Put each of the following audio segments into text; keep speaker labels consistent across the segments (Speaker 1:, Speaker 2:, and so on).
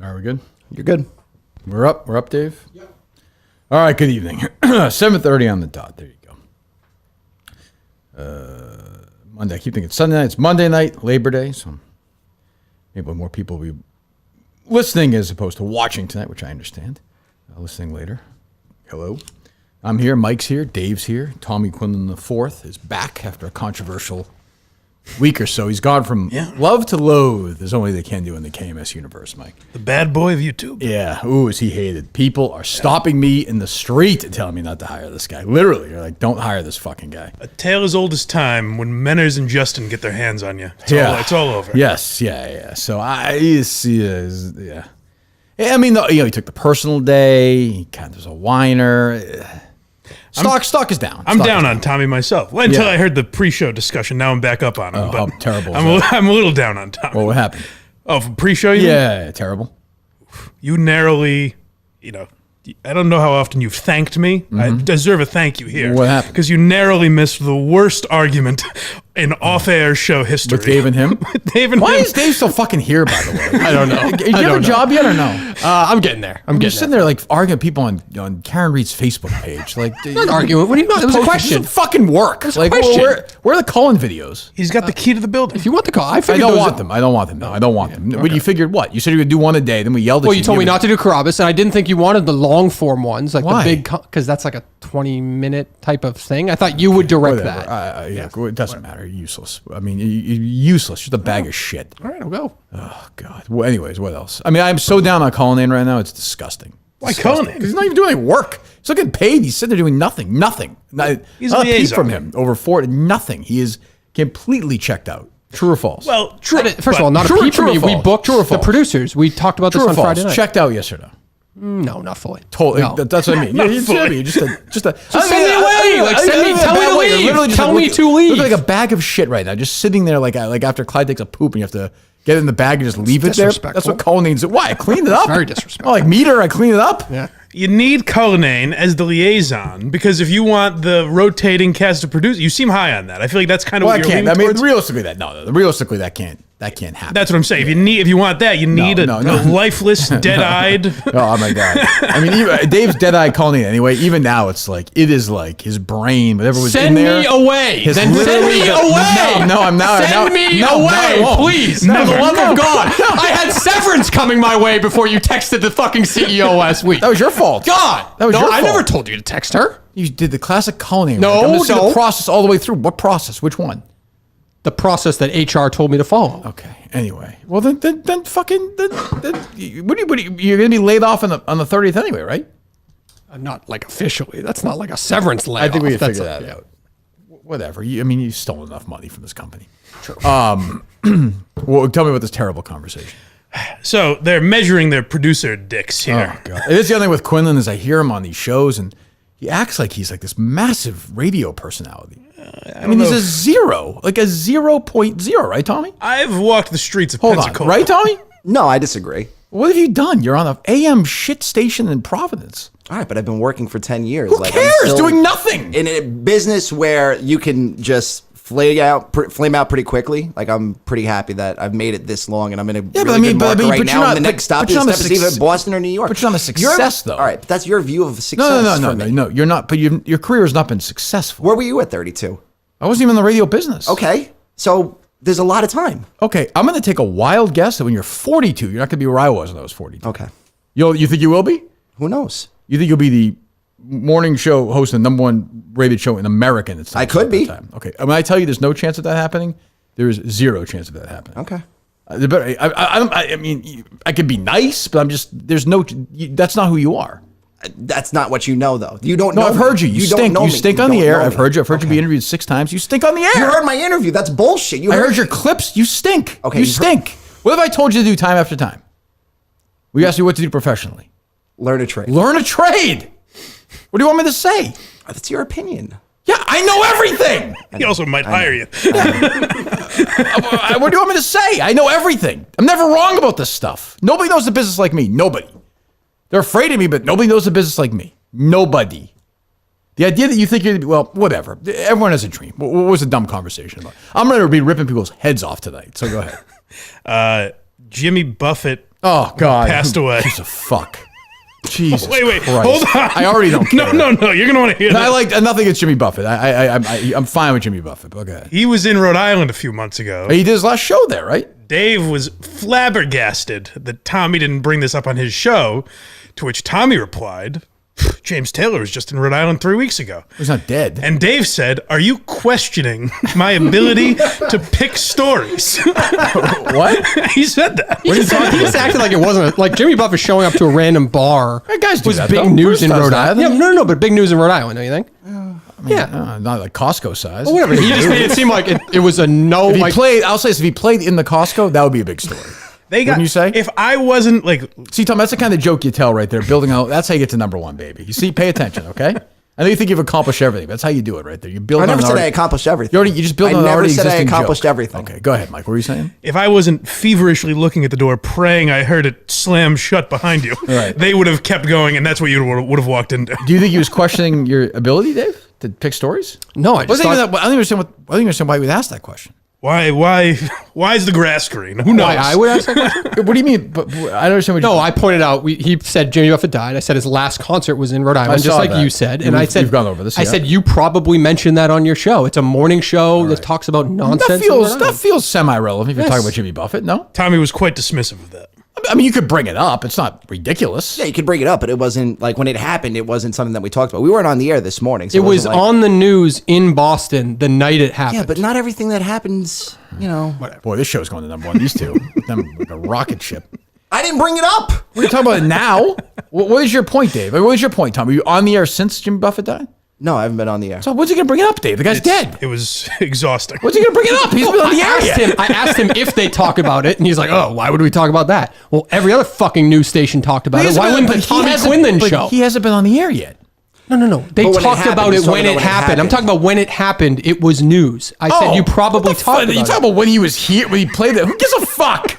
Speaker 1: Are we good?
Speaker 2: You're good.
Speaker 1: We're up. We're up, Dave? Yep. All right, good evening. 7:30 on the dot. There you go. Monday. I keep thinking it's Sunday night. It's Monday night, Labor Day, so maybe more people will be listening as opposed to watching tonight, which I understand. Listening later. Hello. I'm here. Mike's here. Dave's here. Tommy Quinlan IV is back after a controversial week or so. He's gone from love to loathe, as only they can do in the KMS universe, Mike.
Speaker 3: The bad boy of YouTube.
Speaker 1: Yeah. Ooh, is he hated. People are stopping me in the street and telling me not to hire this guy. Literally. They're like, don't hire this fucking guy.
Speaker 3: A tale as old as time when Menners and Justin get their hands on you. It's all over.
Speaker 1: Yes. Yeah. So I see. Yeah. I mean, he took the personal day. He kind of was a whiner. Stock is down.
Speaker 3: I'm down on Tommy myself. Well, until I heard the pre-show discussion. Now I'm back up on him.
Speaker 1: Oh, how terrible.
Speaker 3: I'm a little down on Tommy.
Speaker 1: Well, what happened?
Speaker 3: Oh, from pre-show, you
Speaker 1: mean? Terrible.
Speaker 3: You narrowly, I don't know how often you've thanked me. Mm-hmm. I deserve a thank you here.
Speaker 1: What happened?
Speaker 3: Because you narrowly missed the worst argument in off-air show history.
Speaker 1: With Dave and him?
Speaker 3: With Dave and
Speaker 1: Why
Speaker 3: him.
Speaker 1: is Dave still fucking here, by the way?
Speaker 2: I don't know.
Speaker 1: Did you have a job yet or no?
Speaker 2: I'm getting there.
Speaker 1: You're sitting there like arguing with people on Karen Reed's Facebook page. Like,
Speaker 2: not arguing. What do you know? It was a question.
Speaker 1: It's fucking work. Like, where are the Cullen videos?
Speaker 3: He's got the key to the building.
Speaker 2: If you want the call, I
Speaker 1: don't want them. I don't want them. No, I don't want them. But you figured what? You said you would do one a day. Then we yelled at you.
Speaker 2: Well, you told me not to do Carabas, and I didn't think you wanted the long form ones, like
Speaker 1: Why?
Speaker 2: the big, because that's like a 20-minute type of thing. I thought you would direct that.
Speaker 1: It doesn't matter. Useless. I mean, useless. Just a bag of shit.
Speaker 2: All right, I'll go.
Speaker 1: Oh, God. Well, anyways, what else? I mean, I'm so down on Cullinane right now. It's disgusting.
Speaker 3: Why Cullinane?
Speaker 1: Because he's not even doing any work. He's not getting paid. He's sitting there doing nothing.
Speaker 3: He's
Speaker 1: not
Speaker 3: a
Speaker 1: a peep
Speaker 3: liaison
Speaker 1: from him. Over 40. Nothing. He is completely checked out. True or false?
Speaker 3: Well, true.
Speaker 2: First of all, not a peep from me. We booked the producers. We talked about this on Friday night.
Speaker 1: Checked out, yes or no?
Speaker 2: No, not fully.
Speaker 1: Totally.
Speaker 2: No.
Speaker 1: That's what I mean.
Speaker 3: Not fully.
Speaker 1: Just send
Speaker 2: me away. Like, send me. Tell me to leave.
Speaker 1: Literally just
Speaker 2: tell me to leave.
Speaker 1: Look like a bag of shit right now, just sitting there like after Clyde takes a poop and you have to get it in the bag and just leave it there. That's what Cullinane's. Why? I cleaned it up.
Speaker 2: Very disrespectful.
Speaker 1: Oh, like meter, I clean it up.
Speaker 2: Yeah.
Speaker 3: You need Cullinane as the liaison because if you want the rotating cast of producers, you seem high on that. I feel like that's kind of what you're leaning towards.
Speaker 1: Realistically, that can't happen.
Speaker 3: That's what I'm saying. If you want that, you need a lifeless, dead-eyed.
Speaker 1: Oh my God! I mean, Dave's dead-eyed Cullinane anyway. Even now, it's like it is like his brain, whatever was in there.
Speaker 2: Send me away. Send me away.
Speaker 1: No, I'm not.
Speaker 2: Send me away, please. For the love of God. I had severance coming my way before you texted the fucking CEO last week.
Speaker 1: That was your fault.
Speaker 2: God,
Speaker 1: that was your fault.
Speaker 2: I never told you to text her.
Speaker 1: You did the classic Cullinane.
Speaker 2: No,
Speaker 1: I'm gonna see the process all the way through. What process? Which one?
Speaker 2: The process that HR told me to follow.
Speaker 1: Okay. Anyway, well then you're gonna be laid off on the 30th anyway, right?
Speaker 2: Not like officially. That's not like a severance layoff.
Speaker 1: I think we can figure that out. Whatever. You've stolen enough money from this company.
Speaker 2: True.
Speaker 1: Well, tell me about this terrible conversation.
Speaker 3: So they're measuring their producer dicks here.
Speaker 1: Oh God! It is the other thing with Quinlan is I hear him on these shows and he acts like he's like this massive radio personality. I mean, he's a 0.0, right, Tommy?
Speaker 3: I've walked the streets of Pensacola.
Speaker 1: On, right, Tommy?
Speaker 4: No, I disagree.
Speaker 1: What have you done? You're on an AM shit station in Providence.
Speaker 4: All right, but I've been working for 10 years.
Speaker 1: Who cares? Doing nothing.
Speaker 4: In a business where you can just flame out pretty quickly. Like, I'm pretty happy that I've made it this long and I'm in a really good market right now. And the next stop is either Boston or New York.
Speaker 1: But you're not a success, though.
Speaker 4: All right, but that's your view of success.
Speaker 1: No, you're not. But your career has not been successful.
Speaker 4: Where were you at 32?
Speaker 1: I wasn't even in the radio business.
Speaker 4: Okay, so there's a lot of time.
Speaker 1: Okay, I'm going to take a wild guess that when you're 42, you're not going to be where I was when I was 42.
Speaker 4: Okay.
Speaker 1: You think you will be?
Speaker 4: Who knows?
Speaker 1: You think you'll be the morning show host, the #1 rated show in America?
Speaker 4: I could be.
Speaker 1: Okay. When I tell you there's no chance of that happening, there is zero chance of that happening.
Speaker 4: Okay.
Speaker 1: I mean, I could be nice, but that's not who you are.
Speaker 4: That's not what you know, though. You don't know.
Speaker 1: No, I've heard you. You stink. You stink on the air. I've heard you. I've heard you be interviewed 6 times. You stink on the air.
Speaker 4: You heard my interview. That's bullshit.
Speaker 1: I heard your clips. You stink.
Speaker 4: Okay.
Speaker 1: You stink. What have I told you to do time after time? We asked you what to do professionally.
Speaker 4: Learn a trade.
Speaker 1: Learn a trade. What do you want me to say?
Speaker 4: That's your opinion.
Speaker 1: Yeah, I know everything.
Speaker 3: He also might hire you.
Speaker 1: What do you want me to say? I know everything. I'm never wrong about this stuff. Nobody knows the business like me. Nobody. They're afraid of me, but nobody knows the business like me. Nobody. The idea that you think you're, well, whatever. Everyone has a dream. What was a dumb conversation about? I'm going to be ripping people's heads off tonight, so go ahead.
Speaker 3: Jimmy Buffett
Speaker 1: Oh God,
Speaker 3: passed away.
Speaker 1: He's a fuck. Jesus.
Speaker 3: Wait,
Speaker 1: Christ.
Speaker 3: hold on.
Speaker 1: I already don't care.
Speaker 3: No. You're gonna want to hear that.
Speaker 1: I like nothing against Jimmy Buffett. I'm fine with Jimmy Buffett. Okay.
Speaker 3: He was in Rhode Island a few months ago.
Speaker 1: He did his last show there, right?
Speaker 3: Dave was flabbergasted that Tommy didn't bring this up on his show, to which Tommy replied, James Taylor was just in Rhode Island 3 weeks ago.
Speaker 1: He's not dead.
Speaker 3: And Dave said, are you questioning my ability to pick stories?
Speaker 1: What?
Speaker 3: He said that.
Speaker 2: He just acted like it wasn't like Jimmy Buffett showing up to a random bar.
Speaker 1: Hey, guys do
Speaker 2: was
Speaker 1: that,
Speaker 2: big
Speaker 1: though.
Speaker 2: news
Speaker 1: Bruce
Speaker 2: in
Speaker 1: does
Speaker 2: Rhode
Speaker 1: that.
Speaker 2: Island. Yeah, no, but big news in Rhode Island, don't you think?
Speaker 1: Not like Costco size.
Speaker 2: Well, whatever. He just made it seem like it was a no.
Speaker 1: If he
Speaker 2: Like,
Speaker 1: played, I'll say this, if he played in the Costco, that would be a big story. Wouldn't you say?
Speaker 3: If I wasn't like,
Speaker 1: See, Tom, that's the kind of joke you tell right there. Building out. That's how you get to number one, baby. You see, pay attention, okay? I know you think you've accomplished everything. But that's how you do it right there. You build.
Speaker 4: I never
Speaker 1: on
Speaker 4: said
Speaker 1: already,
Speaker 4: I accomplished everything.
Speaker 1: You just build
Speaker 4: I
Speaker 1: on an
Speaker 4: never
Speaker 1: already
Speaker 4: said I
Speaker 1: existing
Speaker 4: accomplished
Speaker 1: joke.
Speaker 4: everything.
Speaker 1: Okay, go ahead, Mike. What were you saying?
Speaker 3: if I wasn't feverishly looking at the door, praying I heard it slam shut behind you,
Speaker 1: Right.
Speaker 3: they would have kept going, and that's what you would have walked into.
Speaker 1: Do you think he was questioning your ability, Dave, to pick stories?
Speaker 2: no, I just
Speaker 1: I
Speaker 2: thought,
Speaker 1: don't understand why he would ask that question.
Speaker 3: Why is the grass green? Who knows?
Speaker 2: why I would ask that question.
Speaker 1: What do you mean? But I don't understand what
Speaker 2: No,
Speaker 1: you
Speaker 2: I pointed out. He said Jimmy Buffett died. I said his last concert was in Rhode Island, just
Speaker 1: saw
Speaker 2: like
Speaker 1: that.
Speaker 2: you said.
Speaker 1: Yeah,
Speaker 2: And I
Speaker 1: we've-
Speaker 2: said
Speaker 1: we've gone over this,
Speaker 2: I
Speaker 1: yeah.
Speaker 2: said you probably mentioned that on your show. It's a morning show that talks about nonsense.
Speaker 1: That feels semi-relevant if you're
Speaker 2: Yes.
Speaker 1: talking about Jimmy Buffett. No,
Speaker 3: Tommy was quite dismissive of that.
Speaker 1: I mean you could bring it up. It's not ridiculous.
Speaker 4: Yeah, you could bring it up, but it wasn't like when it happened. It wasn't something that we talked about. We weren't on the air this morning. So
Speaker 2: It was
Speaker 4: wasn't like,
Speaker 2: on the news in Boston the night it happened.
Speaker 4: Yeah, but not everything that happens.
Speaker 1: Boy, this show's going to number one. These two, them like a rocket ship.
Speaker 4: I didn't bring it up.
Speaker 1: We're talking about it now. What is your point, Dave? What is your point, Tom? Are you on the air since Jimmy Buffett died?
Speaker 4: No, I haven't been on the air.
Speaker 1: So what's he going to bring it up, Dave? The guy's dead.
Speaker 3: It was exhausting.
Speaker 1: What's he going to bring it up? He's been on the air yet.
Speaker 2: I asked him if they talk about it, and he's like, "Oh, why would we talk about that?" Well, every other fucking news station talked about it. Why wouldn't the Tommy Quinlan show?
Speaker 1: He hasn't been on the air yet.
Speaker 2: No. They
Speaker 4: But when it
Speaker 2: talked
Speaker 4: happened,
Speaker 2: about
Speaker 4: you
Speaker 2: it
Speaker 4: talked
Speaker 2: when
Speaker 4: about
Speaker 2: it
Speaker 4: when it
Speaker 2: happened. I'm
Speaker 4: happened.
Speaker 2: talking about when it happened. It was news. I said you probably talked about
Speaker 1: You
Speaker 2: it.
Speaker 1: talking about when he was here, when he played it? Who gives a fuck?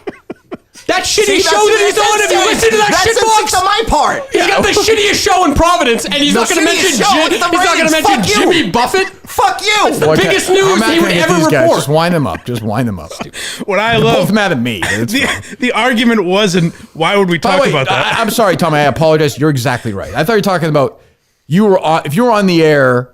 Speaker 2: That shitty
Speaker 4: See,
Speaker 2: show that he's on. Have you listened to that
Speaker 4: that's
Speaker 2: shit
Speaker 4: six
Speaker 2: box?
Speaker 4: on my part.
Speaker 2: He's got the shittiest show in Providence, and he's
Speaker 4: The
Speaker 2: not going to mention
Speaker 4: shittiest show.
Speaker 2: Jimmy.
Speaker 4: Look at
Speaker 2: He's
Speaker 4: the
Speaker 2: not going to
Speaker 4: ratings.
Speaker 2: mention
Speaker 4: Fuck you.
Speaker 2: Jimmy Buffett.
Speaker 4: Fuck you.
Speaker 2: The biggest news
Speaker 1: I'm not
Speaker 2: he would
Speaker 1: gonna get
Speaker 2: ever
Speaker 1: these guys.
Speaker 2: report.
Speaker 1: Just wind him up. Just wind him up.
Speaker 3: What I
Speaker 1: They're
Speaker 3: love,
Speaker 1: both mad at me. It's fine.
Speaker 3: the argument wasn't why would we
Speaker 1: By
Speaker 3: talk
Speaker 1: the way,
Speaker 3: about that?
Speaker 1: I'm sorry, Tom. I apologize. You're exactly right. I thought you were talking about if you were on the air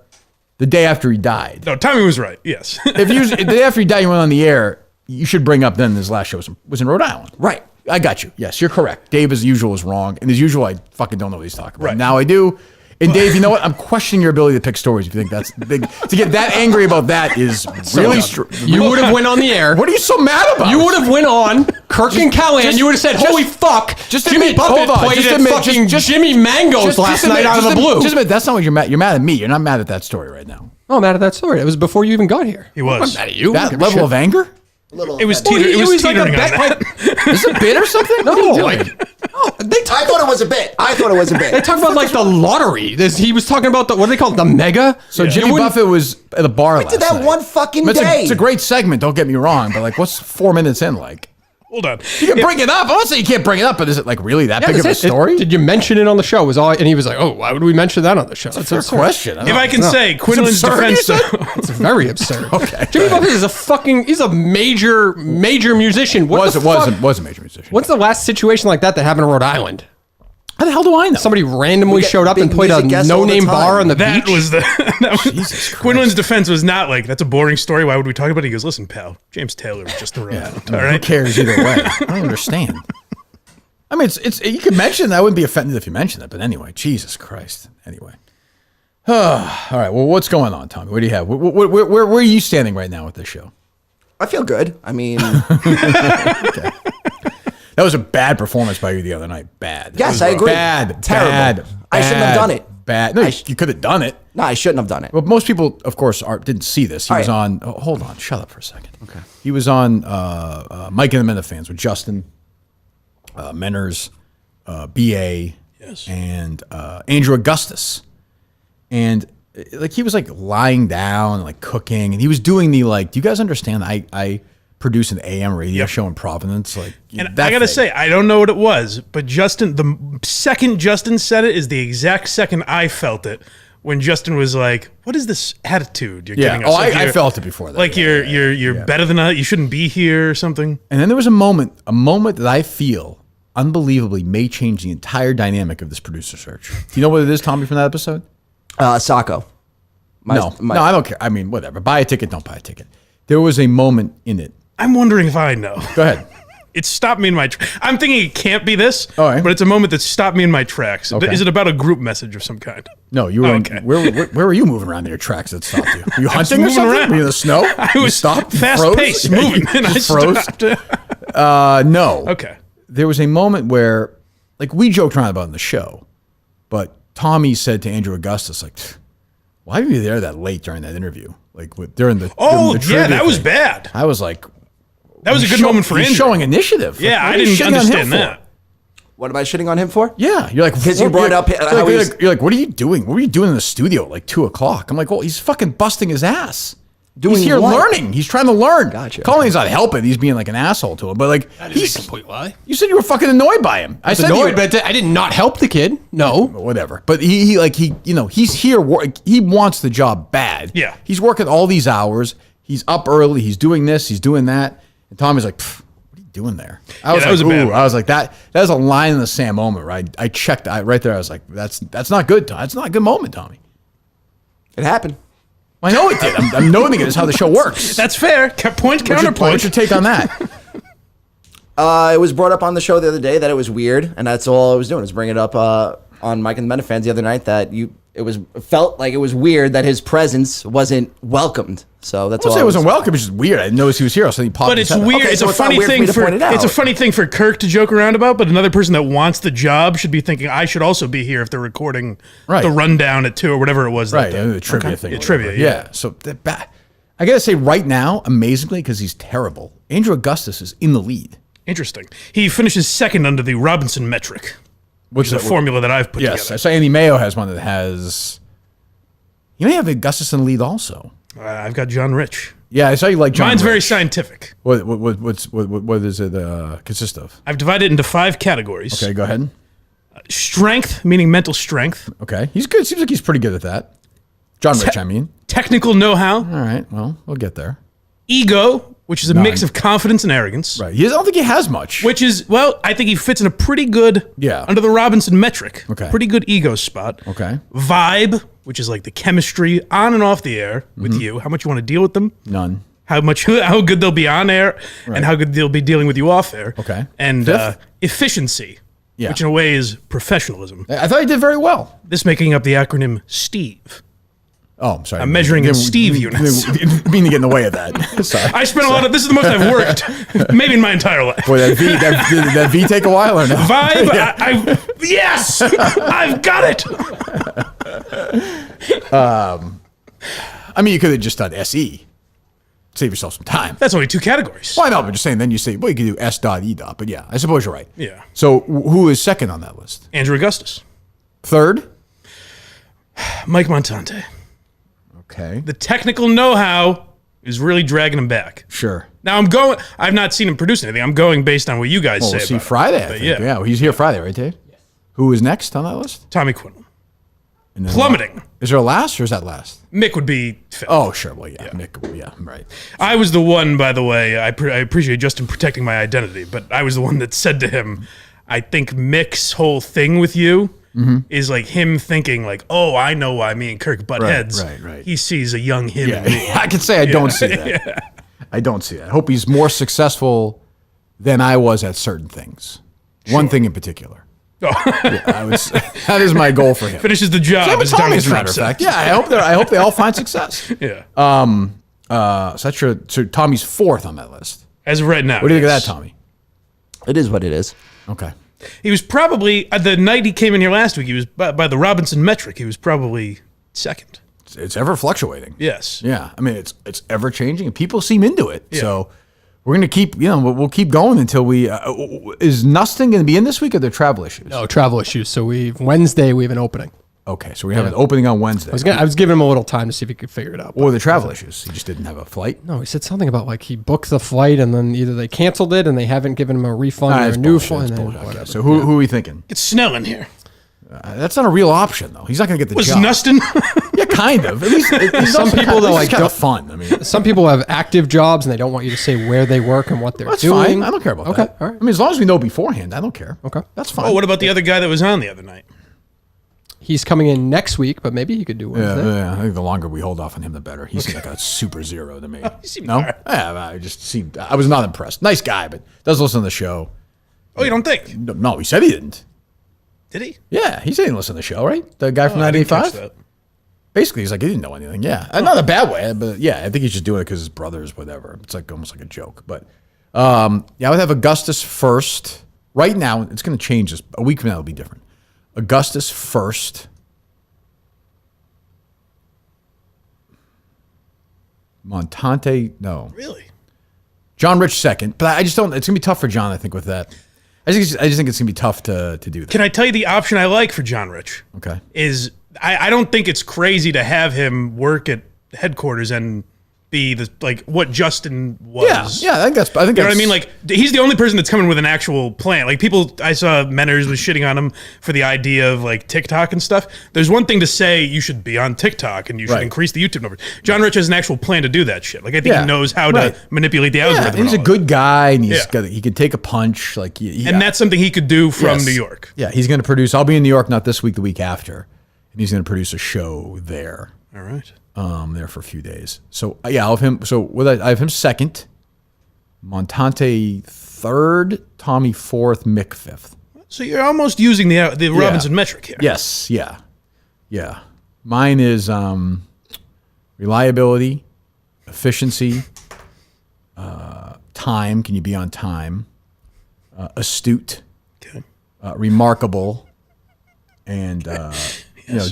Speaker 1: the day after he died.
Speaker 3: No, Tommy was right. Yes.
Speaker 1: If the day after he died, you went on the air. You should bring up then his last show was in Rhode Island.
Speaker 4: Right.
Speaker 1: I got you. Yes, you're correct. Dave, as usual, is wrong. And as usual, I fucking don't know what he's talking about.
Speaker 3: Right.
Speaker 1: Now I do. And Dave, you know what? I'm questioning your ability to pick stories if you think that's big. To get that angry about that is really
Speaker 2: You would have went on the air.
Speaker 1: What are you so mad about?
Speaker 2: You would have went on Kirk and Callahan. You would have said, "Holy fuck!"
Speaker 1: just
Speaker 2: Jimmy
Speaker 1: admit-
Speaker 2: Buffett
Speaker 1: hold on,
Speaker 2: played
Speaker 1: just
Speaker 2: at
Speaker 1: admit-
Speaker 2: fucking
Speaker 1: just-
Speaker 2: Jimmy Mangoes last night out of the blue.
Speaker 1: Just admit that's not what you're mad. You're mad at me. You're not mad at that story right now.
Speaker 2: Oh, I'm mad at that story. It was before you even got here.
Speaker 3: He was.
Speaker 2: I'm mad at you. I don't
Speaker 1: That
Speaker 2: give a
Speaker 1: level
Speaker 2: shit.
Speaker 1: of anger?
Speaker 3: It was
Speaker 2: Well,
Speaker 3: it was
Speaker 2: like a
Speaker 3: teetering on
Speaker 2: bet.
Speaker 3: that.
Speaker 1: Is it a bit or something?
Speaker 2: No,
Speaker 1: What are you doing?
Speaker 2: like they
Speaker 4: I
Speaker 2: talk,
Speaker 4: thought it was a bit.
Speaker 2: they talk about like the lottery. He was talking about what do they call it? The mega.
Speaker 1: So
Speaker 2: You
Speaker 1: Jimmy
Speaker 2: wouldn't-
Speaker 1: Buffett was at a bar last
Speaker 4: did that
Speaker 1: night.
Speaker 4: one fucking
Speaker 1: It's
Speaker 4: day.
Speaker 1: it's a great segment. Don't get me wrong, but like, what's 4 minutes in like?
Speaker 3: Hold on.
Speaker 1: You can bring it up. I'm not saying you can't bring it up, but is it like really that big of a
Speaker 2: that's it.
Speaker 1: story?
Speaker 2: Did you mention it on the show? Was all, and he was like, "Oh, why would we mention that on the show?" It's
Speaker 1: Fair
Speaker 2: absurd.
Speaker 1: question.
Speaker 3: If I can say, Quinlan's
Speaker 1: absurd,
Speaker 3: defense,
Speaker 1: you said?
Speaker 3: though,
Speaker 2: It's very absurd.
Speaker 1: Okay.
Speaker 2: Jimmy Buffett is he's a major musician. What
Speaker 1: was
Speaker 2: the
Speaker 1: it
Speaker 2: fuck?
Speaker 1: was a major musician.
Speaker 2: What's the last situation like that happened in Rhode Island?
Speaker 1: How the hell do I know?
Speaker 2: Somebody randomly
Speaker 4: get
Speaker 2: showed up and
Speaker 4: big
Speaker 2: played a
Speaker 4: music guests all the
Speaker 2: no-name
Speaker 4: time.
Speaker 2: bar on the
Speaker 3: that
Speaker 2: beach.
Speaker 3: was the
Speaker 1: Jesus Christ.
Speaker 3: Quinlan's defense was not like that's a boring story. Why would we talk about it? He goes, "Listen, pal, James Taylor was just around. All
Speaker 1: Who
Speaker 3: right,
Speaker 1: cares either way? I don't understand. I mean, it's you could mention that. I wouldn't be offended if you mentioned it, but anyway, Jesus Christ. Anyway. All right. Well, what's going on, Tommy? What do you have? Where are you standing right now with this show?
Speaker 4: I feel good. I mean,
Speaker 1: That was a bad performance by you the other night. Bad.
Speaker 4: Yes,
Speaker 1: It was
Speaker 4: I agree.
Speaker 1: Bad.
Speaker 4: Terrible.
Speaker 1: Bad.
Speaker 4: I shouldn't have done it.
Speaker 1: Bad. No, you could have done it.
Speaker 4: no, I shouldn't have done it.
Speaker 1: Well, most people, of course, didn't see this. He
Speaker 4: All
Speaker 1: was
Speaker 4: right.
Speaker 1: on. Oh, hold on. Shut up for a second. Okay. He was on Mike and the Minifans with Justin, Menners, BA, and Andrew Augustus. And like he was like lying down and like cooking, and he was doing the like. Do you guys understand? I produce an AM radio show in Providence. Like,
Speaker 3: And
Speaker 1: that
Speaker 3: I gotta
Speaker 1: thing.
Speaker 3: say, I don't know what it was, but Justin, the second Justin said it is the exact second I felt it when Justin was like, "What is this attitude you're
Speaker 1: Yeah.
Speaker 3: giving us?"
Speaker 1: Oh,
Speaker 3: Like
Speaker 1: I
Speaker 3: you're-
Speaker 1: felt it before that.
Speaker 3: Like you're better than us. You shouldn't be here or something.
Speaker 1: And then there was a moment that I feel unbelievably may change the entire dynamic of this producer search. Do you know what it is, Tommy, from that episode?
Speaker 4: Sacco.
Speaker 1: No, I don't care. I mean, whatever. Buy a ticket, don't buy a ticket. There was a moment in it.
Speaker 3: I'm wondering if I know.
Speaker 1: Go ahead.
Speaker 3: It stopped me in my. I'm thinking it can't be this,
Speaker 1: All right.
Speaker 3: but it's a moment that stopped me in my tracks.
Speaker 1: Okay.
Speaker 3: Is it about a group message of some kind?
Speaker 1: No, you were.
Speaker 3: Okay.
Speaker 1: Where were you moving around in your tracks that stopped you? Were you hunting or
Speaker 3: moving
Speaker 1: something?
Speaker 3: around.
Speaker 1: Were you in the snow?
Speaker 3: I
Speaker 1: You
Speaker 3: was
Speaker 1: stopped? You
Speaker 3: fast
Speaker 1: froze?
Speaker 3: paced
Speaker 1: Yeah,
Speaker 3: moving, and I
Speaker 1: you froze.
Speaker 3: stopped.
Speaker 1: No.
Speaker 3: Okay.
Speaker 1: There was a moment where, like, we joked around about it in the show, but Tommy said to Andrew Augustus, like, "Why were you there that late during that interview? Like, during the
Speaker 3: Oh,
Speaker 1: the
Speaker 3: yeah,
Speaker 1: trivia
Speaker 3: that was
Speaker 1: thing?"
Speaker 3: bad.
Speaker 1: I was like,
Speaker 3: That was a good moment for
Speaker 1: he's
Speaker 3: Andrew.
Speaker 1: showing initiative.
Speaker 3: Yeah,
Speaker 1: What
Speaker 3: I
Speaker 1: are you
Speaker 3: didn't
Speaker 1: shitting on him
Speaker 3: understand
Speaker 1: for?
Speaker 3: that.
Speaker 4: What am I shitting on him for?
Speaker 1: Yeah, you're like,
Speaker 4: 'Cause you brought up how he's-
Speaker 1: you're like, what are you doing? What were you doing in the studio at like 2:00? I'm like, well, he's fucking busting his ass.
Speaker 4: Doing
Speaker 1: he's here
Speaker 4: what?
Speaker 1: learning. He's trying to learn.
Speaker 4: Gotcha.
Speaker 1: Colleen's not helping. He's being like an asshole to him. But like, he's
Speaker 2: a complete lie.
Speaker 1: You said you were fucking annoyed by him. I said
Speaker 2: Annoyed, but I did not help the kid. No.
Speaker 1: whatever. But he he's here. He wants the job bad.
Speaker 3: Yeah.
Speaker 1: He's working all these hours. He's up early. He's doing this. He's doing that. And Tommy's like, "What are you doing there?" I was
Speaker 3: that
Speaker 1: like,
Speaker 3: was a bad one.
Speaker 1: I was like, that was a line in the sand moment, right? I checked right there. I was like, that's not good. That's not a good moment, Tommy.
Speaker 4: It happened.
Speaker 1: I know it did. I'm noting it as how the show works.
Speaker 3: That's fair. Point
Speaker 1: What's your
Speaker 3: counterpoint.
Speaker 1: take on that?
Speaker 4: It was brought up on the show the other day that it was weird, and that's all I was doing, was bringing it up on Mike and the Minifans the other night that it felt like it was weird that his presence wasn't welcomed. So that's
Speaker 1: I
Speaker 4: all.
Speaker 1: would say it wasn't welcome. It's just weird. I didn't notice he was here. So he popped.
Speaker 3: But
Speaker 1: his
Speaker 3: it's
Speaker 1: head up.
Speaker 3: weird.
Speaker 4: Okay,
Speaker 3: it's
Speaker 4: so
Speaker 3: a
Speaker 4: it's not
Speaker 3: funny
Speaker 4: weird for
Speaker 3: thing
Speaker 4: me to
Speaker 3: for
Speaker 4: point it out.
Speaker 3: it's a funny thing for Kirk to joke around about. But another person that wants the job should be thinking, I should also be here if they're recording
Speaker 1: Right.
Speaker 3: the rundown at 2 or whatever it was.
Speaker 1: Right,
Speaker 3: that day.
Speaker 1: the trivia thing.
Speaker 3: Yeah,
Speaker 1: or
Speaker 3: trivia,
Speaker 1: whatever.
Speaker 3: yeah.
Speaker 1: So I gotta say, right now, amazingly, because he's terrible, Andrew Augustus is in the lead.
Speaker 3: Interesting. He finishes second under the Robinson metric, which is a formula that I've put
Speaker 1: Yes, I
Speaker 3: together.
Speaker 1: saw Andy Mayo has one that has. You may have Augustus in the lead also.
Speaker 3: I've got John Rich.
Speaker 1: Yeah, I saw you like John.
Speaker 3: Mine's very
Speaker 1: Rich.
Speaker 3: scientific.
Speaker 1: What does it consist of?
Speaker 3: I've divided it into 5 categories.
Speaker 1: Okay, go ahead.
Speaker 3: Strength, meaning mental strength.
Speaker 1: Okay, he's good. Seems like he's pretty good at that. John Rich, I mean.
Speaker 3: Technical know-how.
Speaker 1: All right, well, we'll get there.
Speaker 3: Ego, which is a mix of confidence and arrogance.
Speaker 1: Right. I don't think he has much.
Speaker 3: Which is, well, I think he fits in a pretty good,
Speaker 1: Yeah.
Speaker 3: under the Robinson metric.
Speaker 1: Okay.
Speaker 3: Pretty good ego spot.
Speaker 1: Okay.
Speaker 3: Vibe, which is like the chemistry on and off the air
Speaker 1: Mm-hmm.
Speaker 3: with you. How much you want to deal with them.
Speaker 1: None.
Speaker 3: How good they'll be on air and how good they'll be dealing with you off air.
Speaker 1: Okay.
Speaker 3: And
Speaker 1: Fifth?
Speaker 3: Efficiency,
Speaker 1: Yeah.
Speaker 3: which in a way is professionalism.
Speaker 1: I thought he did very well.
Speaker 3: This making up the acronym STEVE.
Speaker 1: Oh, I'm sorry.
Speaker 3: I'm measuring in
Speaker 1: Didn't-
Speaker 3: Steve
Speaker 1: didn't-
Speaker 3: units.
Speaker 1: Didn't mean to get in the way of that. Sorry.
Speaker 3: I spent a lot of, this is the most I've worked, maybe in my entire life.
Speaker 1: Boy, did that V take a while or no?
Speaker 3: Vibe, yes, I've got it.
Speaker 1: I mean, you could have just done SE. Save yourself some time.
Speaker 3: That's only 2 categories.
Speaker 1: Why not? But just saying, then you say, well, you could do S.E. But yeah, I suppose you're right.
Speaker 3: Yeah.
Speaker 1: So who is second on that list?
Speaker 3: Andrew Augustus,
Speaker 1: Third?
Speaker 3: Mike Montante.
Speaker 1: Okay.
Speaker 3: The technical know-how is really dragging him back.
Speaker 1: Sure.
Speaker 3: Now I've not seen him produce anything. I'm going based on what you guys
Speaker 1: Well,
Speaker 3: say
Speaker 1: we'll see
Speaker 3: about
Speaker 1: Friday,
Speaker 3: him.
Speaker 1: I
Speaker 3: But
Speaker 1: think.
Speaker 3: yeah.
Speaker 1: Yeah, well, he's here Friday, right, Dave? Yes. Who is next on that list?
Speaker 3: Tommy Quinlan.
Speaker 1: And then
Speaker 3: Plummeting.
Speaker 1: Is there a last or is that last?
Speaker 3: Mick would be fifth.
Speaker 1: Oh, sure. Well, yeah. Mick, yeah, right.
Speaker 3: I was the one, by the way, I appreciate Justin protecting my identity, but I was the one that said to him, I think Mick's whole thing with you is like him thinking like, oh, I know why me and Kirk butt heads.
Speaker 1: right.
Speaker 3: He sees a young him in me.
Speaker 1: Yeah, I can say I don't see that. I don't see that. I hope he's more successful than I was at certain things. One thing in particular. I would say, that is my goal for him.
Speaker 3: Finishes the job
Speaker 1: Same with
Speaker 3: as
Speaker 1: Tommy,
Speaker 3: Donald
Speaker 1: as a
Speaker 3: Trump
Speaker 1: matter of
Speaker 3: said.
Speaker 1: fact. Yeah, I hope they all find success.
Speaker 3: Yeah.
Speaker 1: So that's your, so Tommy's fourth on that list.
Speaker 3: As of right now.
Speaker 1: What do you think of
Speaker 3: yes.
Speaker 1: that, Tommy?
Speaker 4: It is what it is.
Speaker 1: Okay.
Speaker 3: He was probably, the night he came in here last week, he was, by the Robinson metric, he was probably second.
Speaker 1: It's ever fluctuating.
Speaker 3: Yes.
Speaker 1: Yeah. I mean, it's ever changing and people seem into it. Yeah. So we're going to keep, we'll keep going until we, is Nustin going to be in this week or are there travel issues?
Speaker 2: No, travel issues. So Wednesday we have an opening.
Speaker 1: Okay. So we have an opening on Wednesday.
Speaker 2: I was giving him a little time to see if he could figure it out.
Speaker 1: Or the travel issues. He just didn't have a flight.
Speaker 2: No, he said something about like he booked the flight and then either they canceled it and they haven't given him a refund or a new flight.
Speaker 1: Okay. So who are we thinking?
Speaker 3: It's Snell in here.
Speaker 1: That's not a real option, though. He's not going to get the
Speaker 3: Was
Speaker 1: job.
Speaker 3: Nustin?
Speaker 1: Yeah, kind of. At least
Speaker 2: Some people, though, like,
Speaker 1: kind of
Speaker 2: don't-
Speaker 1: fun. I mean,
Speaker 2: Some people have active jobs and they don't want you to say where they work and what they're
Speaker 1: that's
Speaker 2: doing.
Speaker 1: fine. I don't care about
Speaker 2: Okay,
Speaker 1: that.
Speaker 2: all right.
Speaker 1: I mean, as long as we know beforehand, I don't care.
Speaker 2: Okay.
Speaker 1: That's fine.
Speaker 3: Oh, what about the other guy that was on the other night?
Speaker 2: He's coming in next week, but maybe he could do Wednesday.
Speaker 1: Yeah, I think the longer we hold off on him, the better. He seemed like a super zero to me.
Speaker 3: seemed
Speaker 1: No?
Speaker 3: all right.
Speaker 1: Yeah, I was not impressed. Nice guy, but does listen to the show.
Speaker 3: Oh, you don't think?
Speaker 1: No, he said he didn't.
Speaker 3: Did he?
Speaker 1: Yeah, he said he didn't listen to the show, right? The guy from
Speaker 3: Oh, I didn't catch
Speaker 1: 985?
Speaker 3: that.
Speaker 1: Basically, he's like, he didn't know anything. Yeah. Not a bad way, but yeah, I think he's just doing it because his brother's whatever. It's like almost like a joke. But yeah, I would have Augustus first. Right now, it's going to change this. A week from now, it'll be different. Augustus first. Montante, no.
Speaker 3: Really?
Speaker 1: John Rich second. But I just don't, it's going to be tough for John, I think, with that. I just think it's going to be tough to do that.
Speaker 3: Can I tell you the option I like for John Rich?
Speaker 1: Okay.
Speaker 3: Is I don't think it's crazy to have him work at headquarters and be what Justin was.
Speaker 1: Yeah, I think that's.
Speaker 3: You know what I mean? Like, he's the only person that's coming with an actual plan. Like, I saw Menners was shitting on him for the idea of, like, TikTok and stuff. There's one thing to say you should be on TikTok and you should
Speaker 1: Right.
Speaker 3: increase the YouTube numbers. John Rich has an actual plan to do that shit. Like, I think
Speaker 1: Yeah.
Speaker 3: he knows how
Speaker 1: Right.
Speaker 3: to manipulate the
Speaker 1: Yeah,
Speaker 3: algorithm.
Speaker 1: and he's
Speaker 3: and
Speaker 1: a
Speaker 3: all
Speaker 1: good guy, and
Speaker 3: Yeah.
Speaker 1: he could take a punch. Like,
Speaker 3: and that's something he could do from
Speaker 1: Yes.
Speaker 3: New York.
Speaker 1: Yeah, he's going to produce. I'll be in New York, not this week, the week after, and he's going to produce a show there.
Speaker 3: All right.
Speaker 1: There for a few days. So yeah, I'll have him. So I have him second, Montante third, Tommy fourth, Mick fifth.
Speaker 3: So you're almost using the Robinson metric here.
Speaker 1: Yes, yeah. Mine is reliability, efficiency, time. Can you be on time? Astute,
Speaker 3: Okay.
Speaker 1: remarkable, and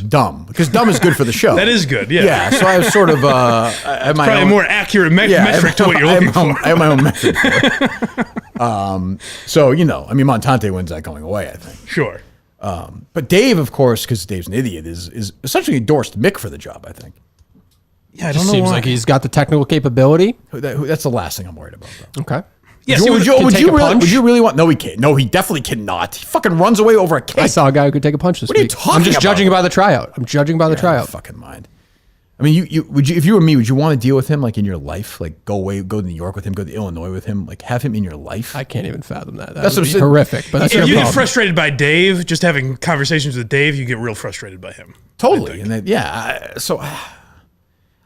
Speaker 1: dumb, because dumb is good for the show.
Speaker 3: That is good. Yeah.
Speaker 1: Yeah, so I was sort of I have my
Speaker 3: Probably a
Speaker 1: own,
Speaker 3: more accurate metric to what you're looking for.
Speaker 1: I have my own metric for it. So I mean, Montante wins that going away, I think.
Speaker 3: Sure.
Speaker 1: But Dave, of course, because Dave's an idiot, is essentially endorsed Mick for the job, I think.
Speaker 3: Yeah, I don't know
Speaker 2: Seems
Speaker 3: why.
Speaker 2: like he's got the technical capability.
Speaker 1: That's the last thing I'm worried about, though.
Speaker 2: Okay.
Speaker 3: Yeah,
Speaker 1: Would
Speaker 3: see,
Speaker 1: you really want? No, he can't. No, he definitely cannot. He fucking runs away over a
Speaker 2: I
Speaker 1: kick.
Speaker 2: saw a guy who could take a punch this
Speaker 1: What are you
Speaker 2: week.
Speaker 1: talking
Speaker 2: I'm just
Speaker 1: about?
Speaker 2: judging by the tryout. I'm judging by the tryout.
Speaker 1: Fucking mind. I mean, would you if you were me, would you want to deal with him like in your life? Like go to New York with him, go to Illinois with him, like have him in your life?
Speaker 2: I can't even fathom that.
Speaker 1: That's
Speaker 2: That would
Speaker 1: what
Speaker 2: be
Speaker 1: I'm saying.
Speaker 2: horrific. But that's
Speaker 3: if
Speaker 2: your
Speaker 3: you get
Speaker 2: problem.
Speaker 3: frustrated by Dave, just having conversations with Dave, you get real frustrated by him.
Speaker 1: Totally. And then,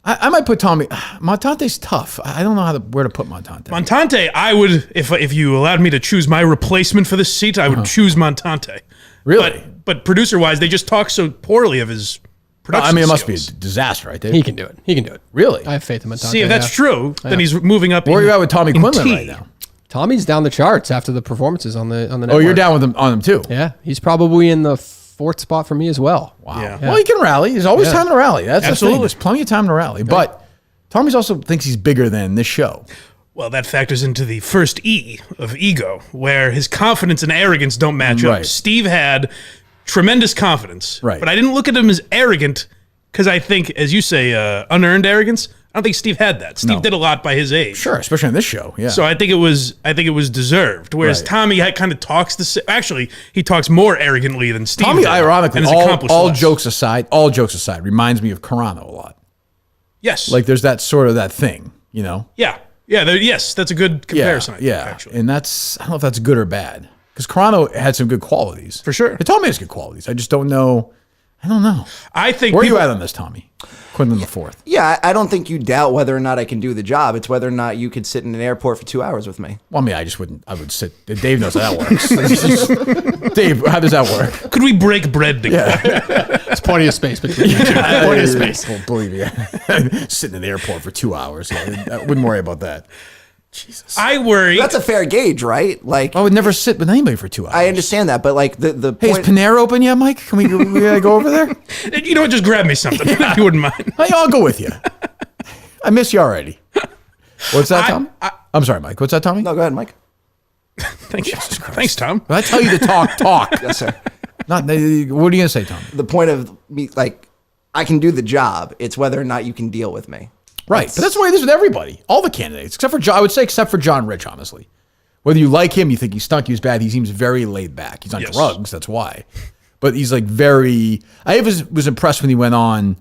Speaker 1: I might put Tommy. Montante's tough. I don't know where to put Montante.
Speaker 3: Montante, I would, if you allowed me to choose my replacement for this seat, I would choose Montante.
Speaker 1: Really?
Speaker 3: But producer-wise, they just talk so poorly of his production
Speaker 1: I mean, it must be a
Speaker 3: skills.
Speaker 1: disaster, right, Dave?
Speaker 2: He can do it. He can do it.
Speaker 1: Really?
Speaker 2: I have faith in Montante.
Speaker 3: See, if that's
Speaker 2: yeah.
Speaker 3: true, then he's moving up.
Speaker 1: Where are you at with Tommy
Speaker 3: in
Speaker 1: Quinlan
Speaker 3: T.
Speaker 1: right now?
Speaker 2: Tommy's down the charts after the performances on the network.
Speaker 1: Oh, you're down with him on him too.
Speaker 2: Yeah, he's probably in the fourth spot for me as well.
Speaker 1: Wow.
Speaker 3: Yeah.
Speaker 1: Well, he can rally. There's always
Speaker 2: Yeah.
Speaker 1: time to rally. That's the thing.
Speaker 3: Absolutely.
Speaker 1: There's plenty of time to rally. But Tommy's also thinks he's bigger than this show.
Speaker 3: Well, that factors into the first E of ego, where his confidence and arrogance don't match
Speaker 1: Right.
Speaker 3: up. Steve had tremendous confidence,
Speaker 1: Right.
Speaker 3: but I didn't look at him as arrogant because I think, as you say, unearned arrogance. I don't think Steve had that. Steve
Speaker 1: No.
Speaker 3: did a lot by his age.
Speaker 1: Sure, especially on this show. Yeah.
Speaker 3: So I think it was deserved. Whereas
Speaker 1: Right.
Speaker 3: Tommy kind of talks actually he talks more arrogantly than Steve.
Speaker 1: Tommy,
Speaker 3: did,
Speaker 1: ironically,
Speaker 3: and has accomplished
Speaker 1: all
Speaker 3: less.
Speaker 1: jokes aside, reminds me of Carano a lot.
Speaker 3: Yes.
Speaker 1: Like there's that sort of that thing,
Speaker 3: yeah. Yes, that's a good comparison. I think, actually.
Speaker 1: And that's, I don't know if that's good or bad. Because Carano had some good qualities.
Speaker 3: For sure.
Speaker 1: But Tommy has good qualities. I just don't know. I don't know.
Speaker 3: I think
Speaker 1: Where are you
Speaker 3: people-
Speaker 1: at on this, Tommy? Quinlan the fourth.
Speaker 4: Yeah, I don't think you doubt whether or not I can do the job. It's whether or not you could sit in an airport for 2 hours with me.
Speaker 1: Well, I mean, I would sit. Dave knows how that works. Dave, how does that work?
Speaker 3: Could we break bread together?
Speaker 2: There's plenty of space between you two. Plenty of space.
Speaker 1: Well, believe me. Sitting in the airport for 2 hours. I wouldn't worry about that. Jesus.
Speaker 3: I worry.
Speaker 4: That's a fair gauge, right? Like,
Speaker 1: I would never sit with anybody for 2 hours.
Speaker 4: I understand that, but like the
Speaker 1: Hey, is
Speaker 4: point.
Speaker 1: Panera open yet, Mike? Can we go over there?
Speaker 3: You know what? Just grab me something if you wouldn't mind.
Speaker 1: Hey, I'll go with you. I miss you already. What's that, Tom? I'm sorry, Mike. What's that, Tommy?
Speaker 4: No, go ahead, Mike.
Speaker 3: Thank you. Thanks, Tom.
Speaker 1: When I tell you to talk.
Speaker 4: Yes, sir.
Speaker 1: Not. What are you gonna say, Tommy?
Speaker 4: The point of me, like, I can do the job. It's whether or not you can deal with me.
Speaker 1: Right, but that's the way it is with everybody. All the candidates, except for John. I would say, except for John Rich, honestly. Whether you like him, you think he stunk, he was bad. He seems very laid back. He's on
Speaker 3: Yes.
Speaker 1: drugs. That's why. But he's like very. I was impressed when he went on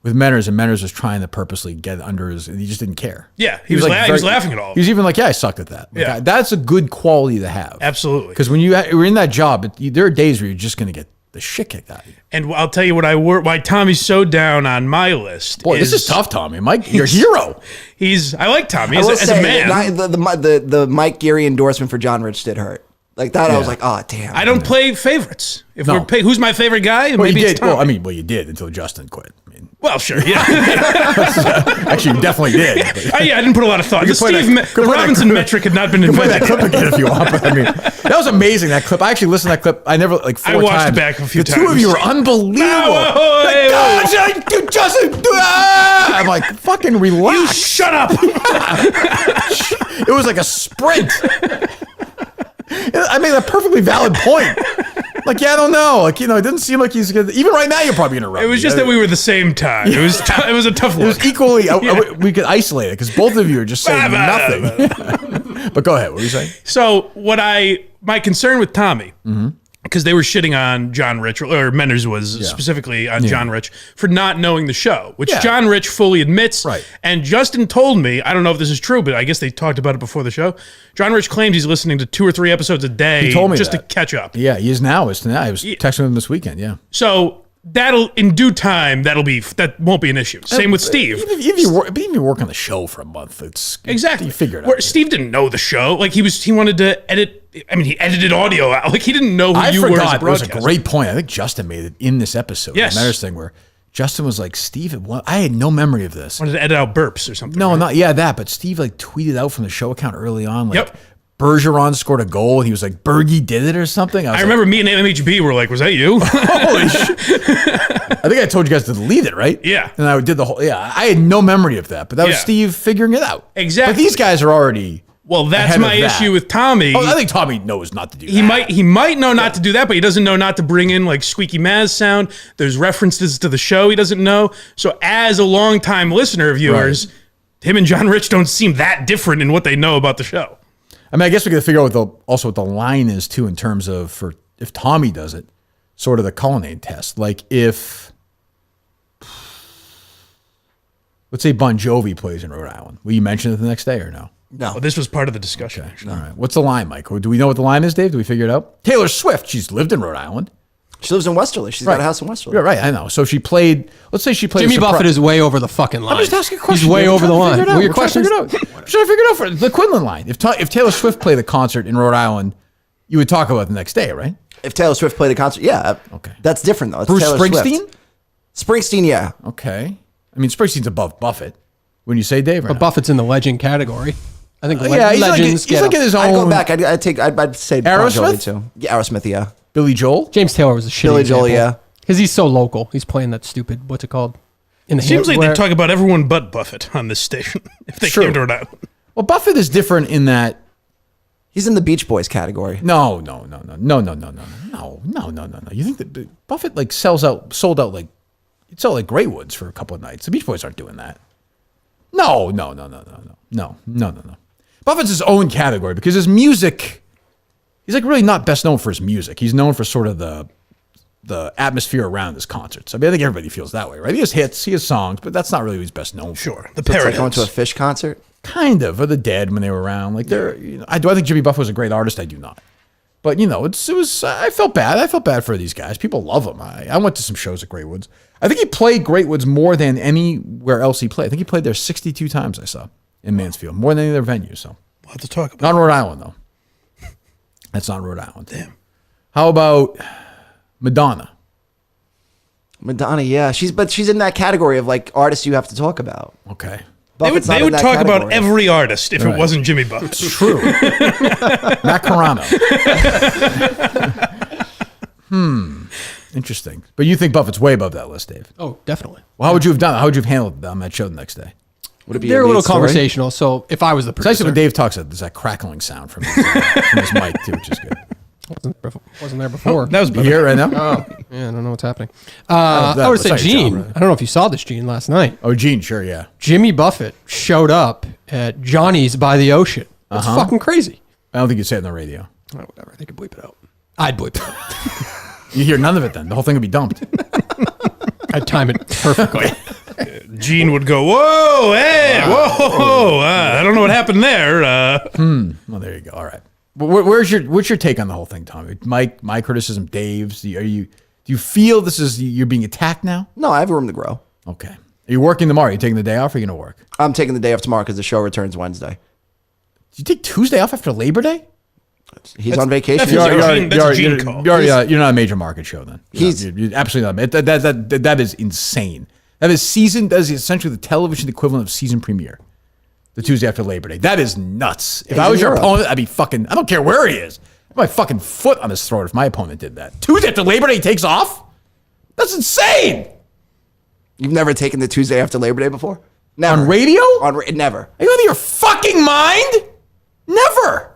Speaker 1: with Menners, and Menners was trying to purposely get under his, and he just didn't care.
Speaker 3: Yeah, he was laughing at all.
Speaker 1: He was even like, "Yeah, I sucked at that." Like,
Speaker 3: Yeah.
Speaker 1: that's a good quality to have.
Speaker 3: Absolutely.
Speaker 1: Because when you're in that job, there are days where you're just going to get the shit kicked out of you.
Speaker 3: And I'll tell you why Tommy's so down on my list.
Speaker 1: Boy, this is tough, Tommy. Mike, you're a hero.
Speaker 3: I like Tommy
Speaker 4: I will
Speaker 3: as a
Speaker 4: say,
Speaker 3: man.
Speaker 4: the Mike Geary endorsement for John Rich did hurt. Like that, I was like, oh damn.
Speaker 3: I don't play favorites. If
Speaker 1: No.
Speaker 3: who's my favorite guy?
Speaker 1: Well, you
Speaker 3: Maybe it's
Speaker 1: did.
Speaker 3: Tommy.
Speaker 1: You did until Justin quit. I mean,
Speaker 3: Well, sure, yeah.
Speaker 1: actually, you definitely did.
Speaker 3: I didn't put a lot of thought. The
Speaker 1: play
Speaker 3: Robinson metric had not been
Speaker 1: Play that
Speaker 3: invented.
Speaker 1: clip again if you want. But I mean, that was amazing. That clip. I actually listened to that clip. I never like 4 times.
Speaker 3: I watched it back a few
Speaker 1: the two of
Speaker 3: times.
Speaker 1: you are unbelievable.
Speaker 3: No,
Speaker 1: Like,
Speaker 3: hey,
Speaker 1: God, Justin, I'm like, fucking relax.
Speaker 3: Shut up.
Speaker 1: It was like a sprint. I made a perfectly valid point. Like, yeah, I don't know. Like, it didn't seem like he's good. Even right now, you're probably interrupting.
Speaker 3: It was just that we were the same time. It was a tough
Speaker 1: It
Speaker 3: look.
Speaker 1: was equally. We could isolate it because both of you are just saying nothing. But go ahead. What were you saying?
Speaker 3: So my concern with Tommy,
Speaker 1: Mm-hmm.
Speaker 3: because they were shitting on John Rich, or Menners was specifically on John Rich for not knowing the show, which
Speaker 1: Yeah.
Speaker 3: John Rich fully admits.
Speaker 1: Right.
Speaker 3: And Justin told me, I don't know if this is true, but I guess they talked about it before the show. John Rich claims he's listening to 2 or 3 episodes a day
Speaker 1: He told me
Speaker 3: just
Speaker 1: that.
Speaker 3: to catch up.
Speaker 1: Yeah, he is now. I was texting him this weekend. Yeah.
Speaker 3: So in due time, that won't be an issue. Same with Steve.
Speaker 1: Even if you work on the show for a month, it's
Speaker 3: Exactly.
Speaker 1: You figure it
Speaker 3: Where
Speaker 1: out.
Speaker 3: Steve didn't know the show. Like he wanted to edit. I mean, he edited audio out. Like he didn't know who
Speaker 1: I
Speaker 3: you were as a
Speaker 1: forgot. It was a
Speaker 3: broadcaster.
Speaker 1: great point. I think Justin made it in this episode.
Speaker 3: Yes.
Speaker 1: The Matters thing where Justin was like, Steve, I had no memory of this.
Speaker 3: Wanted to edit out burps or something.
Speaker 1: No,
Speaker 3: right?
Speaker 1: not that. But Steve like tweeted out from the show account early on, like
Speaker 3: Yep.
Speaker 1: Bergeron scored a goal, and he was like, Bergie did it or something.
Speaker 3: I remember me and MHB were like, "Was that you?"
Speaker 1: Holy shit! I think I told you guys to delete it, right?
Speaker 3: Yeah.
Speaker 1: And I did the whole. Yeah, I had no memory of that, but that was
Speaker 3: Yeah.
Speaker 1: Steve figuring it out.
Speaker 3: Exactly.
Speaker 1: But these guys are already.
Speaker 3: Well, that's
Speaker 1: ahead
Speaker 3: my
Speaker 1: of that.
Speaker 3: issue with Tommy.
Speaker 1: Oh, I think Tommy knows not to do
Speaker 3: He
Speaker 1: that.
Speaker 3: might know not to do that, but he doesn't know not to bring in like squeaky Maz sound. There's references to the show he doesn't know. So as a longtime listener of yours, him and John Rich don't seem that different in what they know about the show.
Speaker 1: I mean, I guess we got to figure out what the line is too in terms of if Tommy does it, sort of the Cullinane test. Like if, let's say Bon Jovi plays in Rhode Island, will you mention it the next day or no?
Speaker 4: No.
Speaker 3: Well, this was part of the discussion. Actually.
Speaker 1: All right. What's the line, Mike? Do we know what the line is, Dave? Do we figure it out? Taylor Swift. She's lived in Rhode Island.
Speaker 4: She lives in Westerly. She's got a house in Westerly.
Speaker 1: Yeah, right. I know. So she played. Let's say she played.
Speaker 2: Jimmy Buffett is way over the fucking line.
Speaker 1: I'm just asking a question.
Speaker 2: He's way
Speaker 1: Dave.
Speaker 2: over the
Speaker 1: We're trying
Speaker 2: line.
Speaker 1: to
Speaker 2: What are your
Speaker 1: figure
Speaker 2: questions?
Speaker 1: it out. We're trying to figure it out for the Quinlan line. If Taylor Swift played the concert in Rhode Island, you would talk about it the next day, right?
Speaker 4: If Taylor Swift played a concert, yeah.
Speaker 1: Okay.
Speaker 4: That's different though. It's
Speaker 1: Bruce
Speaker 4: Taylor
Speaker 1: Springsteen.
Speaker 4: Swift. Springsteen, yeah.
Speaker 1: Okay. I mean, Springsteen's above Buffett. When you say Dave, or
Speaker 2: But
Speaker 1: not?
Speaker 2: Buffett's in the legend category. I think
Speaker 1: yeah, he's
Speaker 2: legends
Speaker 1: he's like in his own.
Speaker 4: I'd go back. I'd say Bon
Speaker 1: Aerosmith?
Speaker 4: Jovi too. Yeah, Aerosmith, yeah.
Speaker 1: Billy Joel.
Speaker 2: James Taylor was a shitty
Speaker 4: Billy Joel,
Speaker 2: example.
Speaker 4: yeah.
Speaker 2: Because he's so local. He's playing that stupid, what's it called? In the
Speaker 3: Seems like
Speaker 2: where-
Speaker 3: they talk about everyone but Buffett on this station if they
Speaker 1: True.
Speaker 3: came to Rhode Island.
Speaker 1: Well, Buffett is different in that.
Speaker 4: He's in the Beach Boys category.
Speaker 1: No. You think that Buffett like sold out like Grey Woods for a couple of nights? The Beach Boys aren't doing that. No. Buffett's his own category because his music, he's like really not best known for his music. He's known for sort of the atmosphere around his concerts. I mean, I think everybody feels that way, right? He has hits, he has songs, but that's not really what he's best known for.
Speaker 3: Sure, the
Speaker 4: So it's like
Speaker 3: parrot.
Speaker 4: going to a Fish concert.
Speaker 1: Kind of, or the Dead when they were around. Like do I think Jimmy Buffett was a great artist? I do not. But it was. I felt bad. I felt bad for these guys. People love him. I went to some shows at Great Woods. I think he played Great Woods more than anywhere else he played. I think he played there 62 times. I saw in Mansfield, more than any other venue. So
Speaker 3: We'll have to talk about.
Speaker 1: not in Rhode Island though. That's not Rhode Island. Damn. How about Madonna?
Speaker 4: Madonna, yeah. She's in that category of like artists you have to talk about.
Speaker 1: Okay.
Speaker 4: Buffett's not
Speaker 3: They
Speaker 4: in
Speaker 3: would
Speaker 4: that
Speaker 3: talk about
Speaker 4: category.
Speaker 3: every artist if
Speaker 1: Right.
Speaker 3: it wasn't Jimmy Buffett.
Speaker 1: True. Matt Carano. Interesting. But you think Buffett's way above that list, Dave?
Speaker 2: Oh, definitely.
Speaker 1: Well, how would you have done it? How would you have handled it on that show the next day?
Speaker 4: Would it be
Speaker 2: They're a
Speaker 4: lead
Speaker 2: little
Speaker 4: story?
Speaker 2: conversational. So if I was the
Speaker 1: It's nice
Speaker 2: producer,
Speaker 1: when Dave talks. There's that crackling sound from his mic too, which is good.
Speaker 2: wasn't there before.
Speaker 3: That was
Speaker 1: You
Speaker 3: better.
Speaker 1: hear it right now?
Speaker 2: Oh, yeah, I don't know what's happening.
Speaker 1: that
Speaker 2: I would
Speaker 1: was
Speaker 2: say
Speaker 1: like
Speaker 2: Gene.
Speaker 1: John, right?
Speaker 2: I don't know if you saw this, Gene, last night.
Speaker 1: Oh, Gene, sure, yeah.
Speaker 2: Jimmy Buffett showed up at Johnny's by the ocean. That's fucking crazy.
Speaker 1: I don't think you say it on the radio.
Speaker 2: Oh, whatever. They could bleep it out. I'd bleep it out.
Speaker 1: You hear none of it then. The whole thing would be dumped.
Speaker 2: I time it perfectly.
Speaker 3: Gene would go, whoa, hey, whoa, I don't know what happened there.
Speaker 1: Well, there you go. All right. What's your take on the whole thing, Tommy? Mike, my criticism, Dave's. Do you feel you're being attacked now?
Speaker 4: No, I have room to grow.
Speaker 1: Okay. Are you working tomorrow? Are you taking the day off or are you going to work?
Speaker 4: I'm taking the day off tomorrow because the show returns Wednesday.
Speaker 1: Did you take Tuesday off after Labor Day?
Speaker 4: He's on vacation.
Speaker 3: That's a Gene call.
Speaker 1: You're not a major market show then. You're absolutely not. That is insane. That is essentially the television equivalent of season premiere. The Tuesday after Labor Day. That is nuts. If I was your opponent, I'd be fucking, I don't care where he is. I'd have my fucking foot on his throat if my opponent did that. Tuesday after Labor Day he takes off? That's insane.
Speaker 4: You've never taken the Tuesday after Labor Day before? Never.
Speaker 1: On radio?
Speaker 4: Never.
Speaker 1: Are you out of your fucking mind? Never.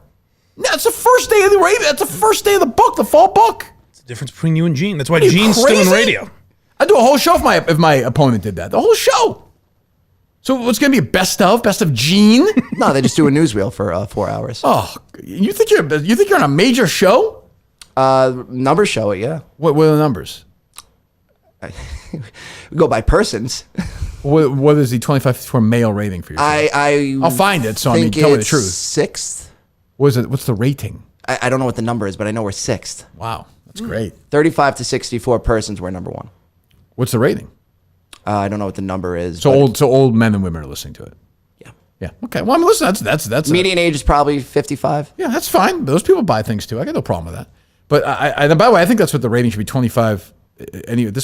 Speaker 1: That's the first day of the radio. That's the first day of the book, the fall book.
Speaker 3: It's the difference between you and Gene. That's why
Speaker 1: Are you
Speaker 3: Gene's still in
Speaker 1: crazy?
Speaker 3: radio.
Speaker 1: I'd do a whole show if my opponent did that. The whole show. So what's going to be a best of Gene?
Speaker 4: No, they just do a newsreel for 4 hours.
Speaker 1: Oh, you think you're on a major show?
Speaker 4: Numbers show it, yeah.
Speaker 1: What are the numbers?
Speaker 4: We go by persons.
Speaker 1: What is the 25-54 male rating for your show?
Speaker 4: I'll
Speaker 1: find it. So I mean, tell me the truth.
Speaker 4: Sixth.
Speaker 1: What is it? What's the rating?
Speaker 4: I don't know what the number is, but I know we're sixth.
Speaker 1: Wow, that's great.
Speaker 4: 35 to 64 persons, we're number one.
Speaker 1: What's the rating?
Speaker 4: I don't know what the number is.
Speaker 1: So old men and women are listening to it.
Speaker 4: Yeah.
Speaker 1: Yeah. Okay. Well, I mean, listen, that's
Speaker 4: median age is probably 55.
Speaker 1: Yeah, that's fine. Those people buy things too. I got no problem with that. But I by the way, I think that's what the rating should be. 25.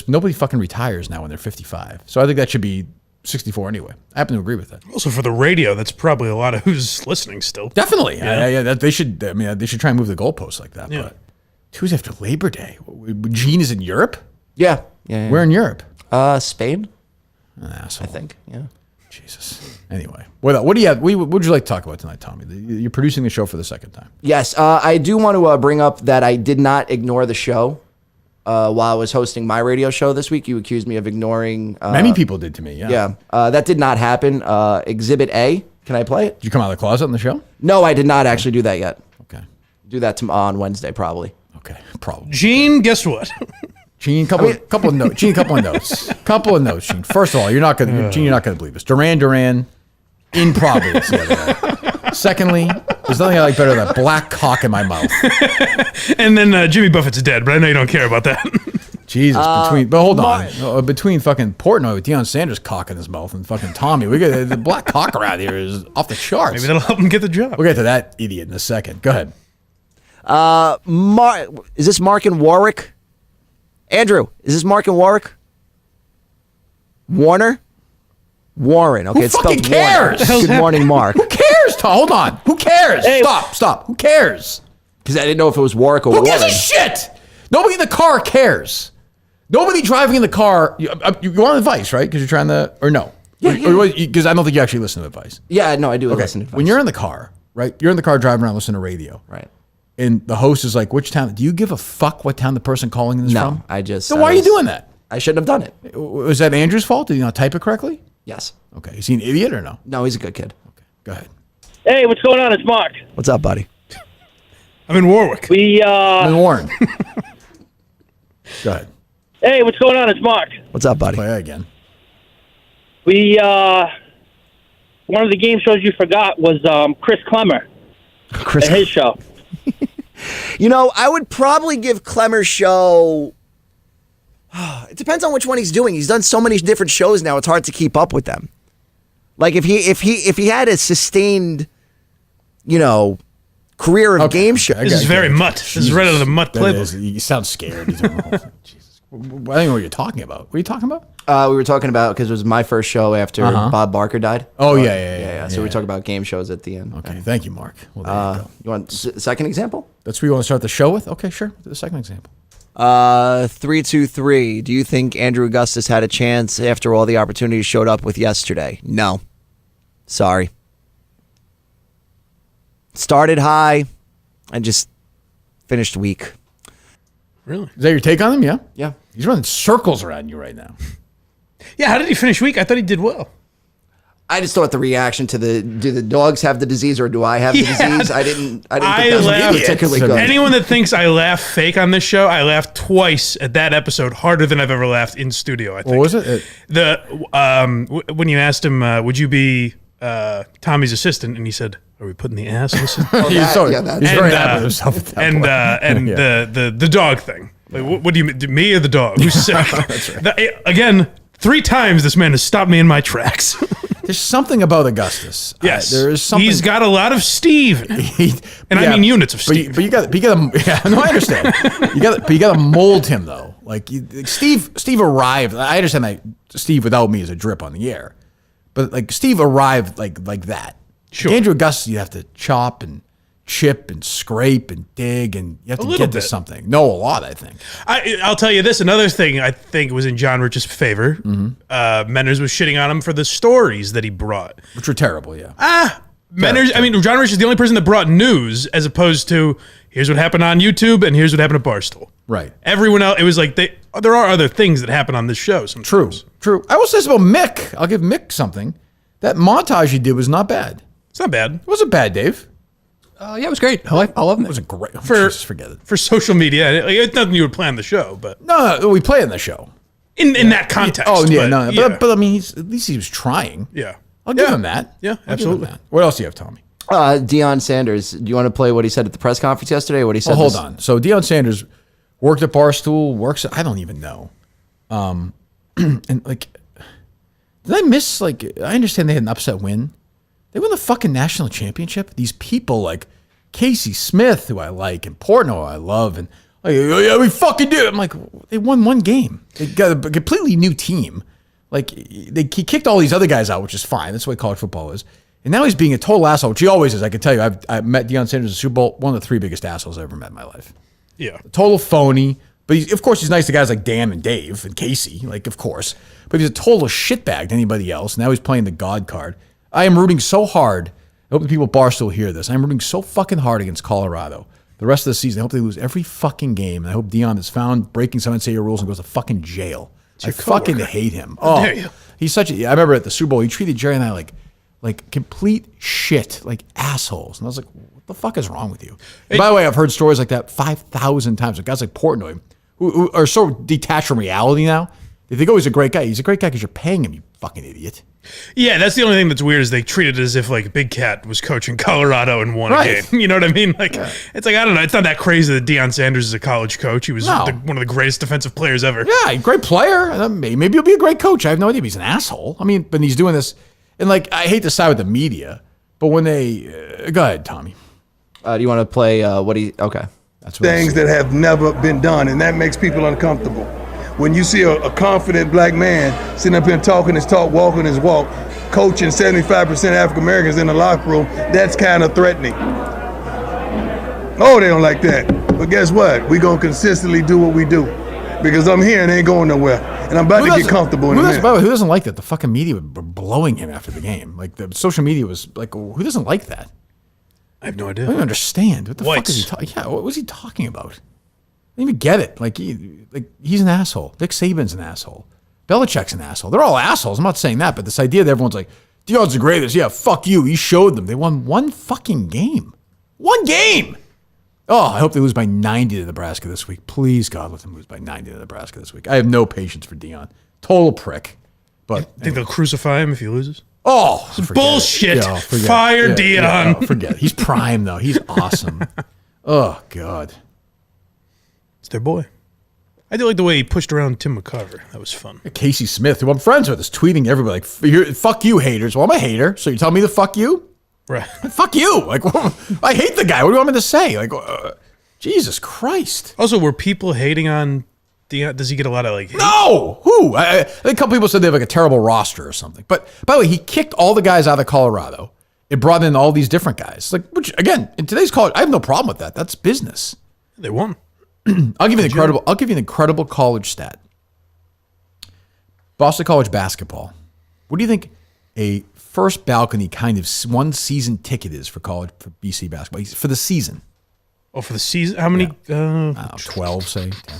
Speaker 1: Nobody fucking retires now when they're 55. So I think that should be 64 anyway. I happen to agree with that.
Speaker 3: Also for the radio, that's probably a lot of who's listening still.
Speaker 1: Definitely. Yeah. They should. I mean, they should try and move the goalposts like that.
Speaker 3: Yeah.
Speaker 1: But Tuesday after Labor Day, Gene is in Europe.
Speaker 4: Yeah.
Speaker 1: Where in Europe?
Speaker 4: Spain.
Speaker 1: An asshole.
Speaker 4: I think. Yeah.
Speaker 1: Jesus. Anyway, what do you have? What would you like to talk about tonight, Tommy? You're producing the show for the second time.
Speaker 4: Yes. I do want to bring up that I did not ignore the show while I was hosting my radio show this week. You accused me of ignoring.
Speaker 1: Many people did to me. Yeah.
Speaker 4: Yeah. That did not happen. Exhibit A. Can I play it?
Speaker 1: Did you come out of the closet on the show?
Speaker 4: No, I did not actually do that yet.
Speaker 1: Okay.
Speaker 4: Do that on Wednesday, probably.
Speaker 1: Okay. Probably.
Speaker 3: Gene, guess what?
Speaker 1: Gene, couple of notes. Gene, couple of notes. Gene. First of all, you're not gonna believe this. Duran in Providence the other night. Secondly, there's nothing I like better than a black cock in my mouth.
Speaker 3: And then Jimmy Buffett's dead, but I know you don't care about that.
Speaker 1: Jesus, between fucking Portnoy with Deion Sanders cock in his mouth and fucking Tommy, we got the black cock around here is off the charts.
Speaker 3: Maybe that'll help him get the job.
Speaker 1: We'll get to that idiot in a second. Go ahead.
Speaker 4: Is this Mark and Warwick? Andrew, is this Mark and Warwick? Warren. Okay, it's
Speaker 1: fucking
Speaker 4: spelled
Speaker 1: cares?
Speaker 4: Warner. Good morning, Mark.
Speaker 1: Who cares, Tom? Hold on. Who cares?
Speaker 5: Hey.
Speaker 1: Stop. Who cares?
Speaker 4: Because I didn't know if it was Warwick or
Speaker 1: Who
Speaker 4: Warren.
Speaker 1: gives a shit? Nobody in the car cares. Nobody driving in the car. You want advice, right? Because you're trying to, or no?
Speaker 4: Yeah.
Speaker 1: Because I don't think you actually listen to advice.
Speaker 4: Yeah, no, I do listen to advice.
Speaker 1: When you're in the car, right? You're in the car driving around listening to radio.
Speaker 4: Right.
Speaker 1: And the host is like, which town? Do you give a fuck what town the person calling in is
Speaker 4: No,
Speaker 1: from?
Speaker 4: I just...
Speaker 1: So why are you doing that?
Speaker 4: I shouldn't have done it.
Speaker 1: Was that Andrew's fault? Did he not type it correctly?
Speaker 4: Yes.
Speaker 1: Okay. Is he an idiot or no?
Speaker 4: No, he's a good kid.
Speaker 1: Okay. Go ahead.
Speaker 5: Hey, what's going on? It's Mark.
Speaker 4: What's up, buddy?
Speaker 3: I'm in Warwick.
Speaker 1: I'm in Warren. Go ahead.
Speaker 5: Hey, what's going on? It's Mark.
Speaker 4: What's up, buddy?
Speaker 1: Play that again.
Speaker 5: One of the game shows you forgot was Chris Clemmer
Speaker 4: Chris,
Speaker 5: and his show.
Speaker 4: You know, I would probably give Clemmer's show... It depends on which one he's doing. He's done so many different shows now, it's hard to keep up with them. Like, if he had a sustained, career of game shows...
Speaker 3: This is very mutt. This is right out of the mutt playbook.
Speaker 1: You sound scared. He's doing the whole thing. Jesus. I don't know what you're talking about. What are you talking about?
Speaker 4: We were talking about, because it was my first show after Bob Barker died.
Speaker 1: Oh, yeah.
Speaker 4: So we were talking about game shows at the end.
Speaker 1: Okay, thank you, Mark. Well, there you go.
Speaker 4: You want second example?
Speaker 1: That's where you want to start the show with? Okay, sure. The second example.
Speaker 4: 323. Do you think Andrew Augustus had a chance after all the opportunities showed up with yesterday? No. Sorry. Started high and just finished weak.
Speaker 3: Really?
Speaker 1: Is that your take on him? Yeah?
Speaker 4: Yeah.
Speaker 1: He's running circles around you right now.
Speaker 3: Yeah, how did he finish week? I thought he did well.
Speaker 4: I just thought the reaction to do the dogs have the disease or do I have the disease? I didn't think that was particularly good.
Speaker 3: Anyone that thinks I laugh fake on this show, I laughed twice at that episode harder than I've ever laughed in studio. I think.
Speaker 1: What was it?
Speaker 3: When you asked him, would you be Tommy's assistant, and he said, "Are we putting the ass?"
Speaker 1: He's very happy with himself at that point.
Speaker 3: The dog thing. Like, what do you mean, me or the dog? Who's sick? That's right. Again, 3 times this man has stopped me in my tracks.
Speaker 1: There's something about Augustus.
Speaker 3: Yes,
Speaker 1: there is something.
Speaker 3: He's got a lot of Steve, I mean units of Steve.
Speaker 1: But you got to. Yeah, no, I understand. you got to mold him though. Like Steve arrived. I understand that Steve without me is a drip on the air, but like Steve arrived like that.
Speaker 3: Sure.
Speaker 1: Andrew Augustus, you have to chop and chip and scrape and dig, and you have to get to something. No, a lot, I think.
Speaker 3: I'll tell you this. Another thing I think was in John Rich's favor. Menners was shitting on him for the stories that he brought.
Speaker 1: Which were terrible, yeah.
Speaker 3: Menners, I mean, John Rich is the only person that brought news as opposed to here's what happened on YouTube and here's what happened at Barstool.
Speaker 1: Right.
Speaker 3: Everyone else, it was like there are other things that happen on this show sometimes.
Speaker 1: True. I will say this about Mick. I'll give Mick something. That montage he did was not bad.
Speaker 3: It's not bad.
Speaker 1: It wasn't bad, Dave.
Speaker 2: Yeah, it was great. I love it.
Speaker 1: It was a great.
Speaker 3: Jesus,
Speaker 1: forget it.
Speaker 3: For social media, it's nothing you would plan the show, but
Speaker 1: No, we play in the show.
Speaker 3: In that context.
Speaker 1: But I mean, at least he was trying.
Speaker 3: Yeah.
Speaker 1: I'll give him that.
Speaker 3: Yeah, absolutely.
Speaker 1: What else do you have, Tommy?
Speaker 4: Deion Sanders. Do you want to play what he said at the press conference yesterday? What he said?
Speaker 1: Hold on. So Deion Sanders worked at Barstool. I don't even know. And like, did I miss? Like, I understand they had an upset win. They won the fucking national championship. These people like Casey Smith, who I like, and Portnoy, who I love, and like, oh, yeah, we fucking did. I'm like, they won one game. They got a completely new team. Like, he kicked all these other guys out, which is fine. That's the way college football is. And now he's being a total asshole, which he always is. I can tell you, I met Deion Sanders in the Super Bowl, one of the 3 biggest assholes I ever met in my life.
Speaker 3: Yeah.
Speaker 1: Total phony. But of course, he's nice to guys like Dan and Dave and Casey, like, of course. But he's a total shitbag to anybody else. Now he's playing the God card. I am rooting so hard. I hope the people at Barstool hear this. I'm rooting so fucking hard against Colorado. The rest of the season, I hope they lose every fucking game. And I hope Deion is found breaking some NCAA rules and goes to fucking jail. I fucking hate him. Oh, he's such a. I remember at the Super Bowl, he treated Jerry and I like complete shit, like assholes. And I was like, what the fuck is wrong with you? And by the way, I've heard stories like that 5,000 times. Like guys like Portnoy, who are so detached from reality now. They think, oh, he's a great guy. He's a great guy because you're paying him, you fucking idiot.
Speaker 3: Yeah, that's the only thing that's weird is they treat it as if like Big Cat was coaching Colorado and won a game. You know what I mean? Like, it's like, I don't know. It's not that crazy that Deion Sanders is a college coach. He was one of the greatest defensive players ever.
Speaker 1: Yeah, great player. Maybe he'll be a great coach. I have no idea if he's an asshole. I mean, but he's doing this. And like, I hate to side with the media, but when they, go ahead, Tommy.
Speaker 4: Do you want to play what he, okay.
Speaker 1: That's what
Speaker 6: things that have never been done, and that makes people uncomfortable. When you see a confident black man sitting up here talking his talk, walking his walk, coaching 75% African Americans in the locker room, that's kind of threatening. Oh, they don't like that. But guess what? We're going to consistently do what we do because I'm here and ain't going nowhere. And I'm about to get comfortable in a minute.
Speaker 1: By the way, who doesn't like that? The fucking media were blowing him after the game. Like, the social media was like, who doesn't like that?
Speaker 3: I have no idea.
Speaker 1: I don't even understand. What the fuck is he
Speaker 3: Whites.
Speaker 1: talking? Yeah, what was he talking about? I don't even get it. Like he's an asshole. Nick Saban's an asshole. Belichick's an asshole. They're all assholes. I'm not saying that, but this idea that everyone's like, Deion's the greatest. Yeah, fuck you. He showed them. They won one fucking game. One game. Oh, I hope they lose by 90 to Nebraska this week. Please, God, let them lose by 90 to Nebraska this week. I have no patience for Deion. Total prick. But
Speaker 3: Think they'll crucify him if he loses?
Speaker 1: oh, forget
Speaker 3: Bullshit.
Speaker 1: it. Yeah, forget it.
Speaker 3: Fire
Speaker 1: Yeah,
Speaker 3: Deion.
Speaker 1: yeah, oh, forget it. He's prime, though. He's awesome. Oh, God.
Speaker 3: It's their boy. I do like the way he pushed around Tim McCarver. That was fun.
Speaker 1: Casey Smith, who I'm friends with, is tweeting everybody like, fuck you, haters. Well, I'm a hater, so you tell me to fuck you?
Speaker 3: Right.
Speaker 1: Fuck you. Like, I hate the guy. What do you want me to say? Like, Jesus Christ.
Speaker 3: Also, were people hating on Deion? Does he get a lot of like hate?
Speaker 1: No! Who? I think a couple people said they have like a terrible roster or something. But by the way, he kicked all the guys out of Colorado and brought in all these different guys. Like, which, again, in today's college, I have no problem with that. That's business.
Speaker 3: They won.
Speaker 1: I'll give you an incredible college stat. Boston College basketball. What do you think a first balcony kind of one season ticket is for BC basketball for the season?
Speaker 3: Oh, for the season? How many?
Speaker 1: 12, say 10.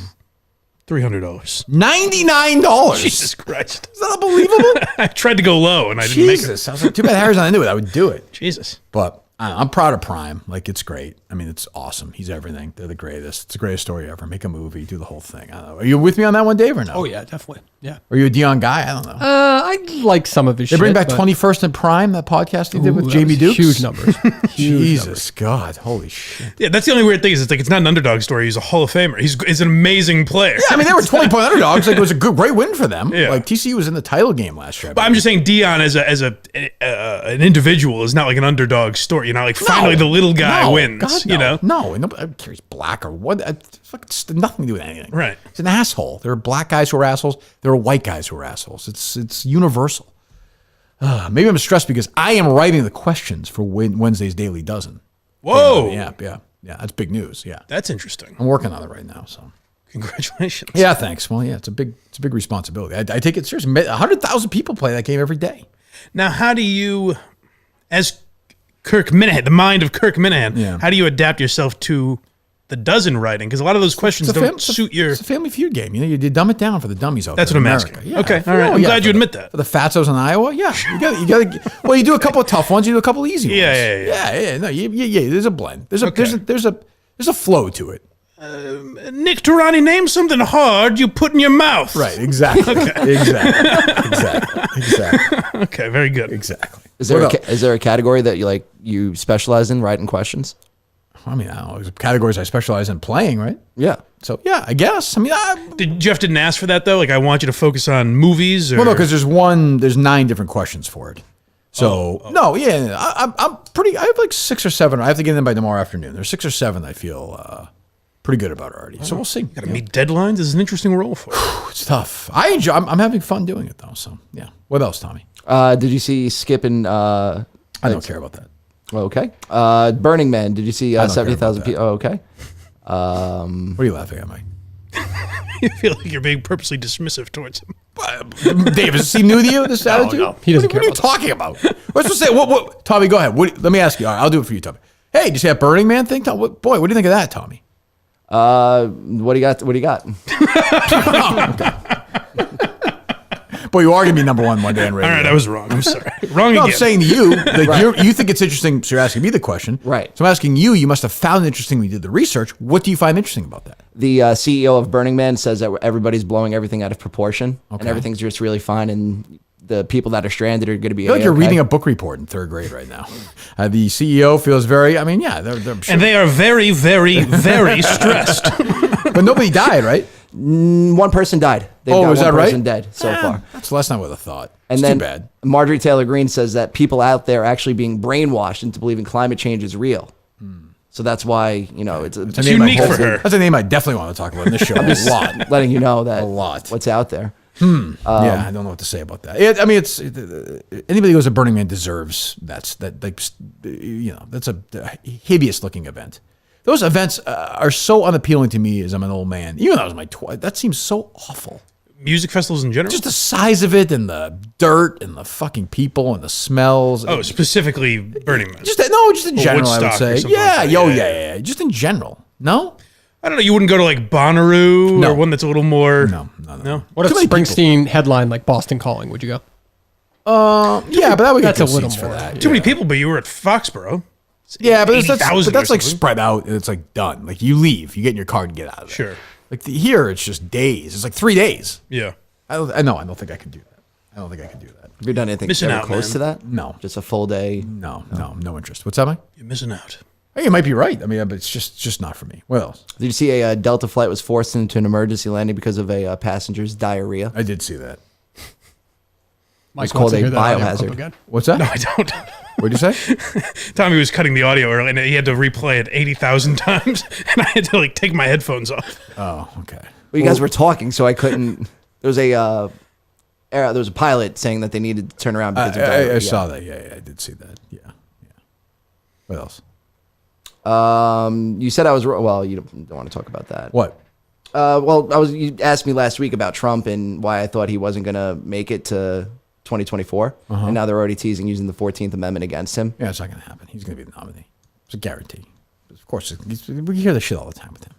Speaker 3: $300.
Speaker 1: $99.
Speaker 3: Jesus Christ.
Speaker 1: Is that unbelievable?
Speaker 3: I tried to go low and I didn't make it.
Speaker 1: Jesus. I was like, too bad Harry's not into it. I would do it.
Speaker 3: Jesus.
Speaker 1: But I'm proud of Prime. Like, it's great. I mean, it's awesome. He's everything. They're the greatest. It's the greatest story ever. Make a movie, do the whole thing. I don't know. Are you with me on that one, Dave, or no?
Speaker 2: Oh yeah, definitely. Yeah.
Speaker 1: Are you a Deion guy? I don't know.
Speaker 2: I like some of his
Speaker 1: They
Speaker 2: shit.
Speaker 1: bring back
Speaker 2: but-
Speaker 1: 21st and Prime, that podcast he did with
Speaker 2: Ooh, that
Speaker 1: Jamie
Speaker 2: was
Speaker 1: Dukes.
Speaker 2: Huge numbers.
Speaker 1: Jesus God, holy shit!
Speaker 3: Yeah, that's the only weird thing is it's like it's not an underdog story. He's a Hall of Famer. He's an amazing player.
Speaker 1: I mean, they were 20-point underdogs. Like, it was a great win for them.
Speaker 3: Yeah.
Speaker 1: Like, TCU was in the title game last year.
Speaker 3: But I'm just saying, Deion as an individual is not like an underdog story. You know, like finally the little guy wins.
Speaker 1: God, no.
Speaker 3: You know,
Speaker 1: no, nobody cares black or what. It's nothing to do with anything.
Speaker 3: Right.
Speaker 1: It's an asshole. There are black guys who are assholes. There are white guys who are assholes. It's universal. Maybe I'm stressed because I am writing the questions for Wednesday's Daily Dozen.
Speaker 3: Whoa,
Speaker 1: Yeah. That's big news. Yeah,
Speaker 3: that's interesting.
Speaker 1: I'm working on it right now. So.
Speaker 3: Congratulations.
Speaker 1: Yeah, thanks. Well, yeah, it's a big responsibility. I take it seriously. 100,000 people play that game every day.
Speaker 3: Now, how do you, as Kirk Minahan, the mind of Kirk Minahan, how do you adapt yourself to the dozen writing? Because a lot of those questions don't suit your.
Speaker 1: It's a Family Feud game. You know, you dumb it down for the dummies out
Speaker 3: That's
Speaker 1: there.
Speaker 3: what I'm
Speaker 1: in
Speaker 3: asking.
Speaker 1: America.
Speaker 3: Okay,
Speaker 1: For
Speaker 3: all right.
Speaker 1: real,
Speaker 3: I'm glad you
Speaker 1: for
Speaker 3: admit that.
Speaker 1: For the Fatzos in Iowa, you gotta. Well, you do a couple of tough ones. You do a couple of easy ones.
Speaker 3: Yeah.
Speaker 1: No, There's a blend. There's a flow to it.
Speaker 3: Nick Tarani, name something hard you put in your mouth.
Speaker 1: Right. Exactly. Exactly.
Speaker 3: Okay. Very good.
Speaker 1: Exactly.
Speaker 4: Is there a category that you specialize in writing questions?
Speaker 1: I mean, I don't know. There's categories I specialize in playing, right?
Speaker 4: Yeah.
Speaker 1: So yeah, I guess. I mean,
Speaker 3: Did Jeff didn't ask for that though? Like, I want you to focus on movies. Or?
Speaker 1: well, no, because there's 9 different questions for it. So no, yeah, I'm pretty. I have like 6 or 7. I have to get in by tomorrow afternoon. There's 6 or 7 I feel pretty good about already. So we'll see.
Speaker 3: Got to meet deadlines. This is an interesting role for you.
Speaker 1: It's tough. I enjoy. I'm having fun doing it though. So yeah. What else, Tommy?
Speaker 4: Did you see Skip and
Speaker 1: I don't care about that.
Speaker 4: okay. Burning Man. Did you see
Speaker 1: don't care
Speaker 4: 70,000
Speaker 1: about
Speaker 4: people? Oh, okay.
Speaker 1: What are you laughing at, Mike?
Speaker 3: You feel like you're being purposely dismissive towards him.
Speaker 1: Dave, does it seem new to you? This attitude?
Speaker 2: no. He doesn't
Speaker 1: What
Speaker 2: care
Speaker 1: are you talking about? Let's just say what. Tommy, go ahead. Let me ask you. All right, I'll do it for you, Tommy. Hey, did you see that Burning Man thing? What do you think of that, Tommy?
Speaker 4: What do you got? What do you got?
Speaker 1: Boy, you are going to be number one day on radio.
Speaker 3: All right, I was wrong. I'm sorry. Wrong
Speaker 1: No,
Speaker 3: again.
Speaker 1: I'm saying to you, like you think it's interesting, so you're asking me the question.
Speaker 4: Right.
Speaker 1: So I'm asking you, you must have found it interesting when you did the research. What do you find interesting about that?
Speaker 4: The CEO of Burning Man says that everybody's blowing everything out of proportion, and
Speaker 1: Okay.
Speaker 4: everything's just really fine, and the people that are stranded are going to be.
Speaker 1: I feel like you're reading a book report in 3rd grade right now. The CEO feels very, I mean, yeah, they're sure.
Speaker 3: And they are very, very, very stressed.
Speaker 1: But nobody died, right?
Speaker 4: One person died. They've
Speaker 1: Oh,
Speaker 4: got
Speaker 1: is
Speaker 4: one
Speaker 1: that right?
Speaker 4: person dead so far.
Speaker 1: That's less than I would have thought.
Speaker 4: And
Speaker 1: It's
Speaker 4: then
Speaker 1: too bad.
Speaker 4: Marjorie Taylor Greene says that people out there are actually being brainwashed into believing climate change is real. So that's why, it's
Speaker 1: It's
Speaker 3: It's
Speaker 1: a name I
Speaker 3: unique
Speaker 1: hope-
Speaker 3: for her.
Speaker 1: That's a name I definitely want to talk about in this show a lot.
Speaker 4: letting you know that
Speaker 1: A lot.
Speaker 4: what's out there.
Speaker 1: Yeah, I don't know what to say about that. Anybody who goes to Burning Man deserves that's a hideous looking event. Those events are so unappealing to me as I'm an old man. Even though I was my 20s, that seems so awful.
Speaker 3: Music festivals in general?
Speaker 1: Just the size of it and the dirt and the fucking people and the smells.
Speaker 3: Oh, specifically Burning Man.
Speaker 1: just in general, I would
Speaker 3: Woodstock or
Speaker 1: say.
Speaker 3: something
Speaker 1: Yeah,
Speaker 3: like that.
Speaker 1: yeah. Just in general. No?
Speaker 3: I don't know. You wouldn't go to like Bonnaroo
Speaker 1: No.
Speaker 3: or one that's a little more.
Speaker 1: No.
Speaker 2: What if
Speaker 1: Too many people.
Speaker 2: Springsteen headline like Boston Calling? Would you go?
Speaker 1: Yeah, but that would get
Speaker 2: That's a
Speaker 1: good
Speaker 2: little
Speaker 1: seats for
Speaker 2: more.
Speaker 1: that.
Speaker 3: Too many people, but you were at Foxborough.
Speaker 1: Yeah, but
Speaker 3: 80,000
Speaker 1: that's
Speaker 3: or
Speaker 1: like
Speaker 3: something.
Speaker 1: spread out and it's like done. Like you leave, you get in your car and get out of there.
Speaker 3: Sure.
Speaker 1: Like here, it's just days. It's like 3 days.
Speaker 3: Yeah.
Speaker 1: I don't think I can do that. I don't think I can do that.
Speaker 4: Have you done anything
Speaker 3: Missing
Speaker 4: ever
Speaker 3: out,
Speaker 4: close
Speaker 3: man.
Speaker 4: to that?
Speaker 1: No.
Speaker 4: Just a full day.
Speaker 1: No interest. What's that, Mike?
Speaker 3: You're missing out.
Speaker 1: Hey, you might be right. I mean, but it's just not for me. What else?
Speaker 4: Did you see a Delta flight was forced into an emergency landing because of a passenger's diarrhea?
Speaker 1: I did see that.
Speaker 2: Mike
Speaker 4: called
Speaker 2: wants to
Speaker 4: a
Speaker 2: hear that audio
Speaker 4: biohazard.
Speaker 2: clip again.
Speaker 1: What's that?
Speaker 3: I don't.
Speaker 1: What'd you say?
Speaker 3: Tommy was cutting the audio early, and he had to replay it 80,000 times, and I had to like take my headphones off.
Speaker 1: Oh, okay.
Speaker 4: Well, you guys were talking, so I couldn't. There was a pilot saying that they needed to turn around because of diarrhea.
Speaker 1: I saw that. Yeah, I did see that. Yeah. What else?
Speaker 4: You said I was well. You don't want to talk about that.
Speaker 1: What?
Speaker 4: You asked me last week about Trump and why I thought he wasn't going to make it to 2024, and now they're already teasing using the 14th Amendment against him.
Speaker 1: Yeah, it's not going to happen. He's going to be the nominee. It's a guarantee. Of course, we hear this shit all the time with him.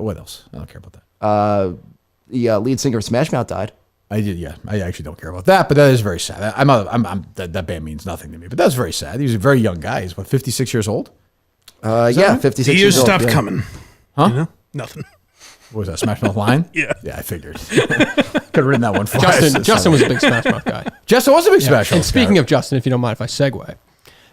Speaker 1: What else? I don't care about that.
Speaker 4: the lead singer of Smash Mouth died.
Speaker 1: I did, yeah. I actually don't care about that, but that is very sad. That band means nothing to me, but that's very sad. He was a very young guy. He's, 56 years old?
Speaker 4: Yeah, 56
Speaker 3: The
Speaker 4: years
Speaker 3: years
Speaker 4: old.
Speaker 3: stopped
Speaker 4: yeah.
Speaker 3: coming.
Speaker 1: Huh?
Speaker 3: You know? Nothing.
Speaker 1: What was that, Smash Mouth line?
Speaker 3: Yeah.
Speaker 1: Yeah, I figured. Could have written that one for us.
Speaker 2: Justin was a big Smash Mouth guy.
Speaker 1: Justin was a big Smash Mouth
Speaker 2: And speaking
Speaker 1: guy.
Speaker 2: of Justin, if you don't mind if I segue,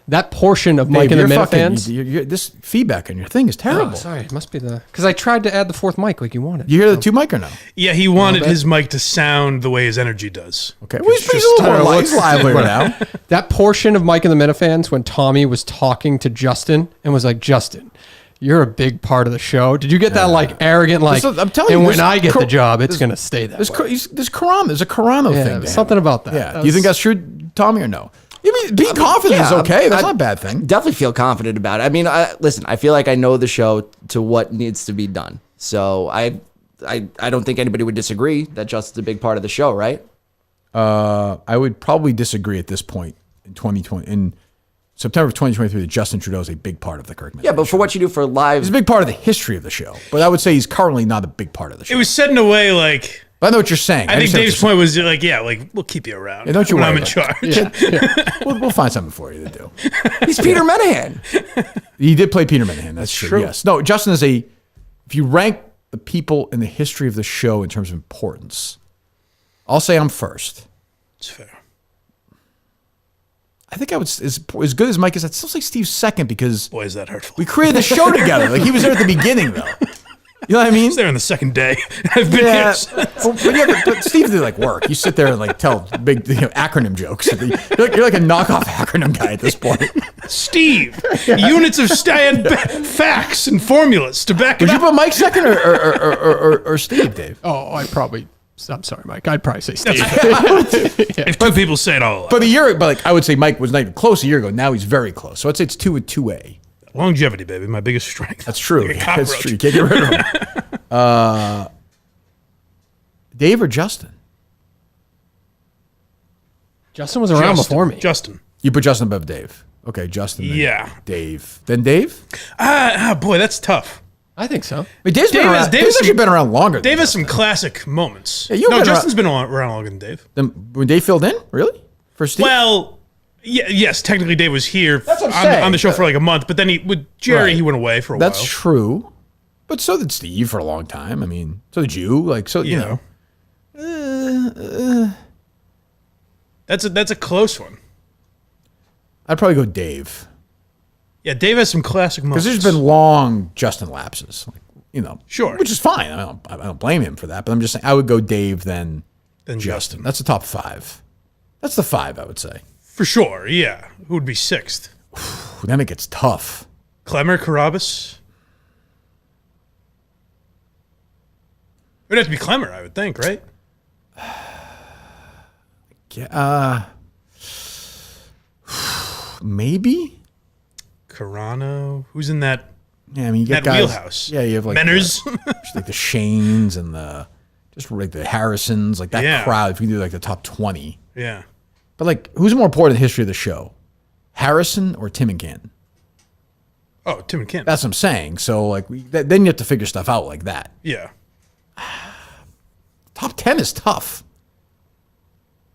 Speaker 2: that portion of
Speaker 1: Dave,
Speaker 2: Mike and the
Speaker 1: you're fucking-
Speaker 2: Minifans.
Speaker 1: this feedback on your thing is terrible.
Speaker 2: Oh, sorry, it must be because I tried to add the fourth mic like you wanted.
Speaker 1: You hear the two mic or no?
Speaker 3: Yeah, he wanted his mic to sound the way his energy does.
Speaker 1: Okay. Well, he's a little more he's livelier now.
Speaker 2: That portion of Mike and the Minifans when Tommy was talking to Justin and was like, Justin, you're a big part of the show. Did you get that like arrogant like?
Speaker 1: I'm telling
Speaker 2: and
Speaker 1: you,
Speaker 2: when
Speaker 1: this
Speaker 2: I get the
Speaker 1: Cor-
Speaker 2: job, it's gonna stay that way.
Speaker 1: There's a Carano
Speaker 2: Yeah,
Speaker 1: thing. to
Speaker 2: something
Speaker 1: him.
Speaker 2: about that.
Speaker 1: Yeah.
Speaker 2: That
Speaker 1: Do you think
Speaker 2: was-
Speaker 1: that's true, Tommy, or no? I mean, being confident is
Speaker 4: yeah,
Speaker 1: okay. That's
Speaker 4: I-
Speaker 1: not a bad thing.
Speaker 4: Definitely feel confident about it. I mean, listen, I feel like I know the show to what needs to be done. So I don't think anybody would disagree that Justin's a big part of the show, right?
Speaker 1: I would probably disagree at this point in 2020. In September of 2023, that Justin Trudeau is a big part of the Kirk.
Speaker 4: Yeah, but for what you do for live,
Speaker 1: He's a big part of the history of the show. But I would say he's currently not a big part of the show.
Speaker 3: It was said in a way like,
Speaker 1: But I know what you're saying.
Speaker 3: I think
Speaker 1: understand what
Speaker 3: Dave's
Speaker 1: you're
Speaker 3: point was like, yeah, like, we'll keep you around.
Speaker 1: Yeah, don't you
Speaker 3: when
Speaker 1: worry
Speaker 3: I'm in
Speaker 1: about
Speaker 3: charge.
Speaker 1: saying. We'll find something for you to do.
Speaker 4: he's Peter Menahan.
Speaker 1: He did play Peter Minahan. That's true.
Speaker 3: true.
Speaker 1: Yes. No, Justin is if you rank the people in the history of the show in terms of importance, I'll say I'm first.
Speaker 3: It's fair.
Speaker 1: I think I would, as good as Mike is, I'd still say Steve's second because
Speaker 3: Boy, is that hurtful.
Speaker 1: we created the show together. Like he was there at the beginning though. You know what I mean?
Speaker 3: He's there on the second day. I've been here.
Speaker 1: But Steve did like work. You sit there and like tell big acronym jokes. You're like a knockoff acronym guy at this point.
Speaker 3: Steve, units of facts and formulas to back
Speaker 1: Would
Speaker 3: it
Speaker 1: you
Speaker 3: up.
Speaker 1: put Mike second or Steve, Dave?
Speaker 2: Oh, I'm sorry, Mike. I'd probably say Steve.
Speaker 3: If two people say it all,
Speaker 1: But I would say Mike was not even close a year ago. Now he's very close. So I'd say it's 2 with 2A.
Speaker 3: longevity, baby, my biggest strength.
Speaker 1: That's true.
Speaker 3: Like a
Speaker 1: That's
Speaker 3: cockroach.
Speaker 1: true. You can't get rid of him. Dave or Justin?
Speaker 2: Justin was around before me.
Speaker 3: Justin.
Speaker 1: You put Justin above Dave. Okay, Justin. Then
Speaker 3: Yeah.
Speaker 1: Dave. Then Dave?
Speaker 3: Boy, that's tough.
Speaker 2: I think so.
Speaker 1: I mean, Dave's
Speaker 3: Dave
Speaker 1: been
Speaker 3: has-
Speaker 1: around.
Speaker 3: Dave
Speaker 1: Dave's
Speaker 3: has
Speaker 1: actually
Speaker 3: some-
Speaker 1: been around longer.
Speaker 3: Dave
Speaker 1: than
Speaker 3: has some
Speaker 1: Justin.
Speaker 3: classic moments.
Speaker 1: Yeah, you've
Speaker 3: no,
Speaker 1: been
Speaker 3: Justin's been around longer than Dave.
Speaker 1: Then when Dave filled in, really? For Steve?
Speaker 3: Well, yes, technically Dave was here
Speaker 1: That's what I'm saying.
Speaker 3: on the show for like a month, but then with Jerry,
Speaker 1: Right.
Speaker 3: he went away for a
Speaker 1: That's
Speaker 3: while.
Speaker 1: true. But so did Steve for a long time. I mean, so did you. Like, so you know.
Speaker 3: That's a close one.
Speaker 1: I'd probably go Dave.
Speaker 3: Yeah, Dave has some classic moments.
Speaker 1: Because there's been long Justin lapses, like,
Speaker 3: Sure.
Speaker 1: which is fine. I don't blame him for that. But I'm just saying, I would go Dave then
Speaker 3: Justin.
Speaker 1: That's the top 5. That's the 5, I would say.
Speaker 3: For sure, yeah. Who would be sixth?
Speaker 1: Then it gets tough.
Speaker 3: Clemmer, Carabas? It would have to be Clemmer, I would think, right?
Speaker 1: Yeah, maybe.
Speaker 3: Carano? Who's in that?
Speaker 1: Yeah, I mean, you get
Speaker 3: That
Speaker 1: guys.
Speaker 3: wheelhouse.
Speaker 1: Yeah, you have like
Speaker 3: Menners?
Speaker 1: just like the Shanes and just like the Harrisons, like that
Speaker 3: Yeah.
Speaker 1: crowd. If you do like the top 20,
Speaker 3: Yeah.
Speaker 1: but like, who's more important in the history of the show, Harrison or Tim and Canton?
Speaker 3: Oh, Tim and Kent.
Speaker 1: That's what I'm saying. So like, then you have to figure stuff out like that.
Speaker 3: Yeah.
Speaker 1: Top 10 is tough.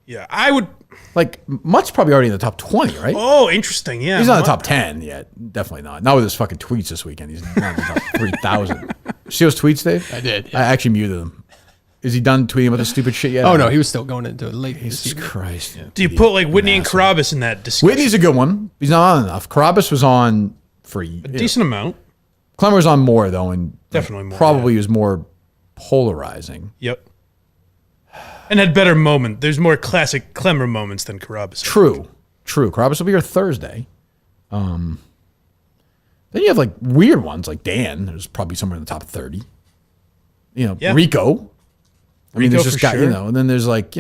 Speaker 3: Yeah. I would.
Speaker 1: Like, Mutt's probably already in the top 20, right?
Speaker 3: Oh, interesting. Yeah.
Speaker 1: He's not in the top 10 yet. Definitely not. Not with his fucking tweets this weekend. He's not in the top 3,000. See those tweets, Dave?
Speaker 2: I did, yeah.
Speaker 1: I actually muted him. Is he done tweeting about the stupid shit yet?
Speaker 2: Oh no, he was still going into it late.
Speaker 1: Jesus Christ.
Speaker 3: Do you put like Whitney and Carabas in that discussion?
Speaker 1: Whitney's a good one. He's not on enough. Carabas was on for a
Speaker 3: Decent amount.
Speaker 1: Clemmer was on more, though, and
Speaker 3: Definitely more,
Speaker 1: probably was more polarizing.
Speaker 3: Yep. And had better moment. There's more classic Clemmer moments than Carabas.
Speaker 1: True. Carabas will be here Thursday. Then you have like weird ones like Dan. There's probably somewhere in the top 30.
Speaker 3: Yeah.
Speaker 1: Rico. I mean,
Speaker 3: Rico
Speaker 1: there's just
Speaker 3: for
Speaker 1: guys,
Speaker 3: sure.
Speaker 1: and then there's like,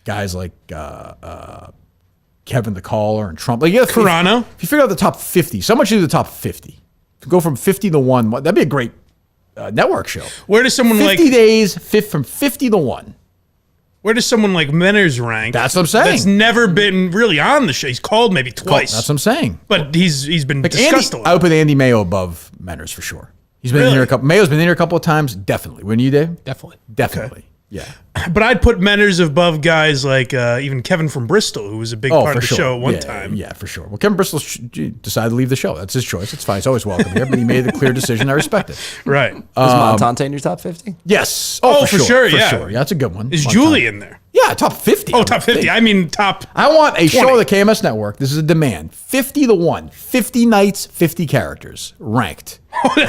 Speaker 1: guys like Kevin the Caller and Trump. Like,
Speaker 3: Carano.
Speaker 1: If you figure out the top 50, someone should do the top 50. To go from 50 to 1, that'd be a great network show.
Speaker 3: Where does someone
Speaker 1: 50
Speaker 3: like
Speaker 1: days, from 50 to 1.
Speaker 3: Where does someone like Menners rank?
Speaker 1: That's what I'm saying.
Speaker 3: That's never been really on the show. He's called maybe twice.
Speaker 1: That's what I'm saying.
Speaker 3: But he's been
Speaker 1: Like
Speaker 3: discussed a
Speaker 1: I
Speaker 3: lot.
Speaker 1: would put Andy Mayo above Menners for sure. He's been in
Speaker 3: Really?
Speaker 1: here a couple. Mayo's been in here a couple of times. Definitely. Wouldn't you, Dave?
Speaker 2: Definitely.
Speaker 1: Definitely. Yeah.
Speaker 3: But I'd put Menners above guys like even Kevin from Bristol, who was a big part of the show at one time.
Speaker 1: Yeah, for sure. Well, Kevin Bristol decided to leave the show. That's his choice. It's fine. He's always welcome here, but he made a clear decision. I respect it.
Speaker 3: Right.
Speaker 4: Is Montante in your top 50?
Speaker 1: Yes.
Speaker 3: Oh, for sure, yeah.
Speaker 1: For sure. Yeah, that's a good one.
Speaker 3: Is
Speaker 1: Montana.
Speaker 3: Julie in there?
Speaker 1: Yeah, top 50.
Speaker 3: Oh, top 50. I mean, top.
Speaker 1: I want a
Speaker 3: 20.
Speaker 1: show on the KMS network. This is a demand. 50 to 1. 50 nights, 50 characters. Ranked.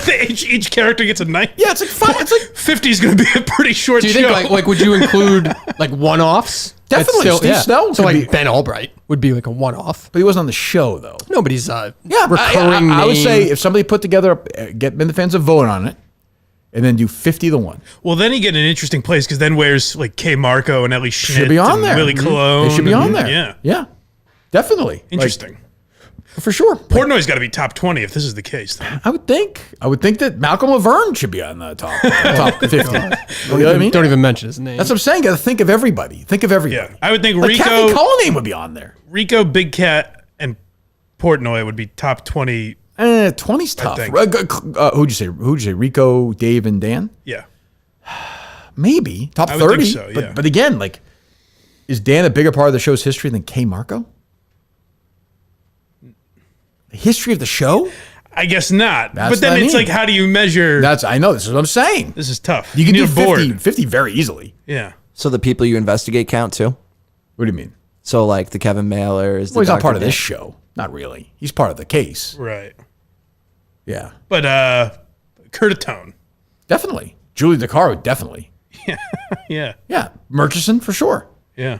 Speaker 3: each character gets a night?
Speaker 1: Yeah, it's like fun. It's like
Speaker 3: 50 is going to be a pretty short
Speaker 2: Do you
Speaker 3: show.
Speaker 2: think like would you include like one-offs?
Speaker 1: Definitely.
Speaker 2: That's
Speaker 1: Steve Snell
Speaker 2: So
Speaker 1: could
Speaker 2: like
Speaker 1: be-
Speaker 2: Ben Albright would be like a one-off.
Speaker 1: but he wasn't on the show though.
Speaker 2: Nobody's
Speaker 1: Yeah,
Speaker 2: recurring
Speaker 1: I would
Speaker 2: name.
Speaker 1: say if somebody put together, get Minifans to vote on it, and then do 50 to 1.
Speaker 3: Well, then you get an interesting place because then where's like K. Marco and Ellie Schmidt
Speaker 1: Should be on
Speaker 3: and
Speaker 1: there.
Speaker 3: Willie Colon.
Speaker 1: They should be on
Speaker 3: and-
Speaker 1: there.
Speaker 3: Yeah.
Speaker 1: Yeah. Definitely.
Speaker 3: Interesting.
Speaker 1: Like, for sure.
Speaker 3: Portnoy's got to be top 20 if this is the case. Then.
Speaker 1: I would think that Malcolm Laverne should be on the top 50. You know what I mean?
Speaker 2: Don't even mention his name.
Speaker 1: That's what I'm saying. Got to think of everybody. Think of everybody.
Speaker 3: Yeah. I would think
Speaker 1: Like Kathy
Speaker 3: Rico,
Speaker 1: Cullinane would be on there.
Speaker 3: Big Cat, and Portnoy would be top 20.
Speaker 1: 20's tough.
Speaker 3: think.
Speaker 1: Who'd you say? Rico, Dave, and Dan?
Speaker 3: Yeah.
Speaker 1: Maybe top
Speaker 3: I would
Speaker 1: 30.
Speaker 3: think so, yeah.
Speaker 1: But again, like, is Dan a bigger part of the show's history than K. Marco? The history of the show?
Speaker 3: I guess not.
Speaker 1: That's
Speaker 3: But then
Speaker 1: what I
Speaker 3: it's
Speaker 1: mean.
Speaker 3: like, how do you measure?
Speaker 1: I know. This is what I'm saying.
Speaker 3: This is tough.
Speaker 1: You can do
Speaker 3: need a board.
Speaker 1: 50 very easily.
Speaker 3: Yeah.
Speaker 4: So the people you investigate count too?
Speaker 1: What do you mean?
Speaker 4: So like the Kevin Mailers.
Speaker 1: Well, he's not part of this show. Not really. He's part of the case.
Speaker 3: Right.
Speaker 1: Yeah.
Speaker 3: But Curtatone.
Speaker 1: Definitely. Julie DeCaro, definitely.
Speaker 3: Yeah.
Speaker 1: Yeah. Murchison, for sure.
Speaker 3: Yeah.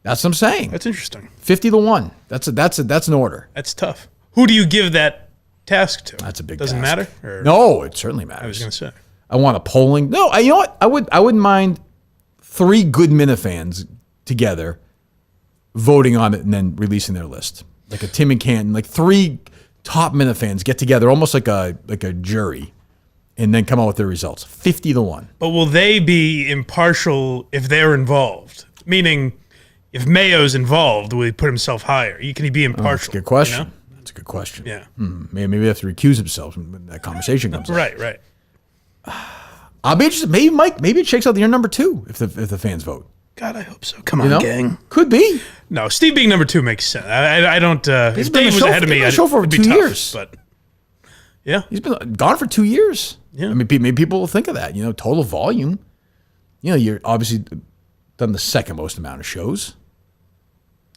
Speaker 1: That's what I'm saying.
Speaker 3: That's interesting.
Speaker 1: 50 to 1. That's an order.
Speaker 3: That's tough. Who do you give that task to?
Speaker 1: That's a big
Speaker 3: Doesn't
Speaker 1: task.
Speaker 3: matter? Or-
Speaker 1: No, it certainly matters.
Speaker 3: I was going to say.
Speaker 1: I want a polling. No, you know what? I wouldn't mind 3 good Minifans together voting on it and then releasing their list. Like a Tim and Canton, like 3 top Minifans get together, almost like a jury, and then come out with their results. 50 to 1.
Speaker 3: But will they be impartial if they're involved? Meaning, if Mayo's involved, will he put himself higher? Can he be
Speaker 1: That's
Speaker 3: impartial?
Speaker 1: a good question.
Speaker 3: you know?
Speaker 1: That's a good question.
Speaker 3: Yeah.
Speaker 1: Maybe they have to recuse themselves when that conversation comes up.
Speaker 3: Right.
Speaker 1: I'll be interested. Maybe Mike. Maybe it shakes out the year number 2 if the fans vote.
Speaker 3: God, I hope so. Come
Speaker 1: You
Speaker 3: on,
Speaker 1: know,
Speaker 3: gang.
Speaker 1: could be.
Speaker 3: No, Steve being number 2 makes sense. I don't.
Speaker 1: He's
Speaker 3: If
Speaker 1: been on
Speaker 3: Dave
Speaker 1: the
Speaker 3: was
Speaker 1: show
Speaker 3: ahead of
Speaker 1: for-
Speaker 3: me,
Speaker 1: he's been on the show for over
Speaker 3: it'd be
Speaker 1: 2
Speaker 3: tough,
Speaker 1: years.
Speaker 3: But yeah,
Speaker 1: He's been gone for 2 years.
Speaker 3: Yeah.
Speaker 1: I mean, maybe people will think of that. You know, total volume. You know, you're obviously done the second most amount of shows.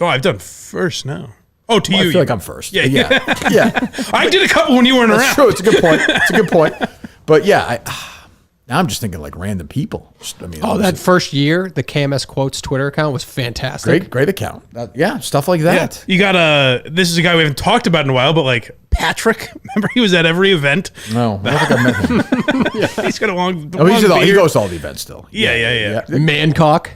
Speaker 3: oh, I've done first now. Oh, to
Speaker 1: Well,
Speaker 3: you.
Speaker 1: I feel like I'm first.
Speaker 3: Yeah,
Speaker 1: But
Speaker 3: yeah.
Speaker 1: yeah.
Speaker 3: I did a couple when you weren't
Speaker 1: That's
Speaker 3: around.
Speaker 1: true. It's a good point. It's a good point. But yeah, now I'm just thinking like random people. I mean,
Speaker 2: Oh, that
Speaker 1: obviously,
Speaker 2: first year, the KMS Quotes Twitter account was fantastic.
Speaker 1: great account. Yeah, stuff like that.
Speaker 3: You got this is a guy we haven't talked about in a while, but like Patrick, remember he was at every event.
Speaker 1: No, I don't think I met him.
Speaker 3: He's got a long,
Speaker 1: Oh, he
Speaker 3: beard.
Speaker 1: goes to all the events still.
Speaker 3: Yeah.
Speaker 2: Mancock.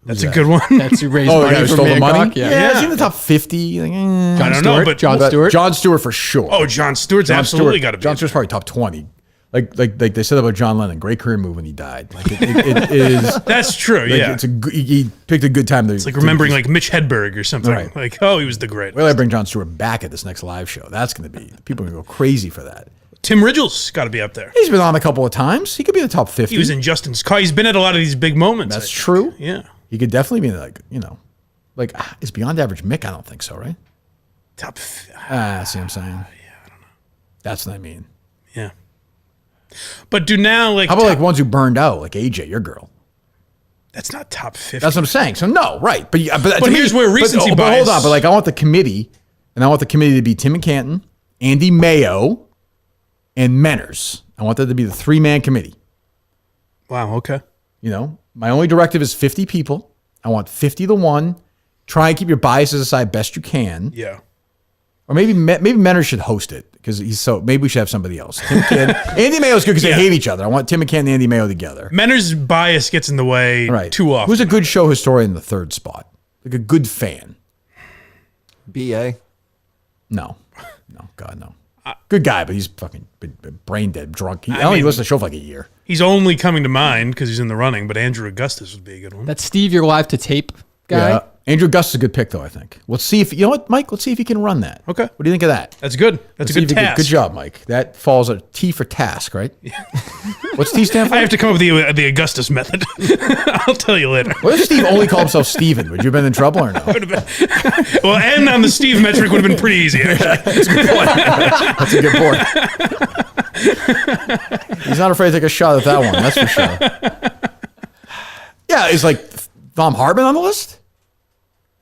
Speaker 3: That's a good one.
Speaker 2: That's who raised
Speaker 1: Oh, the
Speaker 2: money
Speaker 1: guy who
Speaker 2: for
Speaker 1: stole the money?
Speaker 2: Mancock.
Speaker 1: Yeah, is he in the top 50? Like,
Speaker 2: John
Speaker 3: I don't know,
Speaker 2: Stewart.
Speaker 3: but-
Speaker 2: John
Speaker 3: but
Speaker 2: Stewart.
Speaker 1: John Stewart for sure.
Speaker 3: Oh, John Stewart's absolutely got to be.
Speaker 1: John Stewart's probably top 20. Like they said about John Lennon, great career move when he died. Like it is.
Speaker 3: That's true.
Speaker 1: Like
Speaker 3: Yeah.
Speaker 1: it's he picked a good time to.
Speaker 3: It's like remembering like Mitch Hedberg or something.
Speaker 1: Right.
Speaker 3: Like, oh, he was the great.
Speaker 1: Well, I bring John Stewart back at this next live show. That's going to be people are going to go crazy for that.
Speaker 3: Tim Ridgell's got to be up there.
Speaker 1: He's been on a couple of times. He could be in the top 50.
Speaker 3: He was in Justin's car. He's been at a lot of these big moments.
Speaker 1: That's
Speaker 3: I think.
Speaker 1: true.
Speaker 3: Yeah.
Speaker 1: He could definitely be like is Beyond Average Mick? I don't think so, right? See what I'm saying? Yeah, I don't know. That's what I mean.
Speaker 3: Yeah. But do now like
Speaker 1: How about like ones who burned out, like AJ, your girl?
Speaker 3: that's not top 50.
Speaker 1: That's what I'm saying. So no, right? But
Speaker 3: But here's where recency
Speaker 1: but hold
Speaker 3: bias-
Speaker 1: on. But like I want the committee, and I want the committee to be Tim and Canton, Andy Mayo, and Menners. I want that to be the 3-man committee.
Speaker 3: Wow. Okay.
Speaker 1: You know, my only directive is 50 people. I want 50 to 1. Try and keep your biases aside best you can.
Speaker 3: Yeah.
Speaker 1: Or maybe Menners should host it because he's so. Maybe we should have somebody else. Tim Canton, Andy Mayo's good because
Speaker 3: Yeah.
Speaker 1: they hate each other. I want Tim and Canton and Andy Mayo together.
Speaker 3: Menner's bias gets in the way
Speaker 1: Right.
Speaker 3: too often.
Speaker 1: Who's a good show historian in the 3rd spot? Like a good fan.
Speaker 4: BA.
Speaker 1: No, God, no. Good guy, but he's fucking brain dead, drunk. I only listened to the show for like a year.
Speaker 3: He's only coming to mind because he's in the running, but Andrew Augustus would be a good one.
Speaker 2: That's Steve, your live to tape guy.
Speaker 1: Yeah. Andrew Gus is a good pick, though, I think. Let's see if, you know what, Mike? Let's see if he can run that.
Speaker 3: Okay.
Speaker 1: What do you think of that?
Speaker 3: That's good. That's
Speaker 1: Let's
Speaker 3: a
Speaker 1: see
Speaker 3: good
Speaker 1: if he can-
Speaker 3: task.
Speaker 1: Good job, Mike. That falls a T for task, right? What's T stand for?
Speaker 3: I have to come up with the Augustus method. I'll tell you later.
Speaker 1: What if Steve only called himself Steven? Would you have been in trouble or no?
Speaker 3: Well, N on the Steve metric would have been pretty easy, actually.
Speaker 1: That's a good point. That's a good point. He's not afraid to take a shot at that one. That's for sure. Yeah, is like Tom Hartman on the list?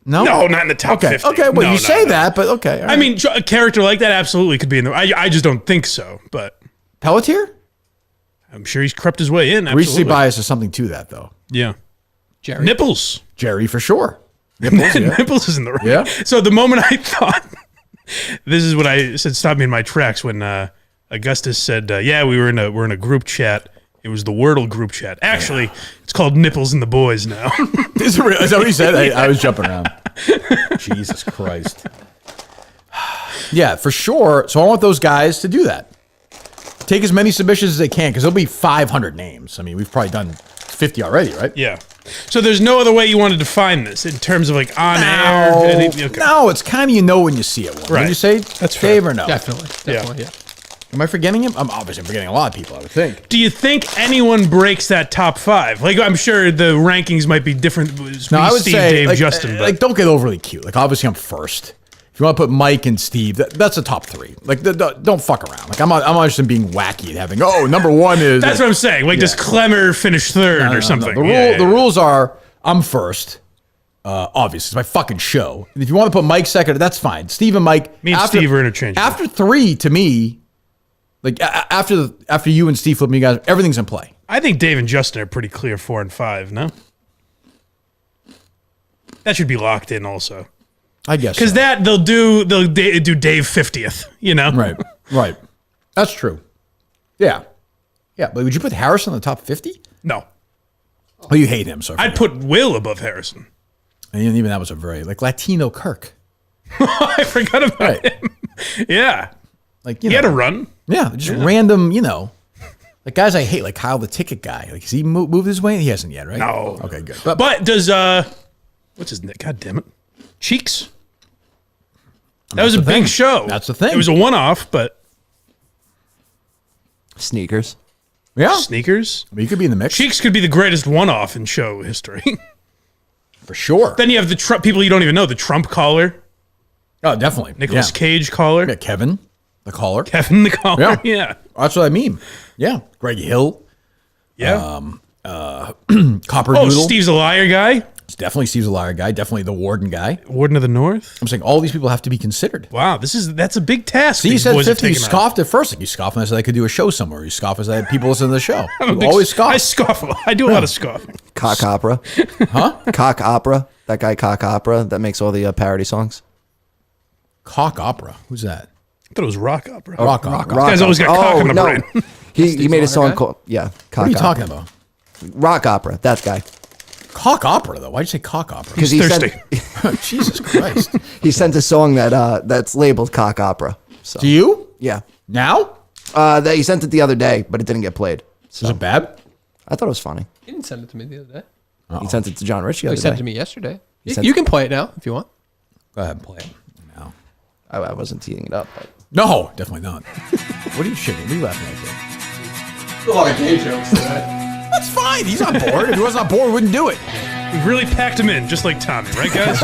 Speaker 1: No,
Speaker 3: not in the top 50.
Speaker 1: Okay, well,
Speaker 3: No,
Speaker 1: you
Speaker 3: no,
Speaker 1: say
Speaker 3: no.
Speaker 1: that, but okay. all
Speaker 3: I
Speaker 1: right.
Speaker 3: mean, a character like that absolutely could be in there. I just don't think so, but
Speaker 1: Pelletier?
Speaker 3: I'm sure he's crept his way in.
Speaker 1: Recency
Speaker 3: Absolutely.
Speaker 1: bias is something to that, though.
Speaker 3: Yeah.
Speaker 2: Jerry.
Speaker 3: Nipples.
Speaker 1: Jerry, for sure. Nipples, yeah.
Speaker 3: Nipples is in the right.
Speaker 1: Yeah.
Speaker 3: So the moment I thought, this is what I said, stopped me in my tracks when Augustus said, "Yeah, we're in a group chat." It was the Wordle group chat. Actually, it's called Nipples and the Boys now.
Speaker 1: Is that what he said? I was jumping around. Jesus Christ. Yeah, for sure. So I want those guys to do that. Take as many submissions as they can, because there'll be 500 names. I mean, we've probably done 50 already, right?
Speaker 3: Yeah. So there's no other way you want to define this in terms of like on air. Okay.
Speaker 1: No, it's kind of you know when you see it. When
Speaker 3: Right.
Speaker 1: you say
Speaker 3: That's
Speaker 1: Dave
Speaker 3: fair.
Speaker 1: or no?
Speaker 2: Definitely. Yeah.
Speaker 1: Am I forgetting him? I'm obviously forgetting a lot of people, I would think.
Speaker 3: Do you think anyone breaks that top 5? Like, I'm sure the rankings might be different.
Speaker 1: No, I would
Speaker 3: Steve,
Speaker 1: say,
Speaker 3: Dave,
Speaker 1: like,
Speaker 3: Justin, but
Speaker 1: like, don't get overly cute. Like, obviously, I'm first. If you want to put Mike and Steve, that's a top 3. Like, don't fuck around. Like, I'm not interested in being wacky and having, number 1 is.
Speaker 3: that's what I'm saying. Like, does Clemmer finish third
Speaker 1: No,
Speaker 3: or something?
Speaker 1: The rules are I'm first. Obviously, it's my fucking show. And if you want to put Mike second, that's fine. Steve and Mike.
Speaker 3: Me and Steve are interchangeable.
Speaker 1: After 3, to me, like after you and Steve flip me, guys, everything's in play.
Speaker 3: I think Dave and Justin are pretty clear 4 and 5. No, that should be locked in also.
Speaker 1: I guess
Speaker 3: Because
Speaker 1: so.
Speaker 3: that they'll do Dave 50th. You know,
Speaker 1: Right. That's true. Yeah. But would you put Harrison in the top 50?
Speaker 3: No,
Speaker 1: Oh, you hate him, so I
Speaker 3: I'd put Will above Harrison.
Speaker 1: And even that was a very Latino Kirk.
Speaker 3: I forgot about
Speaker 1: Right.
Speaker 3: him. Yeah,
Speaker 1: Like
Speaker 3: he had a run.
Speaker 1: Yeah, just random, like guys I hate, like Kyle the Ticket guy. Like, has he moved his way? He hasn't yet, right?
Speaker 3: No.
Speaker 1: Okay, good.
Speaker 3: But does what's his name? God damn it, Cheeks. That was a
Speaker 1: the thing.
Speaker 3: big show.
Speaker 1: That's the thing.
Speaker 3: It was a one-off, but
Speaker 4: Sneakers.
Speaker 1: Yeah,
Speaker 3: Sneakers.
Speaker 1: I mean, you could be in the mix
Speaker 3: Cheeks could be the greatest one-off in show history.
Speaker 1: for sure.
Speaker 3: Then you have the Trump people you don't even know. The Trump caller,
Speaker 1: Oh, definitely.
Speaker 3: Nicolas
Speaker 1: yeah.
Speaker 3: Cage caller,
Speaker 1: Yeah, Kevin, the caller.
Speaker 3: Kevin the caller.
Speaker 1: Yeah.
Speaker 3: Yeah.
Speaker 1: That's what I mean. Yeah, Greg Hill,
Speaker 3: Yeah.
Speaker 1: Copper
Speaker 3: Oh,
Speaker 1: Noodle.
Speaker 3: Steve's a liar guy.
Speaker 1: It's definitely Steve's a liar guy. Definitely the Warden guy.
Speaker 3: Warden of the North.
Speaker 1: I'm saying all these people have to be considered.
Speaker 3: Wow, that's a big task.
Speaker 1: See, you
Speaker 3: these
Speaker 1: said
Speaker 3: boys have
Speaker 1: 50. You
Speaker 3: taken on.
Speaker 1: scoffed at first. Like, you scoffed when I said I could do a show somewhere. You scoff as I had people listen to the show.
Speaker 3: I'm a
Speaker 1: You
Speaker 3: big-
Speaker 1: always scoff.
Speaker 3: I scoff. I do a lot of scoffing.
Speaker 4: Cock Opera.
Speaker 1: Huh?
Speaker 4: Cock Opera. That guy Cock Opera that makes all the parody songs.
Speaker 1: Cock opera. Who's that?
Speaker 3: I thought it was rock opera.
Speaker 1: Rock opera.
Speaker 3: This guy's always got cock on the brain.
Speaker 4: He made a song
Speaker 2: guy?
Speaker 4: called Cock
Speaker 1: What are you talking
Speaker 4: Opera.
Speaker 1: about?
Speaker 4: Rock Opera. That guy.
Speaker 1: Cock opera, though. Why'd you say cock opera?
Speaker 4: Because
Speaker 3: He's
Speaker 4: he
Speaker 3: thirsty.
Speaker 4: sent
Speaker 1: Jesus Christ.
Speaker 4: he sent a song that's labeled Cock Opera. So
Speaker 1: Do you?
Speaker 4: yeah,
Speaker 1: Now?
Speaker 4: that he sent it the other day, but it didn't get played.
Speaker 1: Is it bad?
Speaker 4: I thought it was funny.
Speaker 2: He didn't send it to me the other day.
Speaker 4: He sent it to John Rich the
Speaker 2: He
Speaker 4: other
Speaker 2: sent it
Speaker 4: day.
Speaker 2: to me yesterday.
Speaker 4: sent
Speaker 2: You
Speaker 4: it-
Speaker 2: can play it now if you want.
Speaker 1: Go ahead and play it. No.
Speaker 4: I wasn't teeing it up. But.
Speaker 1: No, definitely not. What are you shaking? What are you laughing like that?
Speaker 2: A lot of gay jokes today.
Speaker 1: That's fine. He's on board. If he wasn't on board, we wouldn't do it.
Speaker 3: We really packed him in, just like Tommy, right, guys?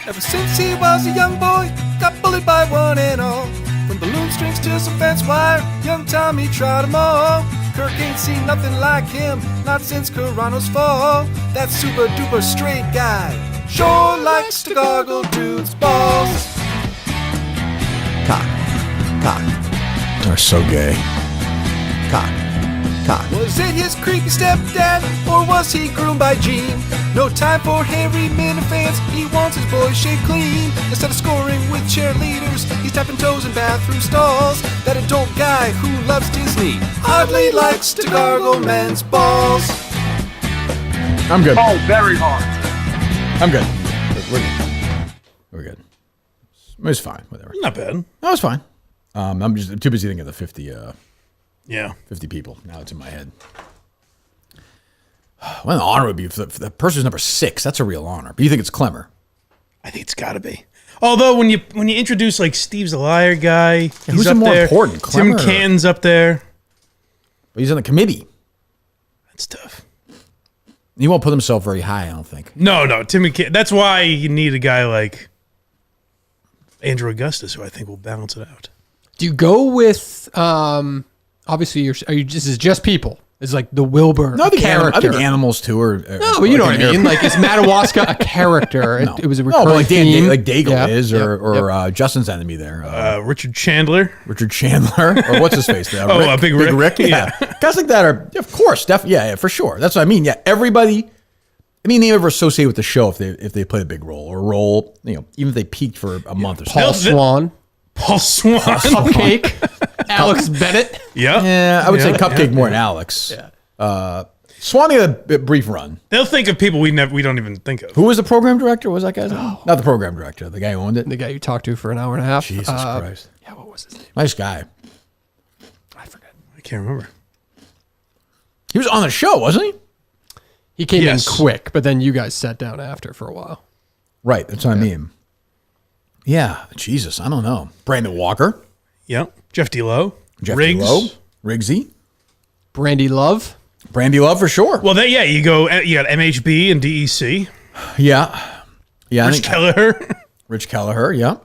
Speaker 7: Ever since he was a young boy, got bullied by one and all. From balloon strings to some fence wire, young Tommy tried 'em all. Kirk ain't seen nothing like him, not since Carano's fall. That super duper straight guy sure likes to gargle dudes' balls.
Speaker 4: Cock.
Speaker 1: They're so gay.
Speaker 4: Cock.
Speaker 7: Was it his creepy stepdad, or was he groomed by Gene? No time for hairy minifans, he wants his boys shaved clean. Instead of scoring with cheerleaders, he's tapping toes in bathroom stalls. That adult guy who loves Disney oddly likes to gargle men's balls.
Speaker 1: I'm good.
Speaker 7: Oh, very hard.
Speaker 1: I'm good. We're good. We're good. It's fine. Whatever.
Speaker 3: Not bad.
Speaker 1: No, it's fine. I'm just too busy thinking of the 50,
Speaker 3: Yeah.
Speaker 1: 50 people. Now it's in my head. What an honor would be if the person who's number 6. That's a real honor. But you think it's Clemmer?
Speaker 3: I think it's got to be. Although when you introduce like Steve's a liar guy, he's
Speaker 1: who's
Speaker 3: up
Speaker 1: more
Speaker 3: there.
Speaker 1: important,
Speaker 3: Tim
Speaker 1: Clemmer or-
Speaker 3: Can's up there.
Speaker 1: But he's on the committee.
Speaker 3: That's tough.
Speaker 1: He won't put himself very high, I don't think.
Speaker 3: No, Timmy can't. That's why you need a guy like Andrew Augustus, who I think will balance it out.
Speaker 2: Do you go with obviously this is just people? It's like the Wilbur character.
Speaker 1: I think animals too are.
Speaker 2: No, but you know what I mean. Like, is Madawaska a character?
Speaker 1: No.
Speaker 2: It was a
Speaker 1: No,
Speaker 2: recurring
Speaker 1: but like
Speaker 2: theme.
Speaker 1: like Daigle
Speaker 2: Yep,
Speaker 1: is,
Speaker 2: yep,
Speaker 1: or
Speaker 2: yep.
Speaker 1: Justin's enemy there.
Speaker 3: Richard Chandler.
Speaker 1: Richard Chandler, or what's his face there?
Speaker 3: Big Rick.
Speaker 1: Yeah. Guys like that are, of course, definitely, yeah, for sure. That's what I mean. Yeah, everybody. I mean, they ever associate with the show if they played a big role or a role, even if they peaked for a month or so.
Speaker 2: Paul Swan,
Speaker 1: Cupcake,
Speaker 2: Alex Bennett.
Speaker 1: Yeah, I would say Cupcake more than Alex. Yeah. Swanee had a brief run.
Speaker 3: They'll think of people we don't even think of.
Speaker 1: Who was the program director? What was that guy's name? Not the program director, the guy who owned it.
Speaker 2: The guy you talked to for an hour and a half.
Speaker 1: Jesus Christ.
Speaker 2: Yeah, what was his name?
Speaker 1: Nice guy.
Speaker 2: I forget.
Speaker 3: I can't remember.
Speaker 1: He was on the show, wasn't he?
Speaker 2: He came in quick, but then you guys sat down after for a while.
Speaker 1: Right, that's what I mean. Yeah, Jesus, I don't know. Brandon Walker.
Speaker 3: Yep. Jeff D'Lo.
Speaker 1: Riggs. Riggsy.
Speaker 2: Brandy Love.
Speaker 1: Brandy Love for sure.
Speaker 3: Well, you got MHB and DEC.
Speaker 1: Yeah.
Speaker 3: Rich Kelleher.
Speaker 1: Rich Kelleher, yeah.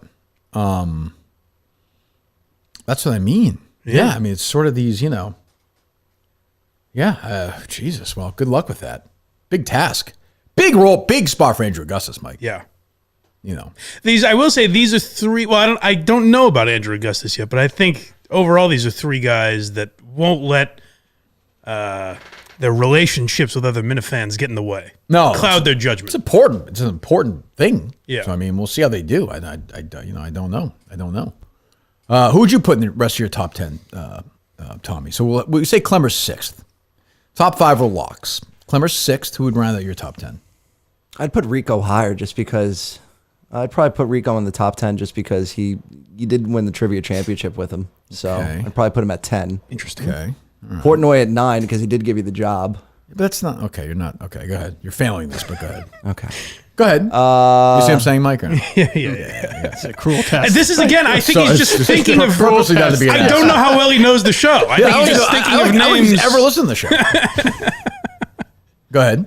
Speaker 1: That's what I mean. Yeah, I mean, it's sort of these, Yeah, Jesus. Well, good luck with that. Big task. Big role, big spot for Andrew Augustus, Mike.
Speaker 3: Yeah.
Speaker 1: These,
Speaker 3: I will say, these are three. Well, I don't know about Andrew Augustus yet, but I think overall these are three guys that won't let their relationships with other Minifans get in the way.
Speaker 1: No,
Speaker 3: cloud their judgment.
Speaker 1: It's important. It's an important thing.
Speaker 3: Yeah.
Speaker 1: So I mean, we'll see how they do. I don't know. Who would you put in the rest of your top 10, Tommy? So we'll say Clemmer's 6th. Top 5 are locks. Clemmer's 6th. Who would round out your top 10?
Speaker 4: I'd put Rico higher just because. I'd probably put Rico in the top 10 just because you did win the trivia championship with him. So I'd probably put him at 10.
Speaker 3: Interesting.
Speaker 1: Okay. Right.
Speaker 4: Portnoy at 9 because he did give you the job.
Speaker 1: But that's not okay. You're not okay. Go ahead. You're failing this, but go ahead.
Speaker 4: Okay.
Speaker 1: Go ahead. You see what I'm saying, Mike? Or no?
Speaker 3: Yeah.
Speaker 2: It's a cruel test.
Speaker 3: This is again. I think
Speaker 1: So
Speaker 3: he's
Speaker 1: it's
Speaker 3: just thinking of.
Speaker 1: purposely done to be an
Speaker 3: I don't know how well he knows the show. I think he's just thinking of
Speaker 1: I don't think
Speaker 3: names.
Speaker 1: he's ever listened to the show. Go ahead.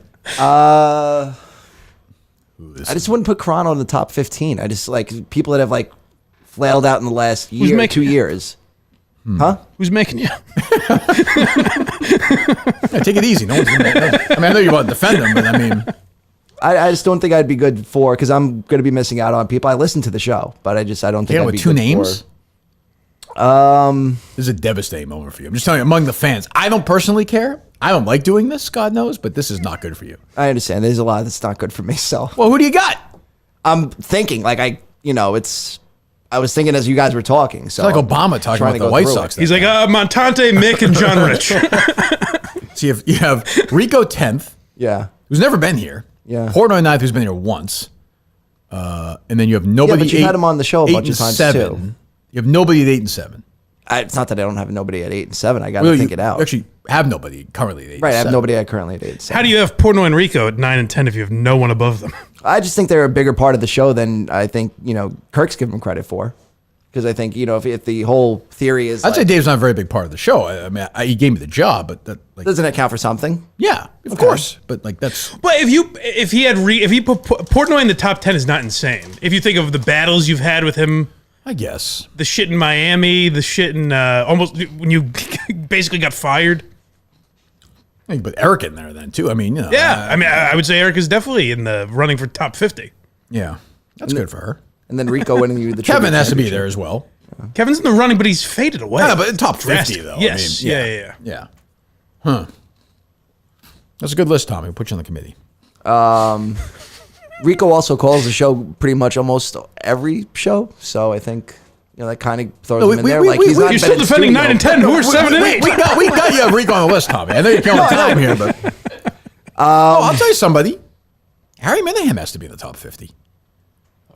Speaker 4: I just wouldn't put Chrono in the top 15. I just like people that have like flailed out in the last year,
Speaker 3: making
Speaker 4: 2
Speaker 3: it?
Speaker 4: years. Huh?
Speaker 3: Who's making you?
Speaker 1: Yeah, take it easy. No one's gonna, I know you want to defend him, but I mean,
Speaker 4: I just don't think I'd be good for because I'm going to be missing out on people. I listen to the show, but I don't think I'd
Speaker 1: with
Speaker 4: be
Speaker 1: 2
Speaker 4: good
Speaker 1: names. This is a devastating moment for you. I'm just telling you, among the fans, I don't personally care. I don't like doing this, God knows, but this is not good for you.
Speaker 4: I understand. There's a lot that's not good for me. So
Speaker 1: Well, who do you got?
Speaker 4: I'm thinking like I was thinking as you guys were talking. So
Speaker 1: It's like Obama talking
Speaker 4: trying
Speaker 1: about
Speaker 4: to
Speaker 1: the
Speaker 4: go
Speaker 1: White
Speaker 4: through
Speaker 1: Sox.
Speaker 4: it.
Speaker 3: He's like Montante, Mick, and John Rich.
Speaker 1: So you have Rico 10th,
Speaker 4: Yeah.
Speaker 1: who's never been here.
Speaker 4: Yeah.
Speaker 1: Portnoy 9th, who's been here once. And then you have nobody.
Speaker 4: Yeah, but you had him on the show a bunch of times,
Speaker 1: 7.
Speaker 4: too.
Speaker 1: You have nobody at 8 and 7.
Speaker 4: It's not that I don't have nobody at 8 and 7. I got to think it out.
Speaker 1: You actually have nobody currently at 8
Speaker 4: Right. I
Speaker 1: and
Speaker 4: have
Speaker 1: 7.
Speaker 4: nobody at currently at 8 and 7.
Speaker 3: How do you have Portnoy and Rico at 9 and 10 if you have no one above them?
Speaker 4: I just think they're a bigger part of the show than I think, Kirk's given them credit for. Because I think, if the whole theory is
Speaker 1: I'd say Dave's not a very big part of the show. I mean, he gave me the job, but that,
Speaker 4: doesn't it count for something?
Speaker 1: yeah, of course. But that's
Speaker 3: But if he put Portnoy in the top 10 is not insane. If you think of the battles you've had with him,
Speaker 1: I guess.
Speaker 3: the shit in Miami, the shit in almost when you basically got fired.
Speaker 1: I think put Eric in there then too. I mean,
Speaker 3: Yeah, I mean, I would say Eric is definitely in the running for top 50.
Speaker 1: yeah, that's good for her.
Speaker 4: And then Rico winning you the
Speaker 1: Kevin
Speaker 4: trivia
Speaker 1: has to be
Speaker 4: championship.
Speaker 1: there as well.
Speaker 3: Kevin's in the running, but he's faded away.
Speaker 1: Yeah, but top 50
Speaker 3: Drastic.
Speaker 1: though.
Speaker 3: Yes,
Speaker 1: I mean,
Speaker 3: yeah.
Speaker 1: Huh. That's a good list, Tommy. We'll put you on the committee.
Speaker 4: Rico also calls the show pretty much almost every show. So I think, that kind of throws him in there. He's not
Speaker 3: You're
Speaker 4: been
Speaker 3: still
Speaker 4: in
Speaker 3: defending
Speaker 4: studio.
Speaker 3: 9 and 10. Who are 7 and 8?
Speaker 1: We got you have Rico on the list, Tommy. I know you're killing time here, but I'll tell you somebody. Harry Minahan has to be in the top 50.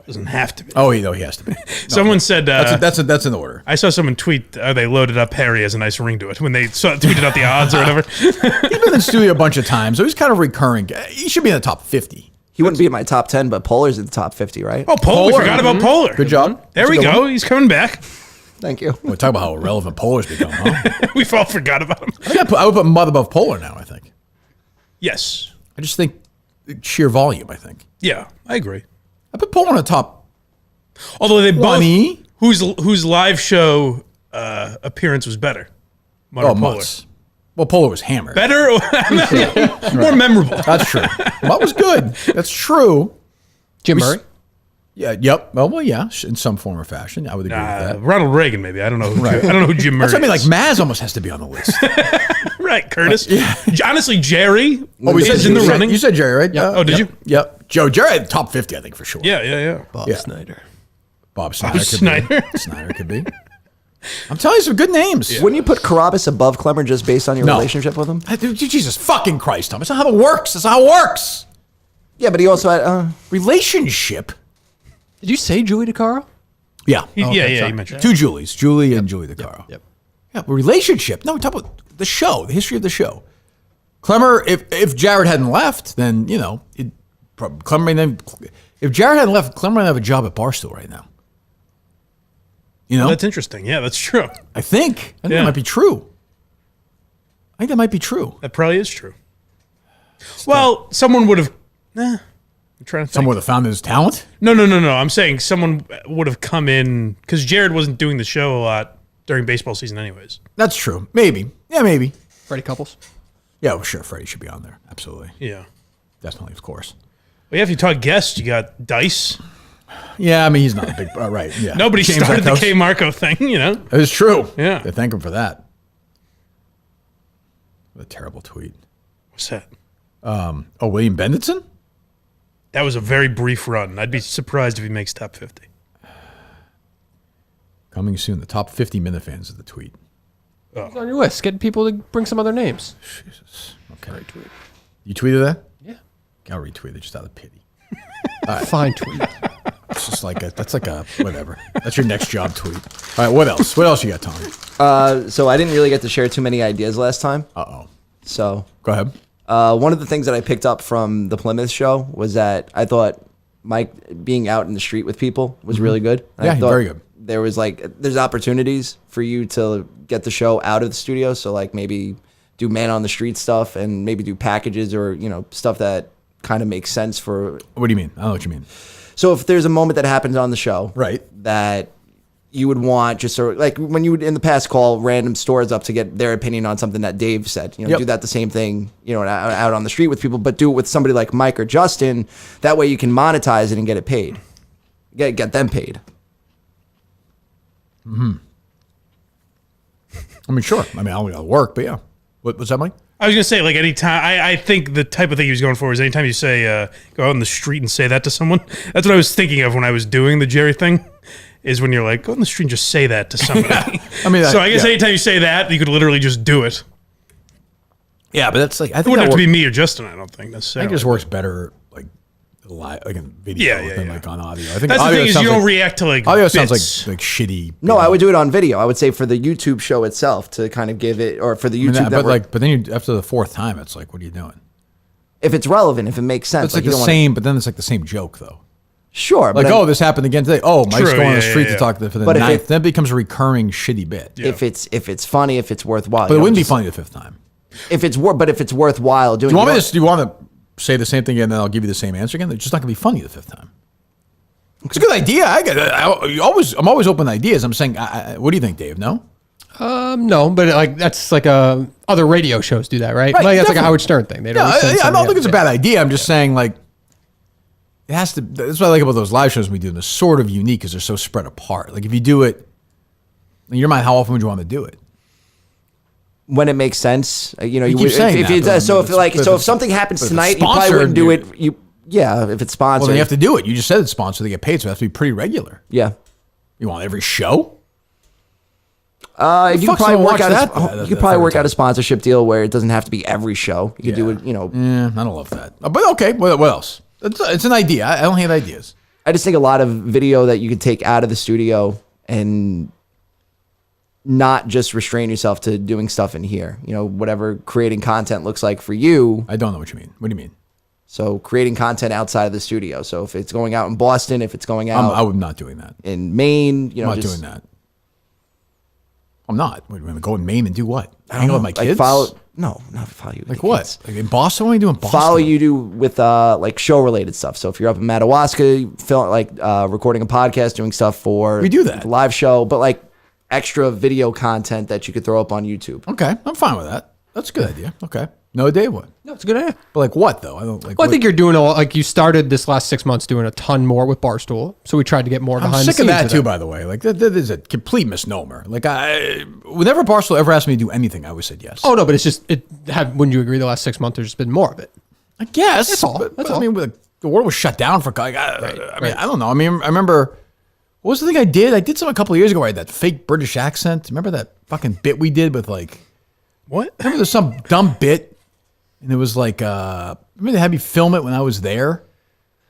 Speaker 3: Doesn't have to be.
Speaker 1: Oh, he has to be.
Speaker 3: Someone said
Speaker 1: That's in order.
Speaker 3: I saw someone tweet they loaded up Harry as a nice ring to it when they tweeted out the odds or whatever.
Speaker 1: He's been in the studio a bunch of times, so he's kind of recurring. He should be in the top 50.
Speaker 4: He wouldn't be in my top 10, but Polar's in the top 50, right?
Speaker 3: Oh, Polar. We forgot about Polar.
Speaker 1: Good job.
Speaker 3: There we go. He's coming back.
Speaker 4: Thank you.
Speaker 1: Well, talk about how irrelevant Polar's become, huh?
Speaker 3: We've all forgot about him.
Speaker 1: I would put Mud above Polar now, I think.
Speaker 3: Yes.
Speaker 1: I just think sheer volume, I think.
Speaker 3: Yeah, I agree.
Speaker 1: I put Polar on the top.
Speaker 3: Although they both,
Speaker 1: 20.
Speaker 3: whose live show appearance was better? Mud or Polar?
Speaker 1: Mud's. Well, Polar was hammered.
Speaker 3: Better or more memorable?
Speaker 1: That's true. Mud was good. That's true.
Speaker 2: Jim Murray.
Speaker 1: Yeah. Yep. Well, yeah. In some form or fashion, I would agree with that.
Speaker 3: Ronald Reagan, maybe. I don't know. I don't know who Jim Murray
Speaker 1: That's what I mean.
Speaker 3: is.
Speaker 1: Like Maz almost has to be on the list.
Speaker 3: Right, Curtis. Honestly, Jerry
Speaker 1: is
Speaker 3: in the running.
Speaker 1: You said Jerry, right?
Speaker 2: Yep.
Speaker 3: Oh, did you?
Speaker 1: Yep. Jerry, top 50, I think, for sure.
Speaker 3: Yeah.
Speaker 2: Bob Snyder.
Speaker 1: Bob Snyder.
Speaker 3: Snyder.
Speaker 1: Snyder could be. I'm telling you some good names.
Speaker 4: Wouldn't you put Carabas above Clemmer just based on your
Speaker 1: No.
Speaker 4: relationship with him?
Speaker 1: Jesus fucking Christ, Tom. That's not how it works. That's not how it works.
Speaker 4: Yeah, but he also had.
Speaker 1: Relationship.
Speaker 2: Did you say Julie DeCaro?
Speaker 1: Yeah.
Speaker 3: Yeah, you mentioned.
Speaker 1: Two Julies. Julie and Julie DeCaro.
Speaker 2: Yep.
Speaker 1: Yeah, but relationship. No, we talk about the show, the history of the show. Clemmer, if Jared hadn't left, then, Clemmer may then, if Jared hadn't left, Clemmer might have a job at Barstool right now.
Speaker 3: That's interesting. Yeah, that's true.
Speaker 1: I think
Speaker 3: Yeah.
Speaker 1: that might be true. I think that might be true.
Speaker 3: That probably is true. Well, someone would have. I'm trying to think.
Speaker 1: Someone would have found his talent.
Speaker 3: No. I'm saying someone would have come in because Jared wasn't doing the show a lot during baseball season, anyways.
Speaker 1: That's true. Maybe. Yeah, maybe.
Speaker 2: Freddie Couples.
Speaker 1: Yeah, well, sure. Freddie should be on there. Absolutely.
Speaker 3: Yeah.
Speaker 1: Definitely, of course.
Speaker 3: Well, yeah, if you talk guests, you got Dice.
Speaker 1: Yeah, I mean, he's not a big. Right. Yeah.
Speaker 3: Nobody
Speaker 1: James
Speaker 3: started the
Speaker 1: Eckhouse.
Speaker 3: K Marco thing,
Speaker 1: It's true.
Speaker 3: Yeah.
Speaker 1: They thank him for that. What a terrible tweet.
Speaker 3: What's that?
Speaker 1: William Benditson?
Speaker 3: That was a very brief run. I'd be surprised if he makes top 50.
Speaker 1: Coming soon. The top 50 Minifans of the tweet.
Speaker 2: It's on your list. Get people to bring some other names.
Speaker 1: Jesus. Okay. You tweeted that?
Speaker 2: Yeah.
Speaker 1: I'll retweet it just out of pity.
Speaker 2: Fine tweet.
Speaker 1: It's just like that's like a whatever. That's your next job tweet. All right, what else? What else you got, Tommy?
Speaker 4: So I didn't really get to share too many ideas last time. So
Speaker 1: Go ahead.
Speaker 4: one of the things that I picked up from the Plymouth show was that I thought Mike being out in the street with people was really good. And
Speaker 1: Yeah,
Speaker 4: I thought
Speaker 1: very good.
Speaker 4: There was there's opportunities for you to get the show out of the studio. So like maybe do man on the street stuff and maybe do packages or, stuff that kind of makes sense for.
Speaker 1: What do you mean? I don't know what you mean.
Speaker 4: So if there's a moment that happens on the show,
Speaker 1: Right.
Speaker 4: that you would want just sort of like when you would in the past call random stores up to get their opinion on something that Dave said,
Speaker 1: Yep.
Speaker 4: do that the same thing, out on the street with people, but do it with somebody like Mike or Justin. That way you can monetize it and get it paid, get them paid.
Speaker 1: I mean, sure. I mean, I don't gotta work, but yeah. What's that, Mike?
Speaker 3: I was going to say, like, anytime, I think the type of thing he was going for is anytime you say, go out in the street and say that to someone. That's what I was thinking of when I was doing the Jerry thing, is when you're like, go in the street and just say that to somebody.
Speaker 1: I mean,
Speaker 3: so I guess
Speaker 1: yeah.
Speaker 3: anytime you say that, you could literally just do it.
Speaker 1: Yeah, but that's like I
Speaker 3: It
Speaker 1: think
Speaker 3: wouldn't
Speaker 1: that
Speaker 3: have to be
Speaker 1: work-
Speaker 3: me or Justin, I don't think,
Speaker 1: I
Speaker 3: necessarily.
Speaker 1: think it just works better like in video
Speaker 3: Yeah,
Speaker 1: than
Speaker 3: yeah.
Speaker 1: like on audio. I think
Speaker 3: That's the
Speaker 1: audio
Speaker 3: thing is
Speaker 1: sounds
Speaker 3: you don't
Speaker 1: like-
Speaker 3: react to, like,
Speaker 1: audio
Speaker 3: bits.
Speaker 1: sounds like shitty.
Speaker 4: No, I would do it on video. I would say for the YouTube show itself to kind of give it, or for the
Speaker 1: I mean,
Speaker 4: YouTube network,
Speaker 1: but then after the fourth time, it's like, what are you doing?
Speaker 4: if it's relevant, if it makes sense.
Speaker 1: It's like
Speaker 4: you
Speaker 1: the
Speaker 4: don't
Speaker 1: same, but then it's like the same joke though.
Speaker 4: Sure,
Speaker 1: Like,
Speaker 4: but
Speaker 1: oh, this happened again today. Oh, Mike's
Speaker 3: True,
Speaker 1: going on
Speaker 3: yeah,
Speaker 1: the street
Speaker 3: yeah,
Speaker 1: to talk for the
Speaker 4: But if
Speaker 1: ninth.
Speaker 4: it-
Speaker 1: Then it becomes a recurring shitty bit.
Speaker 4: if it's funny, if it's worthwhile,
Speaker 1: But it wouldn't be funny the fifth time.
Speaker 4: If it's worthwhile doing.
Speaker 1: Do you want
Speaker 4: it,
Speaker 1: me to? Do you want to say the same thing again, and then I'll give you the same answer again? It's just not gonna be funny the fifth time. It's a good idea. I'm always open to ideas. I'm saying, what do you think, Dave? No.
Speaker 2: No, but like that's like other radio shows do that, right?
Speaker 1: Right,
Speaker 2: Like that's like
Speaker 1: definitely.
Speaker 2: a Howard Stern thing. They
Speaker 1: Yeah,
Speaker 2: don't. send
Speaker 1: I don't
Speaker 2: somebody
Speaker 1: think it's a
Speaker 2: out.
Speaker 1: bad idea. I'm just saying, like, it has to. That's what I like about those live shows we do. They're sort of unique because they're so spread apart. Like, if you do it, in your mind, how often would you want to do it?
Speaker 4: when it makes sense,
Speaker 1: You keep saying that, but
Speaker 4: so if
Speaker 1: it's-
Speaker 4: if something happens
Speaker 1: but if it's
Speaker 4: tonight, you probably
Speaker 1: sponsored,
Speaker 4: wouldn't do it. If it's sponsored,
Speaker 1: Well, then you have to do it. You just said it's sponsored. They get paid, so it has to be pretty regular.
Speaker 4: yeah.
Speaker 1: You want every show?
Speaker 4: You could
Speaker 1: fuck's
Speaker 4: probably
Speaker 1: gonna
Speaker 4: work
Speaker 1: watch
Speaker 4: out.
Speaker 1: that?
Speaker 4: You could probably
Speaker 1: Every
Speaker 4: work out
Speaker 1: time.
Speaker 4: a sponsorship deal where it doesn't have to be every show. You could do it.
Speaker 1: Yeah, I don't love that. But okay, what else? It's an idea. I don't hate ideas.
Speaker 4: I just think a lot of video that you could take out of the studio and not just restrain yourself to doing stuff in here. Whatever creating content looks like for you.
Speaker 1: I don't know what you mean. What do you mean?
Speaker 4: So creating content outside of the studio. So if it's going out in Boston, if it's going out
Speaker 1: I would not doing that.
Speaker 4: in Maine,
Speaker 1: I'm not
Speaker 4: just
Speaker 1: doing that. I'm not. We're going to go in Maine and do what? Hang out with my
Speaker 4: Like
Speaker 1: kids?
Speaker 4: not follow you. with
Speaker 1: Like
Speaker 4: your
Speaker 1: what?
Speaker 4: kids.
Speaker 1: Like in Boston? What are you doing in Boston?
Speaker 4: Follow you do with like show related stuff. So if you're up in Madawaska, recording a podcast, doing stuff for
Speaker 1: We do that.
Speaker 4: the live show, but like extra video content that you could throw up on YouTube.
Speaker 1: Okay, I'm fine with that. That's a good idea. Okay. No, Dave, what?
Speaker 2: No, it's a good idea.
Speaker 1: But like what, though? I don't like.
Speaker 2: Well, I
Speaker 1: what-
Speaker 2: think you're doing you started this last 6 months doing a ton more with Barstool. So we tried to get more
Speaker 1: I'm
Speaker 2: behind
Speaker 1: sick
Speaker 2: the
Speaker 1: of
Speaker 2: scenes
Speaker 1: that, too, by the way. Like, that is a complete misnomer. Like, whenever Barstool ever asked me to do anything, I always said yes.
Speaker 2: Oh, no, but it's just, wouldn't you agree the last 6 months there's been more of it?
Speaker 1: I guess.
Speaker 2: That's all.
Speaker 1: But,
Speaker 2: That's
Speaker 1: I
Speaker 2: all.
Speaker 1: mean, the world was shut down for. Like, I mean, I don't know. I mean, I remember. What was the thing I did? I did something a couple of years ago where I had that fake British accent. Remember that fucking bit we did with like.
Speaker 3: What?
Speaker 1: Remember there's some dumb bit, and it was like. Remember they had me film it when I was there.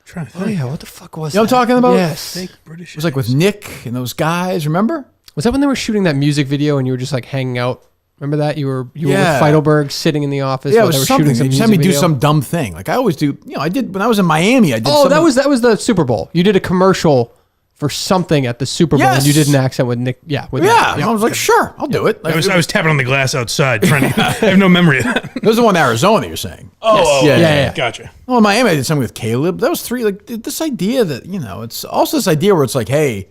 Speaker 3: Trying to
Speaker 2: Oh,
Speaker 3: think.
Speaker 2: yeah. What the fuck was
Speaker 1: You know what I'm talking about?
Speaker 2: Yes.
Speaker 3: Fake British.
Speaker 1: It was like with Nick and those guys. Remember?
Speaker 2: Was that when they were shooting that music video and you were just like hanging out? Remember that? You were with
Speaker 1: Yeah.
Speaker 2: Feidelberg sitting in the office
Speaker 1: Yeah, it
Speaker 2: while they were
Speaker 1: was something.
Speaker 2: shooting some
Speaker 1: They just
Speaker 2: music
Speaker 1: had me do
Speaker 2: video?
Speaker 1: some dumb thing. Like I always do. You know, I did when I was in Miami. I did.
Speaker 2: Oh,
Speaker 1: something.
Speaker 2: that was the Super Bowl. You did a commercial for something at the Super Bowl and you
Speaker 1: Yes.
Speaker 2: did an accent with Nick. Yeah. With
Speaker 1: Yeah,
Speaker 2: Nick.
Speaker 1: I was like, sure, I'll do it. Like,
Speaker 3: I was tapping on the glass outside trying to. I have no memory of that.
Speaker 1: That was the one in Arizona you're saying.
Speaker 3: Oh,
Speaker 2: Yeah.
Speaker 3: Gotcha.
Speaker 1: Well, in Miami, I did something with Caleb. That was 3. Like this idea that it's also this idea where it's like, hey,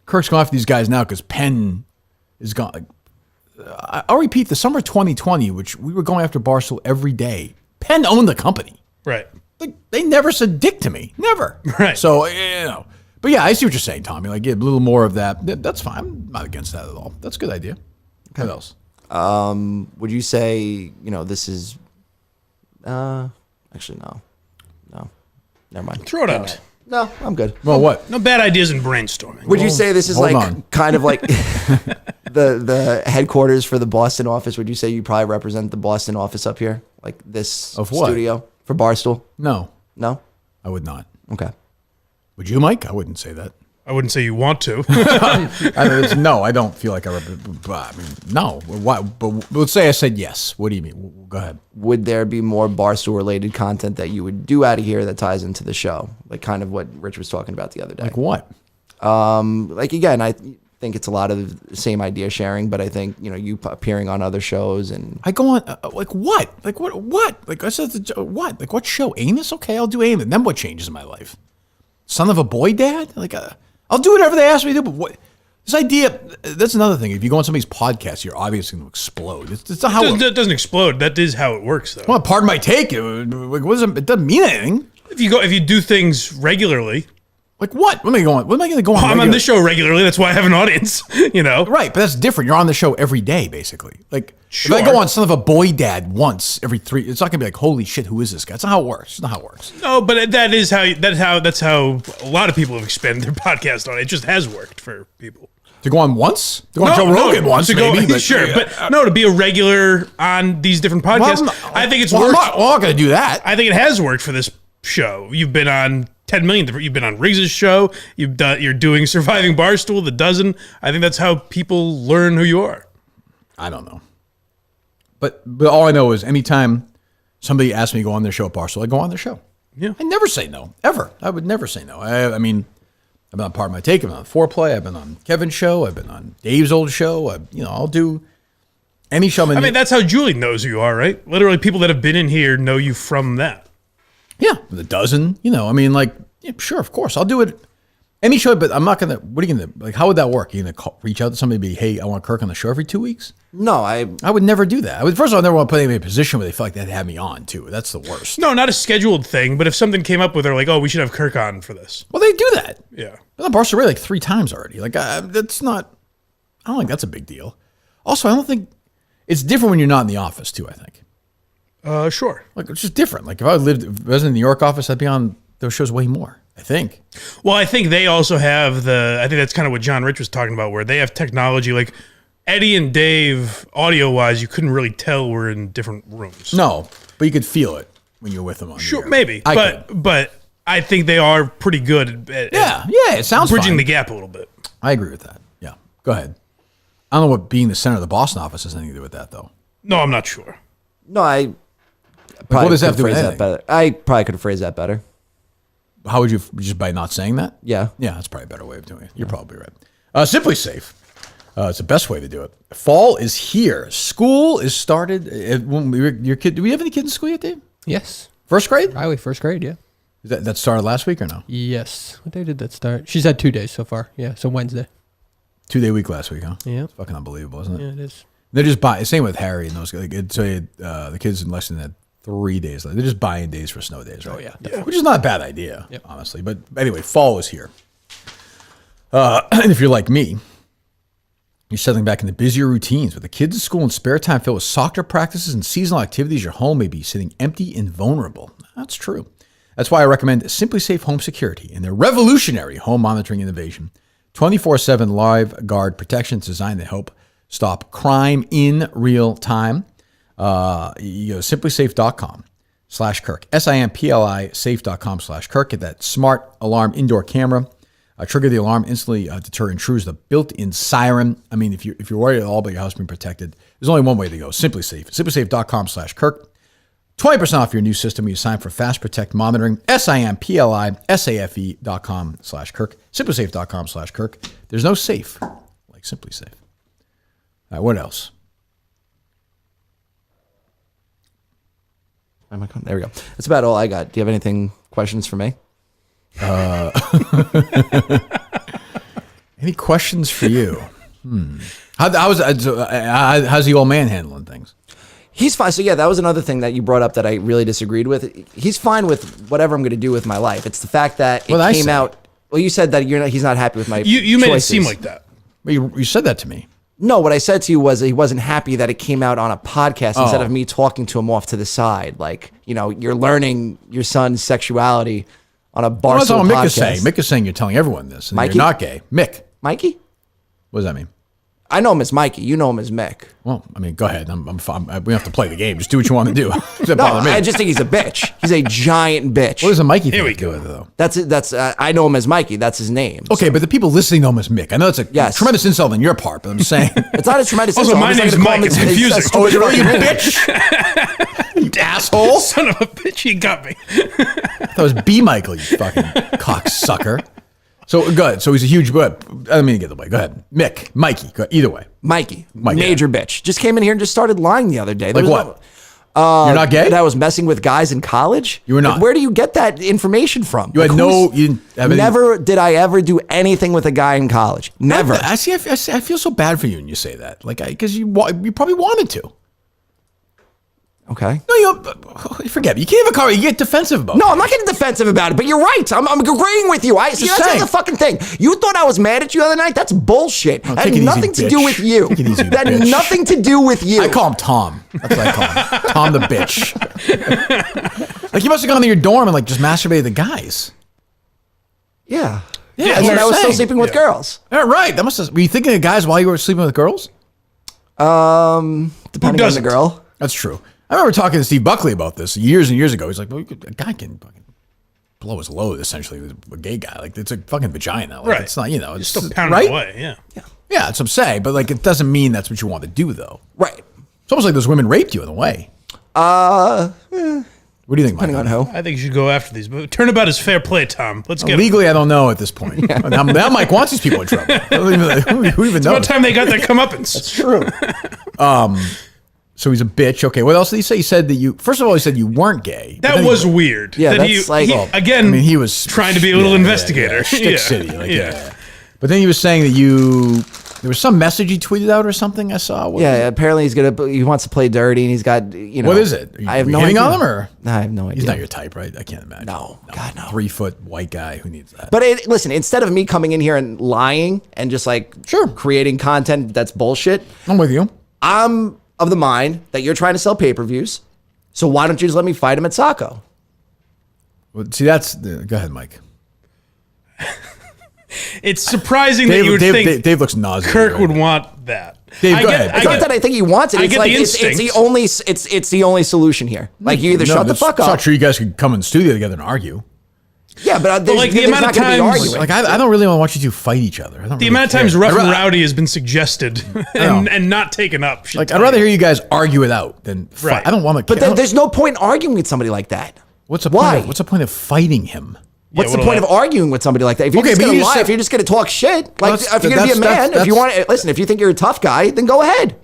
Speaker 1: Kirk's going after these guys now because Penn is gone. Like, I'll repeat, the summer of 2020, which we were going after Barstool every day. Penn owned the company.
Speaker 3: Right.
Speaker 1: Like they never said dick to me, never.
Speaker 3: Right.
Speaker 1: So but yeah, I see what you're saying, Tommy. Like, get a little more of that. That's fine. I'm not against that at all. That's a good idea. What else?
Speaker 4: Would you say this is? Actually, no, never mind.
Speaker 3: Throw it out.
Speaker 4: No, I'm good.
Speaker 1: Well, what?
Speaker 3: No bad ideas in brainstorming.
Speaker 4: Would you say this is
Speaker 1: hold
Speaker 4: like
Speaker 1: on.
Speaker 4: kind of like the headquarters for the Boston office? Would you say you probably represent the Boston office up here, like this
Speaker 1: Of what?
Speaker 4: studio for Barstool?
Speaker 1: No,
Speaker 4: No.
Speaker 1: I would not.
Speaker 4: Okay.
Speaker 1: Would you, Mike? I wouldn't say that.
Speaker 3: I wouldn't say you want to.
Speaker 1: No, I don't feel like I mean, no. Why? But let's say I said yes. What do you mean? Go ahead.
Speaker 4: Would there be more Barstool related content that you would do out of here that ties into the show, like kind of what Rich was talking about the other day?
Speaker 1: Like what?
Speaker 4: Like again, I think it's a lot of the same idea sharing, but I think you appearing on other shows and
Speaker 1: I go on like what? Like what? What? Like I said, what? Like what show? Amos? Okay, I'll do Amos. And then what changes in my life? Son of a boy, dad? Like I'll do whatever they ask me to do. But what? This idea. That's another thing. If you go on somebody's podcast, you're obviously going to explode. It's not how.
Speaker 3: It doesn't explode. That is how it works, though.
Speaker 1: Well, pardon my take. It doesn't mean anything.
Speaker 3: If you do things regularly,
Speaker 1: Like what? What am I going? What am I going to go on?
Speaker 3: I'm on
Speaker 1: regular-
Speaker 3: this show regularly. That's why I have an audience.
Speaker 1: Right, but that's different. You're on the show every day, basically. Like if I
Speaker 3: Sure.
Speaker 1: go on Son of a Boy Dad once every 3, it's not gonna be like, holy shit, who is this guy? That's not how it works. It's not how it works.
Speaker 3: No, but that's how a lot of people have expanded their podcast on. It just has worked for people.
Speaker 1: To go on once? To go on Joe Rogan once,
Speaker 3: to go,
Speaker 1: maybe. But,
Speaker 3: sure, but no, to be a regular on these different podcasts. I think it's
Speaker 1: I'm
Speaker 3: worked.
Speaker 1: not gonna do that.
Speaker 3: I think it has worked for this show. You've been on 10 million. You've been on Riggs' show. You're doing Surviving Barstool, The Dozen. I think that's how people learn who you are.
Speaker 1: I don't know. But all I know is anytime somebody asks me to go on their show at Barstool, I go on their show.
Speaker 3: Yeah.
Speaker 1: I never say no, ever. I would never say no. I mean, I've been on Part of My Take. I've been on Foreplay. I've been on Kevin's show. I've been on Dave's old show. I'll do any show.
Speaker 3: I mean, that's how Julie knows who you are, right? Literally, people that have been in here know you from that.
Speaker 1: Yeah, The Dozen. I mean, like, yeah, sure, of course, I'll do it. Any show, but I'm not gonna. What are you gonna like? How would that work? You gonna reach out to somebody, and be, hey, I want Kirk on the show every 2 weeks?
Speaker 4: no,
Speaker 1: I would never do that. First of all, I never want to put anybody in a position where they feel like they had to have me on too. That's the worst.
Speaker 3: No, not a scheduled thing, but if something came up with her, like, oh, we should have Kirk on for this.
Speaker 1: Well, they do that.
Speaker 3: Yeah.
Speaker 1: But on Barstool Radio like 3 times already. Like that's not. I don't think that's a big deal. Also, I don't think it's different when you're not in the office too. I think.
Speaker 3: Sure.
Speaker 1: Like it's just different. Like if I was in the New York office, I'd be on those shows way more. I think.
Speaker 3: Well, I think they also have I think that's kind of what John Rich was talking about, where they have technology. Like Eddie and Dave, audio-wise, you couldn't really tell we're in different rooms.
Speaker 1: No, but you could feel it when you're with them on the
Speaker 3: Sure,
Speaker 1: air.
Speaker 3: maybe. But I think they are pretty good at
Speaker 1: Yeah, it sounds
Speaker 3: bridging
Speaker 1: fine.
Speaker 3: the gap a little bit.
Speaker 1: I agree with that. Yeah, go ahead. I don't know what being the center of the Boston office has anything to do with that, though.
Speaker 3: No, I'm not sure.
Speaker 4: no, I
Speaker 1: what
Speaker 4: probably
Speaker 1: does that
Speaker 4: could
Speaker 1: have to do with
Speaker 4: phrase that
Speaker 1: anything?
Speaker 4: better. I probably could have phrased that better.
Speaker 1: How would you just by not saying that?
Speaker 4: Yeah.
Speaker 1: Yeah, that's probably a better way of doing it. You're probably right. SimpliSafe. It's the best way to do it. Fall is here. School is started. Your kid? Do we have any kids in school yet, Dave?
Speaker 2: Yes.
Speaker 1: First grade?
Speaker 2: Riley, first grade, yeah.
Speaker 1: That started last week or no?
Speaker 2: Yes. What day did that start? She's had 2 days so far. Yeah, so Wednesday.
Speaker 1: 2-day week last week, huh?
Speaker 2: Yeah.
Speaker 1: It's fucking unbelievable, isn't it?
Speaker 2: Yeah, it is.
Speaker 1: They're just buying. Same with Harry and those guys. So the kids in Lexington had 3 days. They're just buying days for snow days, right?
Speaker 2: Oh, yeah.
Speaker 1: Which is not a bad idea,
Speaker 2: Yep.
Speaker 1: honestly. But anyway, fall is here. And if you're like me, you're settling back into busier routines with the kids at school and spare time filled with soccer practices and seasonal activities. Your home may be sitting empty and vulnerable. That's true. That's why I recommend SimpliSafe Home Security and their revolutionary home monitoring innovation. 24/7 live guard protection designed to help stop crime in real time. You go to SimpliSafe.com/Kirk. SIMPLI safe.com/Kirk. Get that smart alarm indoor camera. Trigger the alarm, instantly deter intruders. The built-in siren. I mean, if you're worried at all about your house being protected, there's only one way to go. SimpliSafe. SimpliSafe.com/Kirk. 20% off your new system when you sign for Fast Protect monitoring. SIMPLI SAFE.com/Kirk. SimpliSafe.com/Kirk. There's no safe like SimpliSafe. All right, what else?
Speaker 4: There we go. That's about all I got. Do you have anything, questions for me?
Speaker 1: Any questions for you? How's the old man handling things?
Speaker 4: He's fine. So yeah, that was another thing that you brought up that I really disagreed with. He's fine with whatever I'm going to do with my life. It's the fact that it came out. Well, you said that he's not happy with my
Speaker 3: You made it
Speaker 4: choices.
Speaker 3: seem like that.
Speaker 1: Well, you said that to me.
Speaker 4: No, what I said to you was he wasn't happy that it came out on a podcast instead of me talking to him off to the side. Like, you're learning your son's sexuality on a
Speaker 1: Well, that's
Speaker 4: Barstool
Speaker 1: all Mick
Speaker 4: podcast.
Speaker 1: is saying. Mick is saying you're telling everyone this, and
Speaker 4: Mikey?
Speaker 1: you're not gay. Mick,
Speaker 4: Mikey?
Speaker 1: what does that mean?
Speaker 4: I know him as Mikey. You know him as Mick.
Speaker 1: Well, I mean, go ahead. I'm fine. We don't have to play the game. Just do what you want to do. Doesn't
Speaker 4: No,
Speaker 1: bother me.
Speaker 4: I just think he's a bitch. He's a giant bitch.
Speaker 1: What does a Mikey
Speaker 3: Here
Speaker 1: thing
Speaker 3: we
Speaker 1: to do
Speaker 3: go.
Speaker 1: with it, though?
Speaker 4: That's it. I know him as Mikey. That's his name.
Speaker 1: Okay, but the people listening know him as Mick. I know it's a
Speaker 4: Yes.
Speaker 1: tremendous insult on your part, but I'm just saying.
Speaker 4: It's not a tremendous
Speaker 3: Also,
Speaker 4: insult.
Speaker 3: my
Speaker 4: I'm just
Speaker 3: name's
Speaker 4: gonna call him
Speaker 3: Mike. It's
Speaker 4: his-
Speaker 3: confusing.
Speaker 4: his
Speaker 1: Oh, is it really, you
Speaker 4: fucking
Speaker 1: bitch? You asshole.
Speaker 3: Son of a bitch, you got me.
Speaker 1: That was B. Michael, you fucking cocksucker. So, go ahead. So he's a huge, but I didn't mean to get the way. Go ahead. Mick, Mikey, either way.
Speaker 4: Mikey,
Speaker 1: Mikey.
Speaker 4: major bitch. Just came in here and just started lying the other day. There
Speaker 1: Like
Speaker 4: was
Speaker 1: what? You're not gay?
Speaker 4: That I was messing with guys in college.
Speaker 1: You were not.
Speaker 4: Like, where do you get that information from?
Speaker 1: You had
Speaker 4: Like,
Speaker 1: no, you didn't have any.
Speaker 4: Never did I ever do anything with a guy in college. Never.
Speaker 1: I see. I feel so bad for you when you say that. Like, because you probably wanted to.
Speaker 4: Okay.
Speaker 1: No, you forget it. You can't have a car. You get defensive about it.
Speaker 4: No, I'm not getting defensive about it, but you're right. I'm agreeing with you. See, that's
Speaker 1: saying.
Speaker 4: the fucking thing. You thought I was mad at you the other night? That's bullshit. That
Speaker 1: take it
Speaker 4: had
Speaker 1: easy,
Speaker 4: nothing to
Speaker 1: bitch.
Speaker 4: do with you.
Speaker 1: Take it easy,
Speaker 4: That had
Speaker 1: bitch.
Speaker 4: nothing to do with you.
Speaker 1: I call him Tom. That's what I call him. Tom the bitch. Like, you must have gone to your dorm and, like, just masturbated the guys.
Speaker 4: Yeah.
Speaker 1: Yeah,
Speaker 4: And then
Speaker 1: that's
Speaker 4: I
Speaker 1: what
Speaker 4: was
Speaker 1: I'm
Speaker 4: still
Speaker 1: saying.
Speaker 4: sleeping with girls.
Speaker 1: All right. Were you thinking of guys while you were sleeping with girls?
Speaker 4: Depending on the
Speaker 3: doesn't?
Speaker 4: girl.
Speaker 1: That's true. I remember talking to Steve Buckley about this years and years ago. He's like, well, a guy can fucking blow his load, essentially, with a gay guy. Like, it's a fucking vagina. Like,
Speaker 3: Right.
Speaker 1: It's not, it's
Speaker 3: Still pounding
Speaker 1: right?
Speaker 3: away, yeah.
Speaker 1: Yeah, that's what I'm saying. But, like, it doesn't mean that's what you want to do, though.
Speaker 4: Right.
Speaker 1: It's almost like those women raped you in a way. What do you think, Mike?
Speaker 4: Depending on who.
Speaker 3: I think you should go after these. But turnabout is fair play, Tom. Let's get
Speaker 1: Legally, I don't know at this point. Now Mike wants these people in trouble. Who even
Speaker 3: About
Speaker 1: knows?
Speaker 3: time they got their comeuppance.
Speaker 1: True. So he's a bitch. Okay, what else did he say? He said that first of all, he said you weren't gay. But
Speaker 3: That
Speaker 1: then
Speaker 3: was weird.
Speaker 4: Yeah,
Speaker 3: that
Speaker 4: that's like- Well,
Speaker 3: again,
Speaker 1: I mean, he was
Speaker 3: trying to be a little investigator.
Speaker 1: Stick City. Like, yeah. But then he was saying that there was some message he tweeted out or something I saw. What was
Speaker 4: Yeah,
Speaker 1: it?
Speaker 4: apparently he wants to play dirty and he's got,
Speaker 1: What is it? Are you,
Speaker 4: I have
Speaker 1: were you
Speaker 4: no
Speaker 1: hitting
Speaker 4: idea.
Speaker 1: on him or?
Speaker 4: No, I have no idea.
Speaker 1: He's not your type, right? I can't imagine.
Speaker 4: No. God, no.
Speaker 1: 3-foot white guy who needs that.
Speaker 4: But listen, instead of me coming in here and lying and just like
Speaker 1: Sure.
Speaker 4: creating content that's bullshit,
Speaker 1: I'm with you.
Speaker 4: I'm of the mind that you're trying to sell pay-per-views. So why don't you just let me fight him at Sacco?
Speaker 1: Well, see, go ahead, Mike.
Speaker 3: It's surprising that you would think
Speaker 1: Dave looks nauseous.
Speaker 3: Kirk would want that.
Speaker 1: Dave, go ahead.
Speaker 4: It's not that I think he wants it.
Speaker 3: I
Speaker 4: It's
Speaker 3: get
Speaker 4: like
Speaker 3: the
Speaker 4: it's the
Speaker 3: instinct.
Speaker 4: only it's the only solution here. Like you either shut the fuck
Speaker 1: It's
Speaker 4: up.
Speaker 1: not true. You guys could come in studio together and argue.
Speaker 4: Yeah, but there's,
Speaker 3: like, the
Speaker 4: there's
Speaker 3: amount
Speaker 4: not
Speaker 3: of
Speaker 4: going to be
Speaker 3: times-
Speaker 4: arguing.
Speaker 1: Like I don't really want to watch you two fight each other. I don't
Speaker 3: The
Speaker 1: really
Speaker 3: amount of times
Speaker 1: care.
Speaker 3: Rough
Speaker 1: I'd
Speaker 3: and
Speaker 1: ra-
Speaker 3: Rowdy has been suggested and not taken up.
Speaker 1: Like I'd rather hear you guys argue it out than fight.
Speaker 3: Right.
Speaker 1: I don't want to.
Speaker 4: But there's no point arguing with somebody like that.
Speaker 1: What's the
Speaker 4: Why?
Speaker 1: point? What's the point of fighting him?
Speaker 4: What's the
Speaker 3: what'll
Speaker 4: point of
Speaker 3: happen?
Speaker 4: arguing with somebody like that? If you're
Speaker 1: Okay,
Speaker 4: just
Speaker 1: but
Speaker 4: gonna
Speaker 1: you just
Speaker 4: lie,
Speaker 1: said-
Speaker 4: if you're just gonna talk shit,
Speaker 1: Well,
Speaker 4: like
Speaker 1: that's-
Speaker 4: if you're gonna be a
Speaker 1: that's-
Speaker 4: man, if you
Speaker 1: that's-
Speaker 4: want to listen, if you think you're a tough guy, then go ahead.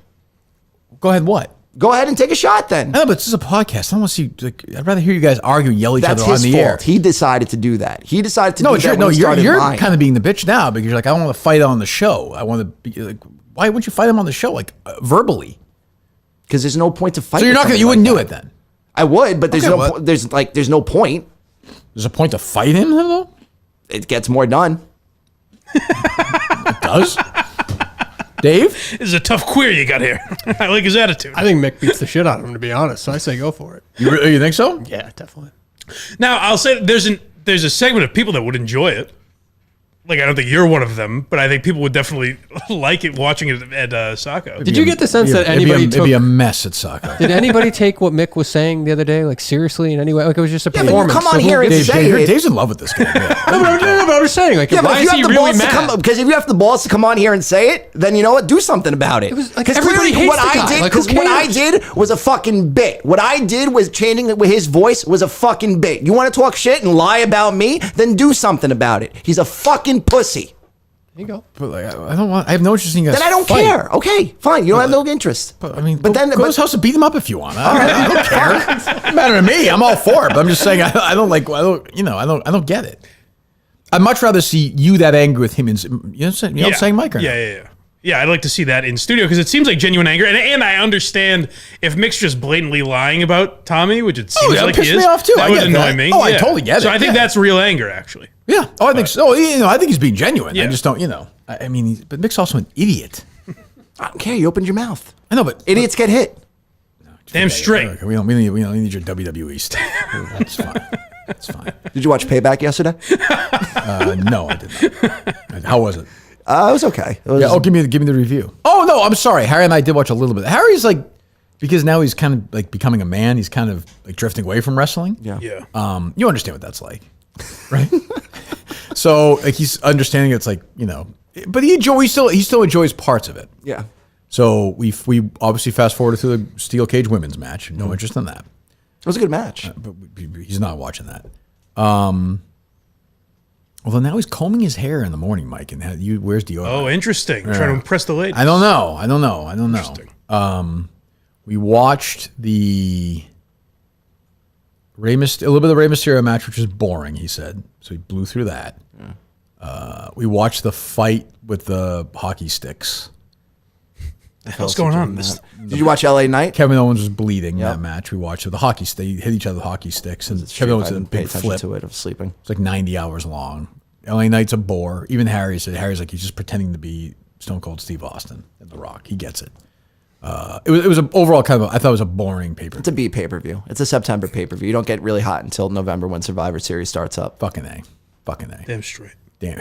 Speaker 1: Go ahead. What?
Speaker 4: Go ahead and take a shot then.
Speaker 1: I know, but this is a podcast. I don't want to see. Like, I'd rather hear you guys argue, and yell at each
Speaker 4: That's
Speaker 1: other on
Speaker 4: his
Speaker 1: the
Speaker 4: fault.
Speaker 1: air.
Speaker 4: He decided to do that. He decided to
Speaker 1: No,
Speaker 4: do that
Speaker 1: no,
Speaker 4: when he
Speaker 1: you're
Speaker 4: started lying.
Speaker 1: kind of being the bitch now because you're like, I don't want to fight on the show. I want to be like, why wouldn't you fight him on the show, like verbally?
Speaker 4: Because there's no point to fight.
Speaker 1: So you're
Speaker 4: with
Speaker 1: not gonna,
Speaker 4: somebody
Speaker 1: you wouldn't
Speaker 4: like
Speaker 1: do
Speaker 4: that.
Speaker 1: it then.
Speaker 4: I would, but there's
Speaker 1: Okay,
Speaker 4: no
Speaker 1: well-
Speaker 4: there's no point.
Speaker 1: There's a point to fight him though.
Speaker 4: It gets more done.
Speaker 1: It does. Dave,
Speaker 3: This is a tough queer you got here. I like his attitude.
Speaker 2: I think Mick beats the shit out of him, to be honest. So I say go for it.
Speaker 1: you think so?
Speaker 2: Yeah, definitely.
Speaker 3: Now I'll say there's a segment of people that would enjoy it. Like I don't think you're one of them, but I think people would definitely like it watching it at Saco.
Speaker 2: Did you get the sense that
Speaker 1: It'd be
Speaker 2: anybody
Speaker 1: it'd be a
Speaker 2: took?
Speaker 1: mess at soccer.
Speaker 2: Did anybody take what Mick was saying the other day, like seriously in any way? Like it was just a
Speaker 4: but you
Speaker 2: performance.
Speaker 4: come on
Speaker 2: So who
Speaker 4: here and
Speaker 2: gives-
Speaker 4: say it.
Speaker 1: Dave's in love with this guy. Yeah.
Speaker 2: No, but I'm just saying, like,
Speaker 4: Yeah, but
Speaker 2: why
Speaker 4: if
Speaker 2: is
Speaker 4: you
Speaker 2: he
Speaker 4: have the
Speaker 2: really
Speaker 4: balls to
Speaker 2: mad?
Speaker 4: come, because if you have the balls to come on here and say it, then you know what? Do something about it.
Speaker 2: It was like,
Speaker 4: Because
Speaker 2: everybody
Speaker 4: clearly
Speaker 2: hates
Speaker 4: what
Speaker 2: the
Speaker 4: I
Speaker 2: guy.
Speaker 4: did,
Speaker 2: Like, who
Speaker 4: because what I
Speaker 2: cares?
Speaker 4: did was a fucking bit. What I did was changing it with his voice was a fucking bit. You want to talk shit and lie about me? Then do something about it. He's a fucking pussy.
Speaker 2: There you go.
Speaker 1: But like, I don't want. I have no interest in you guys.
Speaker 4: Then I don't
Speaker 1: fight.
Speaker 4: care. Okay, fine. You don't have no interest.
Speaker 1: But I mean,
Speaker 4: But
Speaker 1: go,
Speaker 4: then-
Speaker 1: go
Speaker 4: but-
Speaker 1: to his house and beat him up if you want. I don't care. Doesn't matter to me. I'm all for it. But I'm just saying, I don't like. I don't. You know, I don't get it. I'd much rather see you that angry with him. You know what I'm saying? You know what I'm saying, Mike? Or
Speaker 3: Yeah,
Speaker 1: no?
Speaker 3: yeah, yeah. Yeah, I'd like to see that in studio because it seems like genuine anger, and I understand if Mick's just blatantly lying about Tommy, which it seems
Speaker 1: that
Speaker 3: like
Speaker 1: pissed
Speaker 3: he is.
Speaker 1: me off, too.
Speaker 3: That
Speaker 1: I
Speaker 3: would
Speaker 1: get
Speaker 3: annoy
Speaker 1: that.
Speaker 3: me.
Speaker 1: Oh, I totally get
Speaker 3: So
Speaker 1: it,
Speaker 3: I think
Speaker 1: yeah.
Speaker 3: that's real anger, actually.
Speaker 1: Yeah. Oh, I think so. You know, I think he's being genuine. I
Speaker 3: Yeah.
Speaker 1: just don't. You know. I mean, but Mick's also an idiot.
Speaker 4: I don't care. You opened your mouth.
Speaker 1: I know, but
Speaker 4: Idiots get hit.
Speaker 3: Damn straight.
Speaker 1: Okay, we don't need your WWE stuff. That's fine. That's fine.
Speaker 4: Did you watch Payback yesterday?
Speaker 1: No, I did not. How was it?
Speaker 4: It was okay. It was,
Speaker 1: Yeah. Oh, give me the review. Oh no, I'm sorry. Harry and I did watch a little bit. Harry's like, because now he's kind of like becoming a man. He's kind of like drifting away from wrestling.
Speaker 4: yeah.
Speaker 3: Yeah.
Speaker 1: You understand what that's like, right? So like he's understanding it's like, you know, but he still enjoys parts of it.
Speaker 4: Yeah.
Speaker 1: So we obviously fast forwarded to the steel cage women's match. No interest in that.
Speaker 4: It was a good match.
Speaker 1: But he's not watching that. Although now he's combing his hair in the morning, Mike, and wears deodorant.
Speaker 3: Oh, interesting. Trying to impress the ladies.
Speaker 1: I don't know.
Speaker 3: Interesting.
Speaker 1: We watched a little bit of the Rey Mysterio match, which was boring, he said. So he blew through that. We watched the fight with the hockey sticks.
Speaker 3: What's going on?
Speaker 4: Did you watch LA Knight?
Speaker 1: Kevin Owens was bleeding in
Speaker 4: Yep.
Speaker 1: that match. We watched the hockey stick. They hit each other with hockey sticks, and
Speaker 4: Kevin
Speaker 1: Kevin Owens
Speaker 4: I
Speaker 1: did a
Speaker 4: didn't pay
Speaker 1: big
Speaker 4: attention
Speaker 1: flip.
Speaker 4: to it. I was sleeping.
Speaker 1: It's like 90 hours long. LA Knight's a bore. Even Harry said, Harry's like, he's just pretending to be Stone Cold Steve Austin at The Rock. He gets it. It was an overall kind of, I thought it was a boring paper.
Speaker 4: It's a B pay-per-view. It's a September pay-per-view. You don't get really hot until November when Survivor Series starts up.
Speaker 1: Fucking A.
Speaker 3: Damn straight.
Speaker 1: Damn.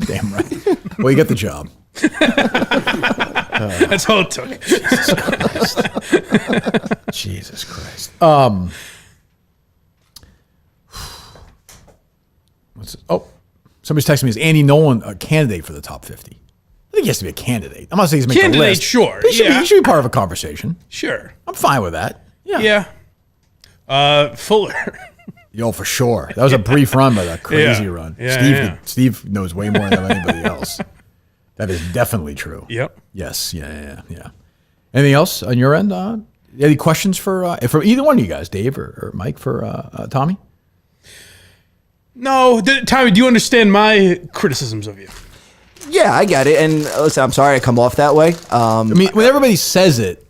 Speaker 1: Damn right. Well, you got the job.
Speaker 3: That's all it took.
Speaker 1: Jesus Christ. What's it? Oh, somebody's texting me. Is Andy Nolan a candidate for the top 50? I think he has to be a candidate. I'm not saying he's making the
Speaker 3: Candidate,
Speaker 1: list.
Speaker 3: sure,
Speaker 1: But
Speaker 3: yeah.
Speaker 1: he should be part of a conversation.
Speaker 3: Sure.
Speaker 1: I'm fine with that. Yeah.
Speaker 3: Yeah. Fuller.
Speaker 1: Yo, for sure. That was a brief run, but a crazy
Speaker 3: Yeah.
Speaker 1: run.
Speaker 3: Yeah,
Speaker 1: Steve knows way more than anybody else. That is definitely true.
Speaker 3: Yep.
Speaker 1: Yes. Yeah. Anything else on your end? Any questions for either one of you guys, Dave or Mike, for Tommy?
Speaker 3: No, Tommy, do you understand my criticisms of you?
Speaker 4: Yeah, I get it. And listen, I'm sorry I come off that way.
Speaker 1: I mean, when everybody says it,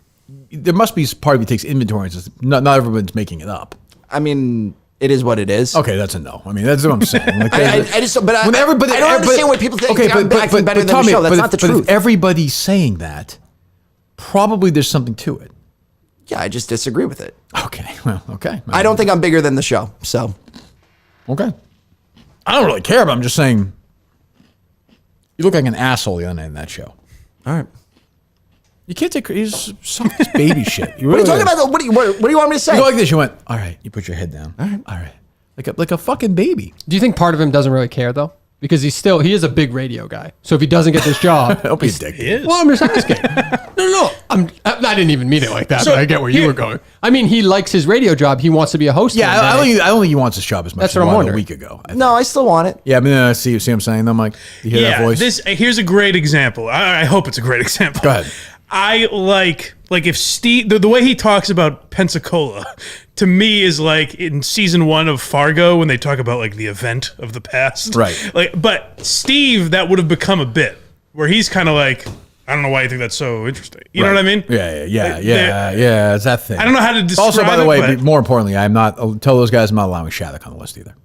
Speaker 1: there must be part of you takes inventory and says, not everyone's making it up.
Speaker 4: I mean, it is what it is.
Speaker 1: Okay, that's a no. I mean, that's what I'm saying. Like,
Speaker 4: I just, but I don't understand
Speaker 1: but-
Speaker 4: why people think
Speaker 1: okay,
Speaker 4: I'm acting better than
Speaker 1: Tommy,
Speaker 4: the show. That's not the
Speaker 1: but
Speaker 4: truth.
Speaker 1: if everybody's saying that, probably there's something to it.
Speaker 4: Yeah, I just disagree with it.
Speaker 1: Okay, well, okay.
Speaker 4: I don't think I'm bigger than the show. So
Speaker 1: Okay. I don't really care, but I'm just saying, you look like an asshole the other night in that show.
Speaker 4: all right.
Speaker 1: You can't take some of this baby shit.
Speaker 4: What are you talking about? What do you want me to say?
Speaker 1: You go like this. You went, all right. You put your head down. All right. Like a fucking baby.
Speaker 2: Do you think part of him doesn't really care though? because he is a big radio guy. So if he doesn't get this job,
Speaker 1: Don't be a dick.
Speaker 3: He is.
Speaker 2: well, I'm just asking. No, I didn't even mean it like that.
Speaker 3: So,
Speaker 2: but I get where you
Speaker 3: here-
Speaker 2: were going. I mean, he likes his radio job. He wants to be a host.
Speaker 1: Yeah,
Speaker 2: one
Speaker 1: I
Speaker 2: day.
Speaker 1: don't think he wants this job as much
Speaker 2: That's
Speaker 1: as he
Speaker 2: what I'm
Speaker 1: wanted a
Speaker 2: wondering.
Speaker 1: week ago. I think.
Speaker 4: No, I still want it.
Speaker 1: Yeah, I mean, see what I'm saying, though, Mike? You hear that voice?
Speaker 3: Here's a great example. I hope it's a great example.
Speaker 1: Go ahead.
Speaker 3: I like if Steve the way he talks about Pensacola to me is like in season 1 of Fargo when they talk about like the event of the past.
Speaker 1: Right.
Speaker 3: Like, but Steve, that would have become a bit where he's kind of like, I don't know why you think that's so interesting. You know what I mean?
Speaker 1: Yeah. It's that thing.
Speaker 3: I don't know how to describe
Speaker 1: Also, by the
Speaker 3: it,
Speaker 1: way,
Speaker 3: but-
Speaker 1: more importantly, I'll tell those guys I'm not allowing Shattuck on the list either.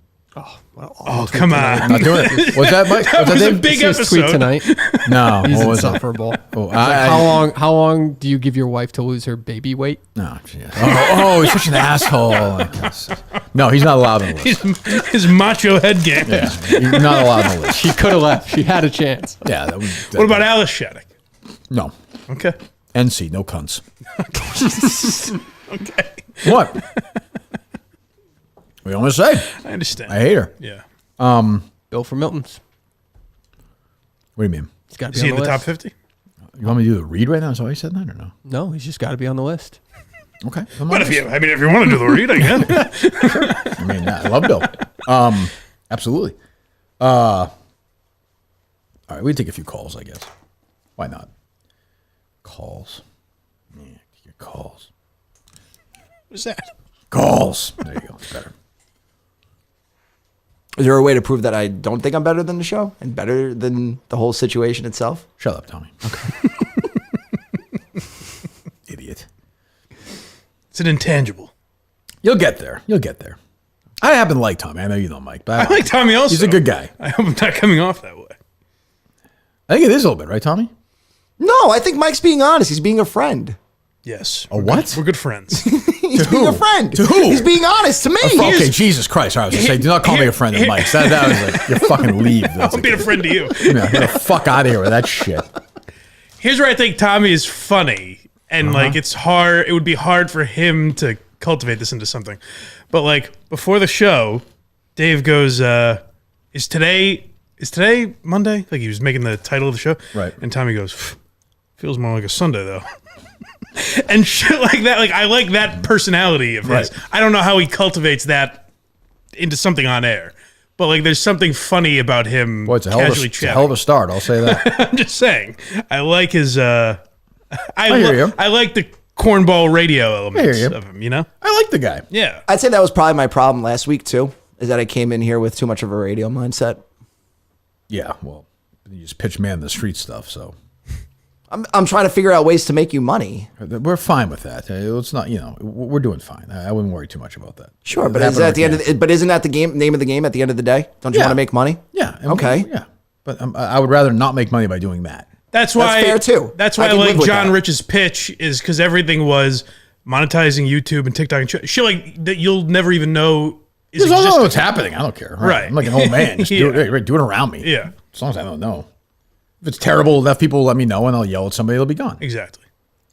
Speaker 3: Oh, come on.
Speaker 1: I'm not doing it. What's that, Mike?
Speaker 3: That
Speaker 1: What's
Speaker 3: was
Speaker 1: that,
Speaker 3: a
Speaker 1: Dave?
Speaker 3: big
Speaker 2: His tweet
Speaker 3: episode.
Speaker 2: tonight.
Speaker 1: No,
Speaker 2: He's
Speaker 1: what was it?
Speaker 2: insufferable.
Speaker 1: Oh,
Speaker 2: Like, how long do you give your wife to lose her baby weight?
Speaker 1: No, yeah. He's such an asshole. No, he's not allowed on the list.
Speaker 3: His macho head game.
Speaker 1: Yeah, he's not allowed on the list.
Speaker 2: She could have left. She had a chance.
Speaker 1: Yeah.
Speaker 3: What about Alice Shattuck?
Speaker 1: No.
Speaker 3: Okay.
Speaker 1: NC, no cunts.
Speaker 3: Okay.
Speaker 1: What? What do you want to say?
Speaker 3: I understand.
Speaker 1: I hate her.
Speaker 3: Yeah.
Speaker 2: Bill for Miltons.
Speaker 1: What do you mean?
Speaker 2: He's got to
Speaker 3: Is
Speaker 2: be
Speaker 3: he
Speaker 2: on
Speaker 3: in
Speaker 2: the
Speaker 3: the
Speaker 2: list.
Speaker 3: top 50?
Speaker 1: You want me to do the read right now? Is that why you said that or no?
Speaker 2: No, he's just got to be on the list.
Speaker 1: Okay.
Speaker 3: But if you want to do the read, I can.
Speaker 1: I mean, I love Bill. Absolutely. All right, we take a few calls, I guess. Why not? Calls. Yeah, your calls.
Speaker 3: What's that?
Speaker 1: Calls. There you go. It's better.
Speaker 4: Is there a way to prove that I don't think I'm better than the show and better than the whole situation itself?
Speaker 1: Shut up, Tommy. Okay. Idiot.
Speaker 3: It's an intangible.
Speaker 1: You'll get there. You'll get there. I happen to like Tommy. I know you don't, Mike, but
Speaker 3: I like Tommy also.
Speaker 1: He's a good guy.
Speaker 3: I hope I'm not coming off that way.
Speaker 1: I think it is a little bit, right, Tommy?
Speaker 4: No, I think Mike's being honest. He's being a friend.
Speaker 3: Yes.
Speaker 1: A what?
Speaker 3: We're good friends.
Speaker 4: He's being a friend.
Speaker 1: To who?
Speaker 4: He's being honest to me.
Speaker 1: Okay, Jesus Christ. All right, I was going to say, do not call me a friend of Mike's. That was like, you fucking leave. That's
Speaker 3: I'm being a friend to you.
Speaker 1: Yeah, get the fuck out of here with that shit.
Speaker 3: Here's where I think Tommy is funny, and like it's hard. It would be hard for him to cultivate this into something. But like before the show, Dave goes, "Is today Monday?" Like he was making the title of the show,
Speaker 1: Right.
Speaker 3: And Tommy goes, "Feels more like a Sunday though." And shit like that. Like I like that personality of his.
Speaker 1: Right.
Speaker 3: I don't know how he cultivates that into something on air. But like, there's something funny about him.
Speaker 1: Boy, it's a
Speaker 3: casually
Speaker 1: hell of a start. I'll say that.
Speaker 3: I'm just saying. I like his. I
Speaker 1: hear you.
Speaker 3: I like the cornball radio elements
Speaker 1: hear you.
Speaker 3: of him. You know.
Speaker 1: I like the guy.
Speaker 3: Yeah.
Speaker 4: I'd say that was probably my problem last week too, is that I came in here with too much of a radio mindset.
Speaker 1: Yeah, well, you just pitch man the street stuff, so
Speaker 4: I'm trying to figure out ways to make you money.
Speaker 1: we're fine with that. It's not, we're doing fine. I wouldn't worry too much about that.
Speaker 4: Sure, but
Speaker 1: It
Speaker 4: is that at the end
Speaker 1: happened
Speaker 4: of the, but isn't that the name of the game at the end of the day? Don't you
Speaker 1: Yeah.
Speaker 4: want to make money?
Speaker 1: Yeah.
Speaker 4: Okay.
Speaker 1: Yeah. But I would rather not make money by doing that.
Speaker 3: That's why.
Speaker 4: fair, too.
Speaker 3: That's
Speaker 4: I
Speaker 3: why I,
Speaker 4: can live
Speaker 3: like
Speaker 4: with
Speaker 3: John
Speaker 4: that.
Speaker 3: Rich's pitch is because everything was monetizing YouTube and TikTok and shit like that. You'll never even know. Is
Speaker 1: As long as I know
Speaker 3: existing.
Speaker 1: what's happening, I don't care.
Speaker 3: Right.
Speaker 1: I'm like an old man. Just
Speaker 3: Yeah.
Speaker 1: do it around me.
Speaker 3: Yeah.
Speaker 1: As long as I don't know. If it's terrible, enough people let me know and I'll yell at somebody, it'll be gone.
Speaker 3: Exactly.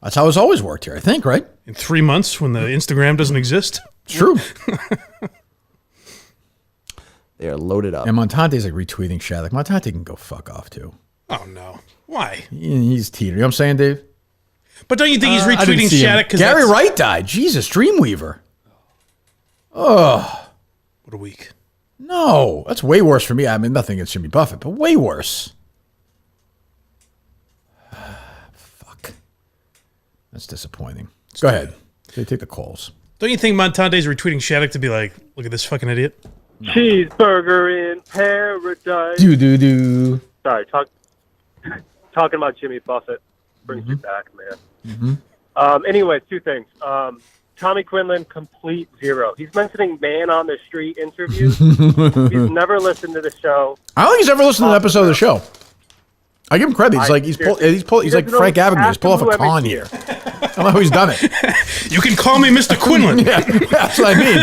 Speaker 1: That's how it's always worked here, I think, right?
Speaker 3: In 3 months, when the Instagram doesn't exist.
Speaker 1: It's true.
Speaker 4: They are loaded up.
Speaker 1: And Montante's like retweeting Shattuck. Montante can go fuck off too.
Speaker 3: Oh no! Why?
Speaker 1: He's teetering. You know what I'm saying, Dave?
Speaker 3: But don't you think he's
Speaker 2: I didn't
Speaker 3: retweeting
Speaker 2: see him.
Speaker 3: Shattuck?
Speaker 1: Gary Wright died. Jesus, Dreamweaver. Oh,
Speaker 3: What a week.
Speaker 1: no. That's way worse for me. I mean, nothing against Jimmy Buffett, but way worse. Fuck. That's disappointing. Go ahead. Take the calls.
Speaker 3: Don't you think Montante's retweeting Shattuck to be like, look at this fucking idiot?
Speaker 5: Cheeseburger in paradise.
Speaker 1: Do.
Speaker 5: Sorry, talking about Jimmy Buffett brings you back, man. Anyway, two things. Tommy Quinlan, complete zero. He's mentioning man on the street interviews. He's never listened to the show.
Speaker 1: I don't think he's ever listened to an episode of the show. I give him credit. He's like he's like Frank Abagnale. He's pull off a con here. I don't know how he's done it.
Speaker 3: You can call me Mr. Quinlan.
Speaker 1: Yeah, that's what I mean.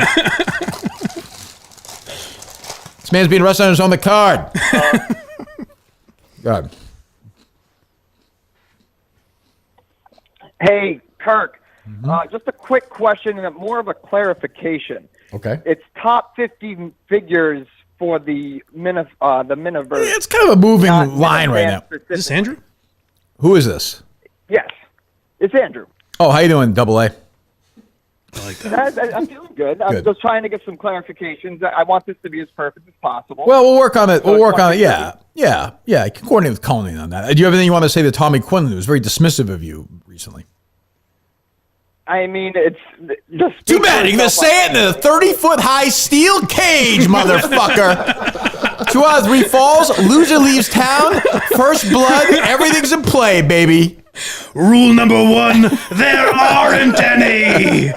Speaker 1: This man's being arrested on his own card. God.
Speaker 8: Hey, Kirk, just a quick question and more of a clarification.
Speaker 1: Okay.
Speaker 8: It's top 50 figures for the Miniverse.
Speaker 1: It's kind of a moving
Speaker 8: not
Speaker 1: line right now.
Speaker 8: Minifans
Speaker 3: Is this Andrew?
Speaker 1: Who is this?
Speaker 8: Yes, it's Andrew.
Speaker 1: Oh, how you doing, Double A?
Speaker 3: I like that.
Speaker 8: I'm doing good. I'm
Speaker 1: Good.
Speaker 8: just trying to get some clarifications. I want this to be as perfect as possible.
Speaker 1: Well, we'll work on it. We'll
Speaker 8: So
Speaker 1: work on it.
Speaker 8: 2030.
Speaker 1: Yeah. You can coordinate with Cullinane on that. Do you have anything you want to say to Tommy Quinlan, who was very dismissive of you recently?
Speaker 8: I mean, it's just
Speaker 1: Too bad. You're going to say it in a 30-foot high steel cage, motherfucker. 2 out of 3 falls. Loser leaves town. First blood. Everything's in play, baby.
Speaker 3: Rule number 1, there aren't any.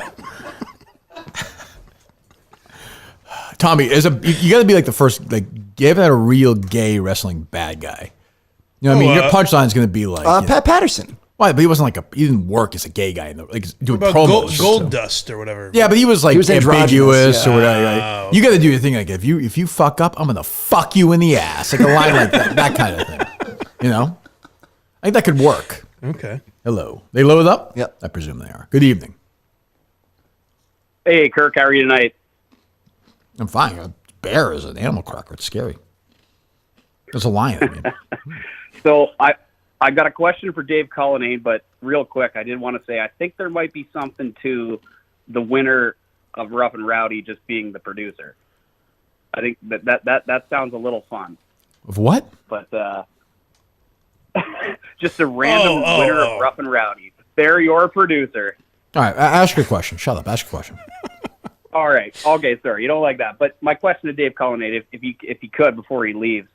Speaker 1: Tommy, you got to be like the first, like, you haven't had a real gay wrestling bad guy. You know what I mean? Your punchline is going to be like,
Speaker 4: Pat Patterson.
Speaker 1: why? But he wasn't like he didn't work as a gay guy in the, like doing
Speaker 3: About
Speaker 1: promos.
Speaker 3: gold dust or whatever.
Speaker 1: Yeah, but he was like
Speaker 4: He was
Speaker 1: ambiguous
Speaker 4: androgynous,
Speaker 1: or whatever. Right? You got to do your thing. Like if you fuck up, I'm gonna fuck you in the ass. Like a line like that kind of thing. You know, I think that could work.
Speaker 3: Okay.
Speaker 1: Hello, they load up.
Speaker 4: Yep.
Speaker 1: I presume they are. Good evening.
Speaker 9: Hey, Kirk, how are you tonight?
Speaker 1: I'm fine. A bear is an animal cracker. It's scary. There's a lion. I mean.
Speaker 9: So I got a question for Dave Cullinane, but real quick, I did want to say I think there might be something to the winner of Rough and Rowdy just being the producer. I think that sounds a little fun,
Speaker 1: Of what?
Speaker 9: but just a random winner of Rough and Rowdy. They're your producer.
Speaker 1: All right, ask your question. Shut up. Ask your question.
Speaker 9: All right. Okay, sorry. You don't like that. But my question to Dave Cullinane, if he could before he leaves,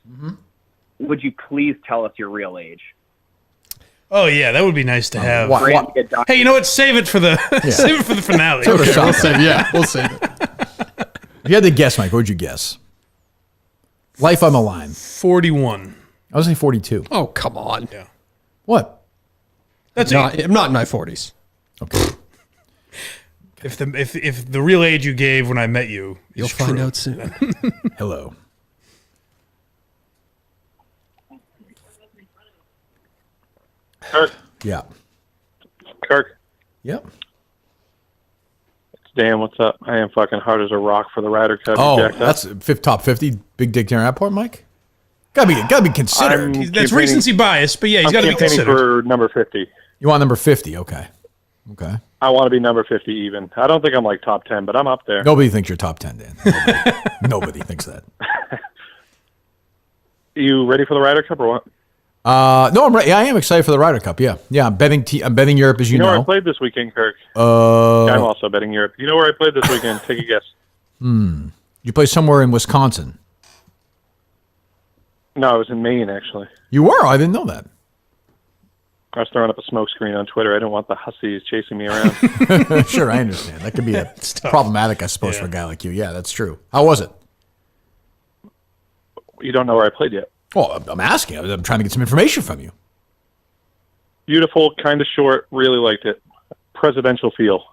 Speaker 9: would you please tell us your real age?
Speaker 3: Oh yeah, that would be nice to have.
Speaker 1: What?
Speaker 9: Great to get done.
Speaker 3: Hey, you know what? Save it for the save it for the finale.
Speaker 1: Give it a shot.
Speaker 2: We'll save it.
Speaker 1: If you had to guess, Mike, what would you guess? Life on the line.
Speaker 3: 41.
Speaker 1: I was saying 42.
Speaker 2: Oh, come on.
Speaker 3: Yeah.
Speaker 1: What?
Speaker 3: That's
Speaker 2: I'm not in my 40s.
Speaker 3: if the real age you gave when I met you,
Speaker 2: You'll
Speaker 3: is
Speaker 2: find
Speaker 3: true.
Speaker 2: out soon.
Speaker 1: Hello.
Speaker 10: Kirk.
Speaker 1: Yeah.
Speaker 10: Kirk.
Speaker 1: Yep.
Speaker 10: It's Dan. What's up? I am fucking hard as a rock for the Ryder Cup. You
Speaker 1: Oh,
Speaker 10: jacked up?
Speaker 1: that's top 50 Big Dick Darren Airport, Mike. Gotta be considered.
Speaker 10: I'm
Speaker 3: That's recency bias, but yeah, he's
Speaker 10: I'm
Speaker 3: got to be
Speaker 10: campaigning
Speaker 3: considered.
Speaker 10: for number 50.
Speaker 1: You want number 50? Okay.
Speaker 10: I want to be number 50 even. I don't think I'm like top 10, but I'm up there.
Speaker 1: Nobody thinks you're top 10, Dan. Nobody thinks that.
Speaker 10: You ready for the Ryder Cup or what?
Speaker 1: No, I'm ready. I am excited for the Ryder Cup. Yeah, I'm betting. I'm betting Europe, as you
Speaker 10: You know where I
Speaker 1: know.
Speaker 10: played this weekend, Kirk? I'm also betting Europe. You know where I played this weekend? Take a guess.
Speaker 1: You play somewhere in Wisconsin.
Speaker 10: No, I was in Maine, actually.
Speaker 1: You were. I didn't know that.
Speaker 10: I was throwing up a smoke screen on Twitter. I didn't want the hussies chasing me around.
Speaker 1: Sure, I understand. That could be
Speaker 3: tough.
Speaker 1: problematic, I suppose, for a guy like you. Yeah, that's true. How was it?
Speaker 10: You don't know where I played yet.
Speaker 1: Well, I'm asking. I'm trying to get some information from you.
Speaker 10: Beautiful, kind of short. Really liked it. Presidential feel.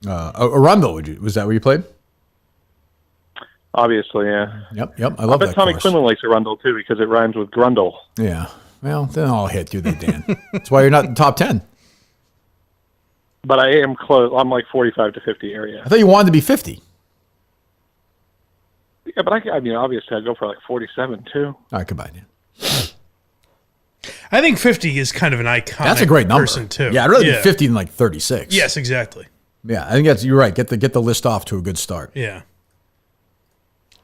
Speaker 1: Arundel, was that where you played?
Speaker 10: Obviously, yeah.
Speaker 1: Yep. I
Speaker 10: I
Speaker 1: love
Speaker 10: bet
Speaker 1: that
Speaker 10: Tommy
Speaker 1: course.
Speaker 10: Quinlan likes Arundel too because it rhymes with Grundle.
Speaker 1: Yeah. Well, then I'll hit you, they Dan. That's why you're not in the top 10.
Speaker 10: But I am close. I'm like 45 to 50 area.
Speaker 1: I thought you wanted to be 50.
Speaker 10: Yeah, but I mean, obviously, I'd go for like 47 too.
Speaker 1: All right, goodbye, Dan.
Speaker 3: I think 50 is kind of an iconic
Speaker 1: That's a great number.
Speaker 3: person too.
Speaker 1: Yeah, I'd rather be 50 than like 36.
Speaker 3: Yes, exactly.
Speaker 1: Yeah, I think you're right. Get the list off to a good start.
Speaker 3: Yeah.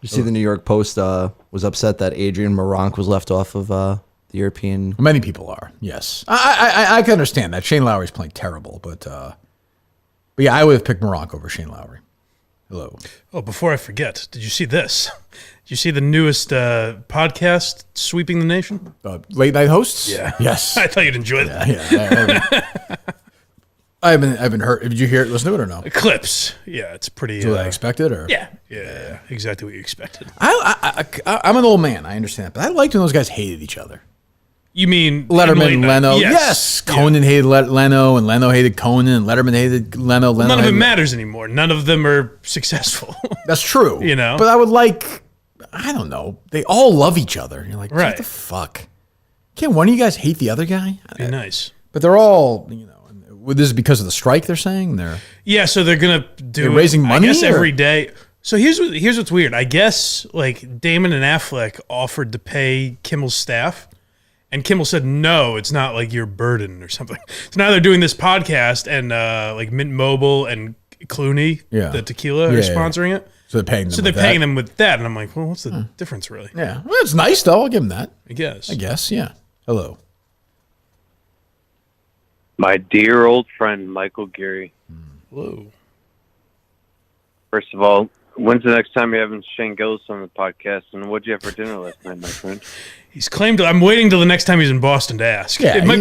Speaker 4: You see, the New York Post was upset that Adrian Moronk was left off of the European.
Speaker 1: Many people are. Yes, I can understand that. Shane Lowry's playing terrible, but yeah, I would have picked Moronk over Shane Lowry. Hello.
Speaker 3: Oh, before I forget, did you see this? Did you see the newest podcast sweeping the nation?
Speaker 1: Late night hosts.
Speaker 3: Yeah.
Speaker 1: Yes.
Speaker 3: I thought you'd enjoy that.
Speaker 1: Yeah. I haven't heard. Did you hear it? Listen to it or no?
Speaker 3: Clips. Yeah, it's pretty.
Speaker 1: What I expected, or
Speaker 3: Yeah, exactly what you expected.
Speaker 1: I'm an old man. I understand, but I liked when those guys hated each other.
Speaker 3: You mean
Speaker 1: Letterman and Leno?
Speaker 3: Yes.
Speaker 1: Yes. Conan hated Leno, and Leno hated Conan, and Letterman hated Leno.
Speaker 3: None of
Speaker 1: hated
Speaker 3: it matters anymore. None of them are successful.
Speaker 1: That's true.
Speaker 3: You know?
Speaker 1: But I would like, I don't know. They all love each other. You're like,
Speaker 3: Right.
Speaker 1: what the fuck? Can't one of you guys hate the other guy?
Speaker 3: Be nice.
Speaker 1: But they're all, this is because of the strike, they're saying?
Speaker 3: Yeah, so they're gonna do
Speaker 1: They're raising money,
Speaker 3: I guess
Speaker 1: or-
Speaker 3: every day. So here's what's weird. I guess like Damon and Affleck offered to pay Kimmel's staff, and Kimmel said no. It's not like your burden or something. So now they're doing this podcast, and like Mint Mobile and Clooney, the tequila, are sponsoring it.
Speaker 1: So they're paying them.
Speaker 3: So they're paying them with that, and I'm like, well, what's the difference really?
Speaker 1: Yeah, well, it's nice though. I'll give them that.
Speaker 3: I guess.
Speaker 1: Yeah. Hello.
Speaker 11: My dear old friend, Michael Geary.
Speaker 3: Hello.
Speaker 11: First of all, when's the next time you're having Shane Gillis on the podcast? And what'd you have for dinner last night, my friend?
Speaker 3: He's claimed. I'm waiting till the next time he's in Boston to ask.
Speaker 1: Yeah,
Speaker 3: it might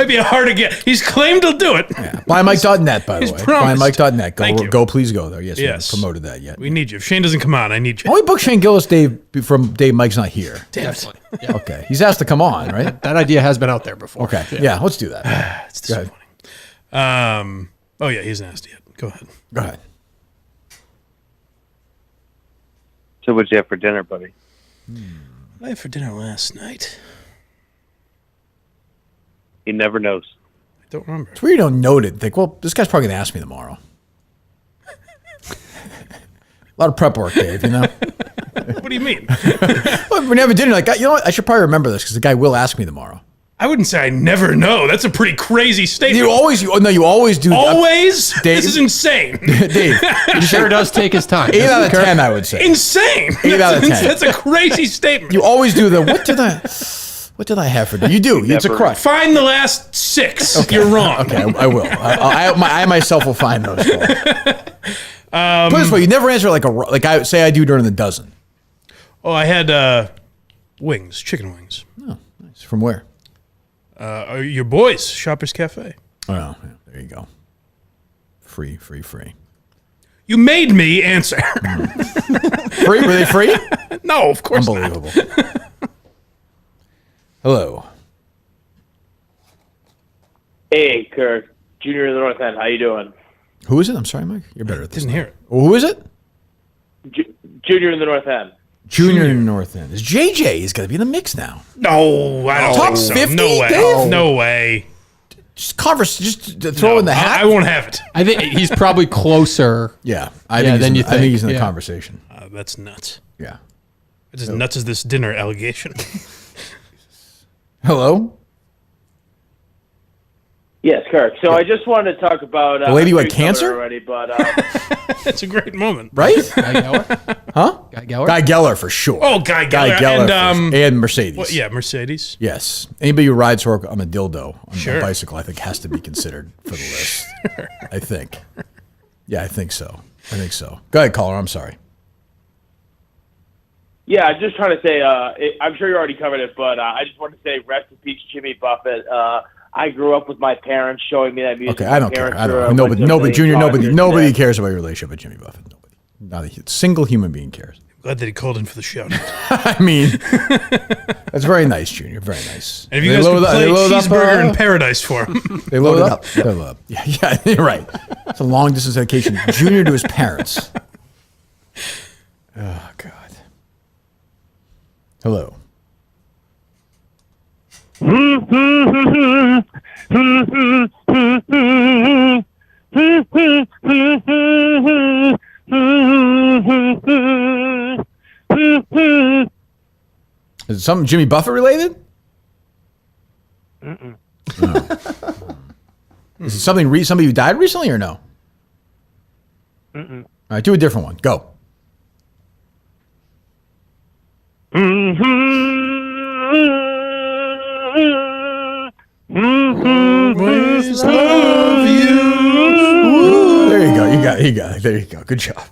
Speaker 3: be a hard to get. He's claimed he'll do it.
Speaker 1: Yeah. BuyMike.net, by the way.
Speaker 3: Promised.
Speaker 1: BuyMike.net. Go, please go there. Yes,
Speaker 3: Yes.
Speaker 1: we promoted that yet.
Speaker 3: We need you. If Shane doesn't come on, I need you.
Speaker 1: Only book Shane Gillis, Dave, from Dave Mike's not here.
Speaker 2: Definitely. Yeah.
Speaker 1: Okay. He's asked to come on, right?
Speaker 2: That idea has been out there before.
Speaker 1: Okay. Yeah, let's do that.
Speaker 3: It's disappointing. Oh yeah, he's nasty. Go ahead.
Speaker 1: Go ahead.
Speaker 11: So what'd you have for dinner, buddy?
Speaker 3: What did I have for dinner last night?
Speaker 11: He never knows.
Speaker 3: I don't remember.
Speaker 1: It's weird you don't note it. Think, well, this guy's probably going to ask me tomorrow. A lot of prep work, Dave, you know?
Speaker 3: What do you mean?
Speaker 1: Well, when you have a dinner, like, you know what? I should probably remember this because the guy will ask me tomorrow.
Speaker 3: I wouldn't say I never know. That's a pretty crazy statement.
Speaker 1: You always do.
Speaker 3: Always?
Speaker 1: Dave,
Speaker 3: This is insane.
Speaker 1: Dave.
Speaker 2: He sure does take his time.
Speaker 1: 8 out of 10, I would say.
Speaker 3: Insane.
Speaker 1: 8 out of 10.
Speaker 3: That's a crazy statement.
Speaker 1: You always do the, what did I have for dinner? You do. It's a crush.
Speaker 3: Find the last 6.
Speaker 1: Okay.
Speaker 3: You're wrong.
Speaker 1: Okay, I will. I myself will find those. Put it this way, you never answer like I say I do during the dozen.
Speaker 3: Oh, I had wings, chicken wings.
Speaker 1: Oh, nice. From where?
Speaker 3: Your boys, Shoppers Cafe.
Speaker 1: Oh, yeah, there you go. Free.
Speaker 3: You made me answer.
Speaker 1: Free? Were they free?
Speaker 3: No, of course not.
Speaker 1: Unbelievable. Hello.
Speaker 12: Hey, Kirk. Junior in the North End. How you doing?
Speaker 1: Who is it? I'm sorry, Mike. You're better at this.
Speaker 3: Didn't hear it.
Speaker 1: Who is it?
Speaker 12: Junior in the North End.
Speaker 1: Junior in the North End. Is JJ? He's got to be in the mix now.
Speaker 3: No, I don't
Speaker 1: Top
Speaker 3: think so.
Speaker 1: 50,
Speaker 3: No way.
Speaker 1: Dave?
Speaker 3: No way.
Speaker 1: Just throw in the hat.
Speaker 3: I won't have it.
Speaker 2: I think he's probably closer.
Speaker 1: Yeah,
Speaker 2: I think
Speaker 1: he's in the conversation.
Speaker 3: That's nuts.
Speaker 1: Yeah.
Speaker 3: It's as nuts as this dinner allegation.
Speaker 1: Hello?
Speaker 12: Yes, Kirk. So I just wanted to talk about
Speaker 1: the lady who had
Speaker 12: you covered it
Speaker 1: cancer
Speaker 12: already, but
Speaker 3: It's a great moment,
Speaker 1: right?
Speaker 2: Guy Geller?
Speaker 1: Huh?
Speaker 2: Guy Geller?
Speaker 1: Guy Geller for sure.
Speaker 3: Oh, Guy Geller.
Speaker 1: And Mercedes.
Speaker 3: Well, yeah, Mercedes.
Speaker 1: Yes. Anybody who rides her on a dildo on
Speaker 3: Sure.
Speaker 1: a bicycle, I think, has to be considered for the list. I think. Yeah, I think so. Go ahead, caller. I'm sorry.
Speaker 12: yeah, I'm just trying to say. I'm sure you already covered it, but I just want to say, rest in peace, Jimmy Buffett. I grew up with my parents showing me that music.
Speaker 1: Okay, I don't care. Nobody, Junior, nobody cares about your relationship with Jimmy Buffett. Nobody. Not a single human being cares.
Speaker 3: Glad that he called in for the show.
Speaker 1: I mean, that's very nice, Junior. Very nice.
Speaker 3: And if you guys could play Cheeseburger in Paradise for him.
Speaker 1: They load it up. They load it up. Yeah, you're right. It's a long distance dedication. Junior to his parents. Oh, God. Hello. Is it something Jimmy Buffett related? No. Is it somebody who died recently or no? All right, do a different one. Go.
Speaker 3: Always love you.
Speaker 1: There you go. You got it. There you go. Good job.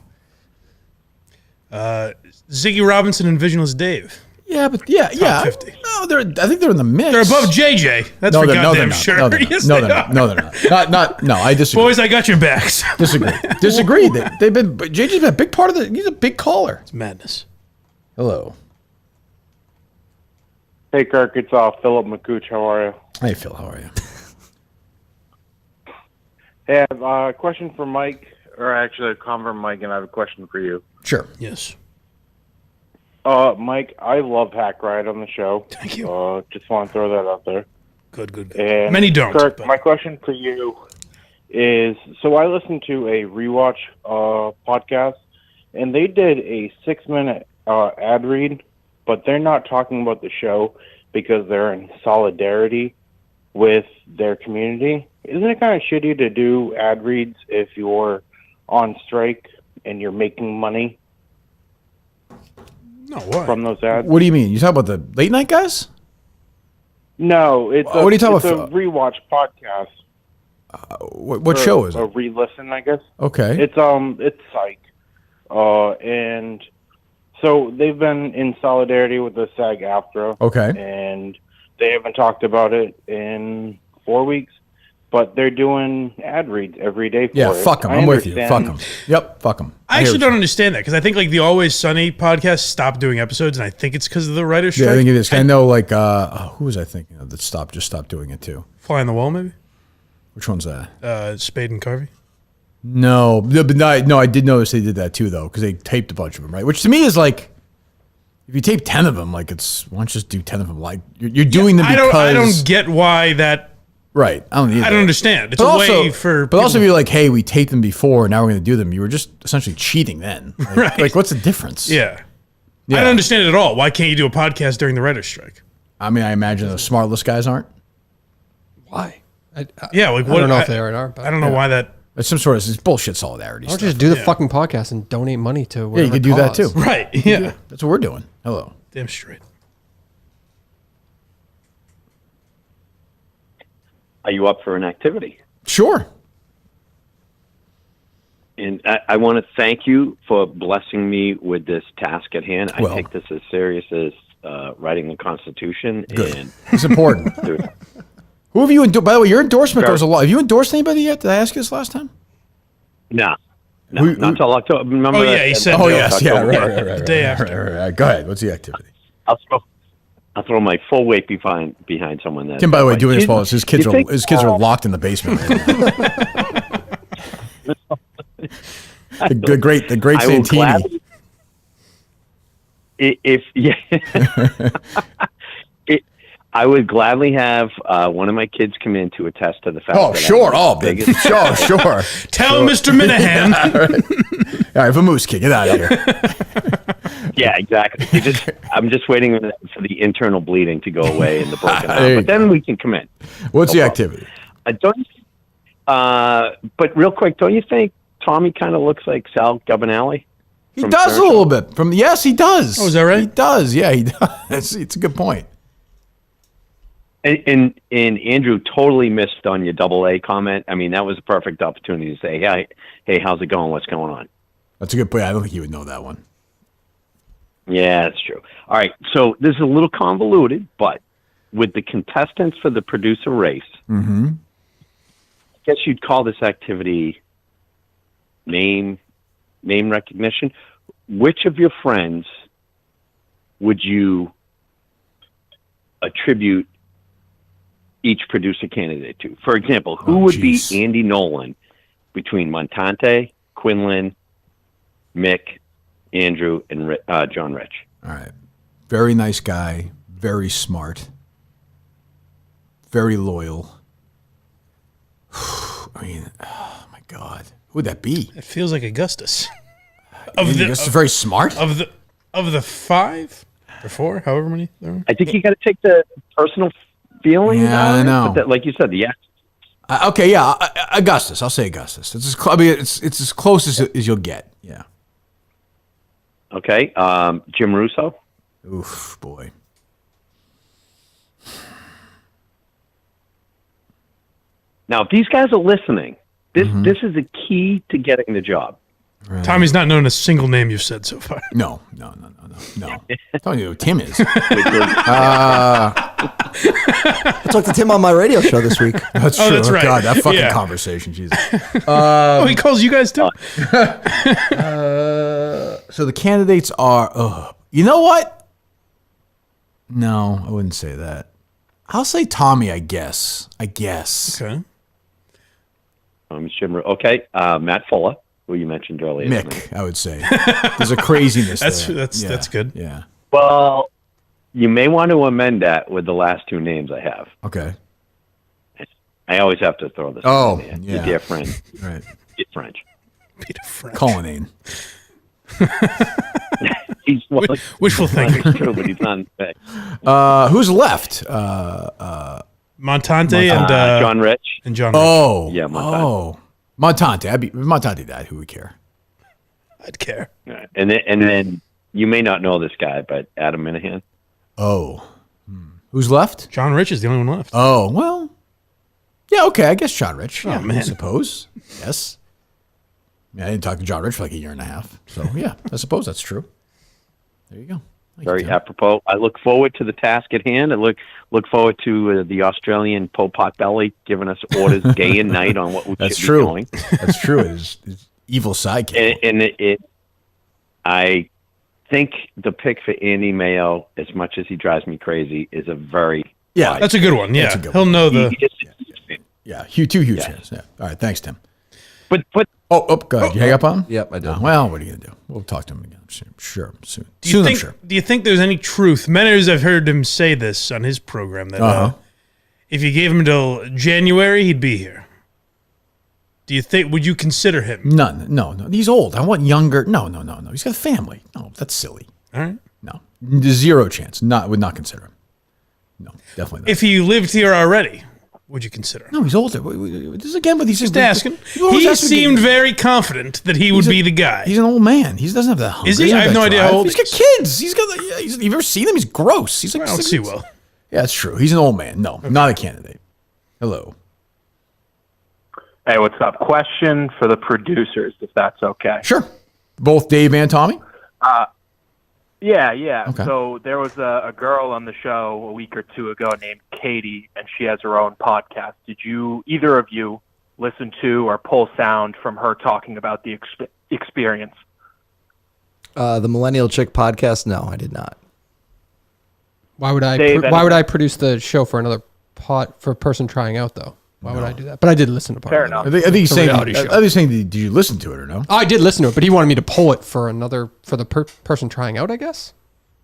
Speaker 3: Ziggy Robinson and Visionless Dave.
Speaker 1: Yeah, but yeah.
Speaker 3: 50.
Speaker 1: No, I think they're in the mix.
Speaker 3: They're above JJ. That's for goddamn sure.
Speaker 1: No, they're not.
Speaker 3: Yes,
Speaker 1: No,
Speaker 3: they
Speaker 1: they're
Speaker 3: are.
Speaker 1: not. No, I disagree.
Speaker 3: Boys, I got your backs.
Speaker 1: Disagree. They've been. JJ's been a big part of the. He's a big caller.
Speaker 3: It's madness.
Speaker 1: Hello.
Speaker 11: Hey, Kirk. It's Philip McCooch. How are you?
Speaker 1: Hey, Phil. How are you?
Speaker 11: Hey, I have a question for Mike, or actually a comment for Mike, and I have a question for you.
Speaker 1: Sure.
Speaker 3: Yes.
Speaker 11: Mike, I love Hack Ride on the show.
Speaker 3: Thank you.
Speaker 11: Just want to throw that out there.
Speaker 3: Good.
Speaker 11: And
Speaker 3: Many don't.
Speaker 11: Kirk,
Speaker 3: but-
Speaker 11: my question for you is, so I listened to a rewatch podcast,
Speaker 13: and they did a 6-minute ad read, but they're not talking about the show because they're in solidarity with their community. Isn't it kind of shitty to do ad reads if you're on strike and you're making money from those ads?
Speaker 1: What do you mean? You talk about the late night guys?
Speaker 13: No, it's
Speaker 1: What are you talking
Speaker 13: it's
Speaker 1: about?
Speaker 13: a rewatch podcast.
Speaker 1: What show is
Speaker 13: A
Speaker 1: it?
Speaker 13: re-listen, I guess.
Speaker 1: Okay.
Speaker 13: It's Psych, and so they've been in solidarity with the SAG-AFTRA.
Speaker 1: Okay.
Speaker 13: And they haven't talked about it in 4 weeks, but they're doing ad reads every day for it.
Speaker 1: Fuck them.
Speaker 13: I
Speaker 1: I'm with you. Fuck
Speaker 13: understand-
Speaker 1: them. Yep, fuck them.
Speaker 3: I actually don't understand that because I think like the Always Sunny podcast stopped doing episodes, and I think it's because of the writer's strike.
Speaker 1: Yeah, I think it is. I know, like, who was I thinking of that just stopped doing it too?
Speaker 3: Fly on the Wall, maybe.
Speaker 1: Which one's that?
Speaker 3: Spade and Carvey.
Speaker 1: No, but no, I did notice they did that too, though, because they taped a bunch of them, right? Which to me is like, if you tape 10 of them, like why don't you just do 10 of them? Like you're doing them because
Speaker 3: I don't get why that.
Speaker 1: Right, I don't either.
Speaker 3: I don't understand. It's
Speaker 1: But
Speaker 3: a way for.
Speaker 1: But also, if you're like, hey, we taped them before, now we're going to do them. You were just essentially cheating then. Like,
Speaker 3: Right.
Speaker 1: Like, what's the difference?
Speaker 3: Yeah. I don't understand it at all. Why can't you do a podcast during the writer's strike?
Speaker 1: I mean, I imagine those smartless guys aren't.
Speaker 2: Why?
Speaker 3: Yeah, like
Speaker 2: I
Speaker 3: what?
Speaker 2: don't know if they are. But
Speaker 3: I don't know why that.
Speaker 1: It's some sort of it's bullshit solidarity.
Speaker 2: Why don't
Speaker 1: stuff.
Speaker 2: you just do the fucking podcast and donate money to
Speaker 1: Yeah,
Speaker 2: whatever
Speaker 1: you could do that
Speaker 2: cause?
Speaker 1: too.
Speaker 3: Right,
Speaker 1: You could
Speaker 3: yeah.
Speaker 1: do it. That's what we're doing. Hello.
Speaker 3: Damn straight.
Speaker 14: Are you up for an activity?
Speaker 1: Sure.
Speaker 14: And I want to thank you for blessing me with this task at hand.
Speaker 1: Well.
Speaker 14: I take this as serious as writing the Constitution.
Speaker 1: Good.
Speaker 14: And
Speaker 1: It's important. Who have you by the way, your endorsement goes a lot. Have you endorsed anybody yet? Did I ask you this last time?
Speaker 14: No, not until October. Remember
Speaker 3: Oh, yeah,
Speaker 14: that-
Speaker 3: he said
Speaker 1: Oh
Speaker 3: no.
Speaker 1: yes, yeah,
Speaker 14: October.
Speaker 1: right.
Speaker 3: The day after.
Speaker 1: Right. Go ahead. What's the activity?
Speaker 14: I'll throw my full weight behind someone that.
Speaker 1: Tim, by the way, doing this while his kids
Speaker 14: You
Speaker 1: are
Speaker 14: think-
Speaker 1: are locked in the basement. Right now. the great
Speaker 14: I will
Speaker 1: Santini.
Speaker 14: gladly- I would gladly have one of my kids come in to attest to the fact.
Speaker 1: Oh,
Speaker 14: that
Speaker 1: sure.
Speaker 14: I'm
Speaker 1: Oh,
Speaker 14: the
Speaker 1: big.
Speaker 14: biggest-
Speaker 1: Sure.
Speaker 3: Tell Mr. Minahan.
Speaker 1: Yeah, right. All right, Vamoose kid, get out of here.
Speaker 14: Yeah, exactly. I'm just waiting for the internal bleeding to go away and the broken
Speaker 1: There
Speaker 14: arm,
Speaker 1: you
Speaker 14: but then we can come in.
Speaker 1: What's the activity?
Speaker 14: But real quick, don't you think Tommy kind of looks like Sal Governale?
Speaker 1: He does a little bit. Yes, he does.
Speaker 3: Oh, is that right?
Speaker 1: He does. Yeah, he does. It's a good point.
Speaker 14: And Andrew totally missed on your AA comment. I mean, that was a perfect opportunity to say, hey, how's it going? What's going on?
Speaker 1: That's a good point. I don't think he would know that one.
Speaker 14: Yeah, that's true. All right, so this is a little convoluted, but with the contestants for the producer race,
Speaker 1: Mm-hmm.
Speaker 14: I guess you'd call this activity name recognition. Which of your friends would you attribute each producer candidate to? For example, who would be Andy Nolan between Montante, Quinlan, Mick, Andrew, and John Rich?
Speaker 1: All right. Very nice guy. Very smart. Very loyal. I mean, oh my God. Who would that be?
Speaker 3: It feels like Augustus.
Speaker 1: Augustus is very smart?
Speaker 3: Of the 5 or 4, however many there are.
Speaker 14: I think you got to take the personal feeling.
Speaker 1: Yeah, I know.
Speaker 14: But like you said, the
Speaker 1: Okay, yeah, Augustus. I'll say Augustus. It's as close as you'll get. Yeah.
Speaker 14: Okay, Jim Russo.
Speaker 1: Oof, boy.
Speaker 14: Now, if these guys are listening, this is a key to getting the job.
Speaker 1: Right.
Speaker 3: Tommy's not known a single name you've said so far.
Speaker 1: No. I'm telling you who Tim is.
Speaker 4: Talked to Tim on my radio show this week.
Speaker 1: That's
Speaker 3: Oh,
Speaker 1: true.
Speaker 3: that's
Speaker 1: Oh,
Speaker 3: right.
Speaker 1: God, that fucking
Speaker 3: Yeah.
Speaker 1: conversation. Jesus.
Speaker 3: Oh, he calls you guys too?
Speaker 1: So the candidates are. You know what? No, I wouldn't say that. I'll say Tommy. I guess.
Speaker 3: Okay.
Speaker 14: Jim. Okay, Matt Fuller, who you mentioned earlier.
Speaker 1: Mick, I would say. There's a craziness there.
Speaker 3: That's good.
Speaker 1: Yeah.
Speaker 14: Well, you may want to amend that with the last 2 names I have.
Speaker 1: Okay.
Speaker 14: I always have to throw this.
Speaker 1: Oh,
Speaker 14: in there.
Speaker 1: yeah.
Speaker 14: Your dear friend.
Speaker 1: Right.
Speaker 14: Peter French.
Speaker 3: Peter French.
Speaker 1: Cullinane.
Speaker 14: He's
Speaker 3: Wishful thinking.
Speaker 14: True, but he's not in fact.
Speaker 1: Who's left?
Speaker 3: Montante and
Speaker 14: John Rich.
Speaker 3: And John Rich.
Speaker 1: Oh,
Speaker 14: Yeah, Montante.
Speaker 1: oh, Montante. If Montante died, who would care?
Speaker 3: I'd care.
Speaker 14: Right. And then you may not know this guy, but Adam Minahan.
Speaker 1: Oh, who's left?
Speaker 3: John Rich is the only one left.
Speaker 1: Oh, well, yeah, okay. I guess John Rich. Yeah,
Speaker 3: man.
Speaker 1: I suppose. Yes. Yeah, I didn't talk to John Rich for like a year and a half. So yeah, I suppose that's true. There you go. Thank
Speaker 14: Very
Speaker 1: you, Tim.
Speaker 14: apropos. I look forward to the task at hand. I look forward to the Australian Pol Potbelly giving us orders day and night on what we
Speaker 1: That's
Speaker 14: should
Speaker 1: true.
Speaker 14: be doing.
Speaker 1: That's true. His evil sidekick.
Speaker 14: And I think the pick for Andy Mayo, as much as he drives me crazy, is a very wise
Speaker 3: That's a good one. Yeah,
Speaker 1: That's a good
Speaker 3: he'll
Speaker 1: one.
Speaker 3: know the.
Speaker 1: Yeah, two huge hands. Yeah. All right, thanks, Tim.
Speaker 14: But
Speaker 1: go ahead. You hang up on him?
Speaker 4: Yep, I did.
Speaker 1: Well, what are you gonna do? We'll talk to him again. Sure, soon.
Speaker 3: Do you
Speaker 1: Soon, I'm
Speaker 3: think?
Speaker 1: sure.
Speaker 3: Do you think there's any truth? Many years I've heard him say this on his program that if you gave him until January, he'd be here. Do you think? Would you consider him?
Speaker 1: None. No. He's old. I want younger. No. He's got a family. No, that's silly.
Speaker 3: All right.
Speaker 1: No, zero chance. Would not consider him. No, definitely not.
Speaker 3: If he lived here already, would you consider him?
Speaker 1: No, he's older. This is again with these.
Speaker 3: Just asking. He seemed very confident that he would be the guy.
Speaker 1: He's an old man. He doesn't have that hunger.
Speaker 3: Is he?
Speaker 1: doesn't
Speaker 3: I have
Speaker 1: that
Speaker 3: no idea
Speaker 1: drive.
Speaker 3: how old
Speaker 1: He's
Speaker 3: he
Speaker 1: got kids. He's got. You've ever seen him? He's gross. He's like.
Speaker 3: I don't see well.
Speaker 1: Yeah, that's true. He's an old man. No, not a candidate. Hello.
Speaker 15: Hey, what's up? Question for the producers, if that's okay.
Speaker 1: Sure. Both Dave and Tommy?
Speaker 15: Yeah.
Speaker 1: Okay.
Speaker 15: So there was a girl on the show a week or two ago named Katie, and she has her own podcast. Did either of you listen to or pull sound from her talking about the experience?
Speaker 4: The Millennial Chick podcast? No, I did not.
Speaker 2: Why would I?
Speaker 15: Dave,
Speaker 2: Why would I produce the show for another for a person trying out though? Why would I do that? But I did listen to part.
Speaker 15: Fair
Speaker 2: of it.
Speaker 15: enough.
Speaker 1: I think he's
Speaker 2: It's a
Speaker 1: saying.
Speaker 2: reality show.
Speaker 1: I was saying, did you listen to it or no?
Speaker 2: I did listen to it, but he wanted me to pull it for the person trying out. I guess.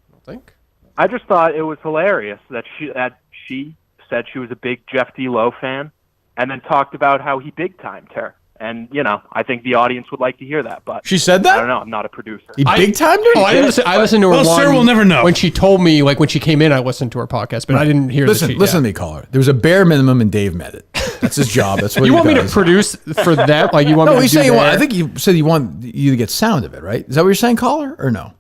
Speaker 2: I don't think.
Speaker 15: I just thought it was hilarious that she said she was a big Jeff D. Lowe fan, and then talked about how he big timed her. And I think the audience would like to hear that. But
Speaker 1: She said that?
Speaker 15: I don't know. I'm not a producer.
Speaker 1: He big timed her?
Speaker 2: Oh, I listened to her.
Speaker 3: Well, sir, we'll never know.
Speaker 2: When she told me, like when she came in, I listened to her podcast, but I didn't hear.
Speaker 1: Listen to me, caller. There was a bare minimum, and Dave met it. That's his job. That's what
Speaker 2: You
Speaker 1: he
Speaker 2: want me to
Speaker 1: does.
Speaker 2: produce for that? Like you want
Speaker 1: No,
Speaker 2: me to
Speaker 1: he's
Speaker 2: do
Speaker 1: saying you want.
Speaker 2: that?
Speaker 1: I think you said you want you to get sound of it, right? Is that what you're saying, caller, or no?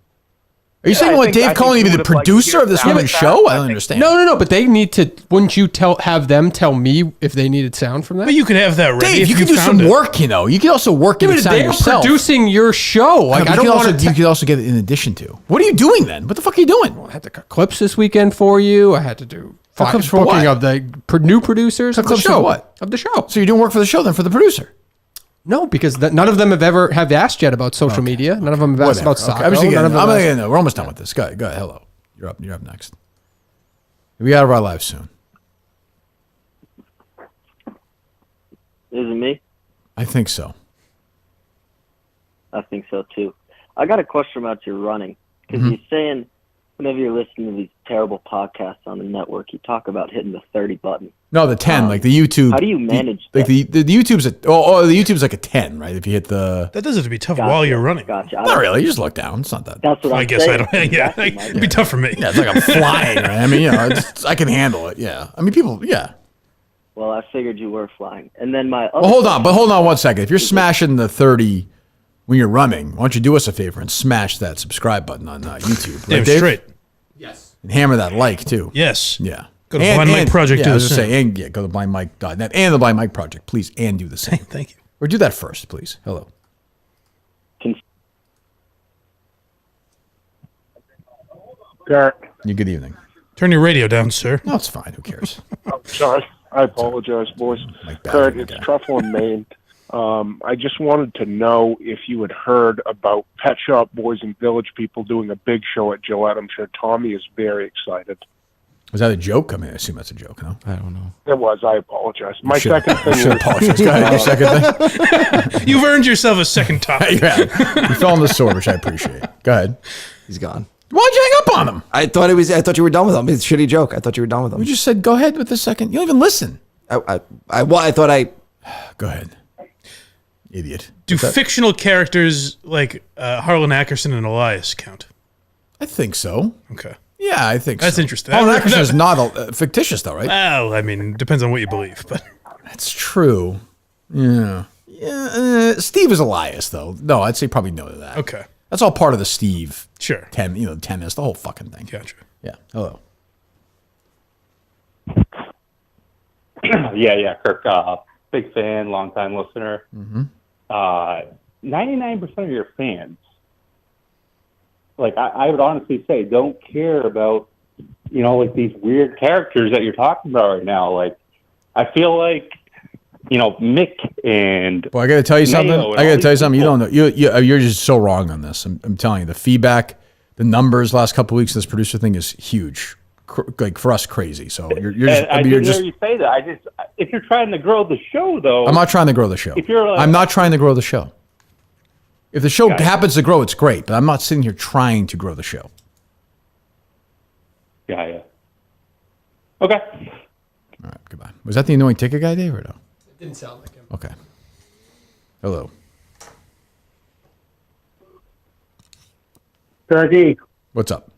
Speaker 1: Are you
Speaker 15: Yeah,
Speaker 1: saying
Speaker 15: I
Speaker 1: you want
Speaker 15: think- I
Speaker 1: Dave
Speaker 15: think
Speaker 1: Cullinane to
Speaker 15: you
Speaker 1: be the
Speaker 15: would've liked to
Speaker 1: producer
Speaker 15: hear
Speaker 1: of this
Speaker 15: sound
Speaker 1: woman's
Speaker 15: of that.
Speaker 1: show? I
Speaker 15: I
Speaker 1: don't
Speaker 15: think-
Speaker 1: understand.
Speaker 2: No, but they need to. Wouldn't you have them tell me if they needed sound from that?
Speaker 3: But you could have that ready
Speaker 1: Dave,
Speaker 3: if
Speaker 1: you
Speaker 3: you
Speaker 1: can do
Speaker 3: found
Speaker 1: some
Speaker 3: it.
Speaker 1: work. You can also work
Speaker 2: Yeah,
Speaker 1: in the
Speaker 2: but
Speaker 1: sound
Speaker 2: they're
Speaker 1: yourself.
Speaker 2: producing your show. Like
Speaker 1: Yeah,
Speaker 2: I
Speaker 1: but
Speaker 2: don't
Speaker 1: you
Speaker 2: want
Speaker 1: could also get it in addition to. What are you doing then? What the fuck are you doing?
Speaker 2: I had to cut clips this weekend for you. I had to do
Speaker 1: Cut clips for
Speaker 2: booking
Speaker 1: what?
Speaker 2: of the new producers
Speaker 1: Cut
Speaker 2: of the
Speaker 1: clips for
Speaker 2: show.
Speaker 1: what?
Speaker 2: Of the show.
Speaker 1: So you're doing work for the show then for the producer?
Speaker 2: No, because none of them have asked yet about social media. None of them have asked
Speaker 1: Whatever.
Speaker 2: about soccer.
Speaker 1: I'm just
Speaker 2: None of them asked-
Speaker 1: getting, we're almost done with this. Go ahead. Hello. You're up next. We'll be out of our lives soon.
Speaker 16: Is it me?
Speaker 1: I think so.
Speaker 16: I think so too. I got a question about your running because you're saying whenever you're listening to these terrible podcasts on the network, you talk about hitting the 30 button.
Speaker 1: No, the 10, like the YouTube.
Speaker 16: How do you manage
Speaker 1: the YouTube's the YouTube's like a 10, right? If you hit the.
Speaker 3: That does have to be tough while you're running.
Speaker 16: Gotcha.
Speaker 1: Not really. You just look down. It's not that.
Speaker 16: That's what
Speaker 3: I
Speaker 16: I'm
Speaker 3: guess
Speaker 16: saying.
Speaker 3: I don't. Yeah, it'd be tough for me.
Speaker 1: Yeah, it's like I'm flying, right? I mean, I can handle it. Yeah. I mean, people. Yeah.
Speaker 16: Well, I figured you were flying. And then my
Speaker 1: Well, hold on 1 second. If you're smashing the 30 when you're running, why don't you do us a favor and smash that subscribe button on YouTube?
Speaker 3: Damn
Speaker 1: Right, Dave?
Speaker 3: straight.
Speaker 2: Yes.
Speaker 1: And hammer that like too.
Speaker 3: Yes.
Speaker 1: Yeah.
Speaker 3: Go to Blind Mike Project.
Speaker 1: Yeah,
Speaker 3: Do
Speaker 1: I
Speaker 3: the
Speaker 1: was just
Speaker 3: same.
Speaker 1: saying, go to blindmike.net and the Blind Mike Project, please, and do the same.
Speaker 3: Thank you.
Speaker 1: Or do that first, please. Hello.
Speaker 10: Kirk.
Speaker 1: Good evening.
Speaker 3: Turn your radio down, sir.
Speaker 1: No, it's fine. Who cares?
Speaker 10: I'm sorry. I apologize, boys. Kurt, it's Truffle in Maine. I just wanted to know if you had heard about Pet Shop Boys and Village People doing a big show at Gillette. I'm sure Tommy is very excited.
Speaker 1: Was that a joke? I mean, I assume that's a joke, no?
Speaker 2: I don't know.
Speaker 10: It was. I apologize. My
Speaker 1: should-
Speaker 10: second thing
Speaker 1: you should
Speaker 10: is...
Speaker 1: apologize. Go ahead. Your second thing?
Speaker 3: You've earned yourself a second topic.
Speaker 1: Yeah. You fell on the sword, which I appreciate. Go ahead.
Speaker 4: He's gone.
Speaker 1: Why'd you hang up on him?
Speaker 4: I thought you were done with him. It's a shitty joke. I thought you were done with him.
Speaker 1: We just said, go ahead with the second. You don't even listen.
Speaker 4: I thought I.
Speaker 1: Go ahead. Idiot.
Speaker 3: Do fictional characters like Harlan Ackerson and Elias count?
Speaker 1: I think so.
Speaker 3: Okay.
Speaker 1: Yeah, I think
Speaker 3: That's
Speaker 1: so.
Speaker 3: interesting.
Speaker 1: Harlan Ackerson is not fictitious, though, right?
Speaker 3: Well, I mean, depends on what you believe, but
Speaker 1: that's true. Yeah. Steve is Elias, though. No, I'd say probably no to that.
Speaker 3: Okay.
Speaker 1: That's all part of the Steve.
Speaker 3: Sure.
Speaker 1: Tennis, the whole fucking thing.
Speaker 3: Gotcha.
Speaker 1: Yeah. Hello.
Speaker 17: Yeah, Kirk, big fan, long-time listener.
Speaker 1: Mm-hmm.
Speaker 17: 99% of your fans, like I would honestly say, don't care about, like these weird characters that you're talking about right now. Like, I feel like, Mick and
Speaker 1: Well, I got to tell you something.
Speaker 17: Mayo and
Speaker 1: I got
Speaker 17: all
Speaker 1: to tell you
Speaker 17: these
Speaker 1: something. You
Speaker 17: people.
Speaker 1: don't know. You're just so wrong on this. I'm telling you, the feedback, the numbers last couple of weeks of this producer thing is huge. Like for us, crazy. So you're just.
Speaker 17: I didn't hear you say that. If you're trying to grow the show, though,
Speaker 1: I'm not trying to grow the show.
Speaker 17: If you're like,
Speaker 1: I'm not trying to grow the show. If the show happens to grow, it's great. But I'm not sitting here trying to grow the show.
Speaker 17: Yeah. Okay.
Speaker 1: All right. Goodbye. Was that the annoying ticket guy, Dave, or no?
Speaker 2: It didn't sound like him.
Speaker 1: Okay. Hello.
Speaker 10: Turkey,
Speaker 1: What's up?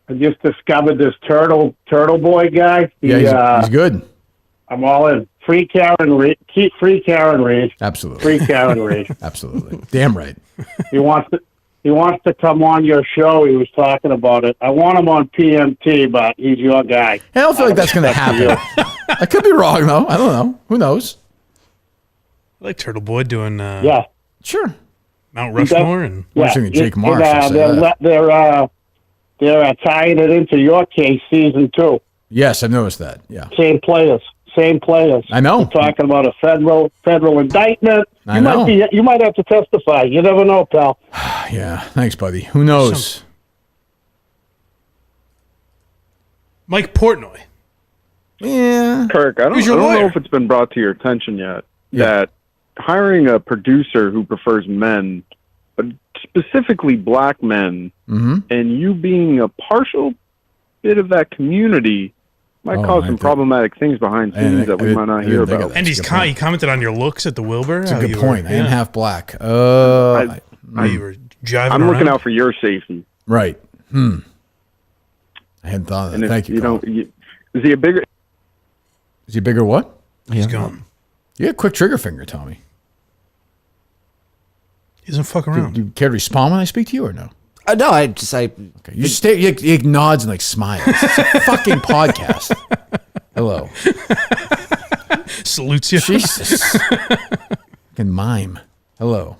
Speaker 10: I just discovered this turtle boy guy.
Speaker 1: He's good.
Speaker 10: I'm all in. Free Karen Reed. Keep free Karen Reed.
Speaker 1: Absolutely.
Speaker 10: Free Karen Reed.
Speaker 1: Absolutely. Damn right.
Speaker 10: He wants to come on your show. He was talking about it. I want him on PMT, but he's your guy.
Speaker 1: I don't feel like that's going to happen. I could be wrong, though. I don't know. Who knows?
Speaker 3: I like Turtle Boy doing
Speaker 1: Sure.
Speaker 3: Mount Rushmore and
Speaker 1: Jake Marsh.
Speaker 10: They're tying it into your case season 2.
Speaker 1: Yes, I've noticed that. Yeah.
Speaker 10: Same players. I
Speaker 1: know.
Speaker 10: You're talking about a federal indictment.
Speaker 1: I know.
Speaker 10: You might have to testify. You never know, pal.
Speaker 1: Yeah. Thanks, buddy. Who knows?
Speaker 3: Mike Portnoy.
Speaker 1: Yeah.
Speaker 11: Kirk, I don't know if it's been brought to your attention yet that hiring a producer who prefers men, but specifically black men, and you being a partial bit of that community might cause some problematic things behind scenes that we might not hear about.
Speaker 3: And he commented on your looks at the Wilbur.
Speaker 1: That's a good point. I am half black.
Speaker 3: You were jiving
Speaker 11: I'm looking
Speaker 3: around.
Speaker 11: out for your safety.
Speaker 1: Right. I hadn't thought of that.
Speaker 11: And if,
Speaker 1: Thank you.
Speaker 11: Is he a bigger?
Speaker 1: Is he bigger what?
Speaker 3: He's gone.
Speaker 1: You got a quick trigger finger, Tommy.
Speaker 3: He doesn't fuck around.
Speaker 1: Do you care to respond when I speak to you or no?
Speaker 4: No, I.
Speaker 1: Okay. You stay. You nods and like smiles. It's a fucking podcast. Hello.
Speaker 3: Salutes you.
Speaker 1: Jesus. Fucking mime. Hello.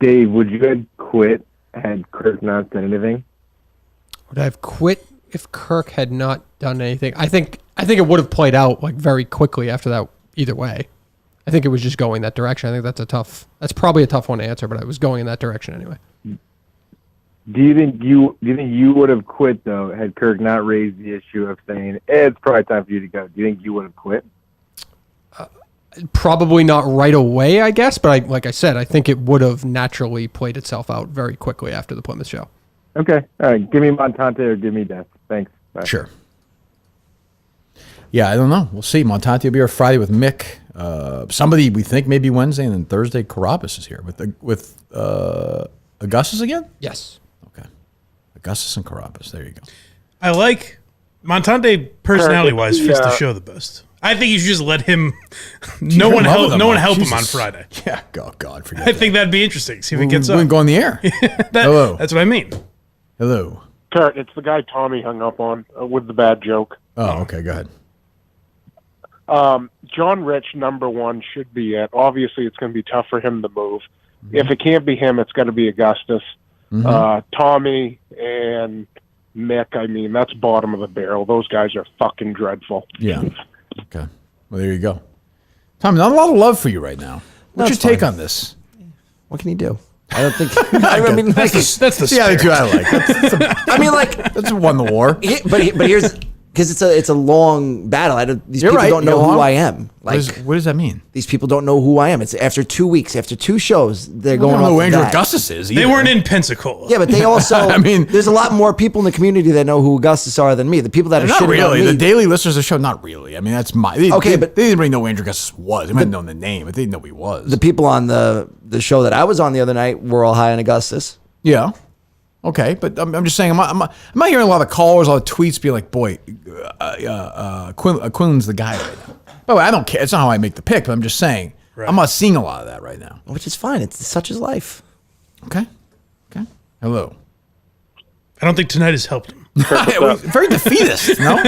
Speaker 18: Dave, would you have quit had Kirk not done anything?
Speaker 2: Would I have quit if Kirk had not done anything? I think it would have played out like very quickly after that. Either way, I think it was just going that direction. I think that's probably a tough one to answer, but I was going in that direction anyway.
Speaker 18: Do you think you would have quit though had Kirk not raised the issue of saying it's probably time for you to go? Do you think you would have quit?
Speaker 2: Probably not right away, I guess, but like I said, I think it would have naturally played itself out very quickly after the Plymouth show.
Speaker 18: Okay, all right. Give me Montante or give me Death. Thanks. Bye.
Speaker 1: Sure. Yeah, I don't know. We'll see. Montante will be here Friday with Mick. Somebody we think maybe Wednesday, and then Thursday Carabas is here with Augustus again.
Speaker 2: Yes.
Speaker 1: Okay. Augustus and Carabas. There you go.
Speaker 3: I like Montante personality-wise fits the show the best. I think you should just let him. No one help him on Friday.
Speaker 1: Yeah, God, forget.
Speaker 3: I think that'd be interesting. See if he gets
Speaker 1: We
Speaker 3: up.
Speaker 1: can go on the air.
Speaker 10: Hello.
Speaker 3: That's what I mean.
Speaker 1: Hello.
Speaker 10: Kurt, it's the guy Tommy hung up on with the bad joke.
Speaker 1: Oh, okay. Go ahead.
Speaker 10: John Rich, number 1, should be it. Obviously, it's going to be tough for him to move. If it can't be him, it's got to be Augustus. Tommy and Mick, I mean, that's bottom of the barrel. Those guys are fucking dreadful.
Speaker 1: Yeah. Okay. Well, there you go. Tommy, not a lot of love for you right now. What's your take on this?
Speaker 4: What can he do? I don't think.
Speaker 1: I
Speaker 4: mean,
Speaker 1: that's the attitude I like. I mean, like
Speaker 4: that's
Speaker 1: won the war.
Speaker 4: But here's Because it's a long battle. These
Speaker 1: You're
Speaker 4: people
Speaker 1: right.
Speaker 4: don't know
Speaker 1: You're
Speaker 4: who
Speaker 1: wrong.
Speaker 4: I am. Like,
Speaker 1: What does that mean?
Speaker 4: These people don't know who I am. It's after 2 weeks, after 2 shows, they're
Speaker 1: I
Speaker 4: going
Speaker 1: don't
Speaker 4: off
Speaker 1: know who
Speaker 4: of
Speaker 1: Andrew
Speaker 4: that.
Speaker 1: Augustus is.
Speaker 3: They
Speaker 1: either.
Speaker 3: weren't in Pensacola.
Speaker 4: Yeah, but they also.
Speaker 1: I mean,
Speaker 4: there's a lot more people in the community that know who Augustus are than me. The people that are
Speaker 1: Not
Speaker 4: shitting
Speaker 1: really.
Speaker 4: on me.
Speaker 1: The daily listeners of the show, not really. I mean, that's my.
Speaker 4: Okay,
Speaker 1: but they didn't really know who Andrew Augustus was. They might have known the name, but they didn't know who he was.
Speaker 4: The people on the show that I was on the other night were all high on Augustus.
Speaker 1: Yeah. Okay, but I'm just saying, I'm not hearing a lot of callers, a lot of tweets be like, boy, Quinlan's the guy right now. By the way, I don't care. It's not how I make the pick, but I'm just saying, I'm not seeing a lot of that right now.
Speaker 4: Which is fine. It's such his life.
Speaker 1: Okay. Hello.
Speaker 3: I don't think tonight has helped him.
Speaker 1: Very defeatist, no?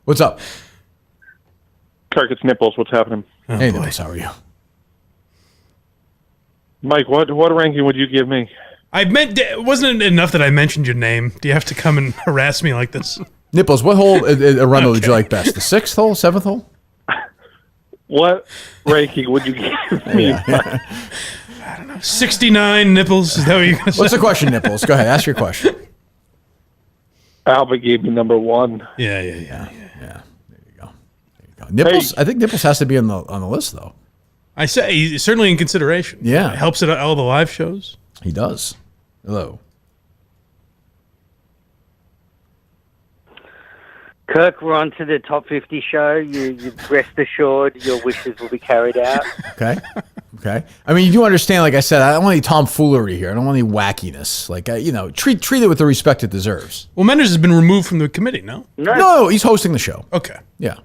Speaker 1: What's up?
Speaker 10: Kirk, it's Nipples. What's happening?
Speaker 1: Hey, Nipples, how are you?
Speaker 10: Mike, what ranking would you give me?
Speaker 3: Wasn't it enough that I mentioned your name? Do you have to come and harass me like this?
Speaker 1: Nipples, what hole Arundel did you like best? The 6th hole, 7th hole?
Speaker 10: What ranking would you give me?
Speaker 3: I don't know. 69 nipples. Is that what you're going to say?
Speaker 1: What's the question, Nipples? Go ahead, ask your question.
Speaker 10: Albert gave me number 1.
Speaker 3: Yeah.
Speaker 1: There you go. Nipples. I think Nipples has to be on the list, though.
Speaker 3: I say he's certainly in consideration.
Speaker 1: Yeah,
Speaker 3: it helps at all the live shows.
Speaker 1: He does. Hello.
Speaker 19: Kirk, we're on to the top 50 show. You rest assured your wishes will be carried out.
Speaker 1: Okay. I mean, you do understand, like I said, I don't want any tomfoolery here. I don't want any wackiness. Like, treat it with the respect it deserves.
Speaker 3: Well, Menders has been removed from the committee, no?
Speaker 1: No, he's hosting the show.
Speaker 3: Okay.
Speaker 1: Yeah.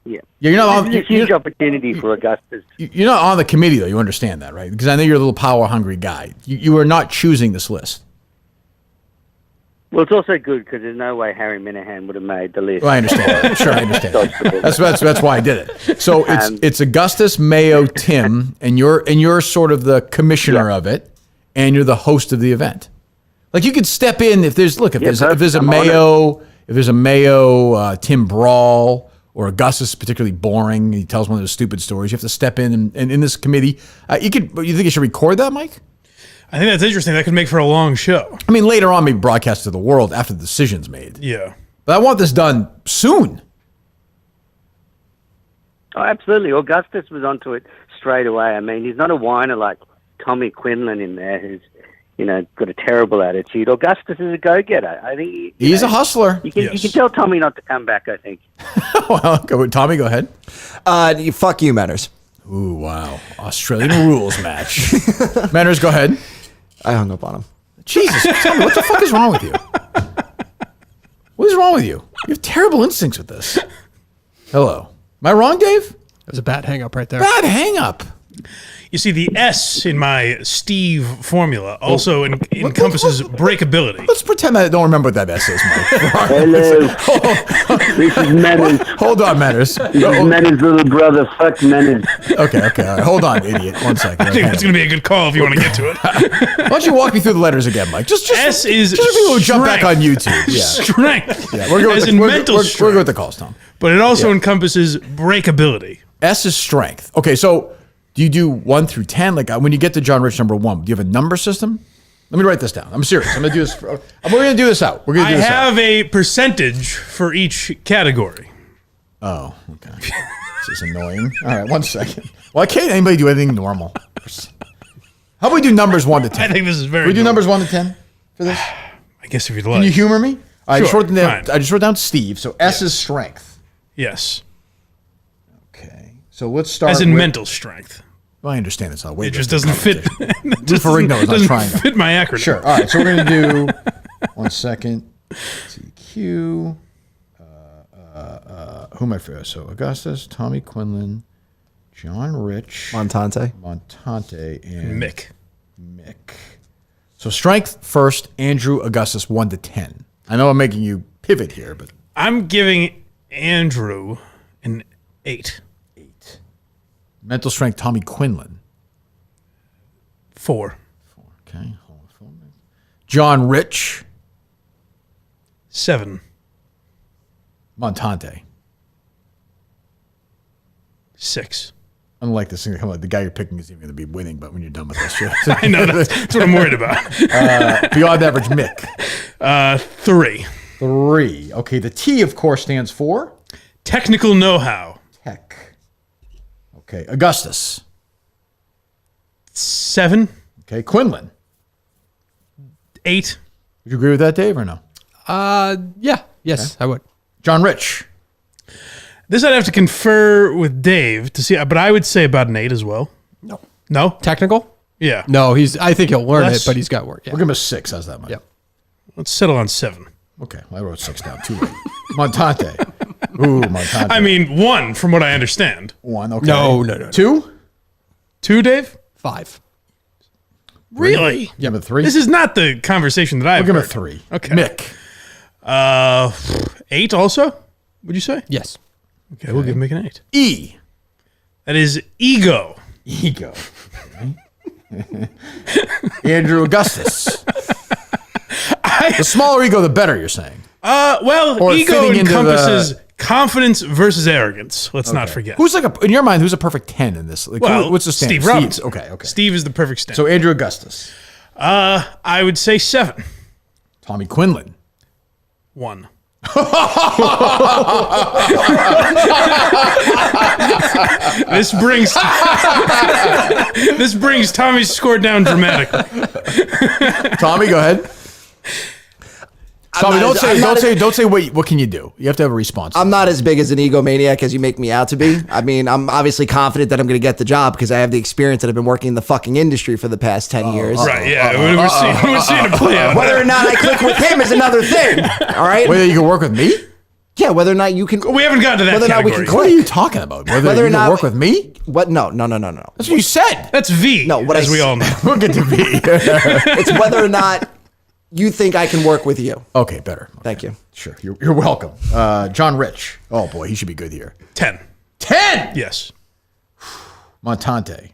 Speaker 19: Yeah.
Speaker 1: You're not on.
Speaker 19: This is a huge opportunity for Augustus.
Speaker 1: You're not on the committee, though. You understand that, right? Because I know you're a little power-hungry guy. You are not choosing this list.
Speaker 19: Well, it's also good because there's no way Harry Minahan would have made the list.
Speaker 1: Well, I understand. Sure, I understand. That's why I did it. So it's Augustus, Mayo, Tim, and you're sort of the commissioner of it, and you're the host of the event. Like you could step in if there's a Mayo, Tim Brawl. Or Augustus is particularly boring. He tells one of those stupid stories. You have to step in and in this committee. You think you should record that, Mike?
Speaker 3: I think that's interesting. That could make for a long show.
Speaker 1: I mean, later on, maybe broadcast to the world after the decision's made.
Speaker 3: Yeah.
Speaker 1: But I want this done soon.
Speaker 19: Oh, absolutely. Augustus was onto it straight away. I mean, he's not a whiner like Tommy Quinlan in there who's, got a terrible attitude. Augustus is a go-getter. I think
Speaker 1: he's a hustler.
Speaker 19: You can tell Tommy not to come back, I think.
Speaker 1: Well, Tommy, go ahead.
Speaker 4: Fuck you, Manners.
Speaker 1: Ooh, wow. Australian rules match. Manners, go ahead.
Speaker 4: I hung up on him.
Speaker 1: Jesus, tell me, what the fuck is wrong with you? What is wrong with you? You have terrible instincts with this. Hello. Am I wrong, Dave?
Speaker 2: That was a bad hang-up right there.
Speaker 1: Bad hang-up.
Speaker 3: You see, the S in my Steve formula also encompasses breakability.
Speaker 1: Let's pretend I don't remember what that S is, Mike.
Speaker 19: Hello. This is Manners.
Speaker 1: Hold on, Manners.
Speaker 19: This is Manners' little brother. Fuck Manners.
Speaker 1: Okay. All right. Hold on, idiot. 1 second.
Speaker 3: I think that's going to be a good call if you want to get to it.
Speaker 1: Why don't you walk me through the letters again, Mike? Just
Speaker 3: S is
Speaker 1: just people who jump back on YouTube. Yeah.
Speaker 3: Strength.
Speaker 1: Yeah, we're going we're good with the calls, Tom.
Speaker 3: But it also encompasses breakability.
Speaker 1: S is strength. Okay, so do you do 1 through 10? Like when you get to John Rich number 1, do you have a number system? Let me write this down. I'm serious. I'm going to do this. We're going to do this out. We're going to do this out.
Speaker 3: I have a percentage for each category.
Speaker 1: Oh, okay. This is annoying. All right, 1 second. Why can't anybody do anything normal? How about we do numbers 1 to 10?
Speaker 3: I think this is very.
Speaker 1: Can we do numbers 1 to 10 for this?
Speaker 3: I guess if you'd like.
Speaker 1: Can you humor me? I just
Speaker 3: Sure,
Speaker 1: wrote down Steve. So S is strength.
Speaker 3: Yes.
Speaker 1: Okay. So let's start
Speaker 3: As in
Speaker 1: with
Speaker 3: mental strength.
Speaker 1: Well, I understand it's not weight.
Speaker 3: It just doesn't fit.
Speaker 1: Lou Ferrigno is not trying.
Speaker 3: Fit my acronym.
Speaker 1: Sure. All right. So we're going to do 1 second. TQ. Who am I for? So Augustus, Tommy Quinlan, John Rich,
Speaker 4: Montante,
Speaker 3: and Mick.
Speaker 1: So strength first. Andrew Augustus 1 to 10. I know I'm making you pivot here, but
Speaker 3: I'm giving Andrew an 8.
Speaker 1: Mental strength, Tommy Quinlan.
Speaker 3: 4.
Speaker 1: Okay. John Rich.
Speaker 3: 7.
Speaker 1: Montante.
Speaker 3: 6.
Speaker 1: Unlike this thing, the guy you're picking is even going to be winning, but when you're done with this shit.
Speaker 3: I know, that's what I'm worried about.
Speaker 1: Beyond average Mick.
Speaker 3: 3.
Speaker 1: 3. Okay, the T, of course, stands for?
Speaker 3: Technical know-how.
Speaker 1: Tech. Okay, Augustus.
Speaker 3: 7.
Speaker 1: Okay, Quinlan.
Speaker 3: 8.
Speaker 1: Would you agree with that, Dave, or no?
Speaker 2: Yeah. Yes, I would.
Speaker 1: John Rich.
Speaker 3: This I'd have to confer with Dave to see, but I would say about an 8 as well.
Speaker 2: No.
Speaker 3: No?
Speaker 2: Technical?
Speaker 3: Yeah.
Speaker 2: No, I think he'll learn
Speaker 3: Less?
Speaker 2: it, but he's got work. Yeah.
Speaker 1: We'll give him a 6. How's that, Mike?
Speaker 2: Yep.
Speaker 3: Let's settle on 7.
Speaker 1: Okay, I wrote 6 down. Too late. Montante. Ooh, Montante.
Speaker 3: I mean, 1 from what I understand.
Speaker 1: 1, okay.
Speaker 2: No.
Speaker 1: 2?
Speaker 3: 2, Dave?
Speaker 2: 5.
Speaker 3: Really?
Speaker 1: Yeah, but 3?
Speaker 3: This is not the conversation that I've
Speaker 1: We'll give him a
Speaker 3: heard.
Speaker 1: 3.
Speaker 3: Okay.
Speaker 1: Mick.
Speaker 3: 8 also, would you say?
Speaker 2: Yes.
Speaker 3: Okay, we'll give Mick an 8.
Speaker 1: E.
Speaker 3: That is ego.
Speaker 1: Ego. Andrew Augustus. The smaller ego, the better, you're saying.
Speaker 3: Well,
Speaker 1: Or
Speaker 3: ego
Speaker 1: fitting into
Speaker 3: encompasses confidence versus arrogance. Let's not forget.
Speaker 1: Who's in your mind, who's a perfect 10 in this? Like,
Speaker 3: Well,
Speaker 1: what's the standard?
Speaker 3: Steve Robinson.
Speaker 1: Okay.
Speaker 3: Steve is the perfect standard.
Speaker 1: So Andrew Augustus.
Speaker 3: I would say 7.
Speaker 1: Tommy Quinlan.
Speaker 3: 1. This brings Tommy's score down dramatically.
Speaker 1: Tommy, go ahead. Tommy, don't say. What can you do? You have to have a response.
Speaker 4: I'm not as big as an egomaniac as you make me out to be. I mean, I'm obviously confident that I'm going to get the job because I have the experience that I've been working in the fucking industry for the past 10 years.
Speaker 3: Right, yeah. We're seeing it play out.
Speaker 4: Whether or not I click with him is another thing. All right?
Speaker 1: Whether you can work with me?
Speaker 4: Yeah, whether or not you can.
Speaker 3: We haven't gotten to that
Speaker 4: whether or not we
Speaker 3: category.
Speaker 4: can
Speaker 1: What are
Speaker 4: click.
Speaker 1: you talking about? Whether
Speaker 4: Whether or
Speaker 1: you can
Speaker 4: not-
Speaker 1: work with me?
Speaker 4: What? No.
Speaker 1: That's what you said.
Speaker 3: That's V,
Speaker 4: No, what
Speaker 3: as
Speaker 4: I
Speaker 3: we
Speaker 4: s-
Speaker 3: all know.
Speaker 1: We'll get to V.
Speaker 4: It's whether or not you think I can work with you.
Speaker 1: Okay, better.
Speaker 4: Thank you.
Speaker 1: Sure. You're welcome. John Rich. Oh, boy, he should be good here.
Speaker 3: 10.
Speaker 1: 10?
Speaker 3: Yes.
Speaker 1: Montante.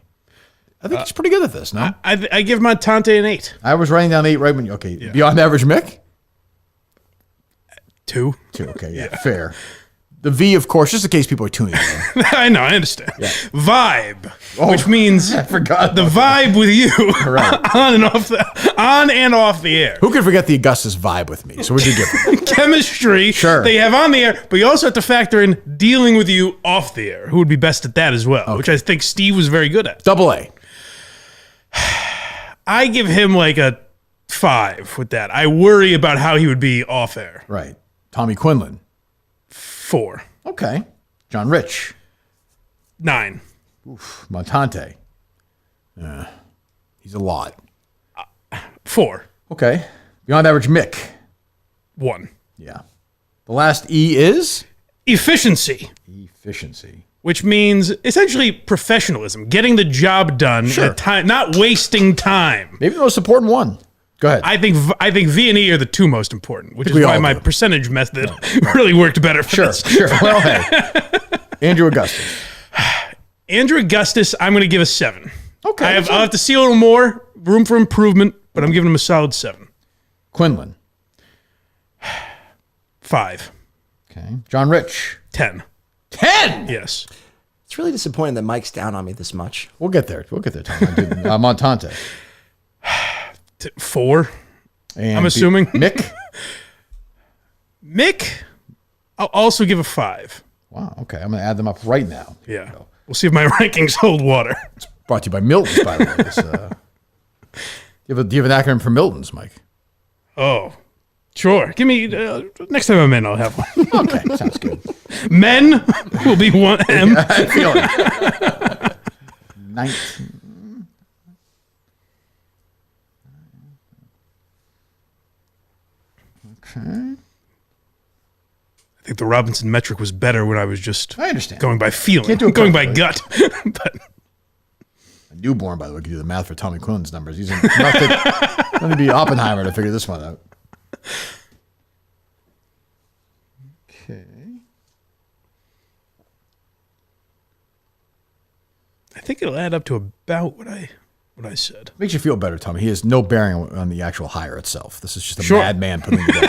Speaker 1: I think he's pretty good at this, no?
Speaker 3: I give Montante an 8.
Speaker 1: I was writing down 8 right when you... Okay, beyond average Mick?
Speaker 3: 2.
Speaker 1: 2, okay, yeah, fair. The V, of course, just in case people are tuning in.
Speaker 3: I know, I understand.
Speaker 1: Yeah.
Speaker 3: Vibe,
Speaker 1: Oh,
Speaker 3: which means
Speaker 1: I forgot
Speaker 3: the
Speaker 1: about
Speaker 3: vibe with you
Speaker 1: Right.
Speaker 3: on and off the air.
Speaker 1: Who could forget the Augustus vibe with me? So what'd you give him?
Speaker 3: Chemistry
Speaker 1: Sure.
Speaker 3: they have on the air, but you also have to factor in dealing with you off the air. Who would be best at that as well, which I think Steve was very good at.
Speaker 1: Double A.
Speaker 3: I give him like a 5 with that. I worry about how he would be off air.
Speaker 1: Right. Tommy Quinlan.
Speaker 3: 4.
Speaker 1: Okay. John Rich.
Speaker 3: 9.
Speaker 1: Oof. Montante. He's a lot.
Speaker 3: 4.
Speaker 1: Okay. Beyond average Mick.
Speaker 3: 1.
Speaker 1: Yeah. The last E is?
Speaker 3: Efficiency.
Speaker 1: Efficiency.
Speaker 3: Which means essentially professionalism, getting the job done
Speaker 1: Sure.
Speaker 3: at time, not wasting time.
Speaker 1: Maybe the most important one. Go ahead.
Speaker 3: I think V and E are the two most important, which is
Speaker 1: we
Speaker 3: why
Speaker 1: all
Speaker 3: my
Speaker 1: do.
Speaker 3: percentage method really worked better for
Speaker 1: Sure,
Speaker 3: this.
Speaker 1: sure. Well, hey. Andrew Augustus.
Speaker 3: Andrew Augustus, I'm going to give a 7.
Speaker 1: Okay.
Speaker 3: I'll have to see a little more, room for improvement, but I'm giving him a solid 7.
Speaker 1: Quinlan.
Speaker 3: 5.
Speaker 1: Okay. John Rich.
Speaker 3: 10.
Speaker 1: 10?
Speaker 3: Yes.
Speaker 4: It's really disappointing that Mike's down on me this much.
Speaker 1: We'll get there. Tom. Montante.
Speaker 3: 4.
Speaker 1: And
Speaker 3: I'm assuming.
Speaker 1: Mick.
Speaker 3: Mick, I'll also give a 5.
Speaker 1: Wow. Okay. I'm going to add them up right now.
Speaker 3: Yeah. We'll see if my rankings hold water.
Speaker 1: It's brought to you by Miltons, by the way. This, do you have an acronym for Miltons, Mike?
Speaker 3: Oh, sure. Give me, next time I'm in, I'll have one.
Speaker 1: Okay. Sounds good.
Speaker 3: Men will be 1M.
Speaker 1: Yeah, I feel it. 19. Okay.
Speaker 3: I think the Robinson metric was better when I was just
Speaker 1: I understand.
Speaker 3: going by feeling,
Speaker 1: Can't do it
Speaker 3: going by
Speaker 1: perfectly.
Speaker 3: gut. But
Speaker 1: A newborn, by the way, can do the math for Tommy Quinlan's numbers. He's going to be Oppenheimer to figure this one out. Okay.
Speaker 3: I think it'll add up to about what I said.
Speaker 1: Makes you feel better, Tommy. He has no bearing on the actual hire itself. This is just a
Speaker 3: Sure.
Speaker 1: madman putting it together.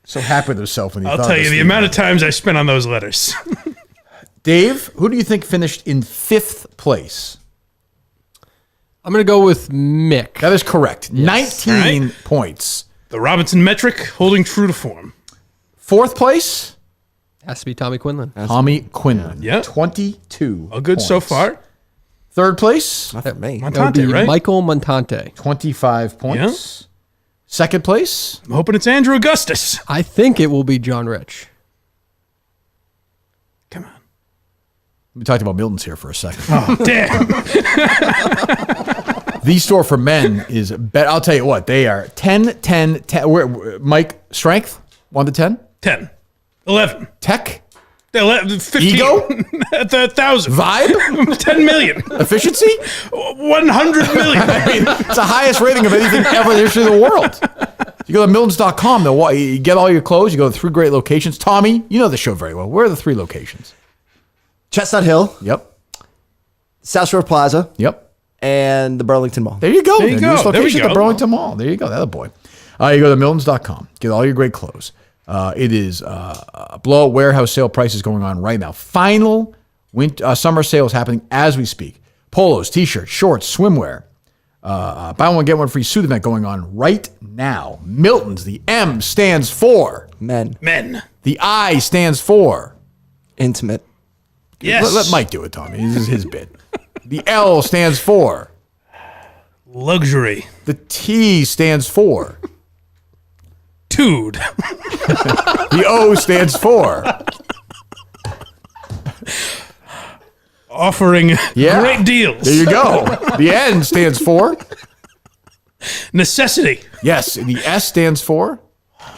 Speaker 1: So happy with himself when he
Speaker 3: I'll
Speaker 1: thought
Speaker 3: tell
Speaker 1: this
Speaker 3: you the
Speaker 1: thing
Speaker 3: amount of
Speaker 1: out.
Speaker 3: times I spent on those letters.
Speaker 1: Dave, who do you think finished in 5th place?
Speaker 2: I'm going to go with Mick.
Speaker 1: That is correct.
Speaker 2: Yes.
Speaker 1: 19 points.
Speaker 3: The Robinson metric holding true to form.
Speaker 1: Fourth place?
Speaker 2: Has to be Tommy Quinlan.
Speaker 1: Tommy Quinlan.
Speaker 3: Yeah.
Speaker 1: 22.
Speaker 3: All good so far.
Speaker 1: Third place?
Speaker 4: Not for me.
Speaker 2: That would
Speaker 3: Montante,
Speaker 2: be
Speaker 3: right?
Speaker 2: Michael Montante.
Speaker 1: 25 points. Second place?
Speaker 3: I'm hoping it's Andrew Augustus.
Speaker 2: I think it will be John Rich.
Speaker 3: Come on.
Speaker 1: We talked about Miltons here for a second.
Speaker 3: Oh, damn.
Speaker 1: The store for men is better. I'll tell you what, they are 10, 10, 10. Mike, strength? 1 to 10?
Speaker 3: 10. 11.
Speaker 1: Tech?
Speaker 3: 11, 15.
Speaker 1: Ego?
Speaker 3: At the 1,000.
Speaker 1: Vibe?
Speaker 3: 10 million.
Speaker 1: Efficiency?
Speaker 3: 100 million.
Speaker 1: I mean, it's the highest rating of anything ever in the history of the world. You go to Miltons.com, you get all your clothes, you go to 3 great locations. Tommy, you know the show very well. Where are the 3 locations?
Speaker 4: Chestnut Hill.
Speaker 1: Yep.
Speaker 4: South Shore Plaza.
Speaker 1: Yep.
Speaker 4: And the Burlington Mall.
Speaker 1: There you go.
Speaker 3: There you
Speaker 1: The
Speaker 3: go.
Speaker 1: newest
Speaker 3: There we
Speaker 1: location at the
Speaker 3: go.
Speaker 1: Burlington Mall. There you go. That a boy. You go to Miltons.com. Get all your great clothes. It is a blowout warehouse sale prices going on right now. Final summer sale is happening as we speak. Polos, t-shirts, shorts, swimwear. Buy one, get one free suit event going on right now. Miltons, the M stands for
Speaker 4: Men.
Speaker 1: The I stands for
Speaker 4: intimate.
Speaker 3: Yes.
Speaker 1: Let Mike do it, Tommy. This is his bit. The L stands for
Speaker 3: luxury.
Speaker 1: The T stands for
Speaker 3: Tude.
Speaker 1: The O stands for
Speaker 3: offering great deals.
Speaker 1: There you go. The N stands for
Speaker 3: necessity.
Speaker 1: Yes. The S stands for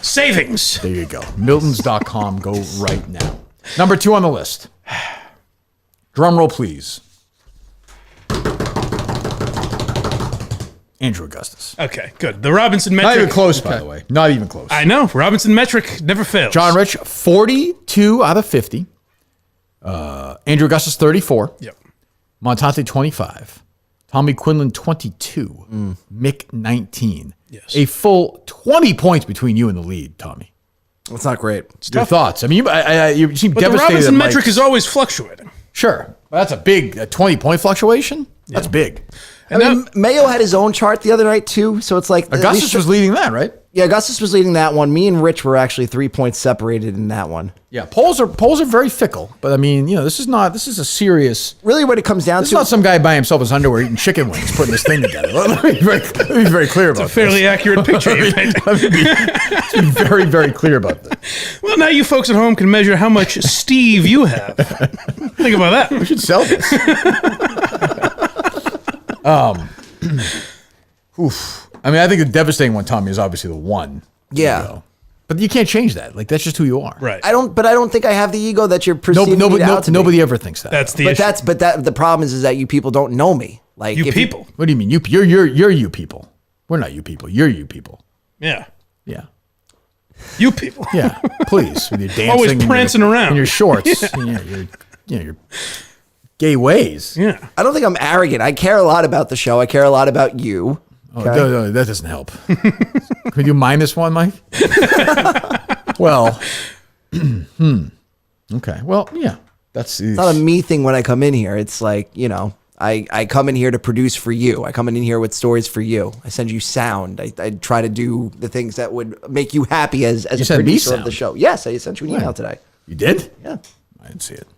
Speaker 3: savings.
Speaker 1: There you go. Miltons.com. Go right now. Number 2 on the list. Drum roll, please. Andrew Augustus.
Speaker 3: Okay, good. The Robinson metric.
Speaker 1: Not even close, by the way. Not even close.
Speaker 3: I know. Robinson metric never fails.
Speaker 1: John Rich, 42 out of 50. Andrew Augustus, 34.
Speaker 3: Yep.
Speaker 1: Montante, 25. Tommy Quinlan, 22. Mick, 19.
Speaker 3: Yes.
Speaker 1: A full 20 points between you and the lead, Tommy.
Speaker 4: That's not great.
Speaker 1: Your thoughts? I mean, you seem
Speaker 3: But
Speaker 1: devastated.
Speaker 3: the Robinson
Speaker 1: that
Speaker 3: metric is always fluctuating.
Speaker 1: Sure. But that's a big 20-point fluctuation. That's big.
Speaker 4: I mean, Mayo had his own chart the other night too, so it's like
Speaker 1: Augustus was leading that, right?
Speaker 4: Yeah, Augustus was leading that one. Me and Rich were actually 3 points separated in that one.
Speaker 1: Yeah, polls are very fickle, but I mean, this is a serious.
Speaker 4: Really, what it comes down
Speaker 1: This
Speaker 4: to
Speaker 1: is not some guy by himself in his underwear eating chicken wings putting this thing together. Let me be very clear about
Speaker 3: It's a fairly accurate picture you're painting.
Speaker 1: Let's be very, very clear about that.
Speaker 3: Well, now you folks at home can measure how much Steve you have. Think about that.
Speaker 1: We should sell this. Oof. I mean, I think the devastating one, Tommy, is obviously the one.
Speaker 4: Yeah.
Speaker 1: But you can't change that. Like, that's just who you are.
Speaker 3: Right.
Speaker 4: I don't think I have the ego that you're perceiving me out to be.
Speaker 1: Nobody ever thinks that.
Speaker 3: That's the
Speaker 4: But
Speaker 3: issue.
Speaker 4: the problem is that you people don't know me. Like
Speaker 3: You
Speaker 4: if
Speaker 3: people.
Speaker 1: What do you mean? You're you people. We're not you people. You're you people.
Speaker 3: Yeah.
Speaker 1: Yeah.
Speaker 3: You people.
Speaker 1: Yeah. Please. With your dancing.
Speaker 3: Always
Speaker 1: and
Speaker 3: prancing
Speaker 1: your,
Speaker 3: around.
Speaker 1: In your shorts. Your gay ways.
Speaker 3: Yeah.
Speaker 4: I don't think I'm arrogant. I care a lot about the show. I care a lot about you.
Speaker 1: Oh,
Speaker 4: Okay?
Speaker 1: no, that doesn't help. Can we do minus one, Mike? Well, okay. Well, yeah.
Speaker 4: It's not a me thing when I come in here. It's like, I come in here to produce for you. I come in here with stories for you. I send you sound. I try to do the things that would make you happy as
Speaker 1: You
Speaker 4: a
Speaker 1: sent me
Speaker 4: producer of the
Speaker 1: sound?
Speaker 4: show. Yes, I sent you an email today.
Speaker 1: You did?
Speaker 4: Yeah.
Speaker 1: I didn't see it.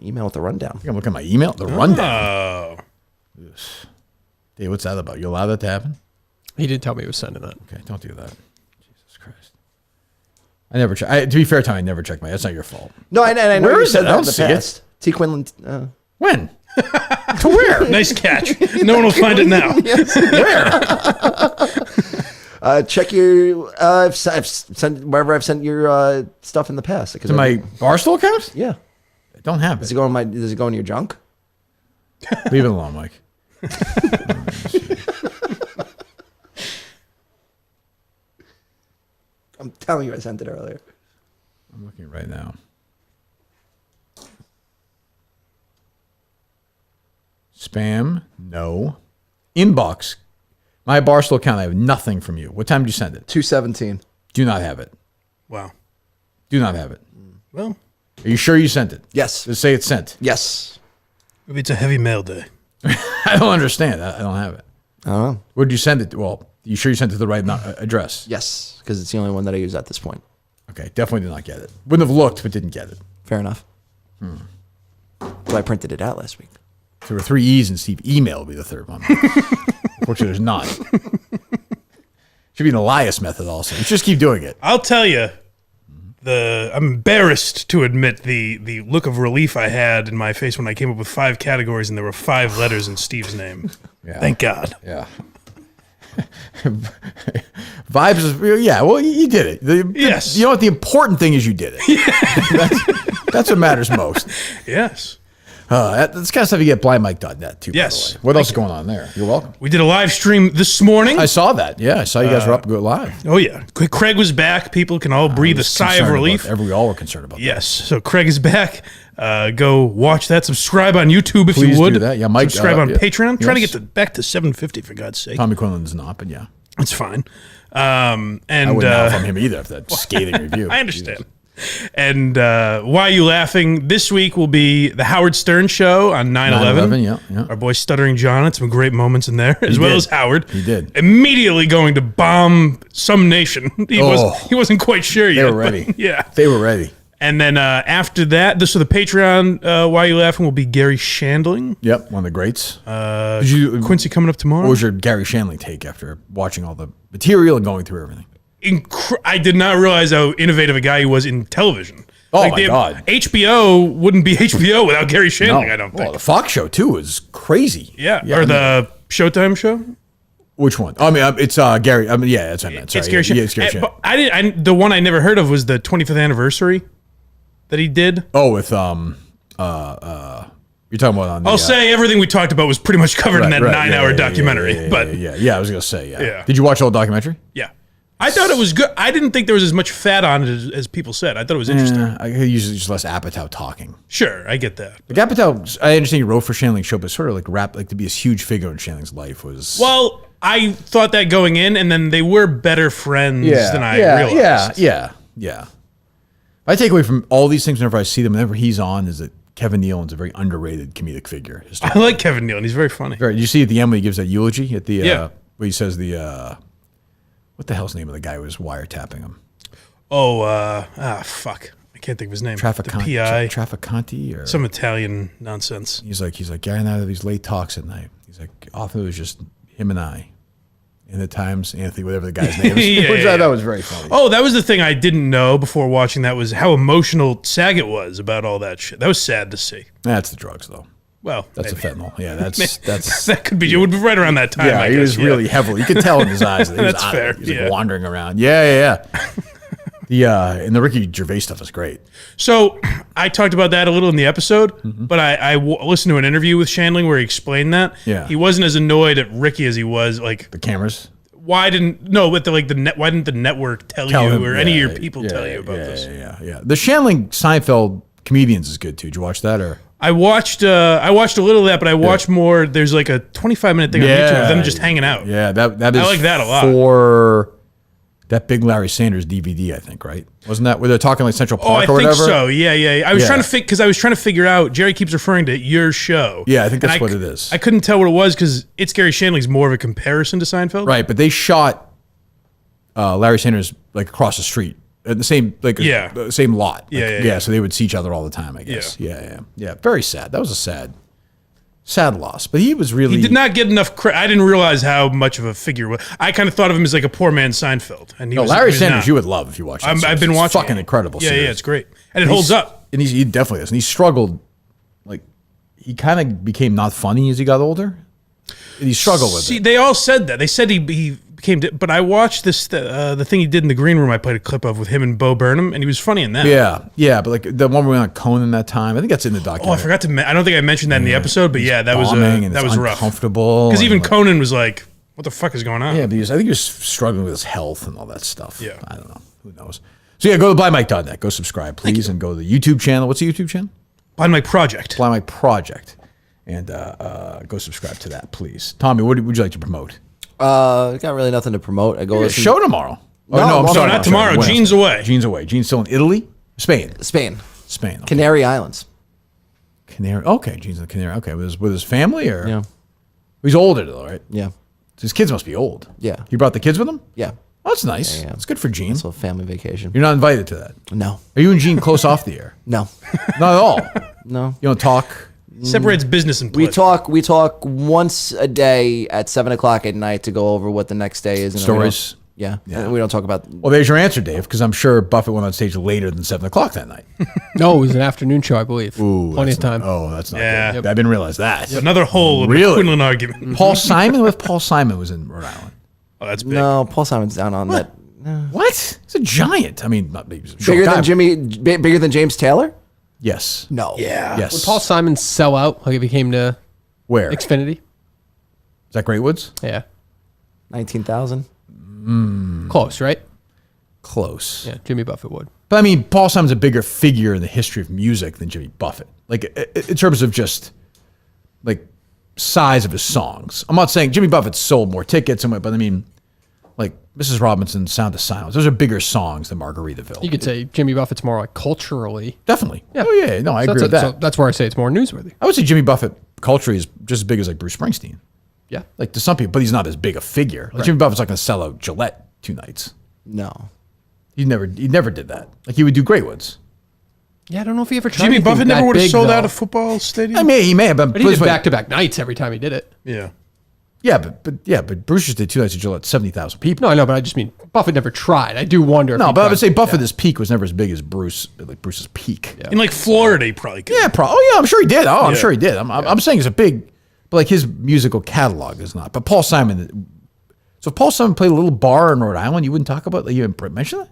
Speaker 4: Email with the rundown.
Speaker 1: I think I'm looking at my email. The rundown.
Speaker 3: Oh.
Speaker 1: Dave, what's that about? You allow that to happen?
Speaker 2: He didn't tell me he was sending that.
Speaker 1: Okay, don't do that. Jesus Christ. I never check. To be fair, Tommy, I never check my. That's not your fault.
Speaker 4: No, I know
Speaker 1: Where
Speaker 4: you
Speaker 1: is
Speaker 4: said
Speaker 1: it? I
Speaker 4: that in
Speaker 1: don't
Speaker 4: the
Speaker 1: see it.
Speaker 4: past. T. Quinlan.
Speaker 1: When? To where?
Speaker 3: Nice catch. No one will find it now.
Speaker 1: Where?
Speaker 4: Check your. I've sent wherever I've sent your stuff in the past.
Speaker 1: To my Barstool account?
Speaker 4: Yeah.
Speaker 1: I don't have
Speaker 4: Does
Speaker 1: it.
Speaker 4: Does it go in your junk?
Speaker 1: Leave it alone, Mike.
Speaker 4: I'm telling you, I sent it earlier.
Speaker 1: I'm looking right now. Spam? No. Inbox. My Barstool account, I have nothing from you. What time did you send it?
Speaker 4: 2:17.
Speaker 1: Do not have it.
Speaker 3: Wow.
Speaker 1: Do not have it.
Speaker 3: Well,
Speaker 1: Are you sure you sent it?
Speaker 4: Yes.
Speaker 1: Just say it's sent.
Speaker 4: Yes.
Speaker 3: maybe it's a heavy mail day.
Speaker 1: I don't understand. I don't have it.
Speaker 4: I don't know.
Speaker 1: Where did you send it? Well, You sure you sent it to the right address?
Speaker 4: Yes, because it's the only one that I use at this point.
Speaker 1: Okay, definitely did not get it. Wouldn't have looked, but didn't get it.
Speaker 4: Fair enough. So I printed it out last week.
Speaker 1: There were 3 E's in Steve. Email will be the third one. Unfortunately, there's not. Should be an Elias method also. You should just keep doing it.
Speaker 3: I'll tell you, I'm embarrassed to admit the look of relief I had in my face when I came up with 5 categories and there were 5 letters in Steve's name.
Speaker 1: Yeah.
Speaker 3: Thank God.
Speaker 1: Yeah. Vibes is, yeah, well, you did it.
Speaker 3: Yes.
Speaker 1: You know what? The important thing is you did it. That's what matters most.
Speaker 3: Yes.
Speaker 1: That's kind of stuff you get blindmike.net too.
Speaker 3: Yes.
Speaker 1: By the way. What else is going on there? You're welcome.
Speaker 3: We did a live stream this morning.
Speaker 1: I saw that. Yeah, I saw you guys were up good live.
Speaker 3: Oh, yeah. Craig was back. People can all breathe a sigh of relief.
Speaker 1: We all were concerned about that.
Speaker 3: Yes. So Craig is back. Go watch that. Subscribe on YouTube if
Speaker 1: Please
Speaker 3: you would.
Speaker 1: do that. Yeah, Mike.
Speaker 3: Subscribe on
Speaker 1: Yeah.
Speaker 3: Patreon.
Speaker 1: Yes.
Speaker 3: Trying to get back to 750 for God's sake.
Speaker 1: Tommy Quinlan's not, but yeah.
Speaker 3: It's fine. And
Speaker 1: I wouldn't know from him either if that's scathing review.
Speaker 3: I understand. And why are you laughing? This week will be the Howard Stern show on 9/11.
Speaker 1: Yeah.
Speaker 3: Our boy Stuttering John had some great moments in there, as well as Howard.
Speaker 1: He did.
Speaker 3: Immediately going to bomb some nation. He wasn't quite sure yet.
Speaker 1: They were ready.
Speaker 3: Yeah.
Speaker 1: They were ready.
Speaker 3: And then after that, so the Patreon, Why Are You Laughing, will be Gary Shandling.
Speaker 1: Yep, one of the greats.
Speaker 3: Quincy coming up tomorrow.
Speaker 1: What was your Gary Shandling take after watching all the material and going through everything?
Speaker 3: I did not realize how innovative a guy he was in television.
Speaker 1: Oh, my God.
Speaker 3: HBO wouldn't be HBO without Gary Shandling, I don't think.
Speaker 1: Well, the Fox show, too, was crazy.
Speaker 3: Yeah. Or the Showtime show?
Speaker 1: Which one? I mean, it's Gary. I mean, yeah, that's what I meant. Sorry.
Speaker 3: It's Gary Shandling.
Speaker 1: Yeah, it's Gary Shandling.
Speaker 3: But the one I never heard of was the 25th anniversary that he did.
Speaker 1: Oh, with you're talking about on the,
Speaker 3: I'll say everything we talked about was pretty much covered in that 9-hour documentary.
Speaker 1: Yeah, I was gonna say,
Speaker 3: Yeah.
Speaker 1: Did you watch the whole documentary?
Speaker 3: Yeah. I thought it was good. I didn't think there was as much fat on it as people said. I thought it was interesting.
Speaker 1: I usually just less Apatow talking.
Speaker 3: Sure, I get that.
Speaker 1: Like Apatow, I understand you wrote for Shandling's show, but sort of like to be this huge figure in Shandling's life was.
Speaker 3: Well, I thought that going in, and then they were better friends than I realized.
Speaker 1: Yeah. My takeaway from all these things, whenever I see them, whenever he's on, is that Kevin Nealon's a very underrated comedic figure.
Speaker 3: I like Kevin Nealon. He's very funny.
Speaker 1: Did you see at the end when he gives that eulogy at the where he says what the hell's the name of the guy who was wiretapping him?
Speaker 3: Fuck. I can't think of his name.
Speaker 1: Trafficante,
Speaker 3: the PI.
Speaker 1: Trafficante or
Speaker 3: some Italian nonsense.
Speaker 1: He's like, Gary and I have these late talks at night. He's like, often it was just him and I. In the Times, Anthony, whatever the guy's name is. Which I thought was very funny.
Speaker 3: Oh, that was the thing I didn't know before watching that was how emotional Saget was about all that shit. That was sad to see.
Speaker 1: That's the drugs, though.
Speaker 3: Well,
Speaker 1: that's
Speaker 3: maybe.
Speaker 1: the fentanyl. Yeah, that's
Speaker 3: that could be. It would be right around that time.
Speaker 1: Yeah, he was really heavily. You could tell in his eyes that he was
Speaker 3: That's fair.
Speaker 1: He was like wandering around. Yeah. And the Ricky Gervais stuff is great.
Speaker 3: So I talked about that a little in the episode, but I listened to an interview with Shandling where he explained that.
Speaker 1: Yeah.
Speaker 3: He wasn't as annoyed at Ricky as he was like
Speaker 1: the cameras.
Speaker 3: Why didn't the network tell you
Speaker 1: him,
Speaker 3: or any of your people tell you about this?
Speaker 1: Yeah. The Shandling Seinfeld Comedians is good too. Did you watch that or?
Speaker 3: I watched a little of that, but I watched more. There's like a 25-minute thing on YouTube of them just hanging out.
Speaker 1: Yeah, that is.
Speaker 3: I like that a lot.
Speaker 1: For that big Larry Sanders DVD, I think, right? Wasn't that where they're talking like Central Park or whatever?
Speaker 3: I think so. Yeah. I was trying to figure out. Jerry keeps referring to your show.
Speaker 1: Yeah, I think that's what it is.
Speaker 3: I couldn't tell what it was because it's Gary Shandling's more of a comparison to Seinfeld.
Speaker 1: Right, but they shot Larry Sanders like across the street. The same same lot.
Speaker 3: Yeah.
Speaker 1: So they would see each other all the time, I guess. Yeah. Very sad. That was a sad loss. But he was really.
Speaker 3: He did not get enough credit. I didn't realize how much of a figure. I kind of thought of him as like a poor man Seinfeld. And
Speaker 1: Larry Sanders, you would love if you watch it.
Speaker 3: I've been watching.
Speaker 1: Fucking incredible.
Speaker 3: Yeah, it's great, and it holds up.
Speaker 1: And he definitely is. And he struggled. Like he kind of became not funny as he got older. And he struggled with it.
Speaker 3: See, they all said that. They said he became. But I watched this the thing he did in the green room. I played a clip of with him and Bo Burnham, and he was funny in that.
Speaker 1: Yeah. But like the one we went on Conan that time, I think that's in the documentary.
Speaker 3: Oh, I forgot to. I don't think I mentioned that in the episode, but yeah, that was rough.
Speaker 1: Uncomfortable.
Speaker 3: Because even Conan was like, "What the fuck is going on?"
Speaker 1: Yeah, because I think he was struggling with his health and all that stuff. Yeah, I don't know. Who knows? So yeah, go to blindmike.net. Go subscribe, please, and go to the YouTube channel. What's the YouTube channel?
Speaker 3: Blind Mike Project.
Speaker 1: Blind Mike Project, and go subscribe to that, please. Tommy, what would you like to promote?
Speaker 4: Got really nothing to promote. I go listen.
Speaker 1: Show tomorrow.
Speaker 3: I'm sorry, not tomorrow. Gene's away.
Speaker 1: Gene's away. Gene's still in Italy? Spain.
Speaker 4: Spain.
Speaker 1: Okay.
Speaker 4: Canary Islands.
Speaker 1: Okay, Gene's in the Canary. Okay, with his family or?
Speaker 4: Yeah.
Speaker 1: He's older though, right?
Speaker 4: Yeah.
Speaker 1: His kids must be old.
Speaker 4: Yeah.
Speaker 1: He brought the kids with him?
Speaker 4: Yeah.
Speaker 1: Oh, that's nice.
Speaker 4: Yeah.
Speaker 1: That's good for Gene.
Speaker 4: It's a family vacation.
Speaker 1: You're not invited to that?
Speaker 4: No.
Speaker 1: Are you and Gene close off the air?
Speaker 4: No.
Speaker 1: Not at all?
Speaker 4: No.
Speaker 1: You don't talk?
Speaker 3: Separates business and pleasure.
Speaker 4: We talk once a day at 7:00 at night to go over what the next day is. And
Speaker 1: Stories?
Speaker 4: Yeah. And we don't talk about.
Speaker 1: Well, there's your answer, Dave, because I'm sure Buffett went on stage later than 7 o'clock that night.
Speaker 2: No, it was an afternoon show, I believe.
Speaker 1: Ooh,
Speaker 2: Plenty of time.
Speaker 1: That's not
Speaker 3: Yeah.
Speaker 1: good. I didn't realize that.
Speaker 3: Another hole in the
Speaker 1: Really?
Speaker 3: Quinlan argument.
Speaker 1: Paul Simon? What if Paul Simon was in Rhode Island?
Speaker 3: Oh, that's big.
Speaker 4: No, Paul Simon's down on that.
Speaker 1: What? He's a giant. I mean, not big. He's a short
Speaker 4: Bigger
Speaker 1: guy.
Speaker 4: than bigger than James Taylor?
Speaker 1: Yes.
Speaker 4: No.
Speaker 3: Yeah.
Speaker 1: Yes.
Speaker 2: Would Paul Simon sell out like if he came to
Speaker 1: Where?
Speaker 2: Xfinity?
Speaker 1: Is that Great Woods?
Speaker 2: Yeah.
Speaker 4: 19,000.
Speaker 2: Close, right?
Speaker 1: Close.
Speaker 2: Yeah, Jimmy Buffett would.
Speaker 1: But I mean, Paul Simon's a bigger figure in the history of music than Jimmy Buffett. Like, in terms of just, like, size of his songs. I'm not saying Jimmy Buffett sold more tickets, but I mean, like, Mrs. Robinson, Sound of Silence. Those are bigger songs than Margaritaville.
Speaker 2: You could say Jimmy Buffett's more like culturally.
Speaker 1: Definitely.
Speaker 2: Yeah.
Speaker 1: Oh, yeah. No, I agree with that.
Speaker 2: So that's where I say it's more newsworthy.
Speaker 1: I would say Jimmy Buffett culturally is just as big as, like, Bruce Springsteen.
Speaker 2: Yeah.
Speaker 1: Like, to some people, but he's not as big a figure. Like,
Speaker 2: Right.
Speaker 1: Jimmy Buffett's not going to sell out Gillette 2 nights.
Speaker 4: No.
Speaker 1: He never did that. Like, he would do Great Woods.
Speaker 2: Yeah, I don't know if he ever tried
Speaker 3: Jimmy
Speaker 2: anything
Speaker 3: Buffett
Speaker 2: that
Speaker 3: never would have
Speaker 2: big,
Speaker 3: sold
Speaker 2: though.
Speaker 3: out a football stadium.
Speaker 1: I mean, he may have,
Speaker 2: But he did back-to-back nights every time he did it.
Speaker 3: Yeah.
Speaker 1: Yeah, but Bruce just did 2 nights at Gillette, 70,000 people.
Speaker 2: No, I know, but I just mean Buffett never tried. I do wonder. If
Speaker 1: No,
Speaker 2: he
Speaker 1: but I would
Speaker 2: tried.
Speaker 1: say Buffett's peak was never as big as Bruce's peak.
Speaker 3: In like Florida, he probably could.
Speaker 1: Yeah, oh yeah, I'm sure he did. Oh, I'm
Speaker 3: Yeah.
Speaker 1: sure he did. I'm saying it's a big, but like his musical catalog is not. But Paul Simon. So if Paul Simon played a little bar in Rhode Island, you wouldn't talk about. Like, you wouldn't mention that.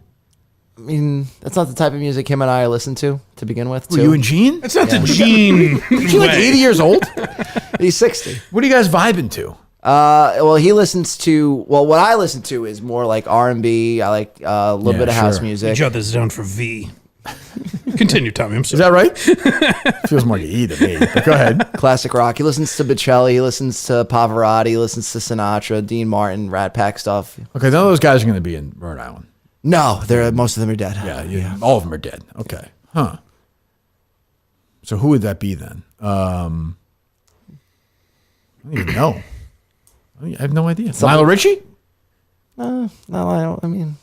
Speaker 4: I mean, that's not the type of music him and I listen to begin with.
Speaker 1: Were
Speaker 4: too.
Speaker 1: you and Gene?
Speaker 3: That's not the Gene.
Speaker 1: Gene like 80 years old.
Speaker 4: He's 60.
Speaker 1: What are you guys vibing to?
Speaker 4: Well, he listens to. Well, what I listen to is more like R&B. I like a little bit of house music.
Speaker 3: Jot this down for V. Continue, Tommy. I'm sorry.
Speaker 1: Is that right? Feels more like E to me. But go ahead.
Speaker 4: Classic rock. He listens to Bocelli. He listens to Pavarotti. He listens to Sinatra, Dean Martin, Rat Pack stuff.
Speaker 1: Okay, none of those guys are going to be in Rhode Island.
Speaker 4: No, most of them are dead.
Speaker 1: Yeah, all of them are dead. Okay, huh? So who would that be then? I don't even know. I have no idea. Lionel Richie?
Speaker 4: No, I mean,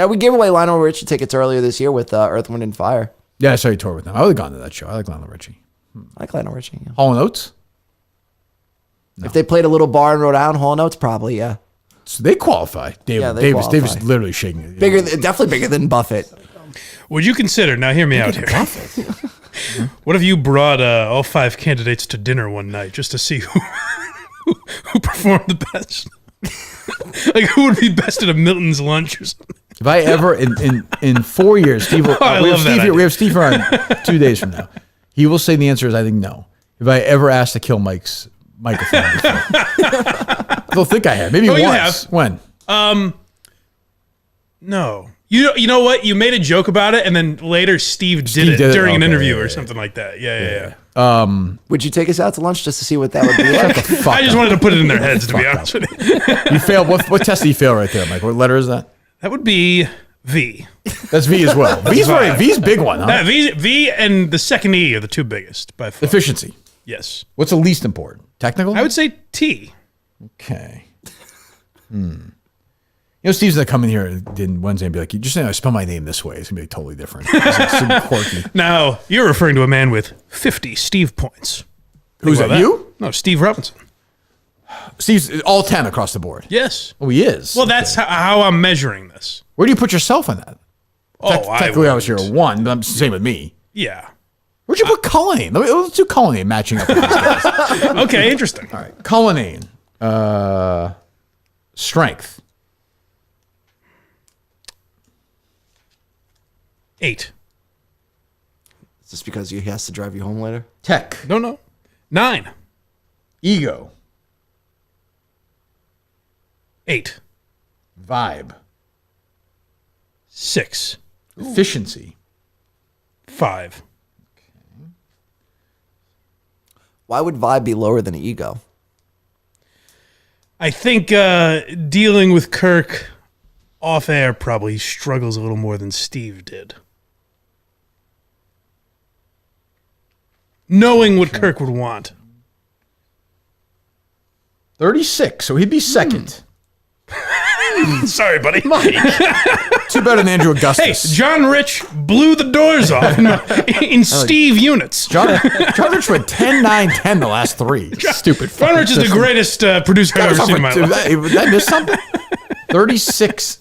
Speaker 4: we gave away Lionel Richie tickets earlier this year with Earth, Wind, and Fire.
Speaker 1: Yeah, I saw you tour with them. I would have gone to that show. I like Lionel Richie.
Speaker 4: I like Lionel Richie. Yeah.
Speaker 1: Hall & Oates?
Speaker 4: If they played a little bar in Rhode Island, Hall & Oates, probably, yeah.
Speaker 1: So they qualify. Davis
Speaker 4: qualify.
Speaker 1: literally shaking it.
Speaker 4: Definitely bigger than Buffett.
Speaker 3: Would you consider, now hear me out here. What if you brought all 5 candidates to dinner one night just to see who performed the best? Like, who would be best at a Milton's lunch or something?
Speaker 1: If I ever, in 4 years, Steve will,
Speaker 3: I love that idea.
Speaker 1: we have Steve on 2 days from now. He will say the answer is, I think, no. If I ever asked to kill Mike's microphone before. I don't think I have. Maybe
Speaker 3: Oh, you
Speaker 1: once.
Speaker 3: have.
Speaker 1: When?
Speaker 3: No. You know what? You made a joke about it, and then later Steve did it during an interview or something like that. Yeah.
Speaker 4: Would you take us out to lunch just to see what that would be like?
Speaker 3: I just wanted to put it in their heads, to be honest with you.
Speaker 1: You failed. What test did you fail right there, Mike? What letter is that?
Speaker 3: That would be V.
Speaker 1: That's V as well. V's big one, huh?
Speaker 3: V and the second E are the 2 biggest by far.
Speaker 1: Efficiency.
Speaker 3: Yes.
Speaker 1: What's the least important? Technical?
Speaker 3: I would say T.
Speaker 1: Okay. You know, Steve's gonna come in here Wednesday and be like, "You just saying I spell my name this way. It's gonna be totally different." It's super quirky.
Speaker 3: Now, you're referring to a man with 50 Steve points.
Speaker 1: Who's
Speaker 3: Think
Speaker 1: that?
Speaker 3: about
Speaker 1: You?
Speaker 3: No, Steve Robinson.
Speaker 1: Steve's all 10 across the board.
Speaker 3: Yes.
Speaker 1: Oh, he is.
Speaker 3: Well, that's how I'm measuring this.
Speaker 1: Where do you put yourself on that? Technically, I was here 1, but I'm same with me.
Speaker 3: Yeah.
Speaker 1: Where'd you put Cullinane? Let's do Cullinane matching up with these guys.
Speaker 3: Okay, interesting.
Speaker 1: All right, Cullinane. Strength.
Speaker 3: 8.
Speaker 4: Is this because he has to drive you home later?
Speaker 1: Tech.
Speaker 3: No. 9.
Speaker 1: Ego.
Speaker 3: 8.
Speaker 1: Vibe.
Speaker 3: 6.
Speaker 1: Efficiency.
Speaker 3: 5.
Speaker 4: Why would vibe be lower than ego?
Speaker 3: I think dealing with Kirk off air probably struggles a little more than Steve did. Knowing what Kirk would want.
Speaker 1: 36, so he'd be second.
Speaker 3: Sorry, buddy.
Speaker 1: Too better than Andrew Augustus.
Speaker 3: Hey, John Rich blew the doors off in Steve units.
Speaker 1: John Rich went 10, 9, 10 the last 3.
Speaker 2: Stupid.
Speaker 3: John Rich is the greatest producer I've ever seen in my life.
Speaker 1: Did I miss something? 36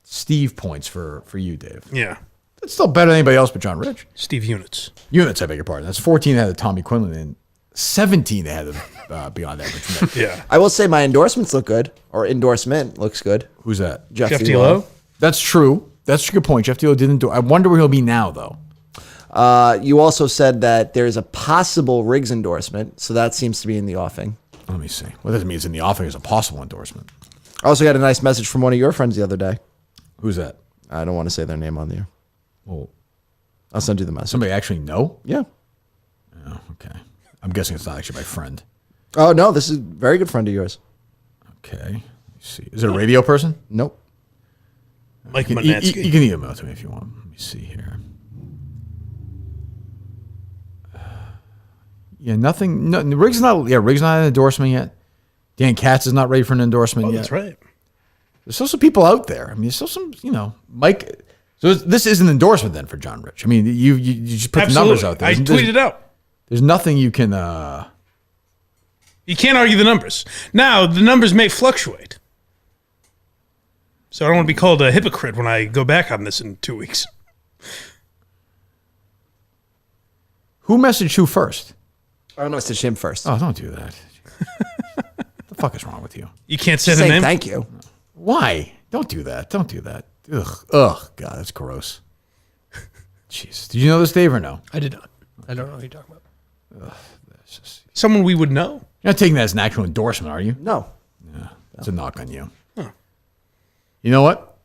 Speaker 1: Steve points for you, Dave.
Speaker 3: Yeah.
Speaker 1: That's still better than anybody else but John Rich.
Speaker 3: Steve units.
Speaker 1: Units, I beg your pardon. That's 14 ahead of Tommy Quinlan and 17 ahead of Beyond Average Nick.
Speaker 3: Yeah.
Speaker 4: I will say my endorsements look good, or endorsement looks good.
Speaker 1: Who's that?
Speaker 4: Jeff
Speaker 3: Jeff
Speaker 4: D.
Speaker 3: Lowe?
Speaker 1: That's true. That's a good point. Jeff Deal didn't do. I wonder where he'll be now, though.
Speaker 4: You also said that there's a possible Riggs endorsement, so that seems to be in the offing.
Speaker 1: Let me see. What does it mean? It's in the offing as a possible endorsement.
Speaker 4: I also got a nice message from one of your friends the other day.
Speaker 1: Who's that?
Speaker 4: I don't want to say their name on the air.
Speaker 1: Well,
Speaker 4: I'll send you the message.
Speaker 1: somebody actually know?
Speaker 4: Yeah.
Speaker 1: Oh, okay. I'm guessing it's not actually my friend.
Speaker 4: Oh, no, this is a very good friend of yours.
Speaker 1: Okay. Let me see. Is it a radio person?
Speaker 4: Nope.
Speaker 3: Mike
Speaker 1: You
Speaker 3: Monetsky.
Speaker 1: can email it to me if you want. Let me see here. Yeah, nothing. No, Riggs not an endorsement yet. Dan Katz is not ready for an endorsement yet.
Speaker 3: That's right.
Speaker 1: There's still some people out there. I mean, there's still some, Mike. So this is an endorsement then for John Rich. I mean, you just put the numbers out there.
Speaker 3: I tweeted out.
Speaker 1: There's nothing you can.
Speaker 3: You can't argue the numbers. Now, the numbers may fluctuate. So I don't want to be called a hypocrite when I go back on this in 2 weeks.
Speaker 1: Who messaged who first?
Speaker 4: I don't know. It's him first.
Speaker 1: Oh, don't do that. What the fuck is wrong with you?
Speaker 3: You can't say the
Speaker 4: Say
Speaker 3: name?
Speaker 4: thank you.
Speaker 1: Why? Don't do that. Don't do that. Ugh. God, that's gross. Jeez. Did you know this, Dave, or no?
Speaker 2: I did not. I don't know who you're talking about.
Speaker 3: Someone we would know?
Speaker 1: You're not taking that as an actual endorsement, are you?
Speaker 4: No.
Speaker 1: Yeah, that's a knock on you. You know what?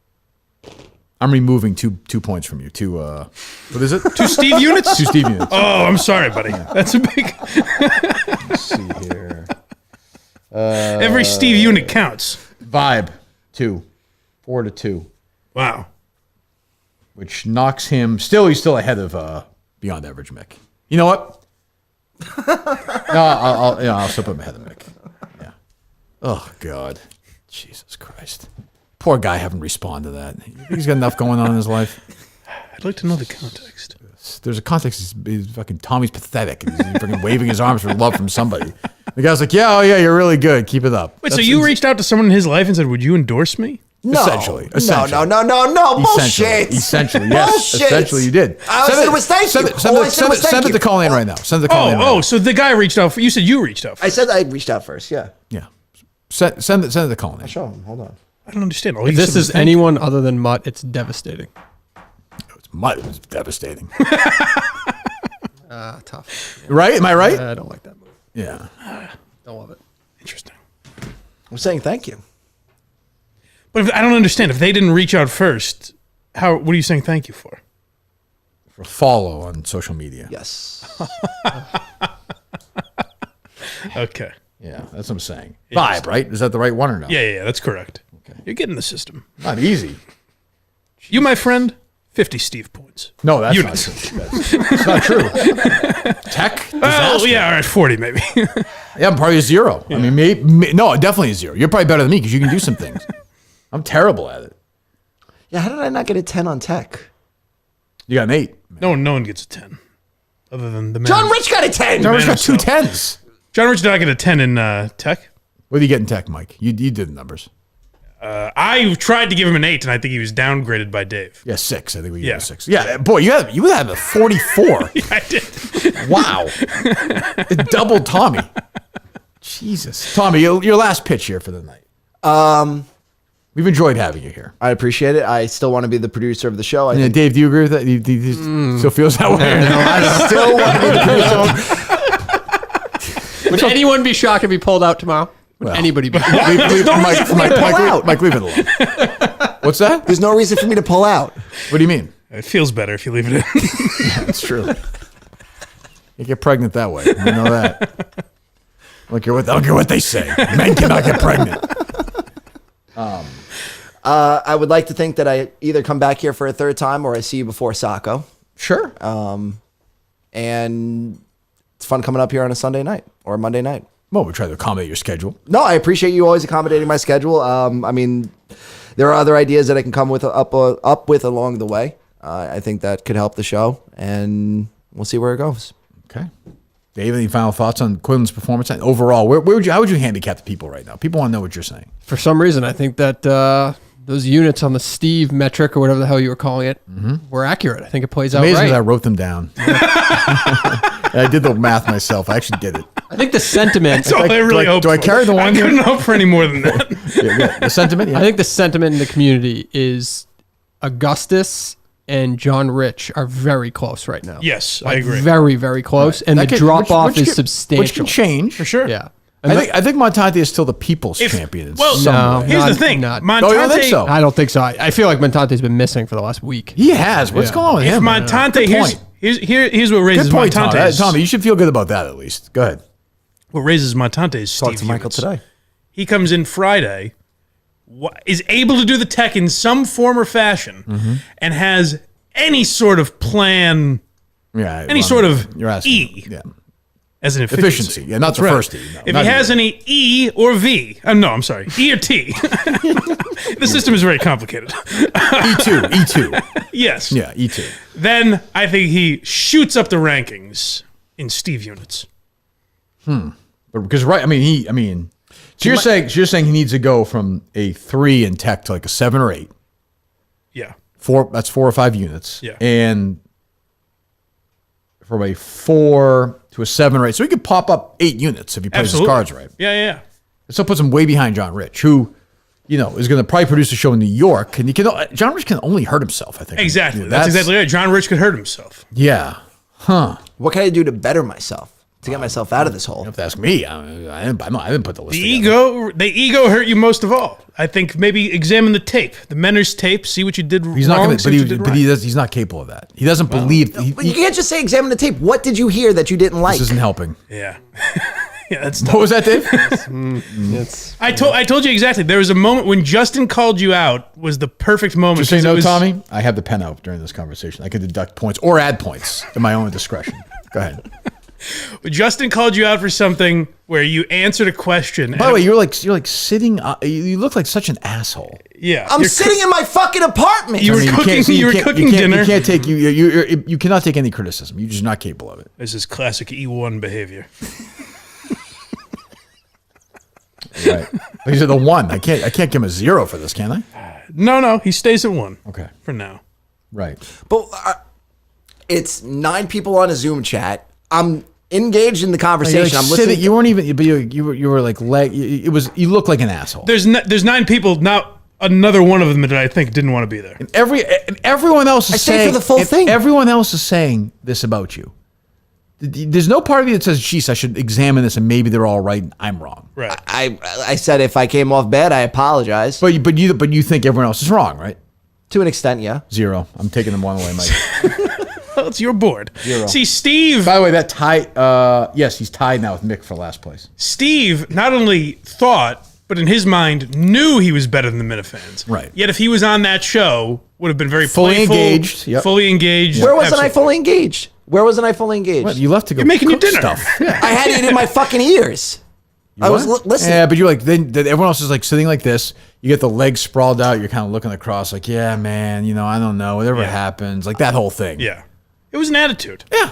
Speaker 1: I'm removing two points from you. What is it?
Speaker 3: 2 Steve units?
Speaker 1: 2 Steve units.
Speaker 3: Oh, I'm sorry, buddy. That's a big.
Speaker 1: Let's see here.
Speaker 3: Every Steve unit counts.
Speaker 1: Vibe 2, 4-2.
Speaker 3: Wow.
Speaker 1: Which knocks him. He's still ahead of Beyond Average Mick. You know what? No, I'll still put him ahead of Mick. Yeah. Oh God, Jesus Christ. Poor guy having to respond to that. You think he's got enough going on in his life?
Speaker 3: I'd like to know the context.
Speaker 1: There's a context. He's fucking Tommy's pathetic. He's fucking waving his arms for love from somebody. The guy's like, yeah, you're really good. Keep it up.
Speaker 3: Wait, so you reached out to someone in his life and said, would you endorse me?
Speaker 4: No.
Speaker 1: Essentially.
Speaker 4: No. Bullshit.
Speaker 1: Essentially, yes.
Speaker 4: Bullshit.
Speaker 1: Essentially, you did.
Speaker 4: I said it was thank you.
Speaker 1: Send it to Cullinane right now. Send it to Cullinane.
Speaker 3: Oh, so the guy reached out. You said you reached out.
Speaker 4: I said I reached out first. Yeah.
Speaker 1: Yeah. Send it to Cullinane.
Speaker 4: I'll show him. Hold on.
Speaker 3: I don't understand.
Speaker 2: If this is anyone other than Mutt, it's devastating.
Speaker 1: Mutt was devastating.
Speaker 2: Tough.
Speaker 1: Right? Am I right?
Speaker 2: I don't like that movie.
Speaker 1: Yeah.
Speaker 2: Don't love it.
Speaker 3: Interesting.
Speaker 4: I'm saying thank you.
Speaker 3: But I don't understand. If they didn't reach out first, what are you saying thank you for?
Speaker 1: For follow on social media.
Speaker 4: Yes.
Speaker 3: Okay.
Speaker 1: Yeah, that's what I'm saying. Vibe, right? Is that the right one or no?
Speaker 3: Yeah, that's correct. Okay. You're getting the system.
Speaker 1: Not easy.
Speaker 3: You, my friend, 50 Steve points.
Speaker 1: No, that's
Speaker 3: Units.
Speaker 1: not true. That's not true. Tech?
Speaker 3: Oh,
Speaker 1: Disaster.
Speaker 3: yeah, all right, 40 maybe.
Speaker 1: Yeah, I'm probably a 0. I mean, no, definitely a 0. You're probably better than me because you can do some things. I'm terrible at it.
Speaker 4: Yeah, how did I not get a 10 on tech?
Speaker 1: You got an 8.
Speaker 3: No one gets a 10. Other than the man.
Speaker 4: John Rich got a 10.
Speaker 1: John Rich got 2 10s.
Speaker 3: John Rich did not get a 10 in tech.
Speaker 1: What did you get in tech, Mike? You did the numbers.
Speaker 3: I tried to give him an 8, and I think he was downgraded by Dave.
Speaker 1: Yeah, 6. I think we gave him a 6. Yeah, boy, you would have a 44.
Speaker 3: Yeah, I did.
Speaker 1: Wow. It doubled Tommy. Jesus. Tommy, your last pitch here for the night. We've enjoyed having you here.
Speaker 4: I appreciate it. I still want to be the producer of the show.
Speaker 1: Yeah, Dave, do you agree with that? He still feels that way?
Speaker 4: I still want to be the producer.
Speaker 2: Would anyone be shocked if he pulled out tomorrow? Would anybody be?
Speaker 1: Mike, leave it alone. What's that?
Speaker 4: There's no reason for me to pull out.
Speaker 1: What do you mean?
Speaker 3: It feels better if you leave it in.
Speaker 1: Yeah, that's true. You get pregnant that way. You know that. I don't care what they say. Men cannot get pregnant.
Speaker 4: I would like to think that I either come back here for a third time or I see you before Sacco.
Speaker 1: Sure.
Speaker 4: And it's fun coming up here on a Sunday night or a Monday night.
Speaker 1: Well, we try to accommodate your schedule.
Speaker 4: No, I appreciate you always accommodating my schedule. I mean, there are other ideas that I can come with up with along the way. I think that could help the show, and we'll see where it goes.
Speaker 1: Okay. Dave, any final thoughts on Quinlan's performance? And overall, how would you handicap the people right now? People want to know what you're saying.
Speaker 2: For some reason, I think that those units on the Steve metric or whatever the hell you were calling it were accurate. I think it plays out
Speaker 1: Amazing
Speaker 2: right.
Speaker 1: that I wrote them down. I did the math myself. I actually did it.
Speaker 2: I think the sentiment.
Speaker 3: That's all I really hope.
Speaker 1: Do I carry the one?
Speaker 3: I couldn't hope for any more than that.
Speaker 1: Yeah. The sentiment. Yeah.
Speaker 2: I think the sentiment in the community is Augustus and John Rich are very close right now.
Speaker 3: Yes, I agree.
Speaker 2: Very, very close, and the drop off is substantial.
Speaker 1: Which can change
Speaker 3: for sure.
Speaker 2: Yeah.
Speaker 1: I think Montante is still the people's champion.
Speaker 3: Well,
Speaker 2: No,
Speaker 3: here's the thing. Montante,
Speaker 1: you don't think so?
Speaker 2: I don't think so. I feel like Montante's been missing for the last week.
Speaker 1: He has. What's going on with
Speaker 3: If
Speaker 1: him?
Speaker 3: Montante,
Speaker 1: Good point.
Speaker 3: here's what raises
Speaker 1: Good point,
Speaker 3: Montante's.
Speaker 1: Tommy, you should feel good about that at least. Go ahead.
Speaker 3: What raises Montante's
Speaker 4: Talk
Speaker 3: Steve
Speaker 4: to Michael
Speaker 3: units.
Speaker 4: today.
Speaker 3: He comes in Friday, is able to do the tech in some form or fashion, and has any sort of plan, any sort of
Speaker 1: you're asking,
Speaker 3: E
Speaker 1: yeah.
Speaker 3: as an
Speaker 1: Efficiency. Yeah, not
Speaker 3: That's
Speaker 1: the first E, no,
Speaker 3: if
Speaker 1: not
Speaker 3: he has
Speaker 1: E.
Speaker 3: any E or V, no, I'm sorry, E or T. The system is very complicated.
Speaker 1: E2.
Speaker 3: Yes.
Speaker 1: Yeah, E2.
Speaker 3: Then I think he shoots up the rankings in Steve units.
Speaker 1: But because so you're saying he needs to go from a 3 in tech to like a 7 or 8.
Speaker 3: Yeah.
Speaker 1: 4. That's 4 or 5 units.
Speaker 3: Yeah.
Speaker 1: And from a 4 to a 7 or 8, so he could pop up 8 units if he plays his cards right.
Speaker 3: Yeah.
Speaker 1: It still puts him way behind John Rich, who, is going to probably produce a show in New York, and John Rich can only hurt himself. I think
Speaker 3: Exactly. That's exactly right. John Rich could hurt himself.
Speaker 1: Yeah. Huh.
Speaker 4: What can I do to better myself? To get myself out of this hole.
Speaker 1: You have to ask me. I didn't put the list
Speaker 3: The ego hurt you most of all. I think maybe examine the tape, the Menner's tape, see what you did
Speaker 1: He's not
Speaker 3: wrong,
Speaker 1: going
Speaker 3: see what you did right.
Speaker 1: he's not capable of that. He doesn't believe.
Speaker 4: But you can't just say examine the tape. What did you hear that you didn't like?
Speaker 1: This isn't helping.
Speaker 3: Yeah. Yeah, that's
Speaker 1: What was that, Dave?
Speaker 3: I told you exactly. There was a moment when Justin called you out was the perfect moment.
Speaker 1: Just so you know,
Speaker 3: It was-
Speaker 1: Tommy, I have the pen out during this conversation. I could deduct points or add points at my own discretion. Go ahead.
Speaker 3: Justin called you out for something where you answered a question.
Speaker 1: By the way, you're like sitting. You look like such an asshole.
Speaker 3: Yeah,
Speaker 4: I'm sitting in my fucking apartment.
Speaker 3: You were cooking dinner.
Speaker 1: You can't take you cannot take any criticism. You're just not capable of it.
Speaker 3: This is classic E1 behavior.
Speaker 1: Right. These are the 1. I can't give him a 0 for this, can I?
Speaker 3: No, he stays at 1.
Speaker 1: Okay.
Speaker 3: For now.
Speaker 1: Right.
Speaker 4: But it's 9 people on a Zoom chat. I'm engaged in the conversation. I'm listening.
Speaker 1: You weren't even. But you were like It was. You look like an asshole.
Speaker 3: There's 9 people. Not another one of them that I think didn't want to be there.
Speaker 1: And everyone else is saying
Speaker 4: for the full thing.
Speaker 1: Everyone else is saying this about you. There's no part of you that says, "Geez, I should examine this, and maybe they're all right. And I'm wrong."
Speaker 3: Right.
Speaker 4: I said if I came off bad, I apologize.
Speaker 1: But you think everyone else is wrong, right?
Speaker 4: To an extent, yeah.
Speaker 1: 0. I'm taking them 1 away, Mike.
Speaker 3: Well, it's your board.
Speaker 1: 0.
Speaker 3: See, Steve.
Speaker 1: By the way, that tie. Yes, he's tied now with Mick for last place.
Speaker 3: Steve not only thought, but in his mind knew he was better than the Minifans.
Speaker 1: Right.
Speaker 3: Yet if he was on that show, would have been very
Speaker 1: Fully
Speaker 3: playful,
Speaker 1: engaged. Yep.
Speaker 3: Fully engaged.
Speaker 4: Where wasn't I
Speaker 3: Absolutely.
Speaker 4: fully engaged? Where wasn't I fully engaged?
Speaker 1: What, you left to go.
Speaker 3: You're making your
Speaker 1: cook
Speaker 3: dinner.
Speaker 1: Stuff. Yeah.
Speaker 4: I had it in my fucking ears. I was listening.
Speaker 1: Yeah, but you're like then everyone else is like sitting like this. You get the legs sprawled out. You're kind of looking across, like, yeah, man. I don't know. Whatever happens, like that whole thing.
Speaker 3: Yeah. It was an attitude.
Speaker 1: Yeah.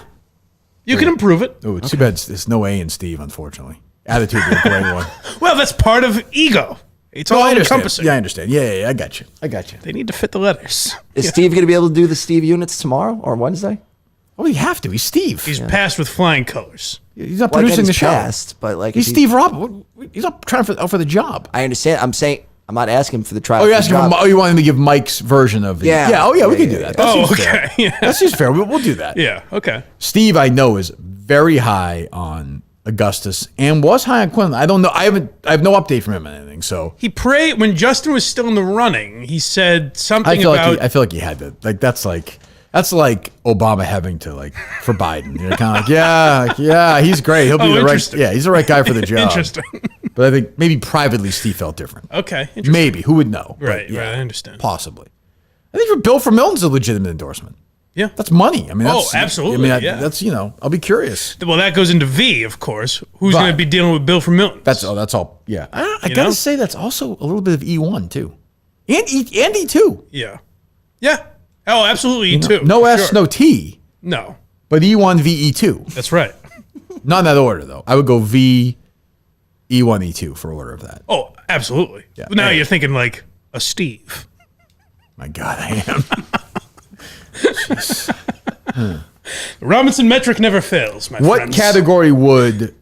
Speaker 3: You can improve it.
Speaker 1: Oh, it's too bad there's no A in Steve, unfortunately. Attitude would be a great one.
Speaker 3: Well, that's part of ego. It's all encompassing.
Speaker 1: Yeah, I understand. Yeah, I got you.
Speaker 3: They need to fit the letters.
Speaker 4: Is Steve going to be able to do the Steve units tomorrow or Wednesday?
Speaker 1: Oh, you have to. He's Steve.
Speaker 3: He's passed with flying colors.
Speaker 1: He's not producing the show.
Speaker 4: Passed, but like
Speaker 1: He's Steve Robb. He's not trying for the job.
Speaker 4: I understand. I'm not asking for the trial.
Speaker 1: Oh, you're asking him. Oh, you want him to give Mike's version of the?
Speaker 4: Yeah.
Speaker 1: Oh, yeah. We can do that. That seems fair.
Speaker 3: Yeah.
Speaker 1: That seems fair. We'll do that.
Speaker 3: Yeah. Okay.
Speaker 1: Steve, I know, is very high on Augustus and was high on Quinlan. I don't know. I have no update from him on anything. So
Speaker 3: He prayed when Justin was still in the running. He said something
Speaker 1: I feel
Speaker 3: about.
Speaker 1: like he had to. Like that's like Obama having to for Biden. You're kind of like yeah, he's great. He'll be the right.
Speaker 3: interesting.
Speaker 1: Yeah, he's the right guy for the job.
Speaker 3: Interesting.
Speaker 1: But I think maybe privately Steve felt different.
Speaker 3: Okay. Interesting.
Speaker 1: Maybe, who would know? But
Speaker 3: Right. I understand.
Speaker 1: Possibly. I think for Bill for Milton's a legitimate endorsement.
Speaker 3: Yeah.
Speaker 1: That's money. I mean, that's,
Speaker 3: absolutely.
Speaker 1: I mean, that's, I'll be curious.
Speaker 3: Well, that goes into V, of course. Who's
Speaker 1: Right.
Speaker 3: going to be dealing with Bill from Milton?
Speaker 1: That's all. Yeah. I
Speaker 3: You
Speaker 1: got
Speaker 3: know?
Speaker 1: to say, that's also a little bit of E1, too. And E2.
Speaker 3: Yeah. Yeah. Oh, absolutely E2.
Speaker 1: No
Speaker 3: for
Speaker 1: S,
Speaker 3: sure.
Speaker 1: no T.
Speaker 3: No.
Speaker 1: But E1, V, E2.
Speaker 3: That's right.
Speaker 1: Not in that order, though. I would go V, E1, E2 for order of that.
Speaker 3: Oh, absolutely.
Speaker 1: Yeah.
Speaker 3: Now you're thinking like a Steve.
Speaker 1: My God, I am.
Speaker 3: Robinson metric never fails, my
Speaker 1: What
Speaker 3: friends.
Speaker 1: category would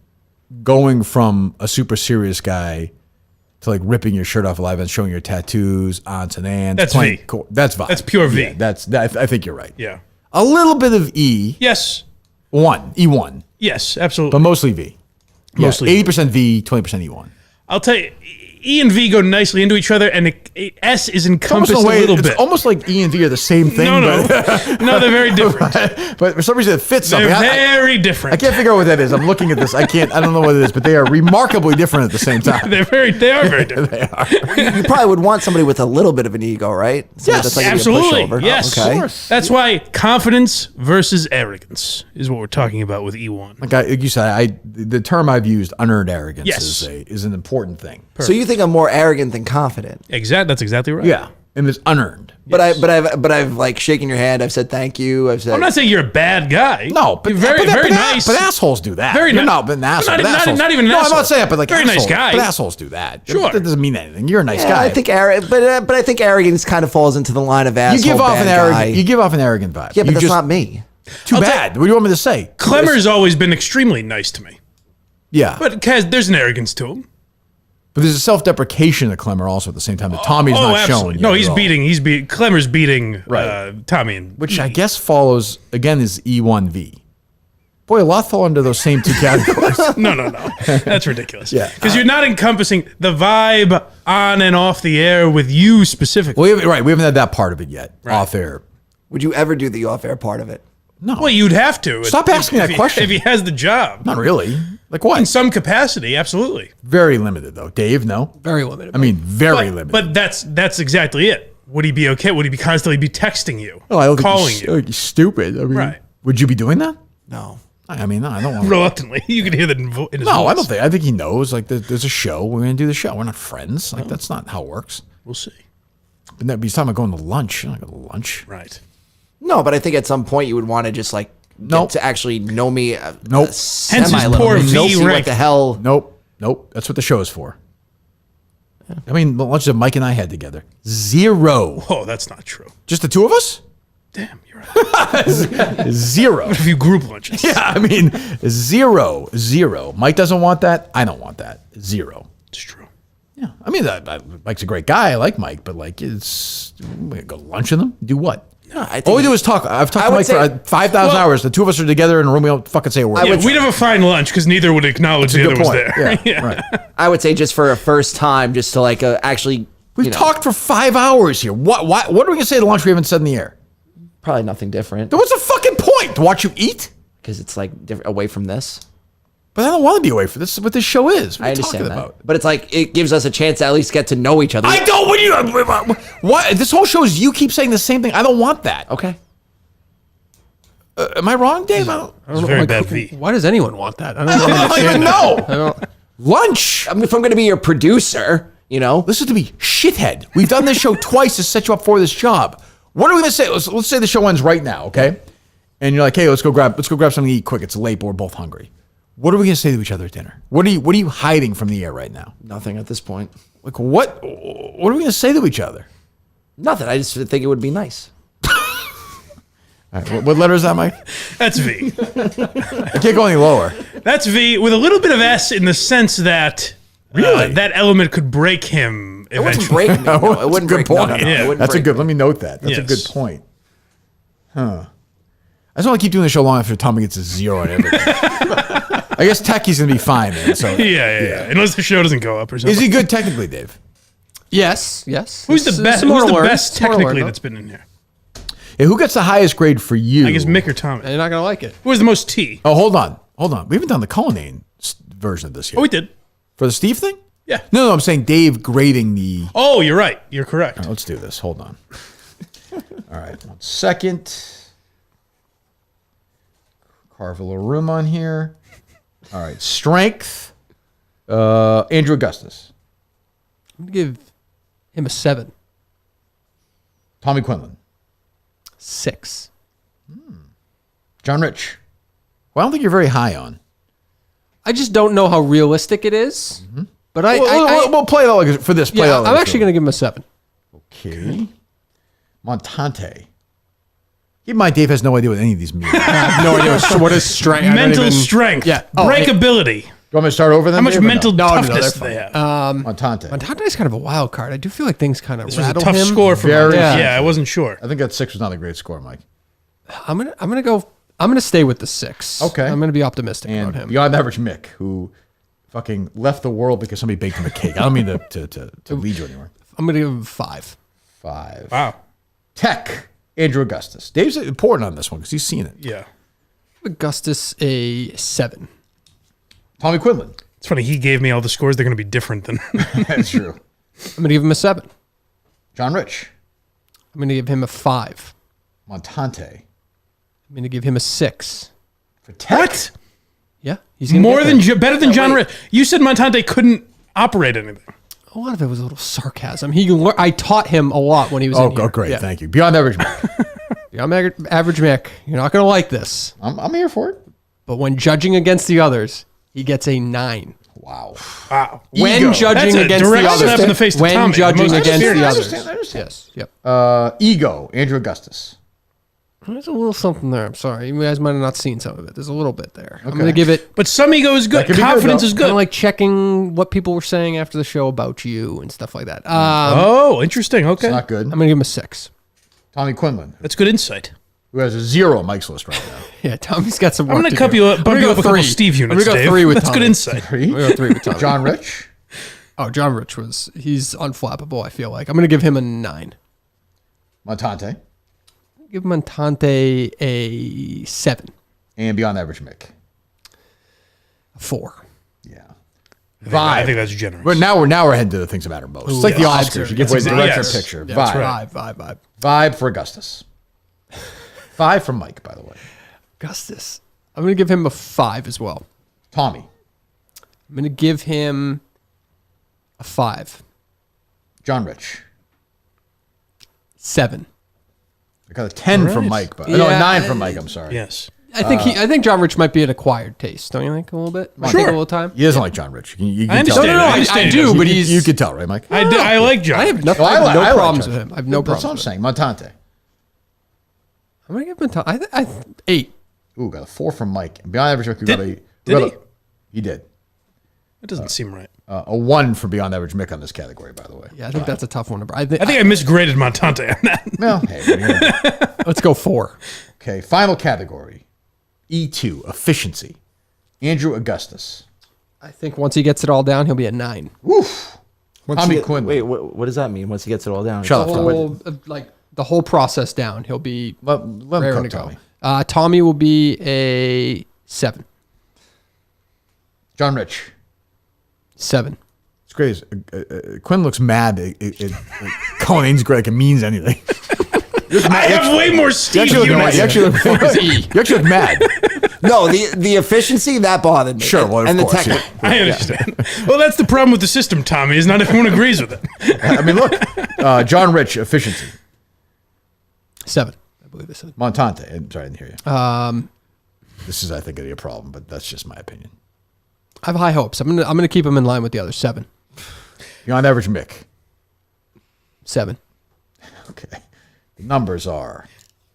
Speaker 1: going from a super serious guy to like ripping your shirt off live and showing your tattoos, aunts and aunts?
Speaker 3: That's
Speaker 1: playing
Speaker 3: V.
Speaker 1: That's vibe.
Speaker 3: That's pure V.
Speaker 1: Yeah, I think you're right.
Speaker 3: Yeah.
Speaker 1: A little bit of E.
Speaker 3: Yes.
Speaker 1: E1.
Speaker 3: Yes, absolutely.
Speaker 1: But mostly V.
Speaker 3: Mostly
Speaker 1: Yeah, 80% V, 20% E1.
Speaker 3: I'll tell you, E and V go nicely into each other, and S is encompassed a little bit.
Speaker 1: It's almost like E and V are the same thing.
Speaker 3: No.
Speaker 1: But
Speaker 3: No, they're very different.
Speaker 1: But for some reason, it fits something.
Speaker 3: They're very different.
Speaker 1: I can't figure out what that is. I'm looking at this. I don't know what it is, but they are remarkably different at the same time.
Speaker 3: They are very different.
Speaker 1: They are.
Speaker 4: You probably would want somebody with a little bit of an ego, right? Somebody
Speaker 1: Yes,
Speaker 4: that's like gonna be a
Speaker 3: Absolutely.
Speaker 4: pushover.
Speaker 3: Yes.
Speaker 4: Okay.
Speaker 1: Of course.
Speaker 3: That's why confidence versus arrogance is what we're talking about with E1.
Speaker 1: Like you said, the term I've used, unearned arrogance,
Speaker 3: Yes.
Speaker 1: is an important thing.
Speaker 4: So you think I'm more arrogant than confident?
Speaker 3: That's exactly right.
Speaker 1: Yeah, and it's unearned.
Speaker 4: But I've like shaken your hand. I've said thank you. I've said
Speaker 3: I'm not saying you're a bad guy.
Speaker 1: No, but
Speaker 3: You're very nice.
Speaker 1: But assholes do that.
Speaker 3: Very
Speaker 1: You're
Speaker 3: ni-
Speaker 1: not an asshole.
Speaker 3: Not-
Speaker 1: but
Speaker 3: not-
Speaker 1: assholes-
Speaker 3: not even an
Speaker 1: no,
Speaker 3: asshole.
Speaker 1: I'm not saying it, but like
Speaker 3: Very nice
Speaker 1: assholes,
Speaker 3: guy.
Speaker 1: But assholes do that.
Speaker 3: Sure.
Speaker 1: That doesn't mean anything. You're a nice
Speaker 4: yeah,
Speaker 1: guy.
Speaker 4: I think but I think arrogance kind of falls into the line of asshole.
Speaker 1: you give off
Speaker 4: bad
Speaker 1: an
Speaker 4: guy.
Speaker 1: arrogant. You give off an arrogant vibe.
Speaker 4: Yeah, but
Speaker 1: You
Speaker 4: that's
Speaker 1: just-
Speaker 4: not me.
Speaker 1: Too bad. What do you want me to say?
Speaker 3: Clemmer's always been extremely nice to me.
Speaker 1: Yeah,
Speaker 3: But there's an arrogance to him.
Speaker 1: but there's a self-deprecation of Clemmer also at the same time that Tommy's not
Speaker 3: absolutely.
Speaker 1: showing.
Speaker 3: No,
Speaker 1: yet
Speaker 3: he's
Speaker 1: at all.
Speaker 3: beating Clemmer's beating
Speaker 1: Right.
Speaker 3: Tommy and
Speaker 1: Which I guess follows again is E1V. Boy, a lot fall into those same two categories.
Speaker 3: No. That's ridiculous.
Speaker 1: Yeah.
Speaker 3: Because you're not encompassing the vibe on and off the air with you specifically.
Speaker 1: We haven't had that part of it yet. Off air.
Speaker 4: Would you ever do the off-air part of it?
Speaker 1: No.
Speaker 3: Well, you'd have to.
Speaker 1: Stop asking that question.
Speaker 3: If he has the job.
Speaker 1: Not really. Like what?
Speaker 3: In some capacity, absolutely.
Speaker 1: Very limited though. Dave, no.
Speaker 2: Very limited.
Speaker 1: I mean, very limited.
Speaker 3: But that's exactly it. Would he be okay? Would he be constantly be texting you?
Speaker 1: Well, I don't think
Speaker 3: calling
Speaker 1: he's,
Speaker 3: you?
Speaker 1: He's stupid. I mean,
Speaker 3: Right.
Speaker 1: would you be doing that?
Speaker 4: No.
Speaker 1: I mean, no, I don't want.
Speaker 3: Reluctantly. You can hear that in his voice.
Speaker 1: No, I don't think. I think he knows. Like, there's a show. We're gonna do the show. We're not friends. Like, that's not how it works.
Speaker 3: We'll see.
Speaker 1: But no, he's talking about going to lunch. You're not going to lunch.
Speaker 3: Right.
Speaker 4: No, but I think at some point you would want to just like get to actually know me.
Speaker 1: Nope.
Speaker 3: Hence his poor V
Speaker 4: see what
Speaker 3: rank.
Speaker 4: the hell.
Speaker 1: Nope. That's what the show is for. I mean, the lunch that Mike and I had together. 0.
Speaker 3: Oh, that's not true.
Speaker 1: Just the two of us?
Speaker 3: Damn, you're right.
Speaker 1: 0.
Speaker 3: A few group lunches.
Speaker 1: Yeah, I mean, 0. Mike doesn't want that. I don't want that. 0.
Speaker 3: It's true.
Speaker 1: Yeah, I mean, Mike's a great guy. I like Mike, but like, we go lunch with him. Do what?
Speaker 4: No, I think
Speaker 1: All we do is talk. I've talked to Mike for 5,000 hours. The two of us are together in a room. We don't fucking say a word.
Speaker 3: We'd have a fine lunch because neither would acknowledge the
Speaker 1: That's a
Speaker 3: other
Speaker 1: good
Speaker 3: was
Speaker 1: point.
Speaker 3: there.
Speaker 1: Yeah, right.
Speaker 4: I would say just for a first time, just to like actually.
Speaker 1: We've talked for 5 hours here. What are we gonna say at lunch we haven't said in the air?
Speaker 4: Probably nothing different.
Speaker 1: Then what's the fucking point? To watch you eat?
Speaker 4: Because it's like away from this.
Speaker 1: But I don't want to be away from this. Is what this show is. What are
Speaker 4: I
Speaker 1: you
Speaker 4: understand
Speaker 1: talking
Speaker 4: that,
Speaker 1: about?
Speaker 4: but it's like it gives us a chance to at least get to know each other.
Speaker 1: I don't. What? This whole show is you keep saying the same thing. I don't want that.
Speaker 4: Okay.
Speaker 1: Am I wrong, Dave? I don't
Speaker 3: It's very bad V.
Speaker 2: Why does anyone want that? I
Speaker 1: I don't even know.
Speaker 2: I don't.
Speaker 1: Lunch.
Speaker 4: I mean, if I'm going to be your producer, you know,
Speaker 1: Listen to me, shithead. We've done this show twice to set you up for this job. What are we gonna say? Let's say the show ends right now, okay? And you're like, hey, let's go grab something to eat quick. It's late, but we're both hungry. What are we gonna say to each other at dinner? What are you hiding from the air right now?
Speaker 4: nothing at this point.
Speaker 1: Like what are we gonna say to each other?
Speaker 4: Nothing. I just think it would be nice.
Speaker 1: All right, what letter is that, Mike?
Speaker 3: That's V.
Speaker 1: I can't go any lower.
Speaker 3: That's V with a little bit of S in the sense that that element could break him
Speaker 4: It wouldn't
Speaker 3: eventually.
Speaker 4: break me. No, it wouldn't
Speaker 1: That's a good
Speaker 4: break. No,
Speaker 1: point.
Speaker 4: no, no,
Speaker 3: Yeah.
Speaker 4: it wouldn't
Speaker 1: That's a
Speaker 4: break
Speaker 1: good.
Speaker 4: me.
Speaker 1: Let me note that. That's a good
Speaker 3: Yes.
Speaker 1: point. Huh. I just want to keep doing the show long after Tommy gets a 0 on everything. I guess Techie's gonna be fine, man. So
Speaker 3: Yeah. Unless the show doesn't go up or something.
Speaker 1: is he good technically, Dave?
Speaker 2: Yes.
Speaker 3: Who's the best?
Speaker 2: Some
Speaker 3: Who's
Speaker 2: more
Speaker 3: the
Speaker 2: learn.
Speaker 3: best
Speaker 2: Some more
Speaker 3: technically
Speaker 2: learn,
Speaker 3: that's been in here?
Speaker 1: Yeah, who gets the highest grade for you?
Speaker 3: I guess Mick or Tommy.
Speaker 2: You're not gonna like it.
Speaker 3: Who has the most T?
Speaker 1: Oh, hold on. We haven't done the Cullinane version of this yet.
Speaker 3: Oh, we did.
Speaker 1: For the Steve thing?
Speaker 3: Yeah.
Speaker 1: No, I'm saying Dave grading the.
Speaker 3: Oh, you're right. You're correct.
Speaker 1: All right, let's do this. Hold on. All right, 1 second. Carve a little room on here. All right. Strength. Andrew Augustus.
Speaker 2: I'm going to give him a 7.
Speaker 1: Tommy Quinlan.
Speaker 2: 6.
Speaker 1: John Rich. Well, I don't think you're very high on.
Speaker 2: I just don't know how realistic it is. But
Speaker 1: we'll play it all for this. Play it all
Speaker 2: I'm actually going to give him a 7.
Speaker 1: Okay. Montante. Keep in mind, Dave has no idea what any of these mean.
Speaker 2: I have no idea what is strength.
Speaker 3: Mental strength.
Speaker 2: Yeah.
Speaker 3: Breakability.
Speaker 1: You want me to start over then?
Speaker 3: How much
Speaker 1: Dave, or
Speaker 3: mental
Speaker 1: no?
Speaker 3: toughness do they have?
Speaker 1: Montante.
Speaker 2: Montante's kind of a wild card. I do feel like things kind of
Speaker 3: This was a
Speaker 2: rattle
Speaker 3: tough
Speaker 2: him.
Speaker 3: score for
Speaker 1: Very
Speaker 3: Mike.
Speaker 1: tough.
Speaker 3: Yeah, I wasn't sure.
Speaker 1: I think that 6 was not a great score, Mike.
Speaker 2: I'm gonna stay with the 6.
Speaker 1: Okay.
Speaker 2: I'm gonna be optimistic
Speaker 1: And
Speaker 2: about him.
Speaker 1: beyond average Mick, who fucking left the world because somebody baked him a cake. I don't mean to lead you anywhere.
Speaker 2: I'm gonna give him 5.
Speaker 1: 5.
Speaker 3: Wow.
Speaker 1: Tech. Andrew Augustus. Dave's important on this one because he's seen it.
Speaker 3: Yeah.
Speaker 2: Augustus a 7.
Speaker 1: Tommy Quinlan.
Speaker 3: It's funny. He gave me all the scores. They're going to be different than.
Speaker 1: That's true.
Speaker 2: I'm gonna give him a 7.
Speaker 1: John Rich.
Speaker 2: I'm gonna give him a 5.
Speaker 1: Montante.
Speaker 2: I'm gonna give him a 6.
Speaker 1: For Tech?
Speaker 3: What?
Speaker 2: Yeah, he's gonna
Speaker 3: More
Speaker 2: get
Speaker 3: than
Speaker 2: there.
Speaker 3: better than John Rich. You said Montante couldn't operate anything.
Speaker 2: A lot of it was a little sarcasm. I taught him a lot when he was in here.
Speaker 1: Oh, great.
Speaker 2: Yeah.
Speaker 1: Thank you. Beyond average Mick.
Speaker 2: I'm average Mick. You're not going to like this.
Speaker 1: I'm here for it.
Speaker 2: But when judging against the others, he gets a 9.
Speaker 1: Wow.
Speaker 2: When
Speaker 1: Ego.
Speaker 2: judging
Speaker 3: That's a
Speaker 2: against
Speaker 3: direct
Speaker 2: the others.
Speaker 3: slap in the face to
Speaker 2: when
Speaker 3: Tommy, the
Speaker 2: judging
Speaker 3: most
Speaker 2: against the
Speaker 3: experienced.
Speaker 2: others.
Speaker 1: I understand.
Speaker 2: Yes. Yep.
Speaker 1: Ego. Andrew Augustus.
Speaker 2: There's a little something there. I'm sorry. You guys might have not seen some of it. There's a little bit there. I'm going to give it.
Speaker 3: But some ego is good.
Speaker 1: could be good,
Speaker 3: Confidence
Speaker 1: though.
Speaker 3: is
Speaker 2: Kind
Speaker 3: good.
Speaker 2: of like checking what people were saying after the show about you and stuff like that.
Speaker 3: Oh, interesting. Okay.
Speaker 1: It's not good.
Speaker 2: I'm going to give him a 6.
Speaker 1: Tommy Quinlan,
Speaker 3: That's good insight.
Speaker 1: who has a 0 on Mike's list right now.
Speaker 2: Yeah, Tommy's got some
Speaker 3: I'm
Speaker 2: work
Speaker 3: going to
Speaker 2: do.
Speaker 3: bump you
Speaker 2: I'm gonna
Speaker 3: up a
Speaker 2: go
Speaker 3: couple
Speaker 2: 3.
Speaker 3: Steve units,
Speaker 2: I'm going to
Speaker 3: Dave.
Speaker 2: go 3 with
Speaker 3: That's
Speaker 2: Tommy.
Speaker 3: good insight.
Speaker 1: 3.
Speaker 2: I'm going to go 3 with Tommy.
Speaker 1: John Rich.
Speaker 2: Oh, John Rich he's unflappable, I feel like. I'm going to give him a 9.
Speaker 1: Montante.
Speaker 2: Give Montante a 7.
Speaker 1: And beyond average Mick.
Speaker 2: A 4.
Speaker 1: Yeah.
Speaker 3: I think that's generous.
Speaker 1: But now we're heading to the things that matter most. It's like the
Speaker 2: Vibes
Speaker 1: Oscars.
Speaker 2: are-
Speaker 1: You get to
Speaker 2: yes.
Speaker 1: direct
Speaker 3: Yes.
Speaker 1: your picture.
Speaker 2: Yeah,
Speaker 1: Vibe.
Speaker 2: that's right. Vibe.
Speaker 1: Vibe for Augustus. 5 from Mike, by the way.
Speaker 2: Augustus. I'm going to give him a 5 as well.
Speaker 1: Tommy.
Speaker 2: I'm going to give him a 5.
Speaker 1: John Rich.
Speaker 2: 7.
Speaker 1: I got a 10 from Mike, but no, a 9 from Mike. I'm sorry.
Speaker 3: Yes.
Speaker 2: I think John Rich might be an acquired taste. Don't you think a little bit? Might take a little time.
Speaker 1: He doesn't like John Rich. You can
Speaker 3: I
Speaker 1: tell.
Speaker 3: understand.
Speaker 2: No,
Speaker 3: I understand
Speaker 2: I
Speaker 3: he
Speaker 2: do,
Speaker 3: doesn't.
Speaker 2: but he's.
Speaker 1: You could tell, right, Mike?
Speaker 3: I like John.
Speaker 2: I have
Speaker 3: Rich.
Speaker 2: nothing.
Speaker 1: No,
Speaker 2: I have no
Speaker 1: I like
Speaker 2: problems
Speaker 1: John
Speaker 2: with him. I have no
Speaker 1: That's
Speaker 2: problems.
Speaker 1: what I'm
Speaker 2: with
Speaker 1: saying. Montante.
Speaker 2: I'm going to give him I 8.
Speaker 1: Ooh, got a 4 from Mike. And beyond average Mick,
Speaker 3: Did he?
Speaker 1: He did.
Speaker 3: That doesn't seem right.
Speaker 1: A 1 for beyond average Mick on this category, by the way.
Speaker 2: Yeah, I think that's a tough one. I
Speaker 3: I think I misgraded Montante on that.
Speaker 1: Well, hey, what are you gonna do?
Speaker 2: Let's go 4.
Speaker 1: Okay, final category. E2, efficiency. Andrew Augustus.
Speaker 2: I think once he gets it all down, he'll be a 9.
Speaker 1: Woof. Tommy Quinlan.
Speaker 4: Wait, what does that mean? Once he gets it all down,
Speaker 1: Shut
Speaker 2: The
Speaker 1: up,
Speaker 2: whole, the whole process down, he'll be
Speaker 1: Let him
Speaker 2: raring
Speaker 1: cook,
Speaker 2: to
Speaker 1: Tommy.
Speaker 2: go. Tommy will be a 7.
Speaker 1: John Rich.
Speaker 2: 7.
Speaker 1: It's great. Quinn looks mad. Cullinane's great. Like it means anything.
Speaker 3: I have way more Steve
Speaker 1: You actually look mad.
Speaker 4: No, the efficiency that bothered me.
Speaker 1: Sure, well, of
Speaker 4: and the
Speaker 1: course,
Speaker 4: technique.
Speaker 3: I understand. Well, that's the problem with the system, Tommy, is not everyone agrees with it.
Speaker 1: I mean, look. John Rich, efficiency.
Speaker 2: 7, I believe I said.
Speaker 1: Montante. I'm sorry, I didn't hear you. This is, I think, going to be a problem, but that's just my opinion.
Speaker 2: I have high hopes. I'm gonna keep him in line with the others. 7.
Speaker 1: Beyond average Mick.
Speaker 2: 7.
Speaker 1: Okay. The numbers are.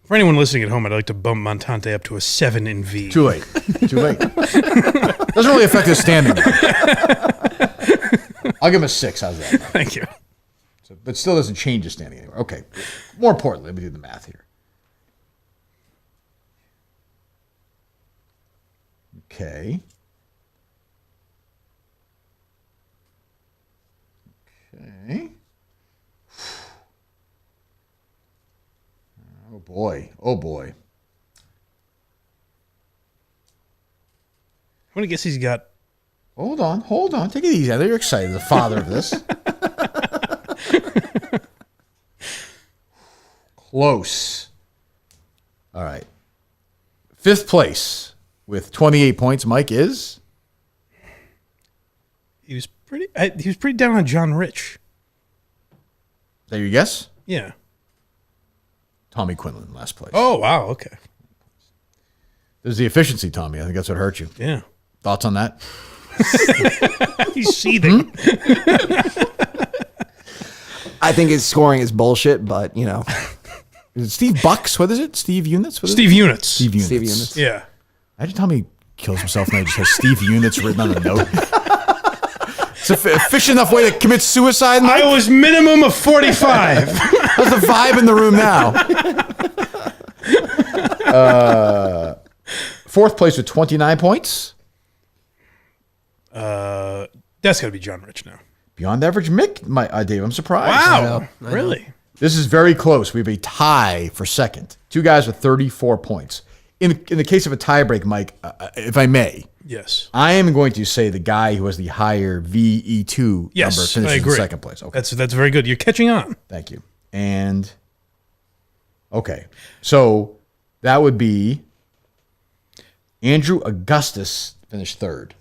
Speaker 3: For anyone listening at home, I'd like to bump Montante up to a 7 in V.
Speaker 1: Too late. Too late. Doesn't really affect his standing. I'll give him a 6. How's that?
Speaker 3: Thank you.
Speaker 1: So, but still doesn't change his standing anywhere. Okay. More importantly, let me do the math here. Okay. Okay. Oh boy. Oh boy.
Speaker 3: I'm going to guess he's got.
Speaker 1: Hold on. Take it easy. I know you're excited, the father of this. Close. All right. 5th place. with 28 points. Mike is?
Speaker 3: He was pretty down on John Rich.
Speaker 1: Is that your guess?
Speaker 3: Yeah.
Speaker 1: Tommy Quinlan, last place.
Speaker 3: Oh, wow. Okay.
Speaker 1: There's the efficiency, Tommy. I think that's what hurt you.
Speaker 3: Yeah.
Speaker 1: Thoughts on that?
Speaker 3: He's seething.
Speaker 4: I think his scoring is bullshit, but, you know.
Speaker 1: Is it Steve Bucks? What is it? Steve Units? What is
Speaker 3: Steve
Speaker 1: it?
Speaker 3: Units.
Speaker 1: Steve Units.
Speaker 4: Steve Units.
Speaker 3: Yeah.
Speaker 1: Imagine Tommy kills himself and he just has Steve Units written on the note. It's a efficient enough way to commit suicide, Mike?
Speaker 3: I was minimum of 45.
Speaker 1: How's the vibe in the room now? Fourth place with 29 points.
Speaker 3: That's got to be John Rich now.
Speaker 1: Beyond average Mick, Dave, I'm surprised.
Speaker 3: Wow. Really?
Speaker 1: This is very close. We have a tie for second. Two guys with 34 points. In the case of a tiebreak, Mike, if I may,
Speaker 3: Yes.
Speaker 1: I am going to say the guy who has the higher VE2 number
Speaker 3: Yes,
Speaker 1: finishes
Speaker 3: I agree.
Speaker 1: in second place. Okay.
Speaker 3: That's very good. You're catching on.
Speaker 1: Thank you. And, okay. So that would be Andrew Augustus finished third.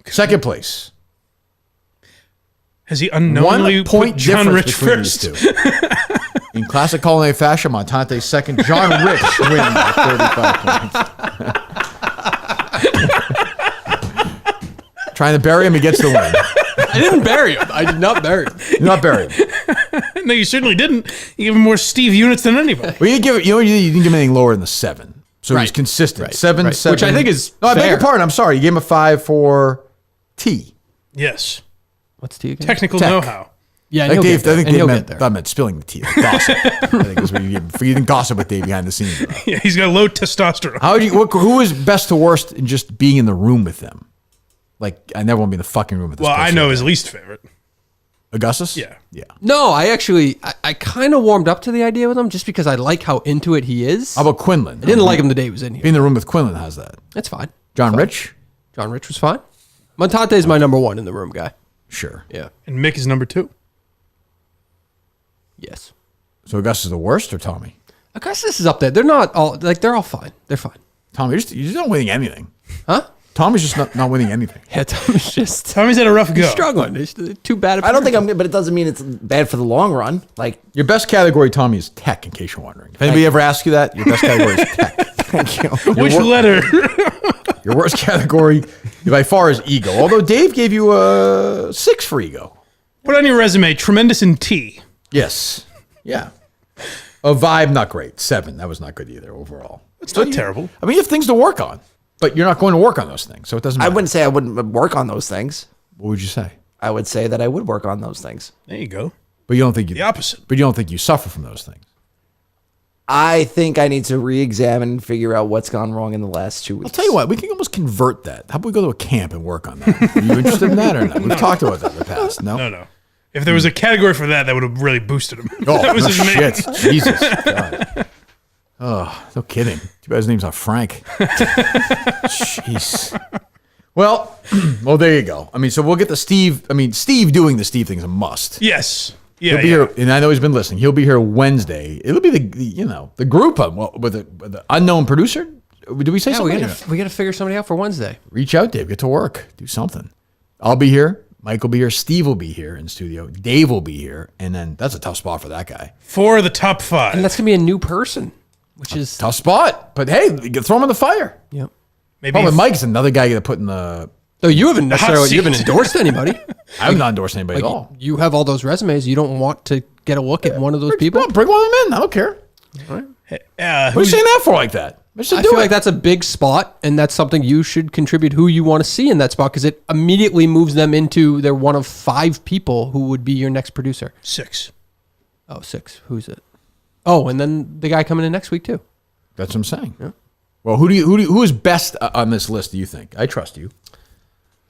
Speaker 1: Okay. Second place.
Speaker 3: Has he unknowingly
Speaker 1: 1 point
Speaker 3: put John
Speaker 1: difference
Speaker 3: Rich
Speaker 1: between
Speaker 3: first?
Speaker 1: these two. In classic culinary fashion, Montante second. John Rich wins by 35 points. Trying to bury him, he gets the win.
Speaker 2: I didn't bury him. I did not bury him.
Speaker 1: You're not burying him.
Speaker 3: No, you certainly didn't. You gave him more Steve Units than anybody.
Speaker 1: Well, you didn't give it. You didn't give him anything lower than the 7. So he's consistent.
Speaker 2: Right.
Speaker 1: 7,
Speaker 2: Right.
Speaker 1: 7.
Speaker 2: Which I think is
Speaker 1: No, I beg
Speaker 2: fair.
Speaker 1: your pardon. I'm sorry. You gave him a 5 for T.
Speaker 3: Yes.
Speaker 2: What's T again?
Speaker 3: Technical
Speaker 1: Tech.
Speaker 3: know-how.
Speaker 2: Yeah,
Speaker 1: I
Speaker 2: and
Speaker 1: think
Speaker 2: he'll
Speaker 1: Dave,
Speaker 2: get there.
Speaker 1: I think
Speaker 2: And
Speaker 1: Dave
Speaker 2: he'll
Speaker 1: meant,
Speaker 2: get there.
Speaker 1: that meant spilling the tea. Gossip. I think is what you didn't gossip with Dave behind the scenes. Though.
Speaker 3: Yeah, he's got low testosterone.
Speaker 1: How would you? Who is best to worst in just being in the room with them? Like, I never want to be in the fucking room with this
Speaker 3: Well, I
Speaker 1: person.
Speaker 3: know his least favorite.
Speaker 1: Augustus?
Speaker 3: Yeah.
Speaker 1: Yeah.
Speaker 2: No, I kind of warmed up to the idea with him just because I like how into it he is.
Speaker 1: How about Quinlan?
Speaker 2: I didn't like him the day he was in here.
Speaker 1: Being in the room with Quinlan, how's that?
Speaker 2: That's fine.
Speaker 1: John Rich?
Speaker 2: John Rich was fine. Montante is my number one in the room guy.
Speaker 1: Sure.
Speaker 2: Yeah.
Speaker 3: And Mick is number 2.
Speaker 2: Yes.
Speaker 1: So Augustus is the worst or Tommy?
Speaker 2: Augustus is up there. They're not all they're all fine. They're fine.
Speaker 1: Tommy, you're just not winning anything.
Speaker 2: Huh?
Speaker 1: Tommy's just not winning anything.
Speaker 2: Yeah, Tommy's just
Speaker 3: Tommy's had a rough go.
Speaker 2: he's struggling. He's too bad.
Speaker 4: I don't think I'm good, but it doesn't mean it's bad for the long run. Like,
Speaker 1: Your best category, Tommy, is tech, in case you're wondering. If anybody ever asks you that, your best category is tech.
Speaker 4: thank you.
Speaker 3: Which letter?
Speaker 1: Your worst category, by far, is ego. Although Dave gave you a 6 for ego.
Speaker 3: Put on your resume, tremendous in T.
Speaker 1: Yes. Yeah. A vibe, not great. 7. That was not good either overall.
Speaker 3: It's not terrible.
Speaker 1: I mean, you have things to work on, but you're not going to work on those things, so it doesn't
Speaker 4: I
Speaker 1: matter.
Speaker 4: wouldn't say I wouldn't work on those things.
Speaker 1: What would you say?
Speaker 4: I would say that I would work on those things.
Speaker 3: There you go.
Speaker 1: But you don't think you
Speaker 3: The opposite.
Speaker 1: But you don't think you suffer from those things.
Speaker 4: I think I need to re-examine and figure out what's gone wrong in the last 2 weeks.
Speaker 1: I'll tell you what, we can almost convert that. How about we go to a camp and work on that? Are you interested in that or not? We've talked about that in the past. No?
Speaker 3: No. If there was a category for that, that would have really boosted him.
Speaker 1: Oh,
Speaker 3: that was
Speaker 1: no
Speaker 3: his name.
Speaker 1: shit. Jesus. God. Oh, no kidding. Too bad his name's not Frank. Jeez. Well, there you go. I mean, so we'll get the Steve. I mean, Steve doing the Steve thing is a must.
Speaker 3: Yes. Yeah.
Speaker 1: He'll be here, and I know he's been listening. He'll be here Wednesday. It'll be the group of with the unknown producer. Do we say
Speaker 2: Yeah,
Speaker 1: something?
Speaker 2: we gotta figure somebody out for Wednesday.
Speaker 1: Reach out, Dave. Get to work. Do something. I'll be here. Mike will be here. Steve will be here in studio. Dave will be here, and then that's a tough spot for that guy.
Speaker 3: 4 of the top 5.
Speaker 2: And that's gonna be a new person, which is
Speaker 1: Tough spot, but hey, you throw him in the fire.
Speaker 2: Yep.
Speaker 3: Maybe
Speaker 1: Problem with Mike's another guy you got to put in the.
Speaker 2: No, you haven't
Speaker 3: hot
Speaker 2: necessarily
Speaker 3: seat.
Speaker 2: you haven't endorsed anybody.
Speaker 1: I have not endorsed anybody
Speaker 2: Like,
Speaker 1: at all.
Speaker 2: you have all those resumes. You don't want to get a look at one of those people.
Speaker 1: No, bring one of them in. I don't care. What are you saying that for like that? Let's just
Speaker 2: I
Speaker 1: do
Speaker 2: feel
Speaker 1: it.
Speaker 2: like that's a big spot, and that's something you should contribute who you want to see in that spot because it immediately moves them into they're one of 5 people who would be your next producer.
Speaker 3: 6.
Speaker 2: Oh, 6. Who's it? Oh, and then the guy coming in next week too.
Speaker 1: That's what I'm saying. Yeah. Well, who is best on this list? Do you think? I trust you.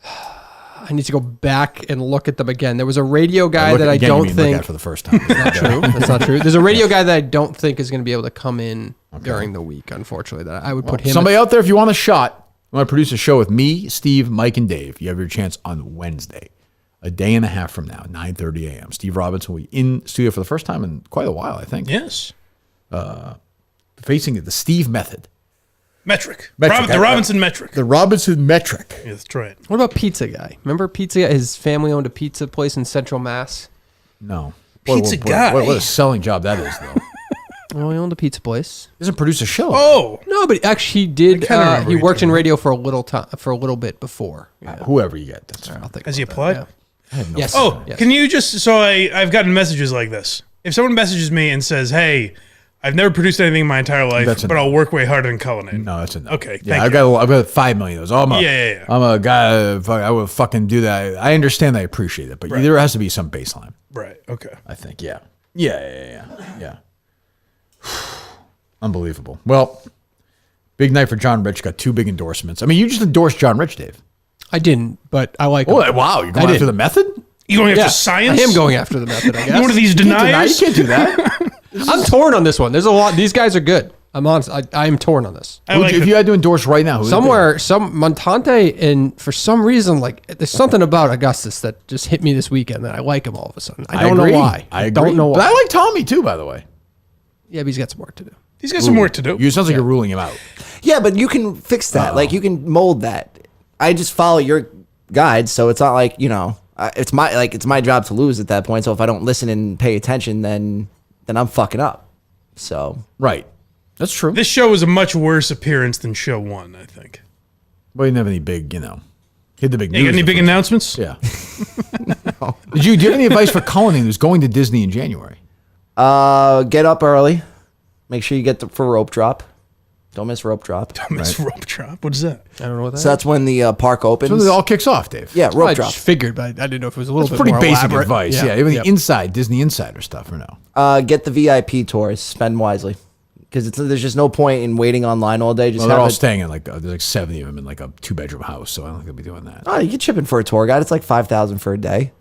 Speaker 2: I need to go back and look at them again. There was a radio guy
Speaker 1: Look
Speaker 2: that
Speaker 1: at-
Speaker 2: I
Speaker 1: again, you
Speaker 2: don't
Speaker 1: mean look
Speaker 2: think
Speaker 1: at for the first time.
Speaker 2: That's not true. That's not true. There's a radio guy that I don't think is going to be able to come in during the week. Unfortunately, that I would put him.
Speaker 1: Somebody out there, if you want a shot, you want to produce a show with me, Steve, Mike, and Dave. You have your chance on Wednesday, a day and a half from now, 9:30 a.m. Steve Robinson will be in studio for the first time in quite a while, I think.
Speaker 3: Yes.
Speaker 1: Facing the Steve method.
Speaker 3: Metric.
Speaker 1: Metric.
Speaker 3: The Robinson metric.
Speaker 1: The Robinson metric.
Speaker 3: Yeah, that's right.
Speaker 2: What about Pizza Guy? Remember Pizza Guy? His family owned a pizza place in Central Mass.
Speaker 1: No.
Speaker 3: Pizza Guy.
Speaker 1: What a selling job that is, though.
Speaker 2: Well, he owned a pizza place.
Speaker 1: He doesn't produce a show.
Speaker 3: Oh
Speaker 2: no, but actually he did.
Speaker 3: I kinda remember
Speaker 2: He
Speaker 3: he
Speaker 2: worked
Speaker 3: did.
Speaker 2: in radio for a little time, for a little bit before.
Speaker 1: Whoever you get, that's
Speaker 2: I'll think
Speaker 3: Has he
Speaker 2: about
Speaker 3: applied?
Speaker 2: that, yeah. Yes.
Speaker 3: Oh,
Speaker 2: Yes.
Speaker 3: can you just? So I've gotten messages like this. If someone messages me and says, "Hey, I've never produced anything in my entire life,
Speaker 1: That's a
Speaker 3: but
Speaker 1: no.
Speaker 3: I'll work way harder than Cullinane."
Speaker 1: No, that's a no.
Speaker 3: Okay,
Speaker 1: Yeah,
Speaker 3: thank
Speaker 1: I've got 5 million of those. I'm
Speaker 3: Yeah.
Speaker 1: a guy. I would fucking do that. I understand. I appreciate it, but
Speaker 3: Right.
Speaker 1: there has to be some baseline.
Speaker 3: Right. Okay.
Speaker 1: I think. Yeah. Unbelievable. Well, big night for John Rich. Got 2 big endorsements. I mean, you just endorsed John Rich, Dave.
Speaker 2: I didn't, but I like.
Speaker 1: Oh,
Speaker 2: him.
Speaker 1: wow! You're going after the method?
Speaker 3: You going after
Speaker 2: Yeah,
Speaker 3: science?
Speaker 2: I am going after the method. I guess.
Speaker 3: You one of these
Speaker 1: You
Speaker 3: deniers?
Speaker 1: can't do that.
Speaker 2: I'm torn on this one. There's a lot. These guys are good. I'm honest. I am torn on this.
Speaker 1: If you had to endorse right now, who would it be?
Speaker 2: Somewhere, some Montante, and for some reason, like there's something about Augustus that just hit me this weekend that I like him all of a sudden. I don't
Speaker 1: agree.
Speaker 2: know why.
Speaker 1: I agree.
Speaker 2: don't know why.
Speaker 1: But I like Tommy too, by the way.
Speaker 2: Yeah, but he's got some work to do.
Speaker 3: He's got some work to do.
Speaker 1: You sounds like you're ruling him out.
Speaker 4: Yeah, but you can fix that. Like you can mold that. I just follow your guide, so it's not like it's my job to lose at that point. So if I don't listen and pay attention, then I'm fucking up. So
Speaker 1: Right. That's true.
Speaker 3: This show was a much worse appearance than show 1, I think.
Speaker 1: Well, you didn't have any big, hit the big
Speaker 3: You
Speaker 1: news.
Speaker 3: got any big announcements?
Speaker 1: Yeah. Do you have any advice for Cullinane who's going to Disney in January?
Speaker 4: get up early. Make sure you get for rope drop. Don't miss rope drop.
Speaker 3: Don't miss rope drop. What is that?
Speaker 2: I don't know what that
Speaker 4: So that's when the park opens.
Speaker 1: So it all kicks off, Dave.
Speaker 4: Yeah, rope
Speaker 2: I
Speaker 4: drop.
Speaker 2: just figured, but I didn't know if it was a little
Speaker 1: That's
Speaker 2: bit
Speaker 1: pretty
Speaker 2: more
Speaker 1: basic
Speaker 2: elaborate.
Speaker 1: advice. Yeah, even the inside Disney insider stuff or no.
Speaker 4: Get the VIP tours. Spend wisely, because there's just no point in waiting online all day. Just
Speaker 1: Well, they're
Speaker 4: have
Speaker 1: all
Speaker 4: it-
Speaker 1: staying in there's like 70 of them in like a 2-bedroom house, so I don't think they'll be doing that.
Speaker 4: Oh, you get chipping for a tour guide. It's like 5,000 for a day.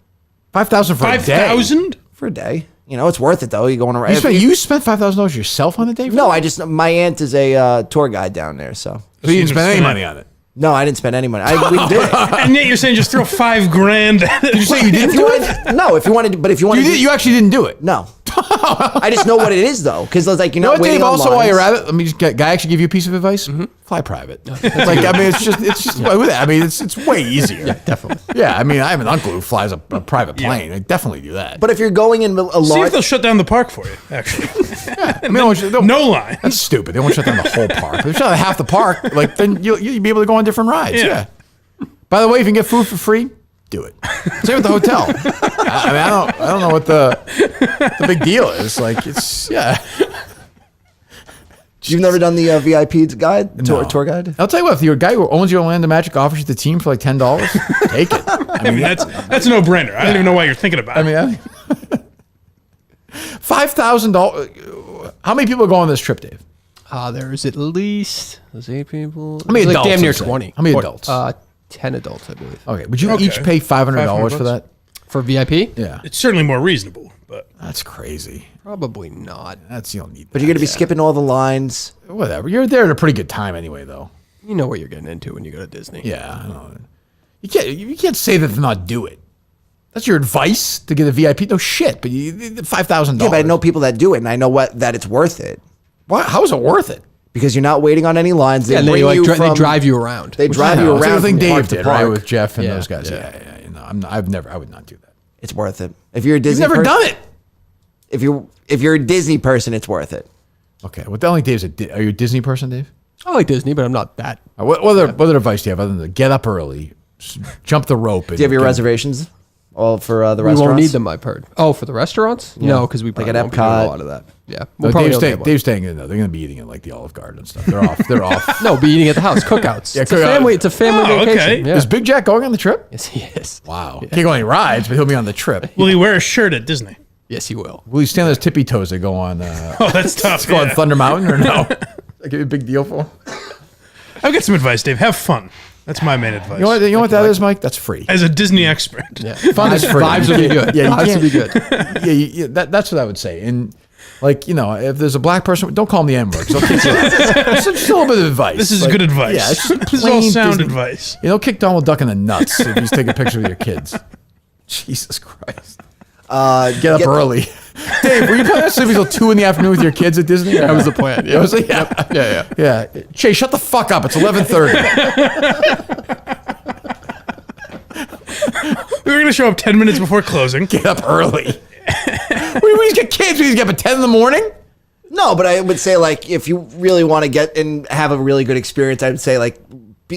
Speaker 1: 5,000 for a day.
Speaker 3: 5,000
Speaker 4: for a day. You know, it's worth it though. You're going around.
Speaker 1: You spent $5,000 yourself on a day?
Speaker 4: No, my aunt is a tour guide down there, so.
Speaker 1: So you didn't spend any money on it?
Speaker 4: No, I didn't spend any money. We did it.
Speaker 3: And yet you're saying just throw $5,000 at it.
Speaker 1: Did you say you didn't do it?
Speaker 4: No, if you wanted, but if you wanted,
Speaker 1: You actually didn't do it?
Speaker 4: No. I just know what it is though, because I was like,
Speaker 1: You know what, Dave? Also, while you're at it, let me just can I actually give you a piece of advice? Fly private. It's like, I mean, it's just. I mean, it's way easier. Yeah,
Speaker 2: definitely.
Speaker 1: Yeah, I mean, I have an uncle who flies a private plane. I definitely do that.
Speaker 4: But if you're going in a
Speaker 3: See if
Speaker 4: large,
Speaker 3: they'll shut down the park for you, actually.
Speaker 1: I mean,
Speaker 3: no line.
Speaker 1: That's stupid. They won't shut down the whole park. If they shut down half the park, like then you'll be able to go on different rides.
Speaker 3: Yeah.
Speaker 1: Yeah. By the way, if you can get food for free, do it. Same with the hotel. I mean, I don't know what the big deal is. Like it's
Speaker 4: you've never done the VIP guide,
Speaker 1: No.
Speaker 4: tour guide.
Speaker 1: I'll tell you what. If your guy who owns your Orlando Magic offers you the team for like $10, take it.
Speaker 3: I mean, that's a no-brainer. I don't even know why you're thinking about it.
Speaker 1: I mean, $5,000. How many people go on this trip, Dave?
Speaker 2: There's at least 8 people.
Speaker 1: How many
Speaker 2: There's
Speaker 1: adults,
Speaker 2: Damn near
Speaker 1: let's say?
Speaker 2: 20.
Speaker 1: How many
Speaker 2: Or,
Speaker 1: adults?
Speaker 2: 10 adults, I believe.
Speaker 1: Okay. Would you each pay $500 for that?
Speaker 2: For VIP?
Speaker 1: Yeah.
Speaker 3: It's certainly more reasonable, but
Speaker 1: That's crazy.
Speaker 2: Probably not.
Speaker 1: You don't need that.
Speaker 4: But you're gonna be skipping all the lines.
Speaker 1: Whatever. You're there at a pretty good time anyway, though.
Speaker 2: You know what you're getting into when you go to Disney.
Speaker 1: Yeah, I know. You can't say that to not do it. That's your advice to get a VIP. No shit, but $5,000.
Speaker 4: Yeah, but I know people that do it, and I know that it's worth it.
Speaker 1: Why? How is it worth it?
Speaker 4: Because you're not waiting on any lines. They
Speaker 2: Yeah, and they,
Speaker 4: bring
Speaker 2: like,
Speaker 4: you
Speaker 2: they
Speaker 4: from-
Speaker 2: drive you around.
Speaker 4: They drive you
Speaker 1: It's
Speaker 4: around.
Speaker 1: the thing
Speaker 4: from park
Speaker 1: Dave
Speaker 4: to
Speaker 1: did, right,
Speaker 4: park.
Speaker 1: with Jeff and
Speaker 2: Yeah,
Speaker 1: those guys.
Speaker 2: yeah.
Speaker 1: Yeah. I would not do that.
Speaker 4: It's worth it. If you're a Disney,
Speaker 1: You've never done it.
Speaker 4: If you're a Disney person, it's worth it.
Speaker 1: Okay. Well, only Dave's are you a Disney person, Dave?
Speaker 2: I like Disney, but I'm not that.
Speaker 1: What other advice do you have other than to get up early, jump the rope?
Speaker 4: Do you have your reservations? All for the
Speaker 2: We
Speaker 4: restaurants?
Speaker 2: won't need them, I've heard. Oh, for the restaurants?
Speaker 4: Yeah.
Speaker 2: No, because we probably
Speaker 4: at
Speaker 2: won't be doing
Speaker 4: Epcot.
Speaker 2: a lot of that. Yeah.
Speaker 1: No,
Speaker 2: We'll probably
Speaker 1: Dave's
Speaker 2: only have one.
Speaker 1: staying in. They're going to be eating at like the Olive Garden and stuff. They're off. They're off.
Speaker 2: No, be eating at the house. Cookouts.
Speaker 1: Yeah,
Speaker 2: It's a family vacation.
Speaker 3: okay.
Speaker 2: Yeah.
Speaker 1: Is Big Jack going on the trip?
Speaker 2: Yes, he is.
Speaker 1: Wow. Can't go on any rides, but he'll be on the trip.
Speaker 3: will he wear a shirt at Disney?
Speaker 2: Yes, he will.
Speaker 1: Will he stand on his tippy toes that go on?
Speaker 3: Oh, that's tough.
Speaker 1: Go on
Speaker 3: yeah.
Speaker 1: Thunder Mountain or no? That a big deal for him.
Speaker 3: I've got some advice, Dave. Have fun. That's my main advice.
Speaker 1: You know what that is, Mike? That's free.
Speaker 3: As a Disney expert.
Speaker 2: Yeah.
Speaker 1: Fun is free.
Speaker 2: Vibes will be good.
Speaker 1: Yeah, you
Speaker 2: Vibes will be
Speaker 1: can't-
Speaker 2: good.
Speaker 1: Yeah, that's what I would say. And like, if there's a black person, don't call him the N-word. 'Cause they'll kick you out. It's just a little bit of advice.
Speaker 3: This is
Speaker 1: Like,
Speaker 3: good advice.
Speaker 1: Yeah, it's just
Speaker 3: This is all
Speaker 1: plain
Speaker 3: sound
Speaker 1: Disney.
Speaker 3: advice.
Speaker 1: Don't kick Donald Duck in the nuts if he's taking a picture with your kids. Jesus Christ. Get up early. Dave, were you planning on sleeping until 2 in the afternoon with your kids at Disney?
Speaker 2: That was the plan. Yeah.
Speaker 1: Yeah. Chase, shut the fuck up. It's 11:30.
Speaker 3: We were going to show up 10 minutes before closing.
Speaker 1: Get up early. We get kids. We get up at 10 in the morning.
Speaker 4: No, but I would say like if you really want to get and have a really good experience, I would say like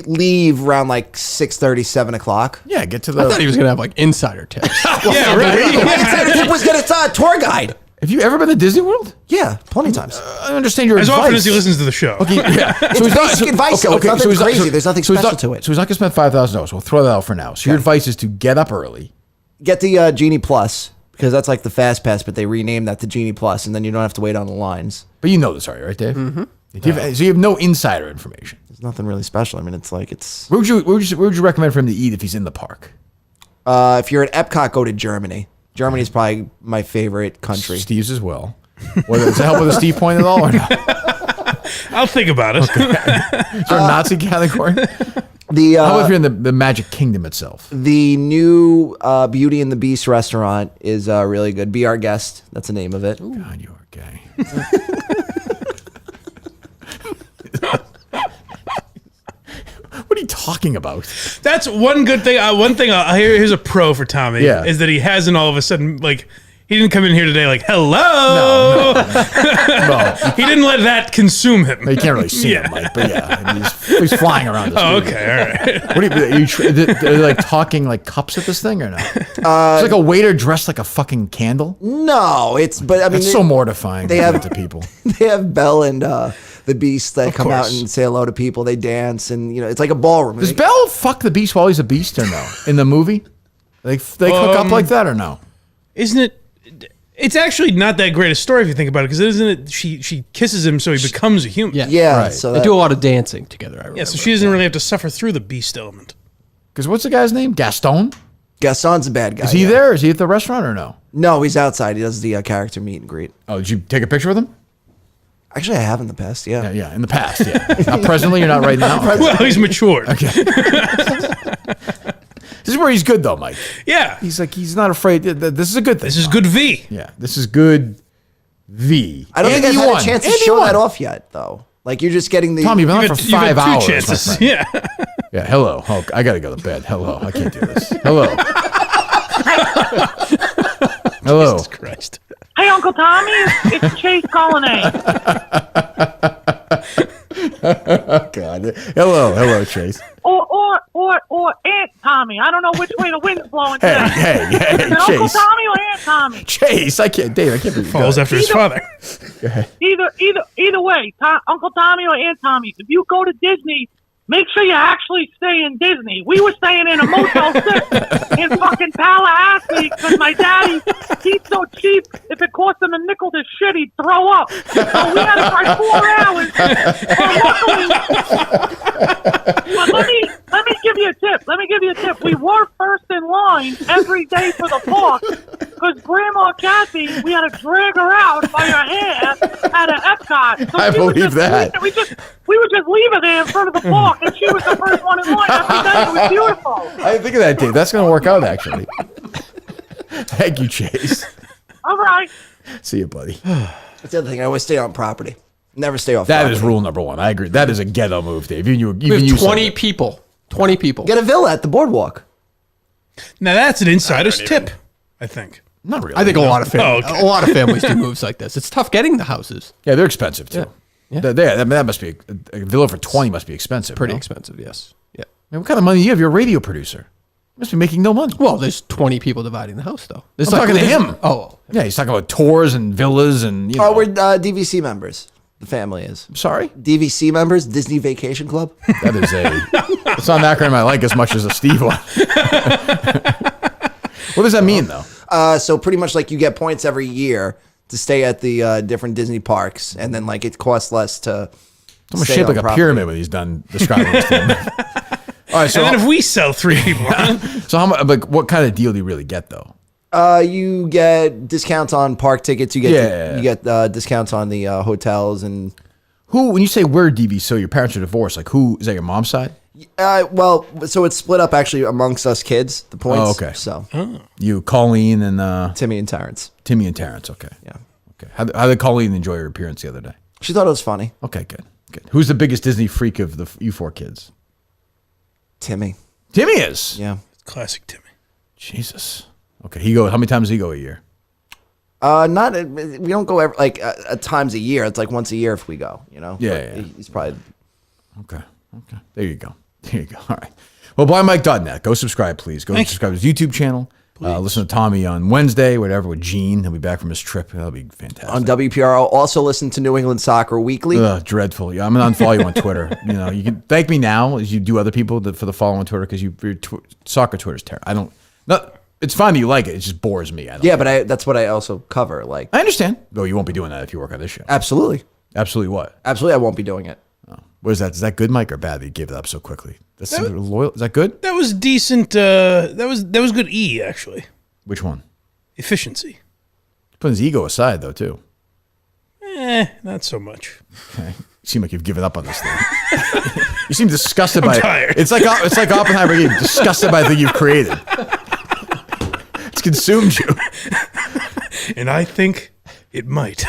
Speaker 4: leave around like 6:30, 7 o'clock.
Speaker 1: Yeah, get to the.
Speaker 2: I thought he was gonna have like insider tips.
Speaker 3: Yeah, right.
Speaker 4: Insider tip was get a tour guide.
Speaker 1: Have you ever been to Disney World?
Speaker 4: Yeah, plenty of times.
Speaker 1: I understand your
Speaker 3: As
Speaker 1: advice.
Speaker 3: often as he listens to the show.
Speaker 1: Okay, yeah.
Speaker 4: It's basic advice, though. It's nothing crazy. There's nothing special to it.
Speaker 1: So he's not going to spend $5,000. We'll throw that out for now. So your advice is to get up early.
Speaker 4: Get the Genie Plus because that's like the Fast Pass, but they renamed that to Genie Plus, and then you don't have to wait on the lines.
Speaker 1: But you know this already, right, Dave? Mm-hmm. So you have no insider information.
Speaker 4: There's nothing really special. I mean, it's like it's.
Speaker 1: Where would you recommend for him to eat if he's in the park?
Speaker 4: If you're at Epcot, go to Germany. Germany is probably my favorite country.
Speaker 1: Steve's as well. Does it help with a Steve point at all or not?
Speaker 3: I'll think about it.
Speaker 1: Okay. Is there a Nazi category? How about if you're in the Magic Kingdom itself?
Speaker 4: The new Beauty and the Beast restaurant is really good. Be Our Guest. That's the name of it.
Speaker 1: God, you are gay. What are you talking about?
Speaker 3: That's one good thing. Here's a pro for Tommy.
Speaker 1: Yeah.
Speaker 3: Is that he hasn't all of a sudden like. He didn't come in here today like, hello.
Speaker 1: No.
Speaker 3: He didn't let that consume him.
Speaker 1: You can't really see him, Mike, but yeah, I mean, he's flying around this
Speaker 3: Oh,
Speaker 1: movie.
Speaker 3: okay, all right.
Speaker 1: What are they like talking like cups at this thing or no? It's like a waiter dressed like a fucking candle.
Speaker 4: No, but I mean,
Speaker 1: it's so mortifying
Speaker 4: they have
Speaker 1: to people.
Speaker 4: They have Belle and the Beast that come out and say hello to people. They dance and it's like a ballroom.
Speaker 1: Does Belle fuck the Beast while he's a beast or no? In the movie, they hook up like that or no?
Speaker 3: Isn't it? It's actually not that great a story if you think about it, because isn't it? She kisses him so he becomes a human.
Speaker 4: Yeah.
Speaker 2: Right.
Speaker 4: So
Speaker 2: they do a lot of dancing together. I remember.
Speaker 3: Yeah, so she doesn't really have to suffer through the beast element.
Speaker 1: Because what's the guy's name? Gaston.
Speaker 4: Gaston's a bad guy.
Speaker 1: Is he there? Is he at the restaurant or no?
Speaker 4: No, he's outside. He does the character meet and greet.
Speaker 1: Oh, did you take a picture with him?
Speaker 4: Actually, I have in the past. Yeah.
Speaker 1: Yeah, in the past. Yeah. Not presently. You're not right now.
Speaker 3: Well, he's matured.
Speaker 1: Okay. This is where he's good though, Mike.
Speaker 3: Yeah.
Speaker 1: He's not afraid. This is a good thing.
Speaker 3: This is good V.
Speaker 1: Yeah. This is good V.
Speaker 4: I don't think I've
Speaker 1: Andy
Speaker 4: had
Speaker 1: won.
Speaker 4: a chance to
Speaker 1: Andy
Speaker 4: show
Speaker 1: won.
Speaker 4: that off yet, though. Like you're just getting the.
Speaker 1: Tom, you've been on for
Speaker 3: You've had
Speaker 1: 5
Speaker 3: two
Speaker 1: hours.
Speaker 3: chances.
Speaker 1: My friend.
Speaker 3: Yeah.
Speaker 1: Yeah. Hello. Oh, I gotta go to bed. Hello. I can't do this. Hello. Hello.
Speaker 3: Jesus Christ.
Speaker 20: Hey, Uncle Tommy, it's Chase Cullinane.
Speaker 1: God. Hello, Chase.
Speaker 20: Or Aunt Tommy. I don't know which way the wind's blowing today.
Speaker 1: Hey,
Speaker 20: Is it Uncle
Speaker 1: Chase.
Speaker 20: Tommy or Aunt Tommy?
Speaker 1: Chase, Dave, I can't believe
Speaker 3: Falls after his father.
Speaker 1: Go ahead.
Speaker 20: Either way, Uncle Tommy or Aunt Tommy. If you go to Disney, make sure you actually stay in Disney. We were staying in a Motel 6 in fucking Tallahassee because my daddy, he's so cheap, if it cost him a nickel to shit, he'd throw up. So we had to drive 4 hours. But let me give you a tip. We were first in line every day for the park because Grandma Kathy, we had to drag her out by her hair at an Epcot. So
Speaker 1: I believe that.
Speaker 20: We would just leave her there in front of the park, and she was the first one in line every day. It was beautiful.
Speaker 1: I didn't think of that, Dave. That's going to work out, actually. Thank you, Chase.
Speaker 20: All right.
Speaker 1: See you, buddy.
Speaker 4: That's the other thing. I always stay on property. Never stay off.
Speaker 1: That
Speaker 4: property.
Speaker 1: is rule number 1. I agree. That is a ghetto move, Dave.
Speaker 2: We have 20 people. 20 people.
Speaker 4: Get a villa at the boardwalk.
Speaker 3: Now that's an insider's tip, I think.
Speaker 1: Not really.
Speaker 2: I think a lot of
Speaker 3: Oh, okay.
Speaker 2: families do moves like this. It's tough getting the houses.
Speaker 1: Yeah, they're expensive, too.
Speaker 2: Yeah.
Speaker 1: That must be, a villa for 20 must be expensive.
Speaker 2: Pretty
Speaker 1: no?
Speaker 2: expensive, yes. Yeah.
Speaker 1: Man, what kind of money do you have? You're a radio producer. You must be making no money.
Speaker 2: Well, there's 20 people dividing the house, though.
Speaker 1: I'm talking to him.
Speaker 2: Oh.
Speaker 1: Yeah, he's talking about tours and villas and,
Speaker 4: Oh, we're DVC members. The family is.
Speaker 1: Sorry?
Speaker 4: DVC members, Disney Vacation Club.
Speaker 1: That is it's not an acronym I like as much as a Steve one. What does that mean, though?
Speaker 4: So pretty much like you get points every year to stay at the different Disney parks, and then like it costs less to.
Speaker 1: It's almost shaped like a pyramid when he's done describing this thing. All right, so
Speaker 3: and then if we sell 3 people,
Speaker 1: so how much? Like, what kind of deal do you really get, though?
Speaker 4: You get discounts on park tickets. You get discounts on the hotels and.
Speaker 1: Who, when you say we're DV, so your parents are divorced, like who, is that your mom's side?
Speaker 4: Well, so it's split up actually amongst us kids, the points.
Speaker 1: Oh, okay.
Speaker 4: So
Speaker 1: You, Colleen, and
Speaker 4: Timmy and Terrence.
Speaker 1: Timmy and Terrence. Okay.
Speaker 4: Yeah.
Speaker 1: Okay. How did Colleen enjoy her appearance the other day?
Speaker 4: She thought it was funny.
Speaker 1: Okay, good. Who's the biggest Disney freak of you four kids?
Speaker 4: Timmy.
Speaker 1: Timmy is?
Speaker 4: Yeah.
Speaker 3: Classic Timmy.
Speaker 1: Jesus. Okay. How many times does he go a year?
Speaker 4: Not we don't go at times a year. It's like once a year if we go.
Speaker 1: Yeah.
Speaker 4: But he's probably
Speaker 1: okay. There you go. All right. Well, blindmike.net. Go subscribe, please. Go subscribe to his YouTube channel. Listen to Tommy on Wednesday, whatever, with Gene. He'll be back from his trip. That'll be fantastic.
Speaker 4: On WPR. I'll also listen to New England Soccer Weekly.
Speaker 1: Dreadful. Yeah, I'm gonna unfollow you on Twitter. You can thank me now as you do other people for the follow on Twitter because your soccer Twitter's terrible. It's fine that you like it. It just bores me.
Speaker 4: But that's what I also cover. Like
Speaker 1: I understand. Though you won't be doing that if you work on this show.
Speaker 4: Absolutely.
Speaker 1: Absolutely what?
Speaker 4: Absolutely, I won't be doing it.
Speaker 1: Oh. What is that? Is that good, Mike, or bad that you gave it up so quickly? That's loyal. Is that good?
Speaker 3: That was decent. That was good. Actually.
Speaker 1: Which one?
Speaker 3: Efficiency.
Speaker 1: Putting his ego aside, though, too.
Speaker 3: Not so much.
Speaker 1: Okay. You seem like you've given up on this thing. You seem disgusted by
Speaker 3: tired.
Speaker 1: it. It's like Oppenheimer. You're disgusted by the thing you've created. It's consumed you.
Speaker 3: And I think it might.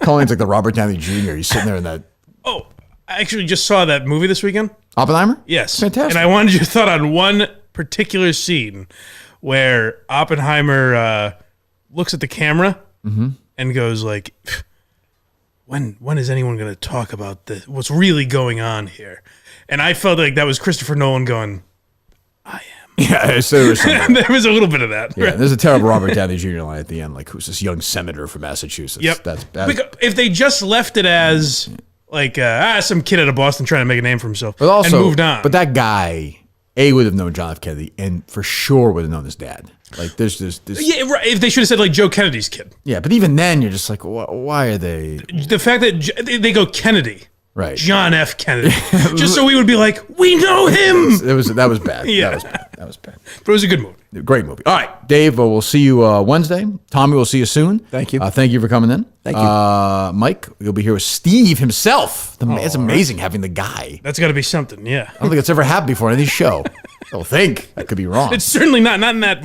Speaker 1: Colleen's like the Robert Downey Jr. He's sitting there in that.
Speaker 3: Oh, I actually just saw that movie this weekend.
Speaker 1: Oppenheimer?
Speaker 3: Yes.
Speaker 1: Fantastic.
Speaker 3: And I wanted your thought on one particular scene where Oppenheimer looks at the camera and goes like, when is anyone going to talk about this? What's really going on here? And I felt like that was Christopher Nolan going, I am.
Speaker 1: Yeah, so there was something.
Speaker 3: There was a little bit of that.
Speaker 1: Yeah, there's a terrible Robert Downey Jr. line at the end, like, who's this young senator from Massachusetts?
Speaker 3: Yep.
Speaker 1: That's
Speaker 3: if they just left it as like some kid out of Boston trying to make a name for himself
Speaker 1: and
Speaker 3: moved on.
Speaker 1: But that guy, would have known John F. Kennedy, and for sure would have known his dad. Like, there's
Speaker 3: yeah, right. If they should have said like Joe Kennedy's kid.
Speaker 1: Yeah, but even then, you're just like, why are they?
Speaker 3: The fact that they go Kennedy,
Speaker 1: right?
Speaker 3: John F. Kennedy, just so we would be like, we know him.
Speaker 1: That was bad.
Speaker 3: Yeah,
Speaker 1: that was bad.
Speaker 3: But it was a good movie.
Speaker 1: Great movie. All right, Dave. We'll see you Wednesday. Tommy, we'll see you soon.
Speaker 4: Thank you.
Speaker 1: Thank you for coming in.
Speaker 4: Thank you.
Speaker 1: Mike, you'll be here with Steve himself. It's amazing having the guy.
Speaker 3: That's got to be something. Yeah.
Speaker 1: I don't think it's ever happened before in any show. I don't think. I could be wrong.
Speaker 3: It's certainly not in that